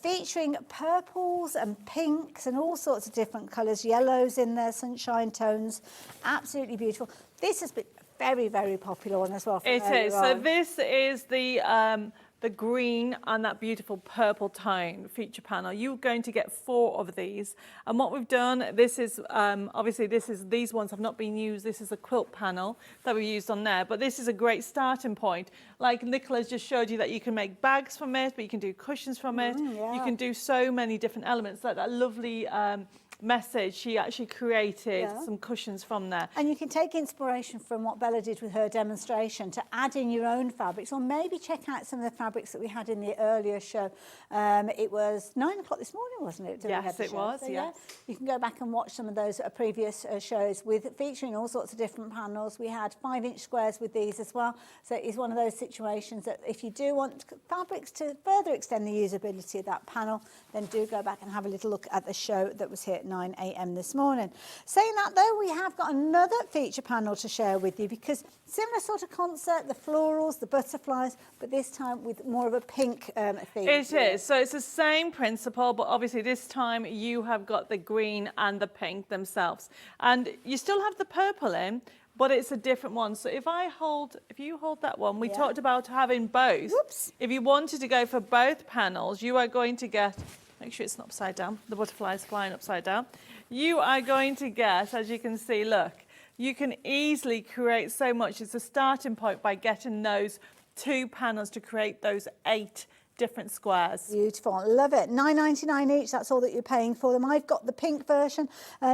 featuring purples and pinks and all sorts of different colours, yellows in there, sunshine tones, absolutely beautiful. This has been very, very popular one as well. It is. So this is the the green and that beautiful purple tone feature panel. You're going to get 4 of these. And what we've done, this is, obviously these ones have not been used. This is a quilt panel that we used on there, but this is a great starting point. Like Nicola's just showed you that you can make bags from it, but you can do cushions from it. Yeah. You can do so many different elements. That lovely message, she actually created some cushions from there. And you can take inspiration from what Bella did with her demonstration to add in your own fabrics, or maybe check out some of the fabrics that we had in the earlier show. It was 9 o'clock this morning, wasn't it? Yes, it was, so, yes. You can go back and watch some of those previous shows featuring all sorts of different panels. We had 5-inch squares with these as well. So it's one of those situations that if you do want fabrics to further extend the usability of that panel, then do go back and have a little look at the show that was here at 9 a.m. this morning. Saying that though, we have got another feature panel to share with you, because similar sort of concept, the florals, the butterflies, but this time with more of a pink theme. It is. So it's the same principle, but obviously this time you have got the green and the pink themselves. And you still have the purple in, but it's a different one. So if you hold that one, we talked about having both. Whoops. If you wanted to go for both panels, you are going to get, make sure it's not upside down, the butterfly is flying upside down. You are going to get, as you can see, look, you can easily create so much. It's a starting point by getting those 2 panels to create those 8 different squares. Beautiful, love it. $9.99 each, that's all that you're paying for them. I've got the pink version,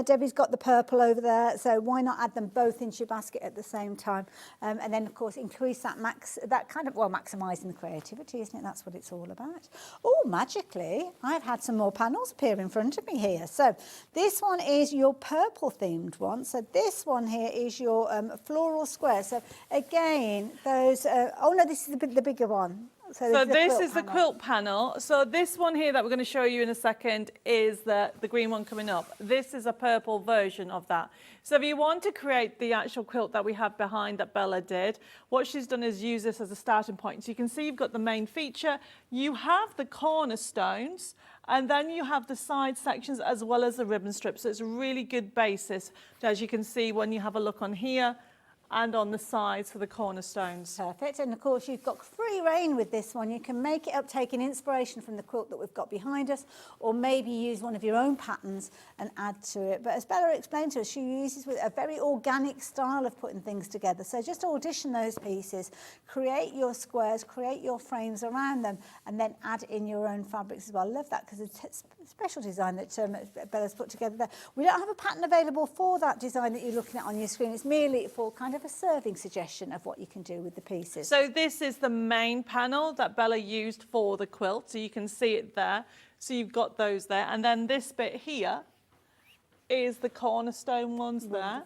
Debbie's got the purple over there, so why not add them both into your basket at the same time? And then of course increase that maximising the creativity, isn't it? That's what it's all about. Oh, magically, I've had some more panels appear in front of me here. So this one is your purple themed one. So this one here is your floral square. So again, those, oh no, this is the bigger one. So this is the quilt panel. So this one here that we're going to show you in a second is the green one coming up. This is a purple version of that. So if you want to create the actual quilt that we have behind that Bella did, what she's done is use this as a starting point. So you can see you've got the main feature, you have the cornerstones, and then you have the side sections as well as the ribbon strips. So it's a really good basis, as you can see when you have a look on here and on the sides for the cornerstones. Perfect, and of course you've got free reign with this one. You can make it up taking inspiration from the quilt that we've got behind us, or maybe use one of your own patterns and add to it. But as Bella explained to us, she uses with a very organic style of putting things together. So just audition those pieces, create your squares, create your frames around them, and then add in your own fabrics as well. I love that, because it's a special design that Bella's put together there. We don't have a pattern available for that design that you're looking at on your screen. It's merely for kind of a serving suggestion of what you can do with the pieces. So this is the main panel that Bella used for the quilt, so you can see it there. So you've got those there, and then this bit here is the cornerstone ones there.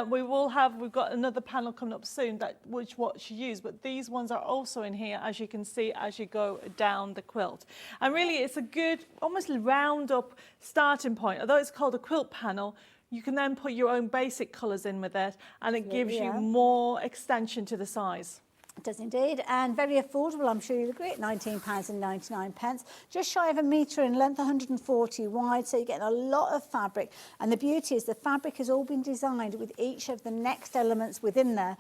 We've got another panel coming up soon which what she used, but these ones are also in here, as you can see as you go down the quilt. And really it's a good almost round up starting point. Although it's called a quilt panel, you can then put your own basic colours in with it, and it gives you more extension to the size. It does indeed, and very affordable, I'm sure you'll agree, at £19.99. Just shy of a metre in length, 140 wide, so you're getting a lot of fabric. And the beauty is the fabric has all been designed with each of the next elements within there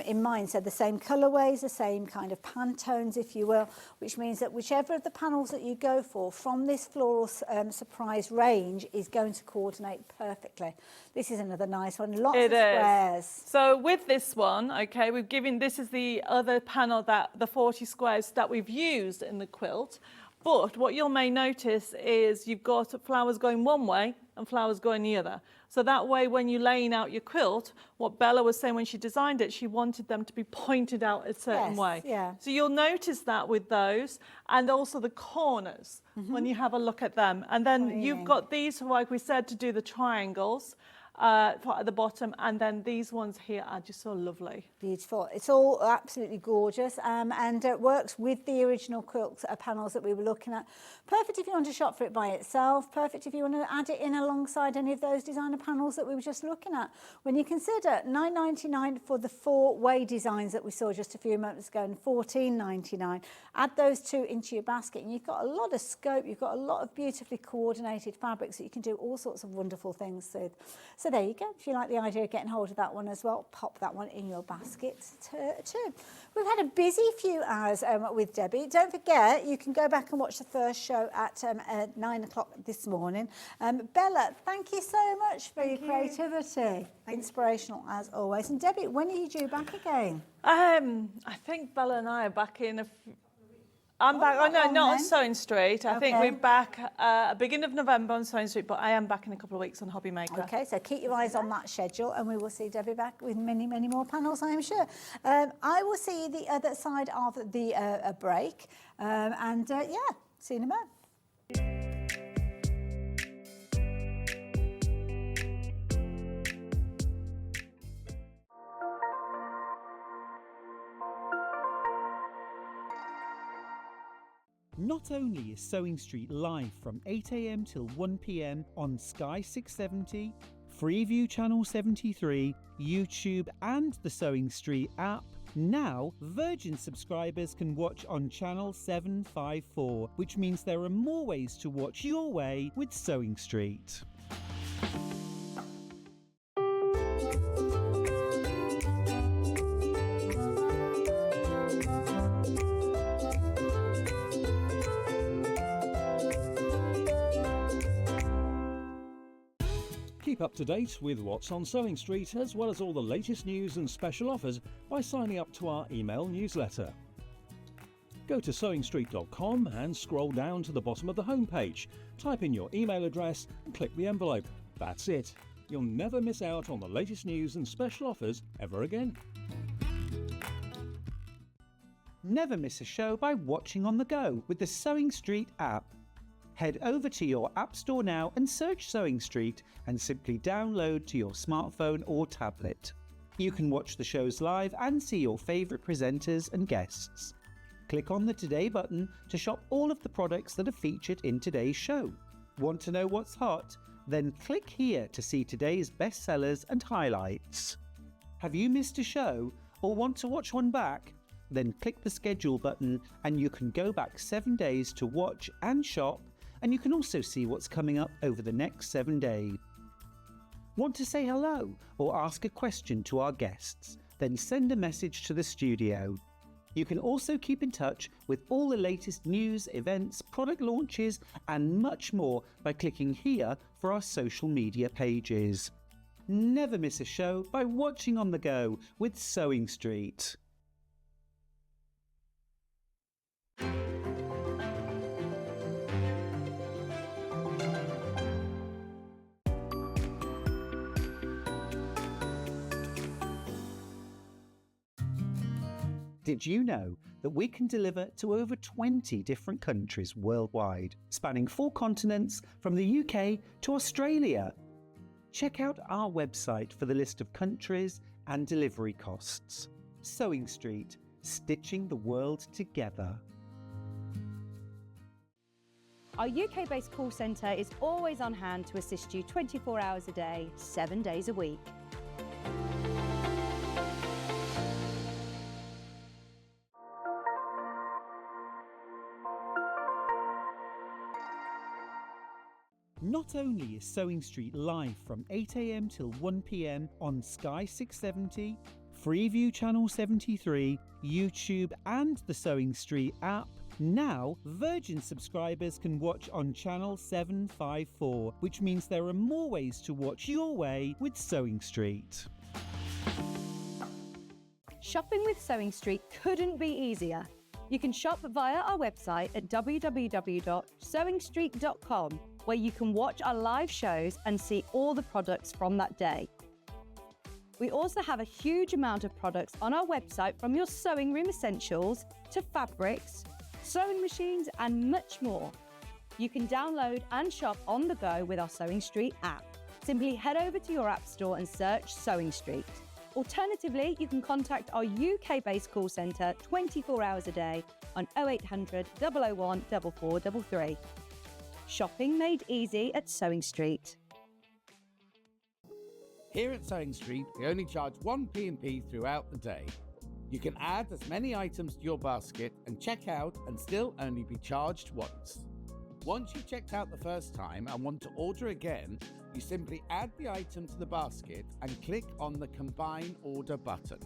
in mind. So the same colourways, the same kind of Pantones, if you will, which means that whichever of the panels that you go for from this floral surprise range is going to coordinate perfectly. This is another nice one, lots of squares. So with this one, okay, this is the other panel, that the 40 squares that we've used in the quilt. But what you may notice is you've got flowers going one way and flowers going the other. So that way, when you're laying out your quilt, what Bella was saying when she designed it, she wanted them to be pointed out a certain way. Yeah. So you'll notice that with those, and also the corners when you have a look at them. And then you've got these, like we said, to do the triangles. At the bottom, and then these ones here are just so lovely. Beautiful. It's all absolutely gorgeous, and it works with the original quilt panels that we were looking at. Perfect if you want to shop for it by itself. Perfect if you want to add it in alongside any of those designer panels that we were just looking at. When you consider $9.99 for the 4-way designs that we saw just a few moments ago, and $14.99, add those 2 into your basket, and you've got a lot of scope. You've got a lot of beautifully coordinated fabrics that you can do all sorts of wonderful things with. So So there you go. If you like the idea of getting hold of that one as well, pop that one in your basket too. We've had a busy few hours with Debbie. Don't forget, you can go back and watch the first show at 9 o'clock this morning. Bella, thank you so much for your creativity. Inspirational as always. And Debbie, when are you due back again? I think Bella and I are back in I'm back. Oh no, not on Sewing Street. I think we're back beginning of November on Sewing Street, but I am back in a couple of weeks on Hobby Maker. Okay, so keep your eyes on that schedule, and we will see Debbie back with many, many more panels, I am sure. I will see you the other side of the break, and yeah, see you in a moment. Not only is Sewing Street live from 8 a.m. till 1 p.m. on Sky 670, Freeview Channel 73, YouTube and the Sewing Street app, now Virgin subscribers can watch on Channel 754, which means there are more ways to watch your way with Sewing Street. Keep up to date with what's on Sewing Street, as well as all the latest news and special offers by signing up to our email newsletter. Go to sewingstreet.com and scroll down to the bottom of the homepage. Type in your email address and click the envelope. That's it. You'll never miss out on the latest news and special offers ever again. Never miss a show by watching on the go with the Sewing Street app. Head over to your App Store now and search Sewing Street and simply download to your smartphone or tablet. You can watch the shows live and see your favourite presenters and guests. Click on the Today button to shop all of the products that are featured in today's show. Want to know what's hot? Then click here to see today's bestsellers and highlights. Have you missed a show or want to watch one back? Then click the schedule button and you can go back 7 days to watch and shop, and you can also see what's coming up over the next 7 days. Want to say hello or ask a question to our guests? Then send a message to the studio. You can also keep in touch with all the latest news, events, product launches and much more by clicking here for our social media pages. Never miss a show by watching on the go with Sewing Street. Did you know that we can deliver to over 20 different countries worldwide, spanning 4 continents from the UK to Australia? Check out our website for the list of countries and delivery costs. Sewing Street, stitching the world together. Our UK-based call centre is always on hand to assist you 24 hours a day, 7 days a week. Not only is Sewing Street live from 8 a.m. till 1 p.m. on Sky 670, Freeview Channel 73, YouTube and the Sewing Street app, now Virgin subscribers can watch on Channel 754, which means there are more ways to watch your way with Sewing Street. Shopping with Sewing Street couldn't be easier. You can shop via our website at www.sewingstreet.com, where you can watch our live shows and see all the products from that day. We also have a huge amount of products on our website, from your sewing room essentials to fabrics, sewing machines and much more. You can download and shop on the go with our Sewing Street app. Simply head over to your app store and search Sewing Street. Alternatively, you can contact our UK-based call centre 24 hours a day on 0800 001 4433. Shopping made easy at Sewing Street. Here at Sewing Street, we only charge 1 P&P throughout the day. You can add as many items to your basket and check out and still only be charged once. Once you've checked out the first time and want to order again, you simply add the item to the basket and click on the Combine Order button.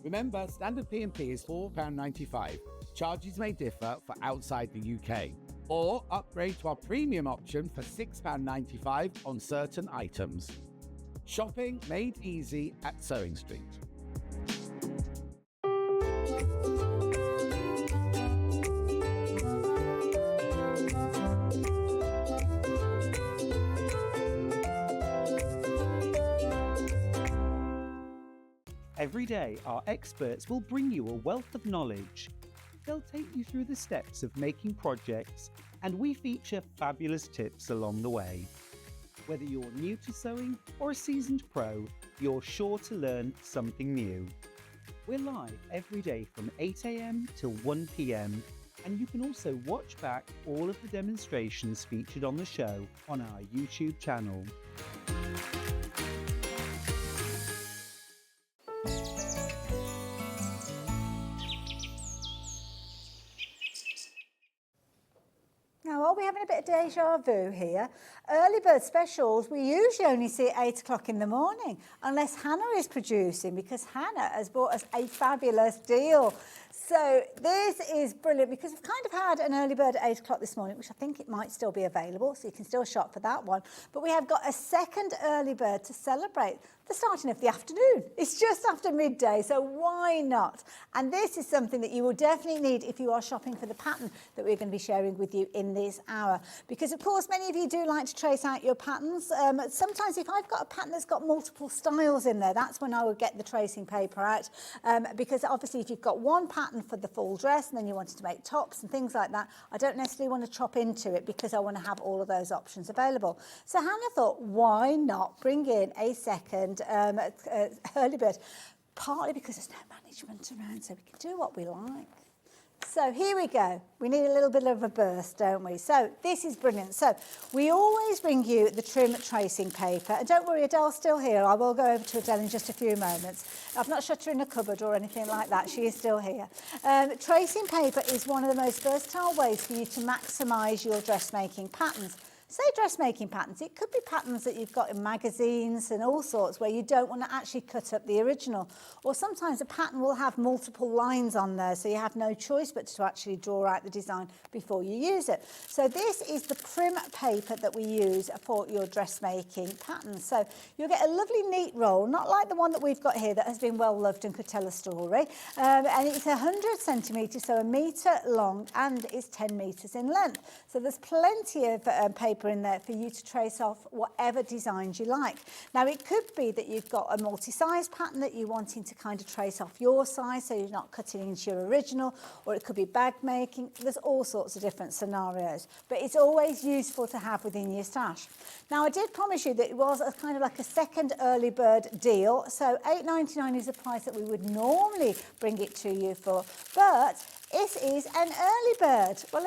Remember, standard P&P is £4.95. Charges may differ for outside the UK. Or upgrade to our premium option for £6.95 on certain items. Shopping made easy at Sewing Street. Every day, our experts will bring you a wealth of knowledge. They'll take you through the steps of making projects, and we feature fabulous tips along the way. Whether you're new to sewing or a seasoned pro, you're sure to learn something new. We're live every day from 8 AM till 1 PM, and you can also watch back all of the demonstrations featured on the show on our YouTube channel. Now, are we having a bit of deja vu here? Early bird specials, we usually only see at 8 o'clock in the morning, unless Hannah is producing, because Hannah has brought us a fabulous deal. So this is brilliant, because we've kind of had an early bird at 8 o'clock this morning, which I think it might still be available, so you can still shop for that one. But we have got a second early bird to celebrate the starting of the afternoon. It's just after midday, so why not? And this is something that you will definitely need if you are shopping for the pattern that we're going to be sharing with you in this hour. Because, of course, many of you do like to trace out your patterns. Sometimes if I've got a pattern that's got multiple styles in there, that's when I would get the tracing paper out. Because, obviously, if you've got one pattern for the full dress and then you wanted to make tops and things like that, I don't necessarily want to chop into it because I want to have all of those options available. So Hannah thought, why not bring in a second early bird, partly because there's no management around, so we can do what we like. So here we go. We need a little bit of a burst, don't we? So this is brilliant. So we always bring you the trim tracing paper. And don't worry, Adele's still here. I will go over to Adele in just a few moments. I've not shut her in a cupboard or anything like that. She is still here. Tracing paper is one of the most versatile ways for you to maximise your dressmaking patterns. Say dressmaking patterns, it could be patterns that you've got in magazines and all sorts where you don't want to actually cut up the original. Or sometimes a pattern will have multiple lines on there, so you have no choice but to actually draw out the design before you use it. So this is the prim paper that we use for your dressmaking patterns. So you'll get a lovely neat roll, not like the one that we've got here that has been well loved and could tell a story. And it's 100 centimetres, so 1 metre long, and it's 10 metres in length. So there's plenty of paper in there for you to trace off whatever designs you like. Now it could be that you've got a multi-size pattern that you're wanting to kind of trace off your size so you're not cutting into your original, or it could be bag making. There's all sorts of different scenarios, but it's always useful to have within your stash. Now I did promise you that it was a kind of like a second early bird deal, so £8.99 is the price that we would normally bring it to you for, but it is an early bird. Well,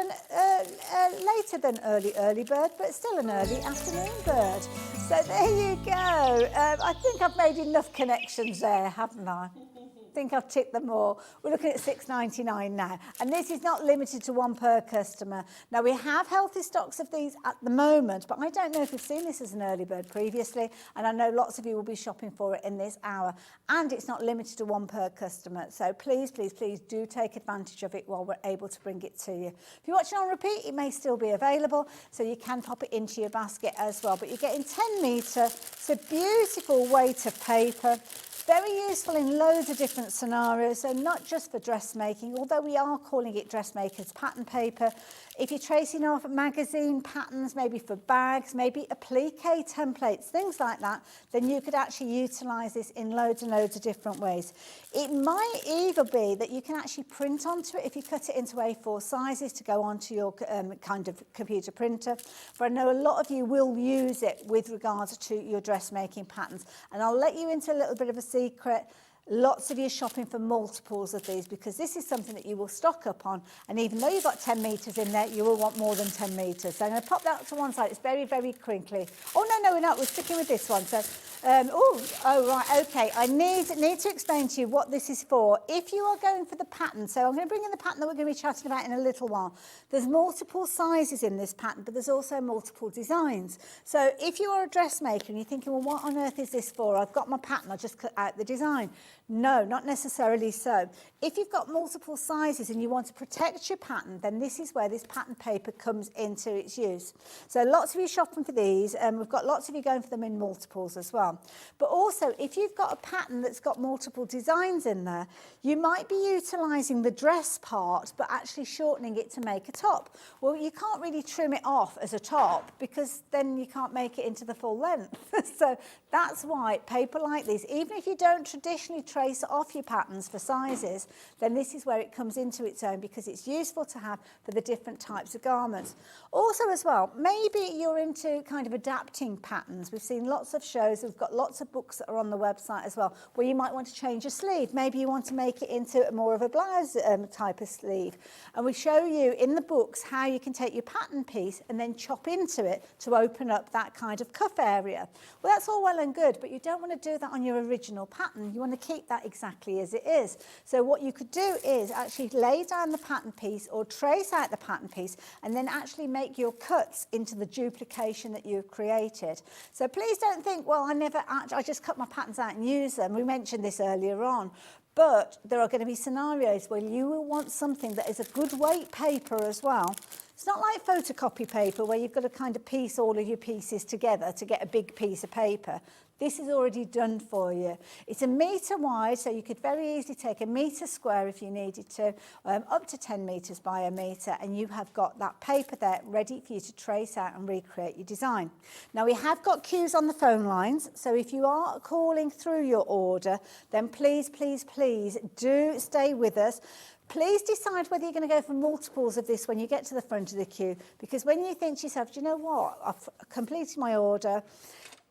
later than early bird, but still an early afternoon bird. So there you go. I think I've made enough connections there, haven't I? I think I've ticked them all. We're looking at £6.99 now. And this is not limited to one per customer. Now, we have healthy stocks of these at the moment, but I don't know if we've seen this as an early bird previously, and I know lots of you will be shopping for it in this hour. And it's not limited to one per customer. So please, please, please do take advantage of it while we're able to bring it to you. If you're watching on repeat, it may still be available, so you can pop it into your basket as well. But you're getting 10 metre. It's a beautiful weight of paper. Very useful in loads of different scenarios, so not just for dressmaking, although we are calling it dressmakers pattern paper. If you're tracing off magazine patterns, maybe for bags, maybe applique templates, things like that, then you could actually utilise this in loads and loads of different ways. It might either be that you can actually print onto it if you cut it into A4 sizes to go onto your kind of computer printer. But I know a lot of you will use it with regards to your dressmaking patterns. And I'll let you into a little bit of a secret. Lots of you shopping for multiples of these because this is something that you will stock up on, and even though you've got 10 metres in there, you will want more than 10 metres. So I'm going to pop that to one side. It's very, very crinkly. Oh, no, we're not. We're sticking with this one. So, right, okay. I need to explain to you what this is for. If you are going for the pattern, so I'm going to bring in the pattern that we're going to be chatting about in a little while. There's multiple sizes in this pattern, but there's also multiple designs. So if you are a dressmaker and you're thinking, well, what on earth is this for? I've got my pattern, I'll just cut out the design. No, not necessarily so. If you've got multiple sizes and you want to protect your pattern, then this is where this pattern paper comes into its use. So lots of you shopping for these, and we've got lots of you going for them in multiples as well. But also, if you've got a pattern that's got multiple designs in there, you might be utilising the dress part, but actually shortening it to make a top. Well, you can't really trim it off as a top because then you can't make it into the full length. So that's why paper like this, even if you don't traditionally trace off your patterns for sizes, then this is where it comes into its own because it's useful to have for the different types of garments. Also as well, maybe you're into kind of adapting patterns. We've seen lots of shows, we've got lots of books that are on the website as well, where you might want to change a sleeve. Maybe you want to make it into more of a blouse type of sleeve. And we show you in the books how you can take your pattern piece and then chop into it to open up that kind of cuff area. Well, that's all well and good, but you don't want to do that on your original pattern. You want to keep that exactly as it is. So what you could do is actually lay down the pattern piece or trace out the pattern piece and then actually make your cuts into the duplication that you've created. So please don't think, well, I just cut my patterns out and use them. We mentioned this earlier on. But there are going to be scenarios where you will want something that is a good weight paper as well. It's not like photocopy paper where you've got to kind of piece all of your pieces together to get a big piece of paper. This is already done for you. It's 1 metre wide, so you could very easily take 1 metre square if you needed to, up to 10 metres by 1 metre, and you have got that paper there ready for you to trace out and recreate your design. Now, we have got queues on the phone lines, so if you are calling through your order, then please, please, please do stay with us. Please decide whether you're going to go for multiples of this when you get to the front of the queue, because when you think to yourself, do you know what, I've completed my order,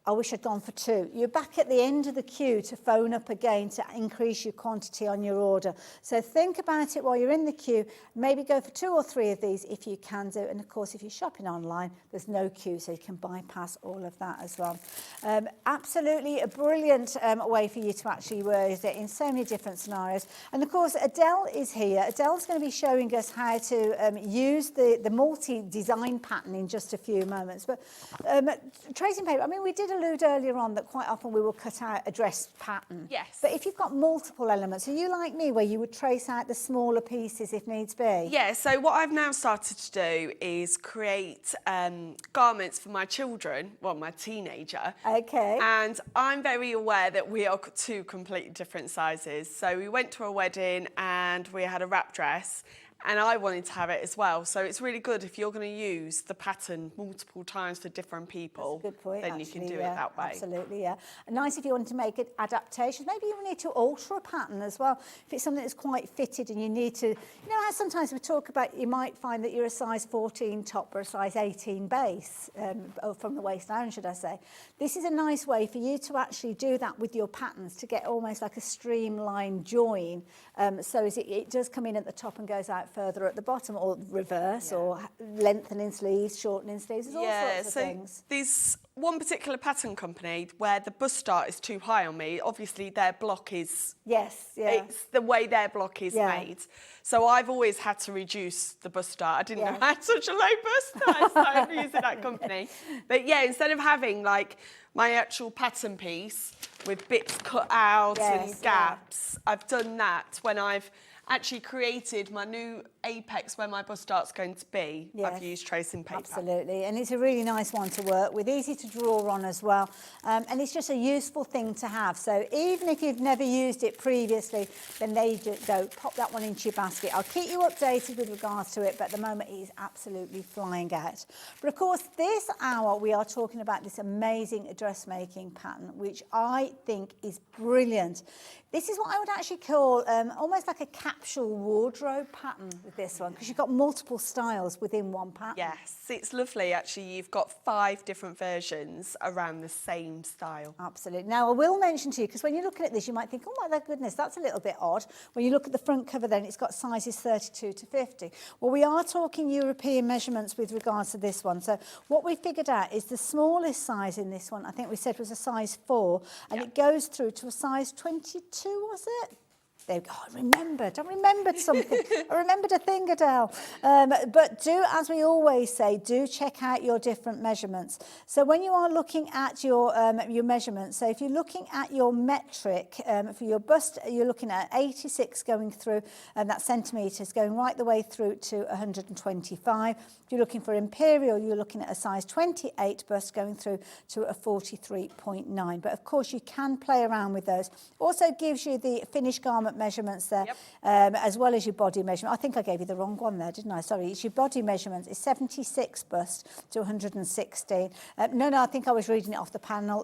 I wish I'd gone for 2. You're back at the end of the queue to phone up again to increase your quantity on your order. So think about it while you're in the queue. Maybe go for 2 or 3 of these if you can do. And of course, if you're shopping online, there's no queue, so you can bypass all of that as well. Absolutely a brilliant way for you to actually use it in so many different scenarios. And of course, Adelle is here. Adelle's going to be showing us how to use the multi-design pattern in just a few moments. But tracing paper, I mean, we did allude earlier on that quite often we will cut out a dress pattern. Yes. But if you've got multiple elements, are you like me where you would trace out the smaller pieces if needs be? Yeah, so what I've now started to do is create garments for my children, well, my teenager. Okay. And I'm very aware that we are 2 completely different sizes. So we went to a wedding and we had a wrap dress, and I wanted to have it as well. So it's really good if you're going to use the pattern multiple times for different people. That's a good point, then actually, you can do it that way. Absolutely, yeah. And nice if you want to make it adaptations. Maybe you need to alter a pattern as well. If it's something that's quite fitted and you need to, you know how sometimes we talk about, you might find that you're a size 14 top or a size 18 base, from the waist down, should I say. This is a nice way for you to actually do that with your patterns to get almost like a streamlined join. So as it does come in at the top and goes out further at the bottom, or reverse, or lengthening sleeves, shortening sleeves, there's all sorts of things. There's one particular pattern company where the bust start is too high on me. Obviously their block is... Yes, yeah. It's the way their block is made. So I've always had to reduce the bust start. I didn't know I had such a low bust start, so I'm using that company. But yeah, instead of having like my actual pattern piece with bits cut out and gaps, I've done that when I've actually created my new apex where my bust start's going to be. Yes, I've used tracing paper. Absolutely, and it's a really nice one to work with, easy to draw on as well, and it's just a useful thing to have. So even if you've never used it previously, then there you go, pop that one into your basket. I'll keep you updated with regards to it, but at the moment it is absolutely flying out. But of course, this hour we are talking about this amazing dressmaking pattern, which I think is brilliant. This is what I would actually call almost like a capsule wardrobe pattern, the this one, because you've got multiple styles within one pattern. Yes, it's lovely. Actually, you've got 5 different versions around the same style. Absolutely. Now, I will mention to you, because when you're looking at this, you might think, oh my goodness, that's a little bit odd. When you look at the front cover then, it's got sizes 32 to 50. Well, we are talking European measurements with regards to this one. So what we figured out is the smallest size in this one, I think we said was a size 4, and it goes through to a size 22, was it? There we go. I remembered something. I remembered a thing, Adele. But do, as we always say, do check out your different measurements. So when you are looking at your measurements, so if you're looking at your metric for your bust, you're looking at 86 going through, and that's centimetres, going right the way through to 125. If you're looking for imperial, you're looking at a size 28 bust going through to a 43.9. But of course, you can play around with those. Also gives you the finished garment measurements there, as well as your body measurement. I think I gave you the wrong one there, didn't I? Sorry, it's your body measurements. It's 76 bust to 116. No, I think I was reading it off the panel.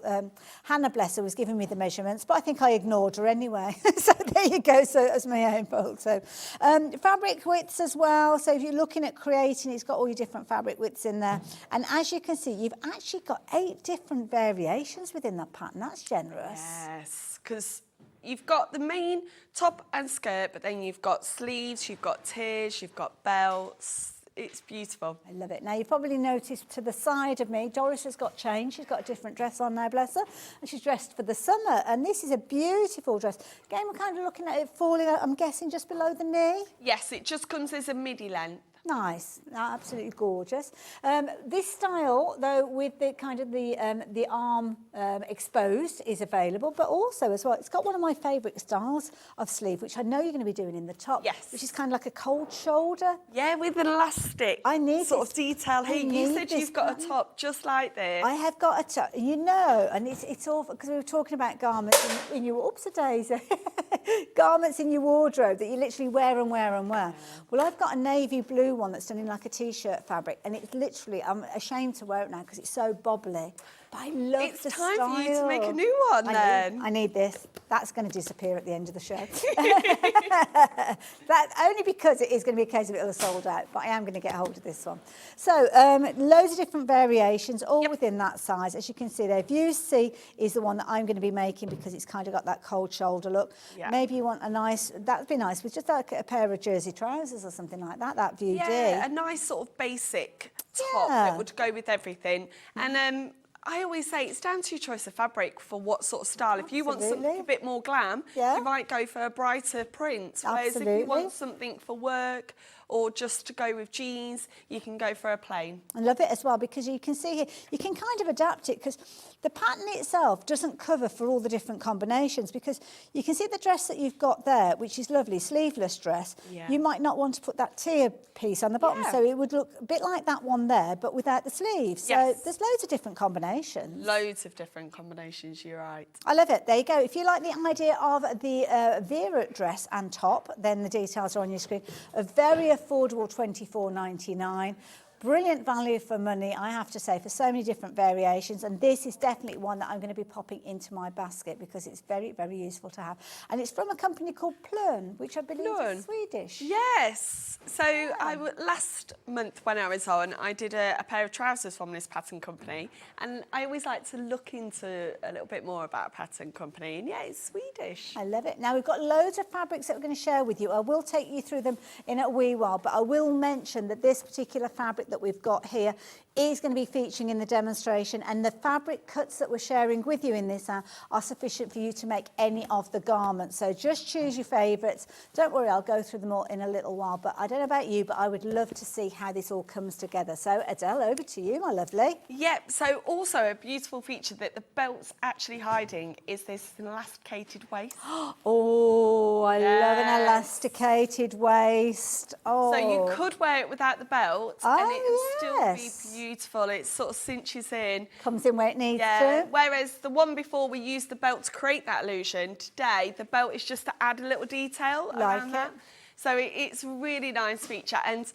Hannah, bless her, was giving me the measurements, but I think I ignored her anyway. So there you go. So that's my own fault. So fabric widths as well. So if you're looking at creating, it's got all your different fabric widths in there. And as you can see, you've actually got 8 different variations within that pattern. That's generous. Yes, because you've got the main top and skirt, but then you've got sleeves, you've got tiers, you've got belts. It's beautiful. I love it. Now, you've probably noticed to the side of me, Doris has got changed. She's got a different dress on now, bless her. And she's dressed for the summer. And this is a beautiful dress. Again, we're kind of looking at it falling out, I'm guessing, just below the knee. Yes, it just comes as a midi length. Nice, absolutely gorgeous. This style, though, with the kind of the arm exposed, is available, but also as well, it's got one of my favourite styles of sleeve, which I know you're going to be doing in the top. Yes. Which is kind of like a cold shoulder. Yeah, with an elastic. I need sort of detail here. You said you've got a top just like this. I have got a top, you know, and it's awful because we were talking about garments in your oops-a-daisy, garments in your wardrobe that you literally wear and wear and wear. Well, I've got a navy blue one that's done in like a t-shirt fabric, and it's literally, I'm ashamed to wear it now because it's so bobbly. But I love the style. It's time for you to make a new one then. I need this. That's going to disappear at the end of the show. That only because it is going to be a case of it'll have sold out, but I am going to get hold of this one. So loads of different variations, all within that size. As you can see there, View C is the one that I'm going to be making because it's kind of got that cold shoulder look. Yeah. Maybe you want a nice, that'd be nice, with just like a pair of jersey trousers or something like that, that View D. Yeah, a nice sort of basic top that would go with everything. And I always say it's down to your choice of fabric for what sort of style. If you want something a bit more glam, you might go for a brighter print. Whereas if you want something for work or just to go with jeans, you can go for a plain. I love it as well because you can see here, you can kind of adapt it because the pattern itself doesn't cover for all the different combinations because you can see the dress that you've got there, which is lovely, sleeveless dress. Yeah. You might not want to put that tier piece on the bottom, so it would look a bit like that one there, but without the sleeves. So there's loads of different combinations. Loads of different combinations, you're right. I love it. There you go. If you like the idea of the Vera dress and top, then the details are on your screen. A very affordable £24.99. Brilliant value for money, I have to say, for so many different variations. And this is definitely one that I'm going to be popping into my basket because it's very, very useful to have. And it's from a company called Ploen, which I believe is Swedish. Yes. So last month when I was on, I did a pair of trousers from this pattern company. And I always like to look into a little bit more about a pattern company. And yeah, it's Swedish. I love it. Now, we've got loads of fabrics that we're going to share with you. I will take you through them in a wee while, but I will mention that this particular fabric that we've got here is going to be featuring in the demonstration, and the fabric cuts that we're sharing with you in this are sufficient for you to make any of the garments. So just choose your favourites. Don't worry, I'll go through them all in a little while, but I don't know about you, but I would love to see how this all comes together. So Adele, over to you, my lovely. Yep, so also a beautiful feature that the belt's actually hiding is this elasticated waist. Oh, I love an elasticated waist. Oh. So you could wear it without the belt and it will still be beautiful. It sort of cinches in. Comes in where it needs to. Whereas the one before we used the belt to create that illusion, today the belt is just to add a little detail around that. So it's a really nice feature, and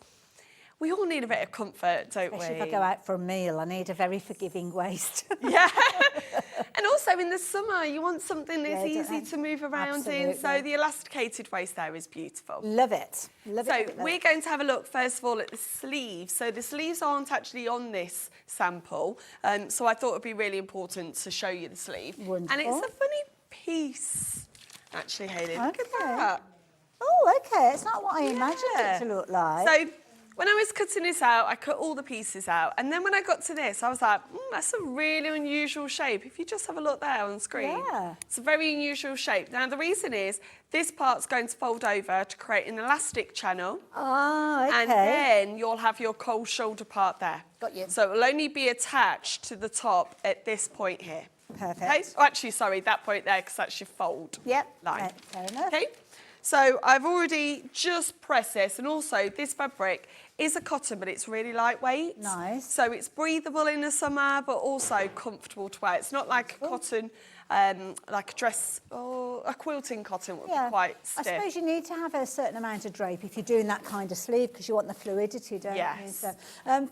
we all need a bit of comfort, don't we? Especially if I go out for a meal, I need a very forgiving waist. Yeah. And also also in the summer, you want something that's easy to move around in. So the elasticated waist there is beautiful. Love it. Love so it. we're going to have a look, first of all, at the sleeves. So the sleeves aren't actually on this sample. So I thought it would be really important to show you the sleeve. Wonderful. And it's a funny piece, actually, Hayley. Look at that. Oh, okay. It's not what I imagined it to look like. So when I was cutting this out, I cut all the pieces out. And then when I got to this, I was like, that's a really unusual shape. If you just have a look there on screen. Yeah. It's a very unusual shape. Now, the reason is this part's going to fold over to create an elastic channel. Ah, okay. And then you'll have your cold shoulder part there. Got you. So it will only be attached to the top at this point here. Perfect. Okay? Oh, actually, sorry, that point there, because that's your fold line. Right, fair enough. Okay? So I've already just pressed this, and also this fabric is a cotton, but it's really lightweight. Nice. So it's breathable in the summer, but also comfortable to wear. It's not like a cotton, like a dress or a quilting cotton would be quite stiff. I suppose you need to have a certain amount of drape if you're doing that kind of sleeve, because you want the fluidity, don't you? So,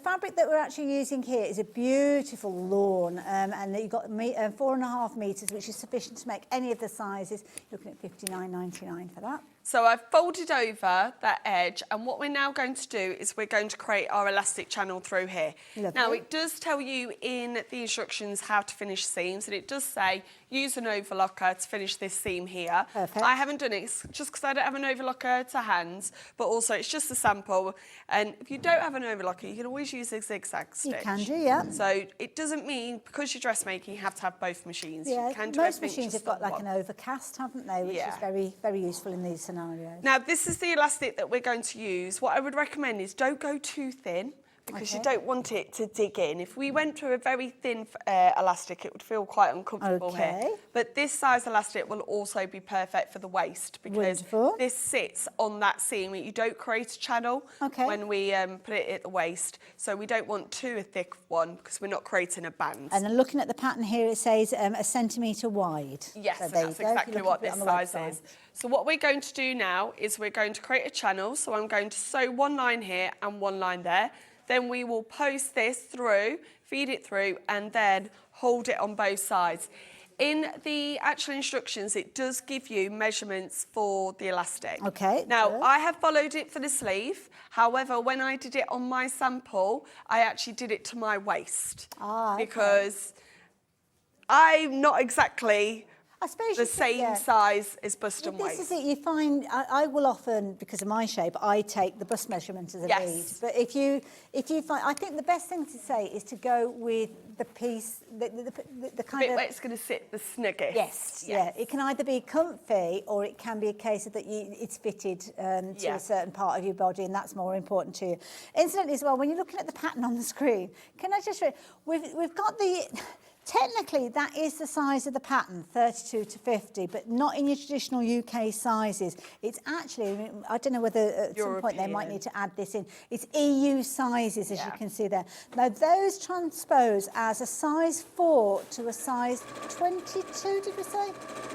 fabric that we're actually using here is a beautiful lawn, and you've got 4.5 metres, which is sufficient to make any of the sizes. You're looking at $59.99 for that. So I've folded over that edge, and what we're now going to do is we're going to create our elastic channel through here. Lovely. Now, it does tell you in the instructions how to finish seams, and it does say use an overlocker to finish this seam here. Perfect. I haven't done it just because I don't have an overlocker to hand, but also it's just a sample. And if you don't have an overlocker, you can always use a zigzag stitch. You can do, yeah. So it doesn't mean, because you're dressmaking, you have to have both machines. Yeah, you can do most everything machines just have got on like one. an overcast, haven't they, which is very, very useful in these scenarios. Now, this is the elastic that we're going to use. What I would recommend is don't go too thin, because you don't want it to dig in. If we went to a very thin elastic, it would feel quite uncomfortable here. But this size elastic will also be perfect for the waist, because this sits on that seam. You don't create a channel when we put it at the waist. So we don't want too thick one, because we're not creating a band. And then looking at the pattern here, it says a centimetre wide. Yes, so and that's exactly what this size is. So what we're going to do now is we're going to create a channel. So I'm going to sew one line here and one line there. Then we will post this through, feed it through, and then hold it on both sides. In the actual instructions, it does give you measurements for the elastic. Now, I have followed it for the sleeve. However, when I did it on my sample, I actually did it to my waist. Because I'm not exactly the same size as bust and waist. This is it. You find I will often, because of my shape, I take the bust measurement as a lead. But if you find, I think the best thing to say is to go with the piece, the kind bit of where it's going to sit the snuggest. Yes. Yeah. It can either be comfy, or it can be a case of that it's fitted to a certain part of your body, and that's more important to you. Incidentally, as well, when you're looking at the pattern on the screen, can I just we've got the. Technically, that is the size of the pattern, 32 to 50, but not in your traditional UK sizes. It's actually, I don't know whether at some point they might need to add this in. It's EU sizes, as you can see there. Now, those transpose as a size 4 to a size 22, did we say?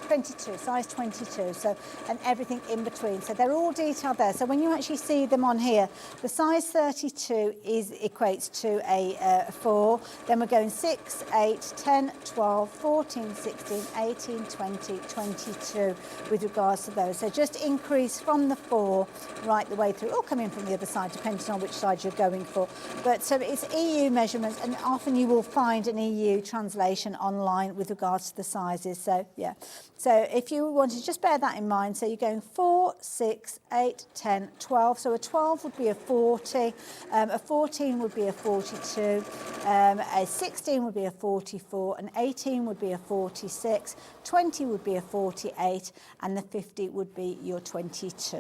22, size 22, so, and everything in between. So they're all detailed there. So when you actually see them on here, the size 32 equates to a 4. Then we're going 6, 8, 10, 12, 14, 16, 18, 20, 22 with regards to those. So just increase from the 4 right the way through, or come in from the other side, depending on which side you're going for. But so it's EU measurements, and often you will find an EU translation online with regards to the sizes. So, yeah. So if you want to just bear that in mind, so you're going 4, 6, 8, 10, 12. So a 12 would be a 40, a 14 would be a 42, a 16 would be a 44, an 18 would be a 46, 20 would be a 48, and the 50 would be your 22.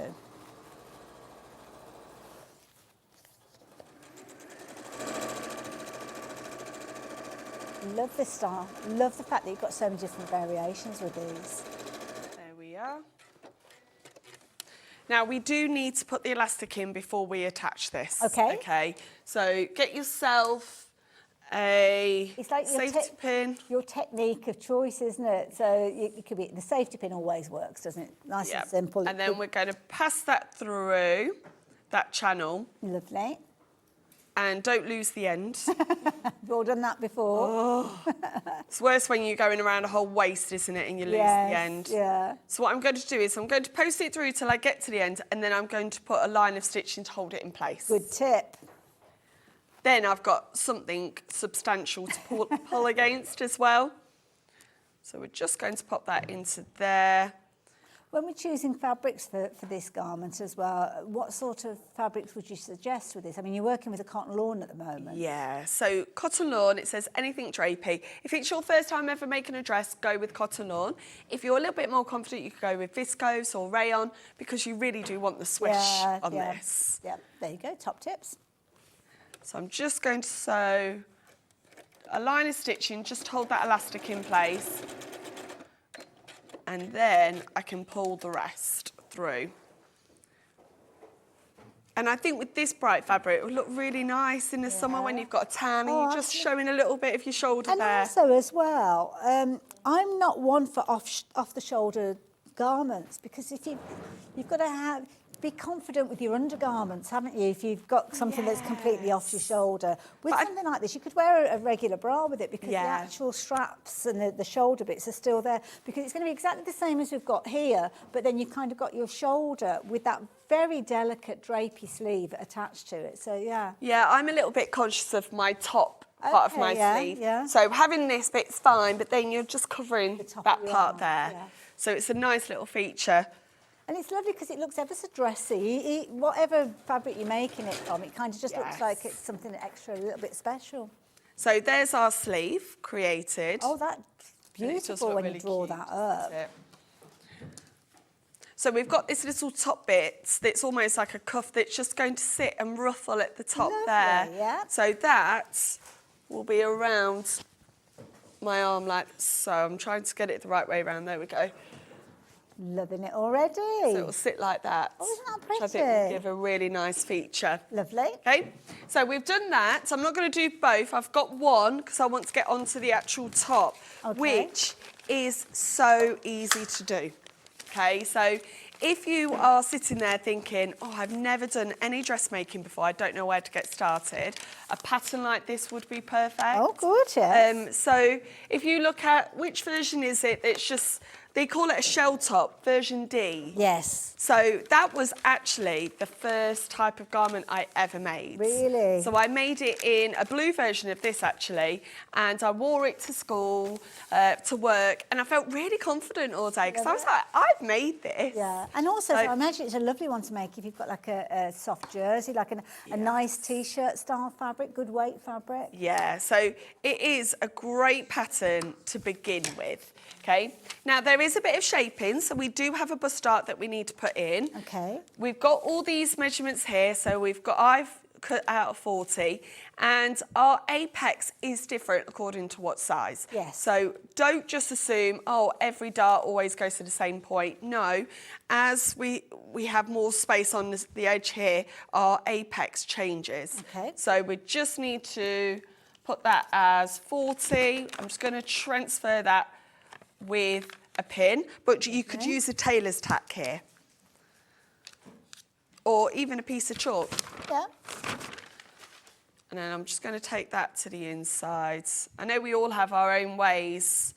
Love this style. Love the fact that you've got so many different variations with these. There we are. Now, we do need to put the elastic in before we attach this. Okay. So get yourself it's like safety pin. Your technique of choice, isn't it? So it could be, the safety pin always works, doesn't it? Nice and simple. And then we're going to pass that through that channel. Lovely. And don't lose the end. We've all done that before. It's worse when you're going around a whole waist, isn't it, and you lose the end. Yeah. So what I'm going to do is I'm going to post it through till I get to the end, and then I'm going to put a line of stitching to hold it in place. Good tip. Then I've got something substantial to pull against as well. So we're just going to pop that into there. When we're choosing fabrics for this garment as well, what sort of fabrics would you suggest with this? I mean, you're working with a cotton lawn at the moment. Yeah, so cotton lawn, it says anything drapey. If it's your first time ever making a dress, go with cotton lawn. If you're a little bit more confident, you could go with viscose or rayon, because you really do want the swish on this. Yeah, there you go, top tips. So I'm just going to sew a line of stitching, just hold that elastic in place. And then I can pull the rest through. And I think with this bright fabric, it will look really nice in the summer when you've got a tan and you're just showing a little bit of your shoulder there. And also as well, I'm not one for off-the-shoulder garments, because if you've got to be confident with your undergarments, haven't you? If you've got something that's completely off your shoulder. With something like this, you could wear a regular bra with it, because the actual straps and the shoulder bits are still there, because it's going to be exactly the same as we've got here, but then you've kind of got your shoulder with that very delicate drapey sleeve attached to it. So, yeah. Yeah, I'm a little bit conscious of my top part of my sleeve. Yeah. So having this bit's fine, but then you're just covering that part there. Yeah. So it's a nice little feature. And it's lovely because it looks ever so dressy. Whatever fabric you're making it from, it kind of just looks like it's something extra, a little bit special. So there's our sleeve created. Oh, that's beautiful when you draw that up. So we've got this little top bit that's almost like a cuff that's just going to sit and ruffle at the top there. Yeah. So that will be around my arm like so. I'm trying to get it the right way around. There we go. Loving it already. So it'll sit like that. Oh, isn't that pretty? Which I think will give a really nice feature. Lovely. Okay, so we've done that. So I'm not going to do both. I've got one because I want to get onto the actual top, which is so easy to do. Okay, so if you are sitting there thinking, oh, I've never done any dressmaking before, I don't know where to get started, a pattern like this would be perfect. Oh, gorgeous. So if you look at which version is it, it's just, they call it a shell top, version D. Yes. So that was actually the first type of garment I ever made. Really? So I made it in a blue version of this actually, and I wore it to school, to work, and I felt really confident all day because I was like, I've made this. Yeah, and also I imagine it's a lovely one to make if you've got like a soft jersey, like a nice T-shirt style fabric, good weight fabric. Yeah, so it is a great pattern to begin with. Okay, now there is a bit of shaping, so we do have a bust dart that we need to put in. Okay. We've got all these measurements here, so I've cut out a 40, and our apex is different according to what size. Yes. So don't just assume, oh, every dart always goes to the same point. No, as we have more space on the edge here, our apex changes. Okay. So we just need to put that as 40. I'm just going to transfer that with a pin, but you could use a tailor's tack here, or even a piece of chalk. Yeah. And then I'm just going to take that to the insides. I know we all have our own ways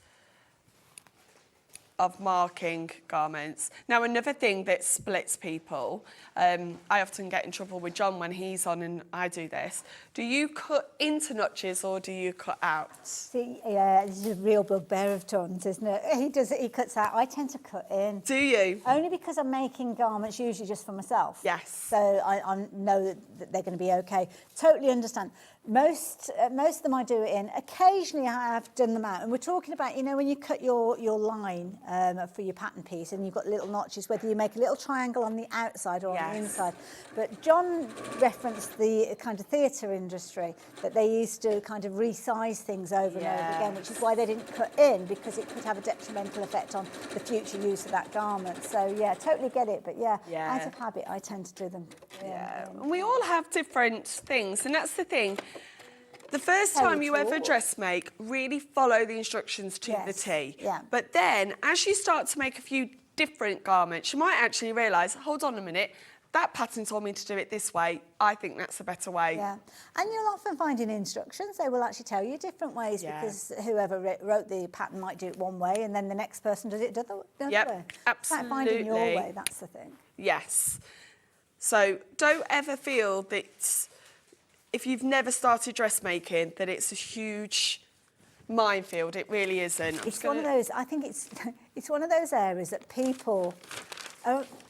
of marking garments. Now, another thing that splits people, I often get in trouble with John when he's on and I do this. Do you cut into notches or do you cut out? See, yeah, this is a real bugbear of John's, isn't it? He cuts out. I tend to cut in. Do you? Only because I'm making garments usually just for myself. Yes. So I know that they're going to be okay. Totally understand. Most of them I do it in. Occasionally I have done them out. And we're talking about, you know, when you cut your line for your pattern piece and you've got little notches, whether you make a little triangle on the outside or on the inside. But John referenced the kind of theatre industry, that they used to kind of resize things over and over again, which is why they didn't cut in, because it could have a detrimental effect on the future use of that garment. So, yeah, totally get it. But, out of habit, I tend to do them. And we all have different things, and that's the thing. The first time you ever dress make, really follow the instructions to the T. Yeah. But then, as you start to make a few different garments, you might actually realise, hold on a minute, that pattern told me to do it this way. I think that's a better way. Yeah, and you'll often find in instructions they will actually tell you different ways because whoever wrote the pattern might do it one way and then the next person does it the other way. Absolutely. Like finding your way, that's the thing. Yes. So don't ever feel that if you've never started dressmaking that it's a huge minefield. It really isn't. It's one of those, I think it's one of those areas that people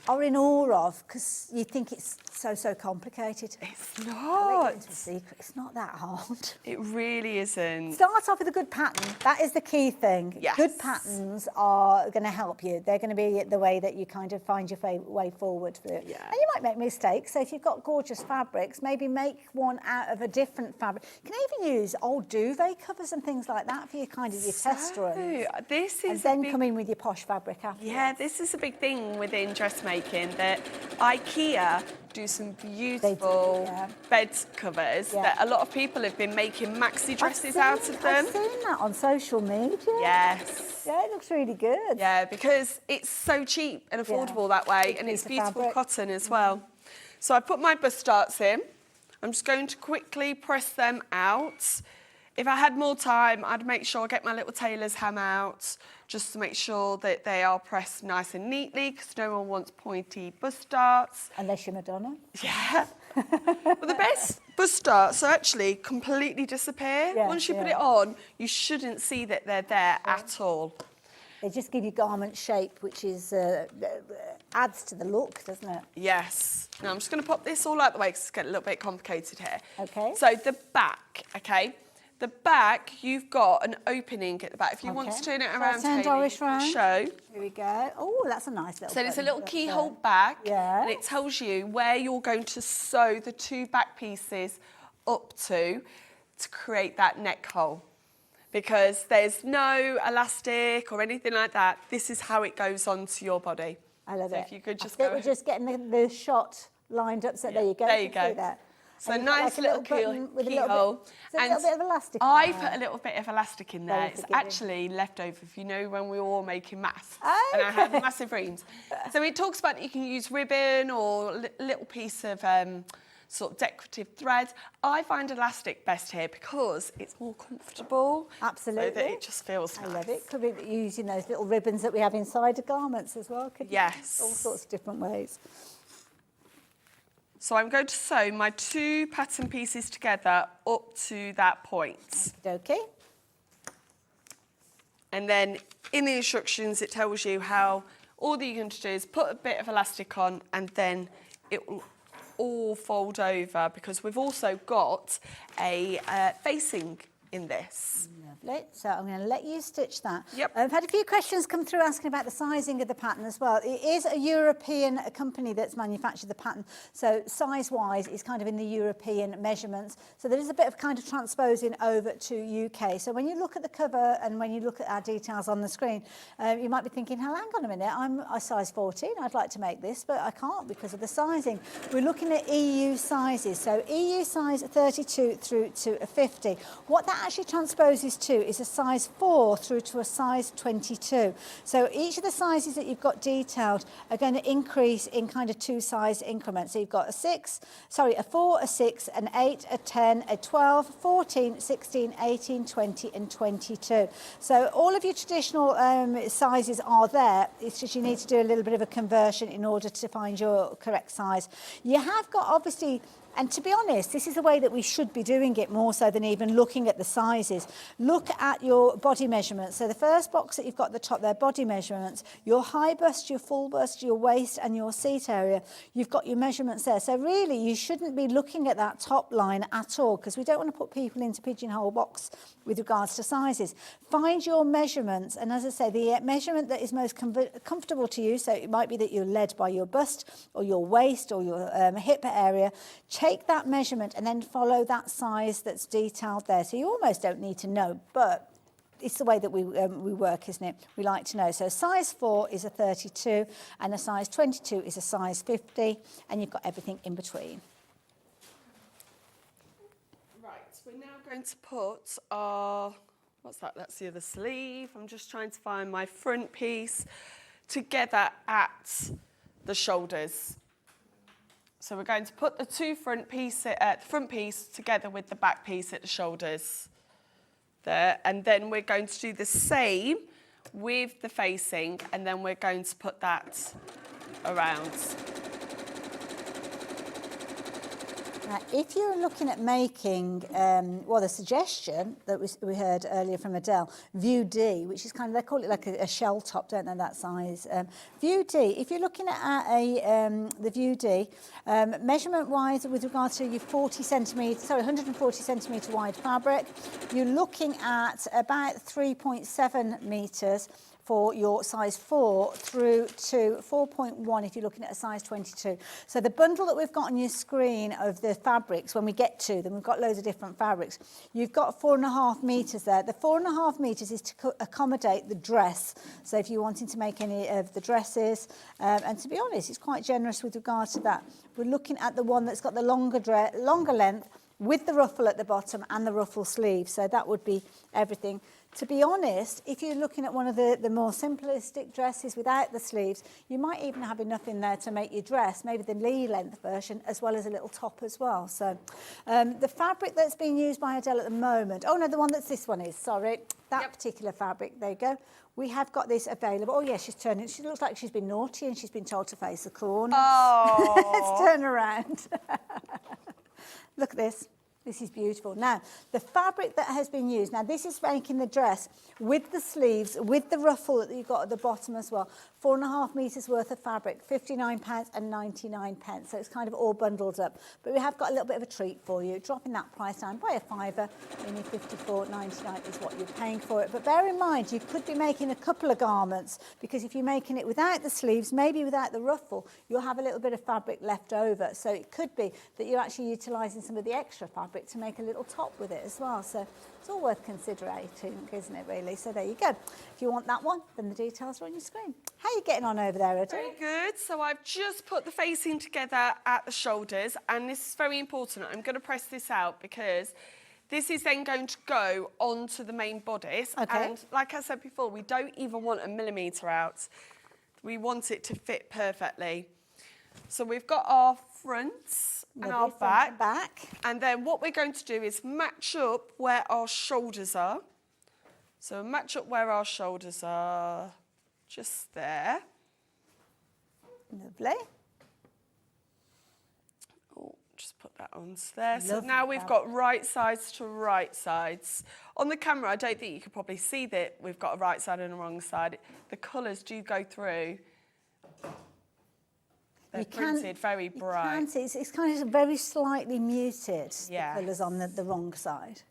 are in awe of because you think it's so complicated. It's not. It's a secret. It's not that hard. It really isn't. Start off with a good pattern. That is the key thing. Yes. Good patterns are going to help you. They're going to be the way that you kind of find your way forward for it. Yeah. And you might make mistakes. So if you've got gorgeous fabrics, maybe make one out of a different fabric. You can even use old duvet covers and things like that for your kind of your test runs. This is and then come in with your posh fabric afterwards. Yeah, this is a big thing within dressmaking that IKEA do some beautiful bed covers that a lot of people have been making maxi dresses out of them. I've seen that on social media. Yes. Yeah, it looks really good. Yeah, because it's so cheap and affordable that way, and it's beautiful cotton as well. So I put my bust darts in. I'm just going to quickly press them out. If I had more time, I'd make sure I get my little tailor's ham out just to make sure that they are pressed nice and neatly because no one wants pointy bust darts. Unless you're Madonna. Yeah. Well, the best bust darts actually completely disappear. Once you put it on, you shouldn't see that they're there at all. They just give you garment shape, which is adds to the look, doesn't it? Yes. Now I'm just going to pop this all out the way because it's getting a little bit complicated here. Okay. So the back, okay? The back, you've got an opening at the back. If you want to turn it around, Hayley, show. Here we go. Oh, that's a nice little. So there's a little keyhole back, and it tells you where you're going to sew the two back pieces up to create that neck hole. Because there's no elastic or anything like that. This is how it goes onto your body. I love it. If you could just we're just getting the shot lined up. So there you go. There you go. So nice little keyhole. And a little bit of elastic. I put a little bit of elastic in there. It's actually leftover, if you know, when we were all making masks. And I had massive reams. So it talks about you can use ribbon or a little piece of sort of decorative thread. I find elastic best here because it's more comfortable. Absolutely. So that it just feels nice. I love it. Could be using those little ribbons that we have inside the garments as well. Could yes. All sorts of different ways. So I'm going to sew my two pattern pieces together up to that point. Okay. And then in the instructions, it tells you how all that you're going to do is put a bit of elastic on and then it will all fold over because we've also got a facing in this. Lovely. So I'm going to let you stitch that. Yep. I've had a few questions come through asking about the sizing of the pattern as well. It is a European company that's manufactured the pattern. So size-wise, it's kind of in the European measurements. So there is a bit of kind of transposing over to UK. So when you look at the cover and when you look at our details on the screen, you might be thinking, hang on a minute, I'm a size 14. I'd like to make this, but I can't because of the sizing. We're looking at EU sizes. So EU size 32 through to a 50. What that actually transposes to is a size 4 through to a size 22. So each of the sizes that you've got detailed are going to increase in kind of two size increments. So you've got a 4, a 6, an 8, a 10, a 12, 14, 16, 18, 20 and 22. So all of your traditional sizes are there. It's just you need to do a little bit of a conversion in order to find your correct size. You have got obviously. And to be honest, this is the way that we should be doing it more so than even looking at the sizes. Look at your body measurements. So the first box that you've got at the top there, body measurements, your high bust, your full bust, your waist and your seat area, you've got your measurements there. So really, you shouldn't be looking at that top line at all because we don't want to put people into pigeonhole box with regards to sizes. Find your measurements. And as I say, the measurement that is most comfortable to you, so it might be that you're led by your bust or your waist or your hip area, take that measurement and then follow that size that's detailed there. So you almost don't need to know, but it's the way that we work, isn't it? We like to know. So size 4 is a 32 and a size 22 is a size 50 and you've got everything in between. Right, we're now going to put our, what's that? That's the other sleeve. I'm just trying to find my front piece together at the shoulders. So we're going to put the two front piece together with the back piece at the shoulders there, and then we're going to do the same with the facing, and then we're going to put that around. Now, if you're looking at making, well, the suggestion that we heard earlier from Adelle, View D, which is kind of, they call it like a shell top, don't they, that size. View D, if you're looking at the View D, measurement-wise, with regard to your 140 centimetre wide fabric, you're looking at about 3.7 metres for your size 4 through to 4.1 if you're looking at a size 22. So the bundle that we've got on your screen of the fabrics, when we get to them, we've got loads of different fabrics. You've got 4.5 metres there. The 4.5 metres is to accommodate the dress. So if you're wanting to make any of the dresses, and to be honest, it's quite generous with regard to that. We're looking at the one that's got the longer length with the ruffle at the bottom and the ruffle sleeve. So that would be everything. To be honest, if you're looking at one of the more simplistic dresses without the sleeves, you might even have enough in there to make your dress, maybe the knee length version, as well as a little top as well. So the fabric that's being used by Adelle at the moment, oh no, the one that's this one is, sorry, that particular fabric, there you go. We have got this available. Oh yeah, she's turning, she looks like she's been naughty and she's been told to face the corner. Oh. Let's turn around. Look at this. This is beautiful. Now, the fabric that has been used, now this is making the dress with the sleeves, with the ruffle that you've got at the bottom as well. 4.5 metres worth of fabric, £59.99. So it's kind of all bundled up. But we have got a little bit of a treat for you, dropping that price down by a £5, only £54.99 is what you're paying for it. But bear in mind, you could be making a couple of garments, because if you're making it without the sleeves, maybe without the ruffle, you'll have a little bit of fabric left over. So it could be that you're actually utilising some of the extra fabric to make a little top with it as well. So it's all worth considering, isn't it, really? So there you go. If you want that one, then the details are on your screen. How are you getting on over there, Adelle? Very good. So I've just put the facing together at the shoulders, and this is very important. I'm going to press this out because this is then going to go onto the main bodice. Okay. And like I said before, we don't even want a millimetre out. We want it to fit perfectly. So we've got our fronts and our back. And then what we're going to do is match up where our shoulders are. So match up where our shoulders are, just there. Lovely. Oh, just put that on there. So now we've got right sides to right sides. On the camera, I don't think you could probably see that we've got a right side and a wrong side. The colours do go through. They're printed very bright. You can see, it's kind of very slightly muted, Yes. the colours on the wrong side.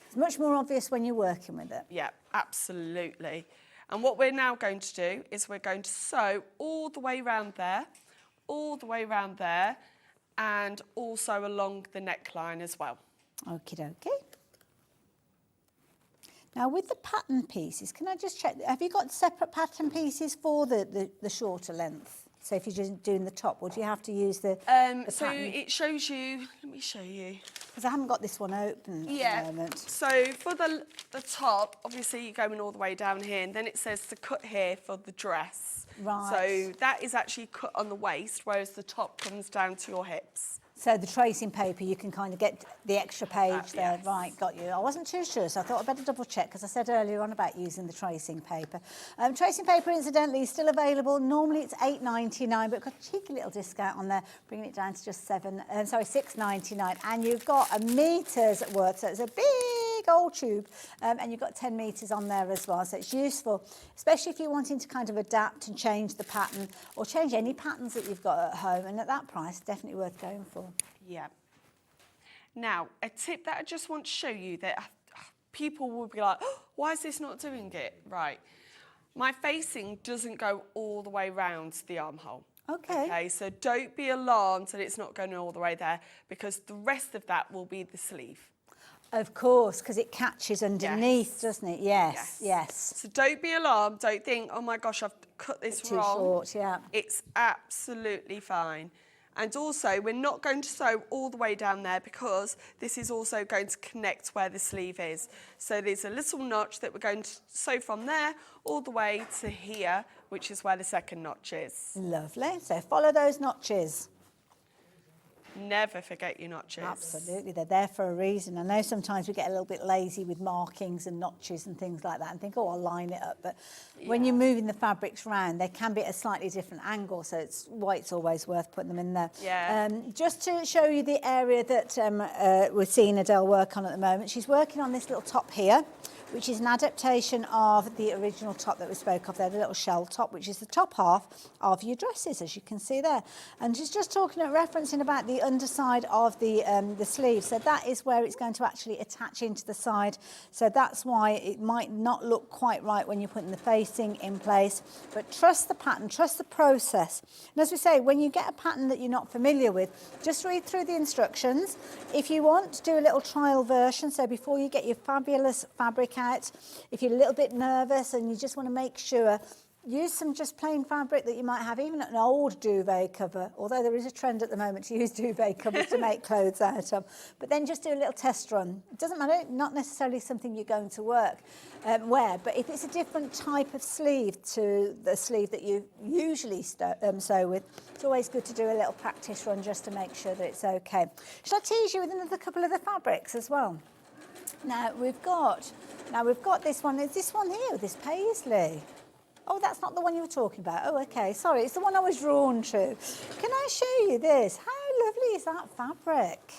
It's much more obvious when you're working with it. Yeah, absolutely. And what we're now going to do is we're going to sew all the way around there, and also along the neckline as well. Okie dokie. Now, with the pattern pieces, can I just check, have you got separate pattern pieces for the shorter length? So if you're just doing the top, or do you have to use the so pattern? it shows you, let me show you. Because I haven't got this one open at the moment. So for the top, obviously you're going all the way down here, and then it says to cut here for the dress. Right. So that is actually cut on the waist, whereas the top comes down to your hips. So the tracing paper, you can kind of get the extra page there. Yes. Right, got you. I wasn't too sure, so I thought I'd better double check, because I said earlier on about using the tracing paper. Tracing paper, incidentally, is still available. Normally it's £8.99, but got a cheeky little discount on there, bringing it down to just £6.99. And you've got a metre's worth, so it's a big old tube, and you've got 10 metres on there as well. So it's useful, especially if you're wanting to kind of adapt and change the pattern, or change any patterns that you've got at home. And at that price, definitely worth going for. Yeah. Now, a tip that I just want to show you that people will be like, oh, why is this not doing it? Right. My facing doesn't go all the way round the armhole. Okay, so don't be alarmed that it's not going all the way there, because the rest of that will be the sleeve. Of course, because it catches underneath, doesn't it? Yes, yes. So don't be alarmed. Don't think, oh my gosh, I've cut this wrong. Too short, yeah. It's absolutely fine. And also, we're not going to sew all the way down there, because this is also going to connect where the sleeve is. So there's a little notch that we're going to sew from there all the way to here, which is where the second notch is. Lovely. So follow those notches. Never forget your notches. Absolutely, they're there for a reason. I know sometimes we get a little bit lazy with markings and notches and things like that and think, oh, I'll line it up. But when you're moving the fabrics around, they can be at a slightly different angle, so it's why it's always worth putting them in there. Yeah. Just to show you the area that we're seeing Adelle work on at the moment, she's working on this little top here, which is an adaptation of the original top that we spoke of there, the little shell top, which is the top half of your dresses, as you can see there. And she's just talking and referencing about the underside of the sleeve. So that is where it's going to actually attach into the side. So that's why it might not look quite right when you're putting the facing in place. But trust the pattern, trust the process. And as we say, when you get a pattern that you're not familiar with, just read through the instructions. If you want to do a little trial version, so before you get your fabulous fabric out, if you're a little bit nervous and you just want to make sure, use some just plain fabric that you might have, even an old duvet cover, although there is a trend at the moment to use duvet covers to make clothes out of. But then just do a little test run. It doesn't matter, not necessarily something you're going to wear, but if it's a different type of sleeve to the sleeve that you usually sew with, it's always good to do a little practice run just to make sure that it's okay. Shall I tease you with another couple of the fabrics as well? Now we've got this one. Is this one here, this paisley? Oh, that's not the one you were talking about. Oh, okay, sorry, it's the one I was drawn to. Can I show you this? How lovely is that fabric?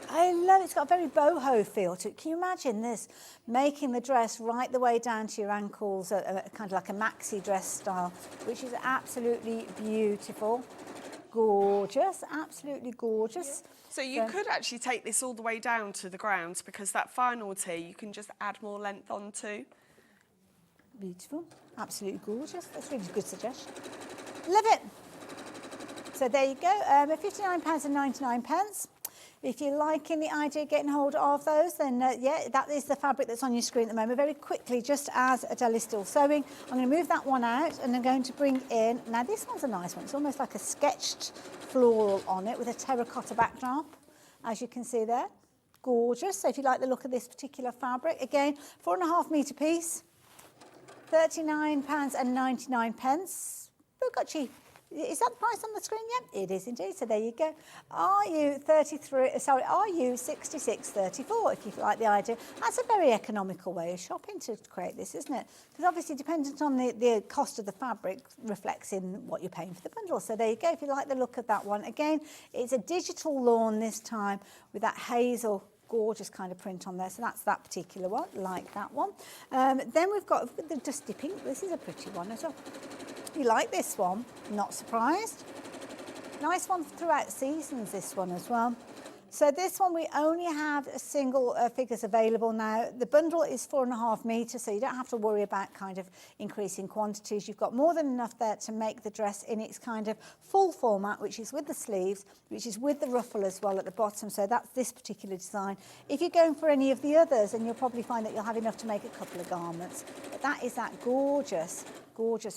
I love it. It's got a very boho feel to it. Can you imagine this, making the dress right the way down to your ankles, kind of like a maxi dress style, which is absolutely beautiful. Gorgeous, absolutely gorgeous. Yeah. So you could actually take this all the way down to the ground, because that final tee you can just add more length onto. Beautiful, absolutely gorgeous. That's a really good suggestion. Love it. So there you go, £59.99. If you're liking the idea of getting hold of those, then yeah, that is the fabric that's on your screen at the moment. Very quickly, just as Adelle is still sewing, I'm going to move that one out and I'm going to bring in, now this one's a nice one. It's almost like a sketched floral on it with a terracotta backdrop, as you can see there. Gorgeous. So if you like the look of this particular fabric, again, 4.5 metre piece, £39.99. We've got cheap. Is that the price on the screen yet? It is indeed. So there you go. Are you 66.34 if you like the idea? That's a very economical way of shopping to create this, isn't it? Because obviously dependent on the cost of the fabric reflects in what you're paying for the bundle. So there you go. If you like the look of that one. Again, it's a digital lawn this time with that hazel gorgeous kind of print on there. So that's that particular one, like that one. Then we've got the dusty pink. This is a pretty one as well. You like this one? Not surprised. Nice one throughout seasons, this one as well. So this one, we only have single figures available now. The bundle is 4.5 metres, so you don't have to worry about kind of increasing quantities. You've got more than enough there to make the dress in its kind of full format, which is with the sleeves, which is with the ruffle as well at the bottom. So that's this particular design. If you're going for any of the others, then you'll probably find that you'll have enough to make a couple of garments. But that is that gorgeous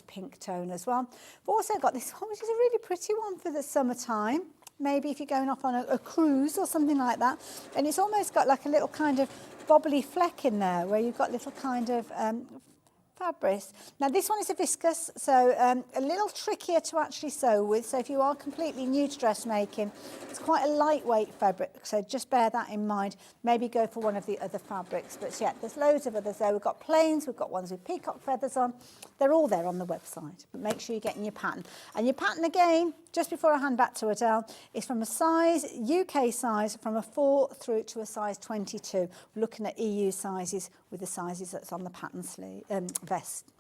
pink tone as well. We've also got this one, which is a really pretty one for the summertime. Maybe if you're going off on a cruise or something like that. And it's almost got like a little kind of bobbly fleck in there where you've got little kind of fabric. Now this one is a viscose, so a little trickier to actually sew with. So if you are completely new to dressmaking, it's quite a lightweight fabric, so just bear that in mind. Maybe go for one of the other fabrics. But yeah, there's loads of others there. We've got plains, we've got ones with peacock feathers on. They're all there on the website. But make sure you're getting your pattern. And your pattern again, just before I hand back to Adelle, is from a size, UK size, from a 4 through to a size 22. We're looking at EU sizes with the sizes that's on the pattern sleeve, vest,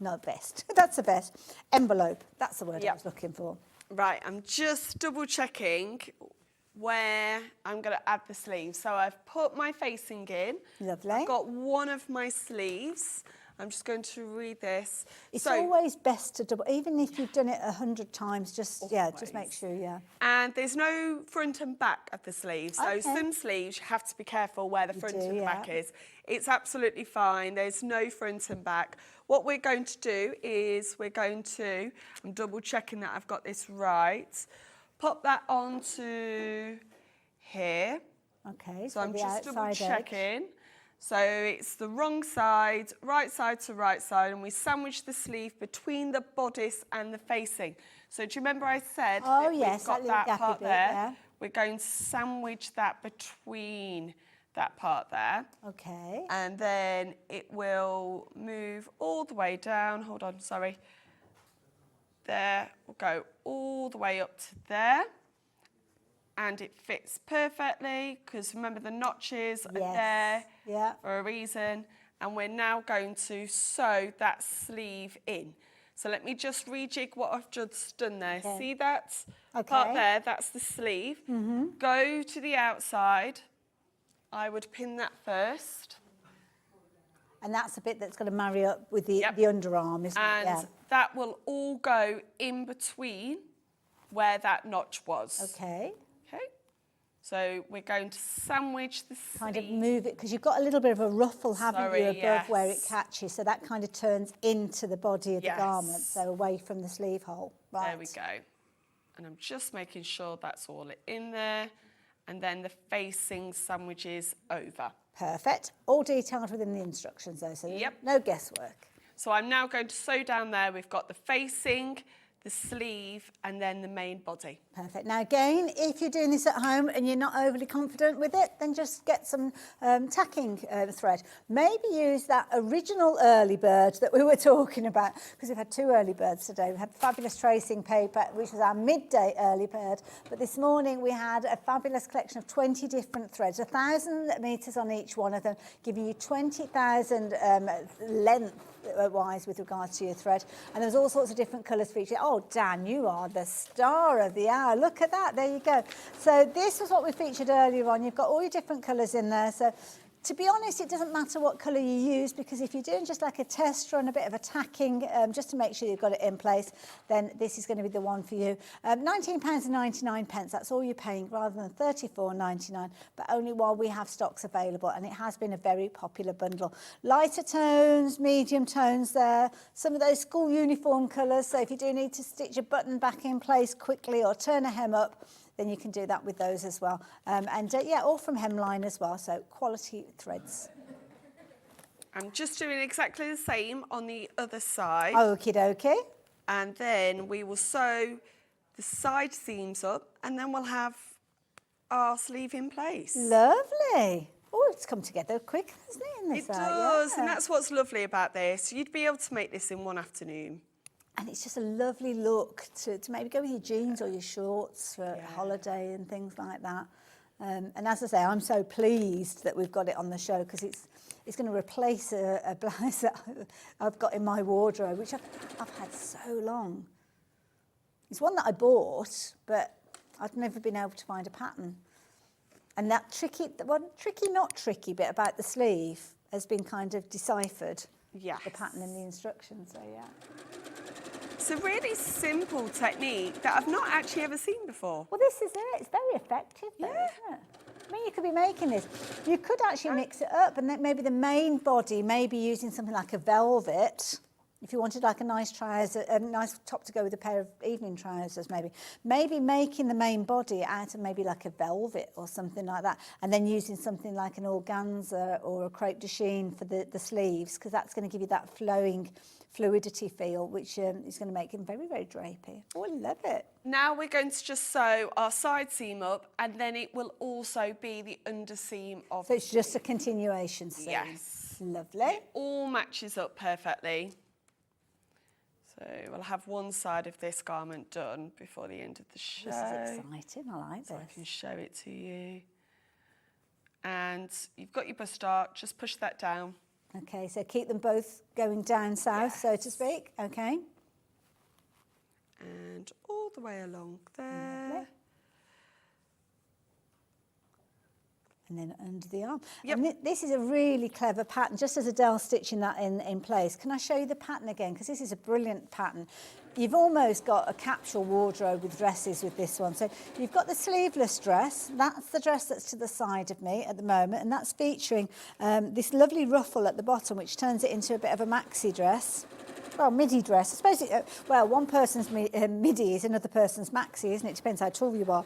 that's a vest. Envelope, that's the word I was looking for. Right, I'm just double checking where I'm going to add the sleeves. So I've put my facing in. Lovely. I've got one of my sleeves. I'm just going to read this. It's always best to double, even if you've done it 100 times, just make sure, And there's no front and back of the sleeves. So some sleeves, you have to be careful where the front and the back is. It's absolutely fine. There's no front and back. What we're going to do is I'm double checking that I've got this right, pop that onto here. Okay, so I'm just double checking. So it's the wrong side, right side to right side, and we sandwich the sleeve between the bodice and the facing. So do you remember I said we've got that part there? we're going to sandwich that between that part there. Okay. And then it will move all the way down. Hold on, sorry. There, we'll go all the way up to there. And it fits perfectly, because remember the notches are there for a reason. And we're now going to sew that sleeve in. So let me just rejig what I've just done there. Okay. See that part there? That's the sleeve. Go to the outside. I would pin that first. And that's the bit that's going to marry up with the underarm, isn't it? And that will all go in between where that notch was. Okay. Okay. So we're going to sandwich the sleeve. Kind of move it, because you've got a little bit of a ruffle, haven't you, above where it catches. So that kind of turns into the body of the garment, so away from the sleeve hole. Right. There we go. And I'm just making sure that's all in there. And then the facing sandwiches over. Perfect. All detailed within the instructions though, so no guesswork. So I'm now going to sew down there. We've got the facing, the sleeve, and then the main body. Perfect. Now again, if you're doing this at home and you're not overly confident with it, then just get some tacking thread. Maybe use that original early bird that we were talking about, because we've had 2 early birds today. We had fabulous tracing paper, which was our midday early bird, but this morning we had a fabulous collection of 20 different threads, 1,000 metres on each one of them, giving you 20,000 length wise with regards to your thread, and there's all sorts of different colours featured. Oh, Dan, you are the star of the hour. Look at that. There you go. So this was what we featured earlier on. You've got all your different colours in there. So to be honest, it doesn't matter what colour you use, because if you're doing just like a test run, a bit of a tacking, just to make sure you've got it in place, then this is going to be the one for you. £19.99, that's all you're paying, rather than $34.99, but only while we have stocks available, and it has been a very popular bundle. Lighter tones, medium tones there, some of those school uniform colours, so if you do need to stitch a button back in place quickly or turn a hem up, then you can do that with those as well. All from hemline as well, so quality threads. I'm just doing exactly the same on the other side. Okie dokie. And then we will sew the side seams up, and then we'll have our sleeve in place. Lovely. Oh, it's come together quick, hasn't it? In this it does, and that's what's lovely about this. You'd be able to make this in one afternoon. And it's just a lovely look to maybe go with your jeans or your shorts for a holiday and things like that. And as I say, I'm so pleased that we've got it on the show, because it's going to replace a blouse that I've got in my wardrobe, which I've had so long. It's one that I bought, but I've never been able to find a pattern. And that not tricky bit about the sleeve has been kind of deciphered. Yes. The pattern in the instructions, so yeah. It's a really simple technique that I've not actually ever seen before. Well, this is it. It's very effective, though, isn't it? I mean, you could be making this. You could actually mix it up, and then maybe the main body, maybe using something like a velvet. If you wanted like a nice trouser, a nice top to go with a pair of evening trousers, maybe making the main body out of maybe like a velvet or something like that, and then using something like an organza or a crepe de chine for the sleeves, because that's going to give you that flowing fluidity feel, which is going to make them very, very drapey. Oh, I love it. Now we're going to just sew our side seam up, and then it will also be the underseam of So it's just a continuation seam. Yes. Lovely. It all matches up perfectly. So we'll have one side of this garment done before the end of the show. This is exciting, I like so this. I can show it to you. And you've got your bust dart, just push that down. Okay, so keep them both going down south, so to speak. Okay. And all the way along there. Lovely. And then under the arm. Yep. And this is a really clever pattern, just as Adele's stitching that in place. Can I show you the pattern again? Because this is a brilliant pattern. You've almost got a capsule wardrobe with dresses with this one. So you've got the sleeveless dress. That's the dress that's to the side of me at the moment, and that's featuring this lovely ruffle at the bottom, which turns it into a bit of a maxi dress. Well, midi dress. I suppose, one person's midi is another person's maxi, isn't it? Depends how tall you are.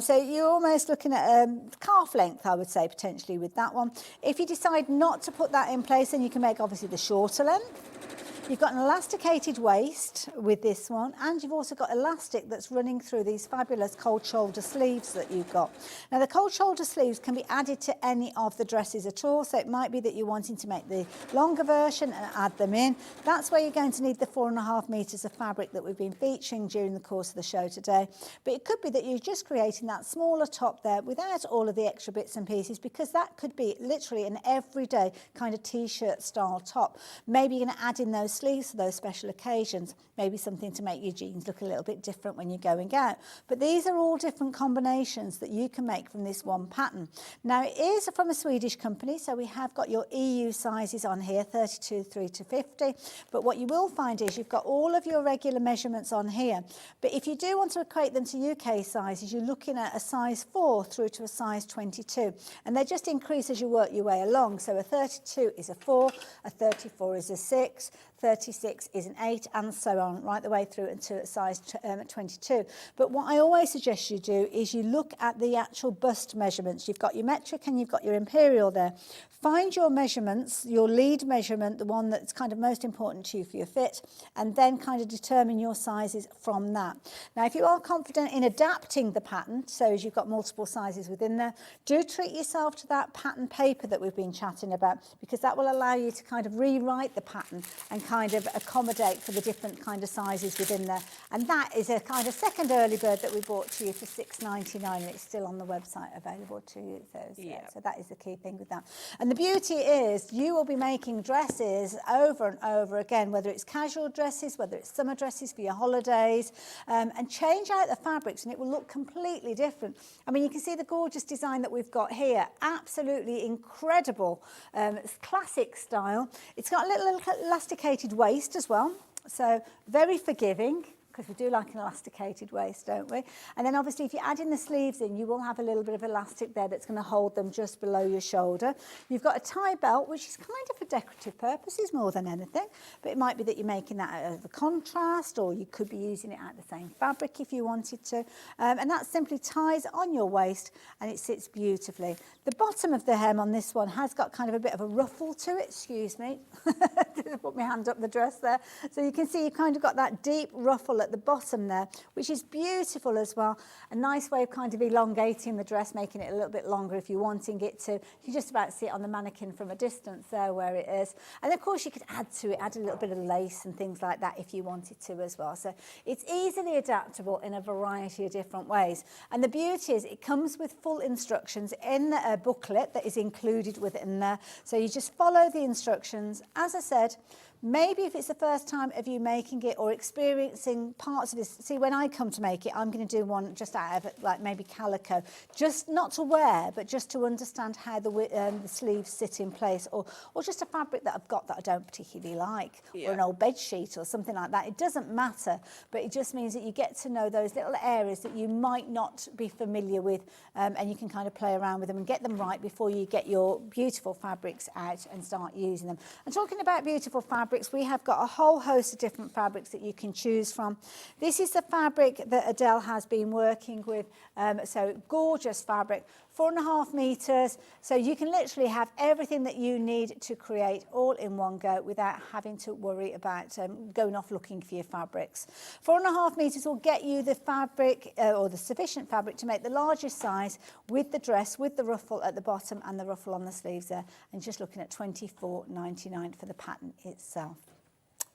So you're almost looking at calf length, I would say, potentially with that one. If you decide not to put that in place, then you can make, obviously, the shorter length. You've got an elasticated waist with this one, and you've also got elastic that's running through these fabulous cold shoulder sleeves that you've got. Now the cold shoulder sleeves can be added to any of the dresses at all, so it might be that you're wanting to make the longer version and add them in. That's where you're going to need the 4.5 metres of fabric that we've been featuring during the course of the show today. But it could be that you're just creating that smaller top there without all of the extra bits and pieces, because that could be literally an everyday kind of t-shirt style top. Maybe you're going to add in those sleeves for those special occasions, maybe something to make your jeans look a little bit different when you're going out. But these are all different combinations that you can make from this one pattern. Now it is from a Swedish company, so we have got your EU sizes on here, 32 through to 50. But what you will find is you've got all of your regular measurements on here. But if you do want to equate them to UK sizes, you're looking at a size 4 through to a size 22. And they just increase as you work your way along. So a 32 is a 4, a 34 is a 6, 36 is an 8, and so on, right the way through into a size 22. But what I always suggest you do is you look at the actual bust measurements. You've got your metric and you've got your imperial there. Find your measurements, your lead measurement, the one that's kind of most important to you for your fit, and then kind of determine your sizes from that. Now, if you are confident in adapting the pattern, so as you've got multiple sizes within there, do treat yourself to that pattern paper that we've been chatting about, because that will allow you to kind of rewrite the pattern and kind of accommodate for the different kind of sizes within there. And that is a kind of second early bird that we brought to you for $6.99, and it's still on the website available to you. So that is the key thing with that. And the beauty is you will be making dresses over and over again, whether it's casual dresses, whether it's summer dresses for your holidays, and change out the fabrics and it will look completely different. I mean, you can see the gorgeous design that we've got here. Absolutely incredible, classic style. It's got a little elasticated waist as well, so very forgiving, because we do like an elasticated waist, don't we? And then obviously if you add in the sleeves in, you will have a little bit of elastic there that's going to hold them just below your shoulder. You've got a tie belt, which is kind of for decorative purposes more than anything, but it might be that you're making that out of a contrast, or you could be using it out of the same fabric if you wanted to. And that simply ties on your waist and it sits beautifully. The bottom of the hem on this one has got kind of a bit of a ruffle to it, excuse me. Put my hand up the dress there. So you can see you've kind of got that deep ruffle at the bottom there, which is beautiful as well. A nice way of kind of elongating the dress, making it a little bit longer if you're wanting it to. You can just about see it on the mannequin from a distance there where it is. And of course you could add to it, add a little bit of lace and things like that if you wanted to as well. So it's easily adaptable in a variety of different ways. And the beauty is it comes with full instructions in a booklet that is included within there. So you just follow the instructions. As I said, maybe if it's the first time of you making it or experiencing parts of this, see, when I come to make it, I'm going to do one just out of like maybe calico, just not to wear, but just to understand how the sleeves sit in place, or just a fabric that I've got that I don't particularly like, or an old bed sheet or something like that. It doesn't matter, but it just means that you get to know those little areas that you might not be familiar with, and you can kind of play around with them and get them right before you get your beautiful fabrics out and start using them. And talking about beautiful fabrics, we have got a whole host of different fabrics that you can choose from. This is the fabric that Adelle has been working with, so gorgeous fabric, 4.5 metres, so you can literally have everything that you need to create all in one go without having to worry about going off looking for your fabrics. 4.5 metres will get you the fabric, or the sufficient fabric to make the largest size with the dress, with the ruffle at the bottom and the ruffle on the sleeves there, and just looking at £24.99 for the pattern itself.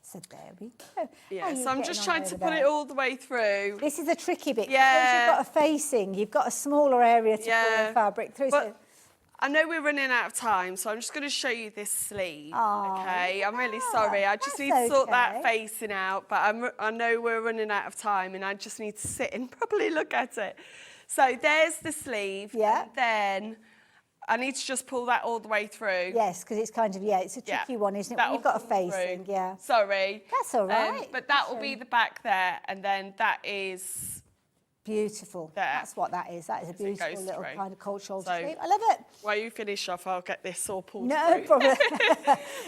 So there we go. Yeah, so I'm just trying to put it all the way through. This is a tricky bit. Yeah. Because you've got a facing, you've got a smaller area to pull the fabric through. But I know we're running out of time, so I'm just going to show you this sleeve. Okay, I'm really sorry. I just need to sort that facing out, but I know we're running out of time, and I just need to sit and probably look at it. So there's the sleeve, and then I need to just pull that all the way through. Yes, because it's kind of, it's a tricky one, isn't it? When you've got a facing, Sorry. That's all right. But that will be the back there, and then that is Beautiful. There. That's what that is. That is a As it beautiful goes little through. kind of cold shoulder So- sleeve. I love it. While you finish off, I'll get this all pulled No through. problem.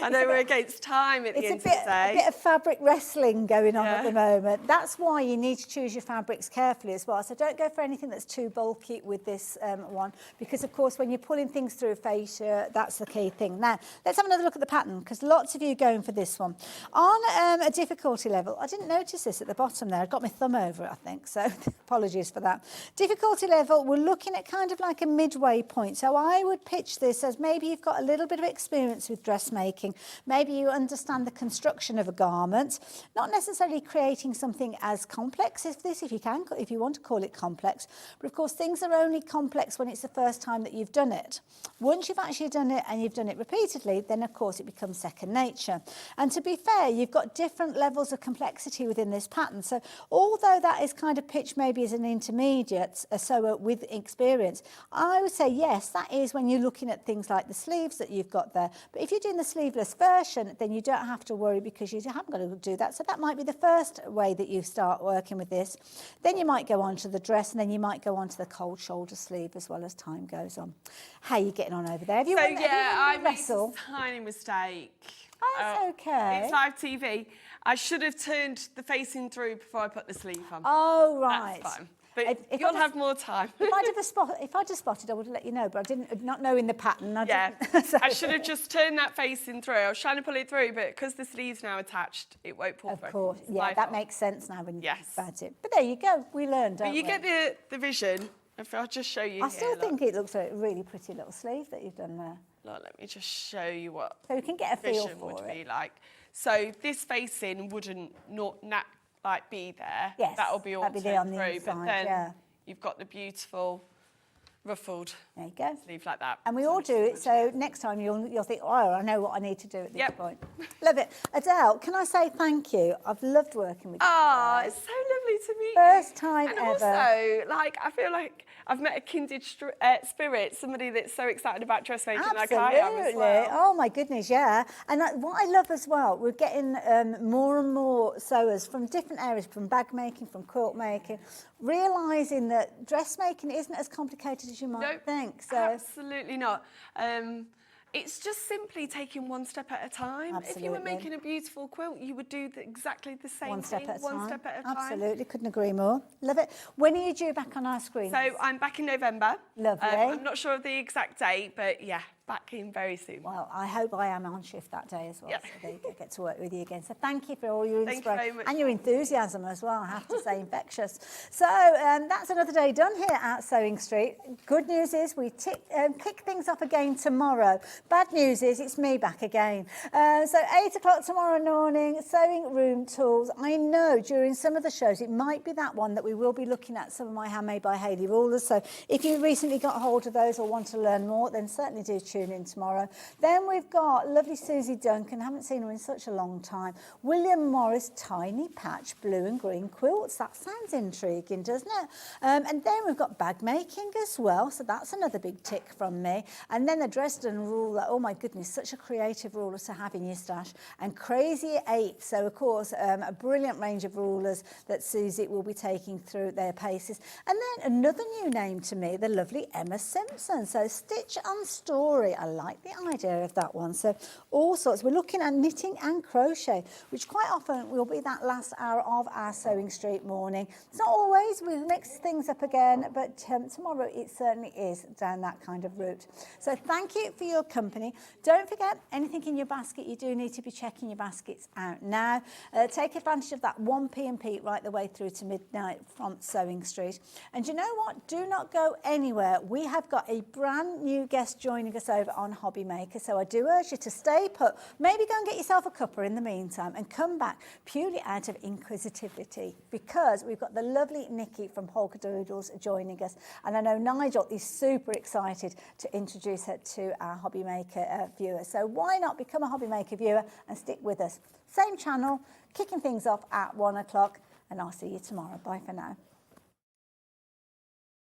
I know we're against time at the end It's of the day. a bit of fabric wrestling going on at the moment. That's why you need to choose your fabrics carefully as well. So don't go for anything that's too bulky with this one, because of course when you're pulling things through a fascia, that's the key thing. Now let's have another look at the pattern, because lots of you are going for this one. On a difficulty level, I didn't notice this at the bottom there. I got my thumb over it, I think, so apologies for that. Difficulty level, we're looking at kind of like a midway point. So I would pitch this as maybe you've got a little bit of experience with dressmaking. Maybe you understand the construction of a garment, not necessarily creating something as complex as this, if you want to call it complex. But of course, things are only complex when it's the first time that you've done it. Once you've actually done it and you've done it repeatedly, then of course it becomes second nature. And to be fair, you've got different levels of complexity within this pattern. So although that is kind of pitched maybe as an intermediate, a sewer with experience, I would say yes, that is when you're looking at things like the sleeves that you've got there. But if you're doing the sleeveless version, then you don't have to worry, because you haven't got to do that. So that might be the first way that you start working with this. Then you might go on to the dress, and then you might go on to the cold shoulder sleeve as well as time goes on. How are you getting on over there? Have you So won, have you yeah, won I the made wrestle? a tiny mistake. Oh, that's okay. It's live TV. I should have turned the facing through before I put the sleeve on. Oh, right. That's fine. But If you'll I have more time. If I'd have spotted, I would have let you know, but I didn't, not knowing the pattern. Yeah, So- I should have just turned that facing through. I was trying to pull it through, but because the sleeve's now attached, it won't pull through. Of course, It's yeah, my that fault. makes sense now when you Yes. think about it. But there you go, we learned, don't But you we? get the vision. If I'll just show you I still here, think it looks like a really pretty little sleeve that you've done there. look, let me just show you what So you can get a feel vision for would it. be like. So this facing wouldn't be there. Yes, That'll be all that'd be turned there on the through. inside, but then yeah. you've got the beautiful ruffled There you go. sleeve like that. And we all do it, so next time you'll think, oh, I know what I need to do at this Yep. point. Love it. Adele, can I say thank you? I've loved working with you. Oh, guys. it's so lovely to meet you. First time and ever. also, like, I feel like I've met a kindred spirit, somebody that's so excited about dressmaking like I am as well. Oh my goodness, yeah. And what I love as well, we're getting more and more sewers from different areas, from bag making, from quilt making, realising that dressmaking isn't as complicated as you might Nope, think. So absolutely not. It's just simply taking one step at a time. If you were Absolutely. making a beautiful quilt, you would do exactly the same one step thing, at a time. one step at a time. Absolutely, couldn't agree more. Love it. When are you due back on our screen? So I'm back in November. Lovely. I'm not sure of the exact date, but yeah, back in very soon. Well, I hope I am on shift that day as well, Yep. so there you go, get to work with you again. So thank you for all your Thank you inspiration very much. and your enthusiasm as well, I have to say, infectious. So that's another day done here at Sewing Street. Good news is we kick things off again tomorrow. Bad news is it's me back again. So 8 o'clock tomorrow morning, Sewing Room Tools. I know during some of the shows it might be that one that we will be looking at some of my Handmade by Hayley rulers. So if you recently got hold of those or want to learn more, then certainly do tune in tomorrow. Then we've got lovely Susie Duncan, haven't seen her in such a long time. William Morris Tiny Patch Blue and Green Quilts. That sounds intriguing, doesn't it? And then we've got bag making as well, so that's another big tick from me. And then the Dresden ruler, oh my goodness, such a creative ruler to have in your stash. And Crazy 8, so of course a brilliant range of rulers that Susie will be taking through their paces. And then another new name to me, the lovely Emma Simpson. So Stitch and Story, I like the idea of that one. So all sorts. We're looking at knitting and crochet, which quite often will be that last hour of our Sewing Street morning. It's not always, we mix things up again, but tomorrow it certainly is down that kind of route. So thank you for your company. Don't forget, anything in your basket, you do need to be checking your baskets out now. Take advantage of that 1p and Pete right the way through to midnight from Sewing Street. And you know what? Do not go anywhere. We have got a brand new guest joining us over on Hobby Maker, so I do urge you to stay put. Maybe go and get yourself a cuppa in the meantime and come back purely out of inquisitivity, because we've got the lovely Nikki from Polka Doodles joining us, and I know Nigel is super excited to introduce her to our Hobby Maker viewers. So why not become a Hobby Maker viewer and stick with us? Same channel, kicking things off at 1 o'clock, and I'll see you tomorrow. Bye for now.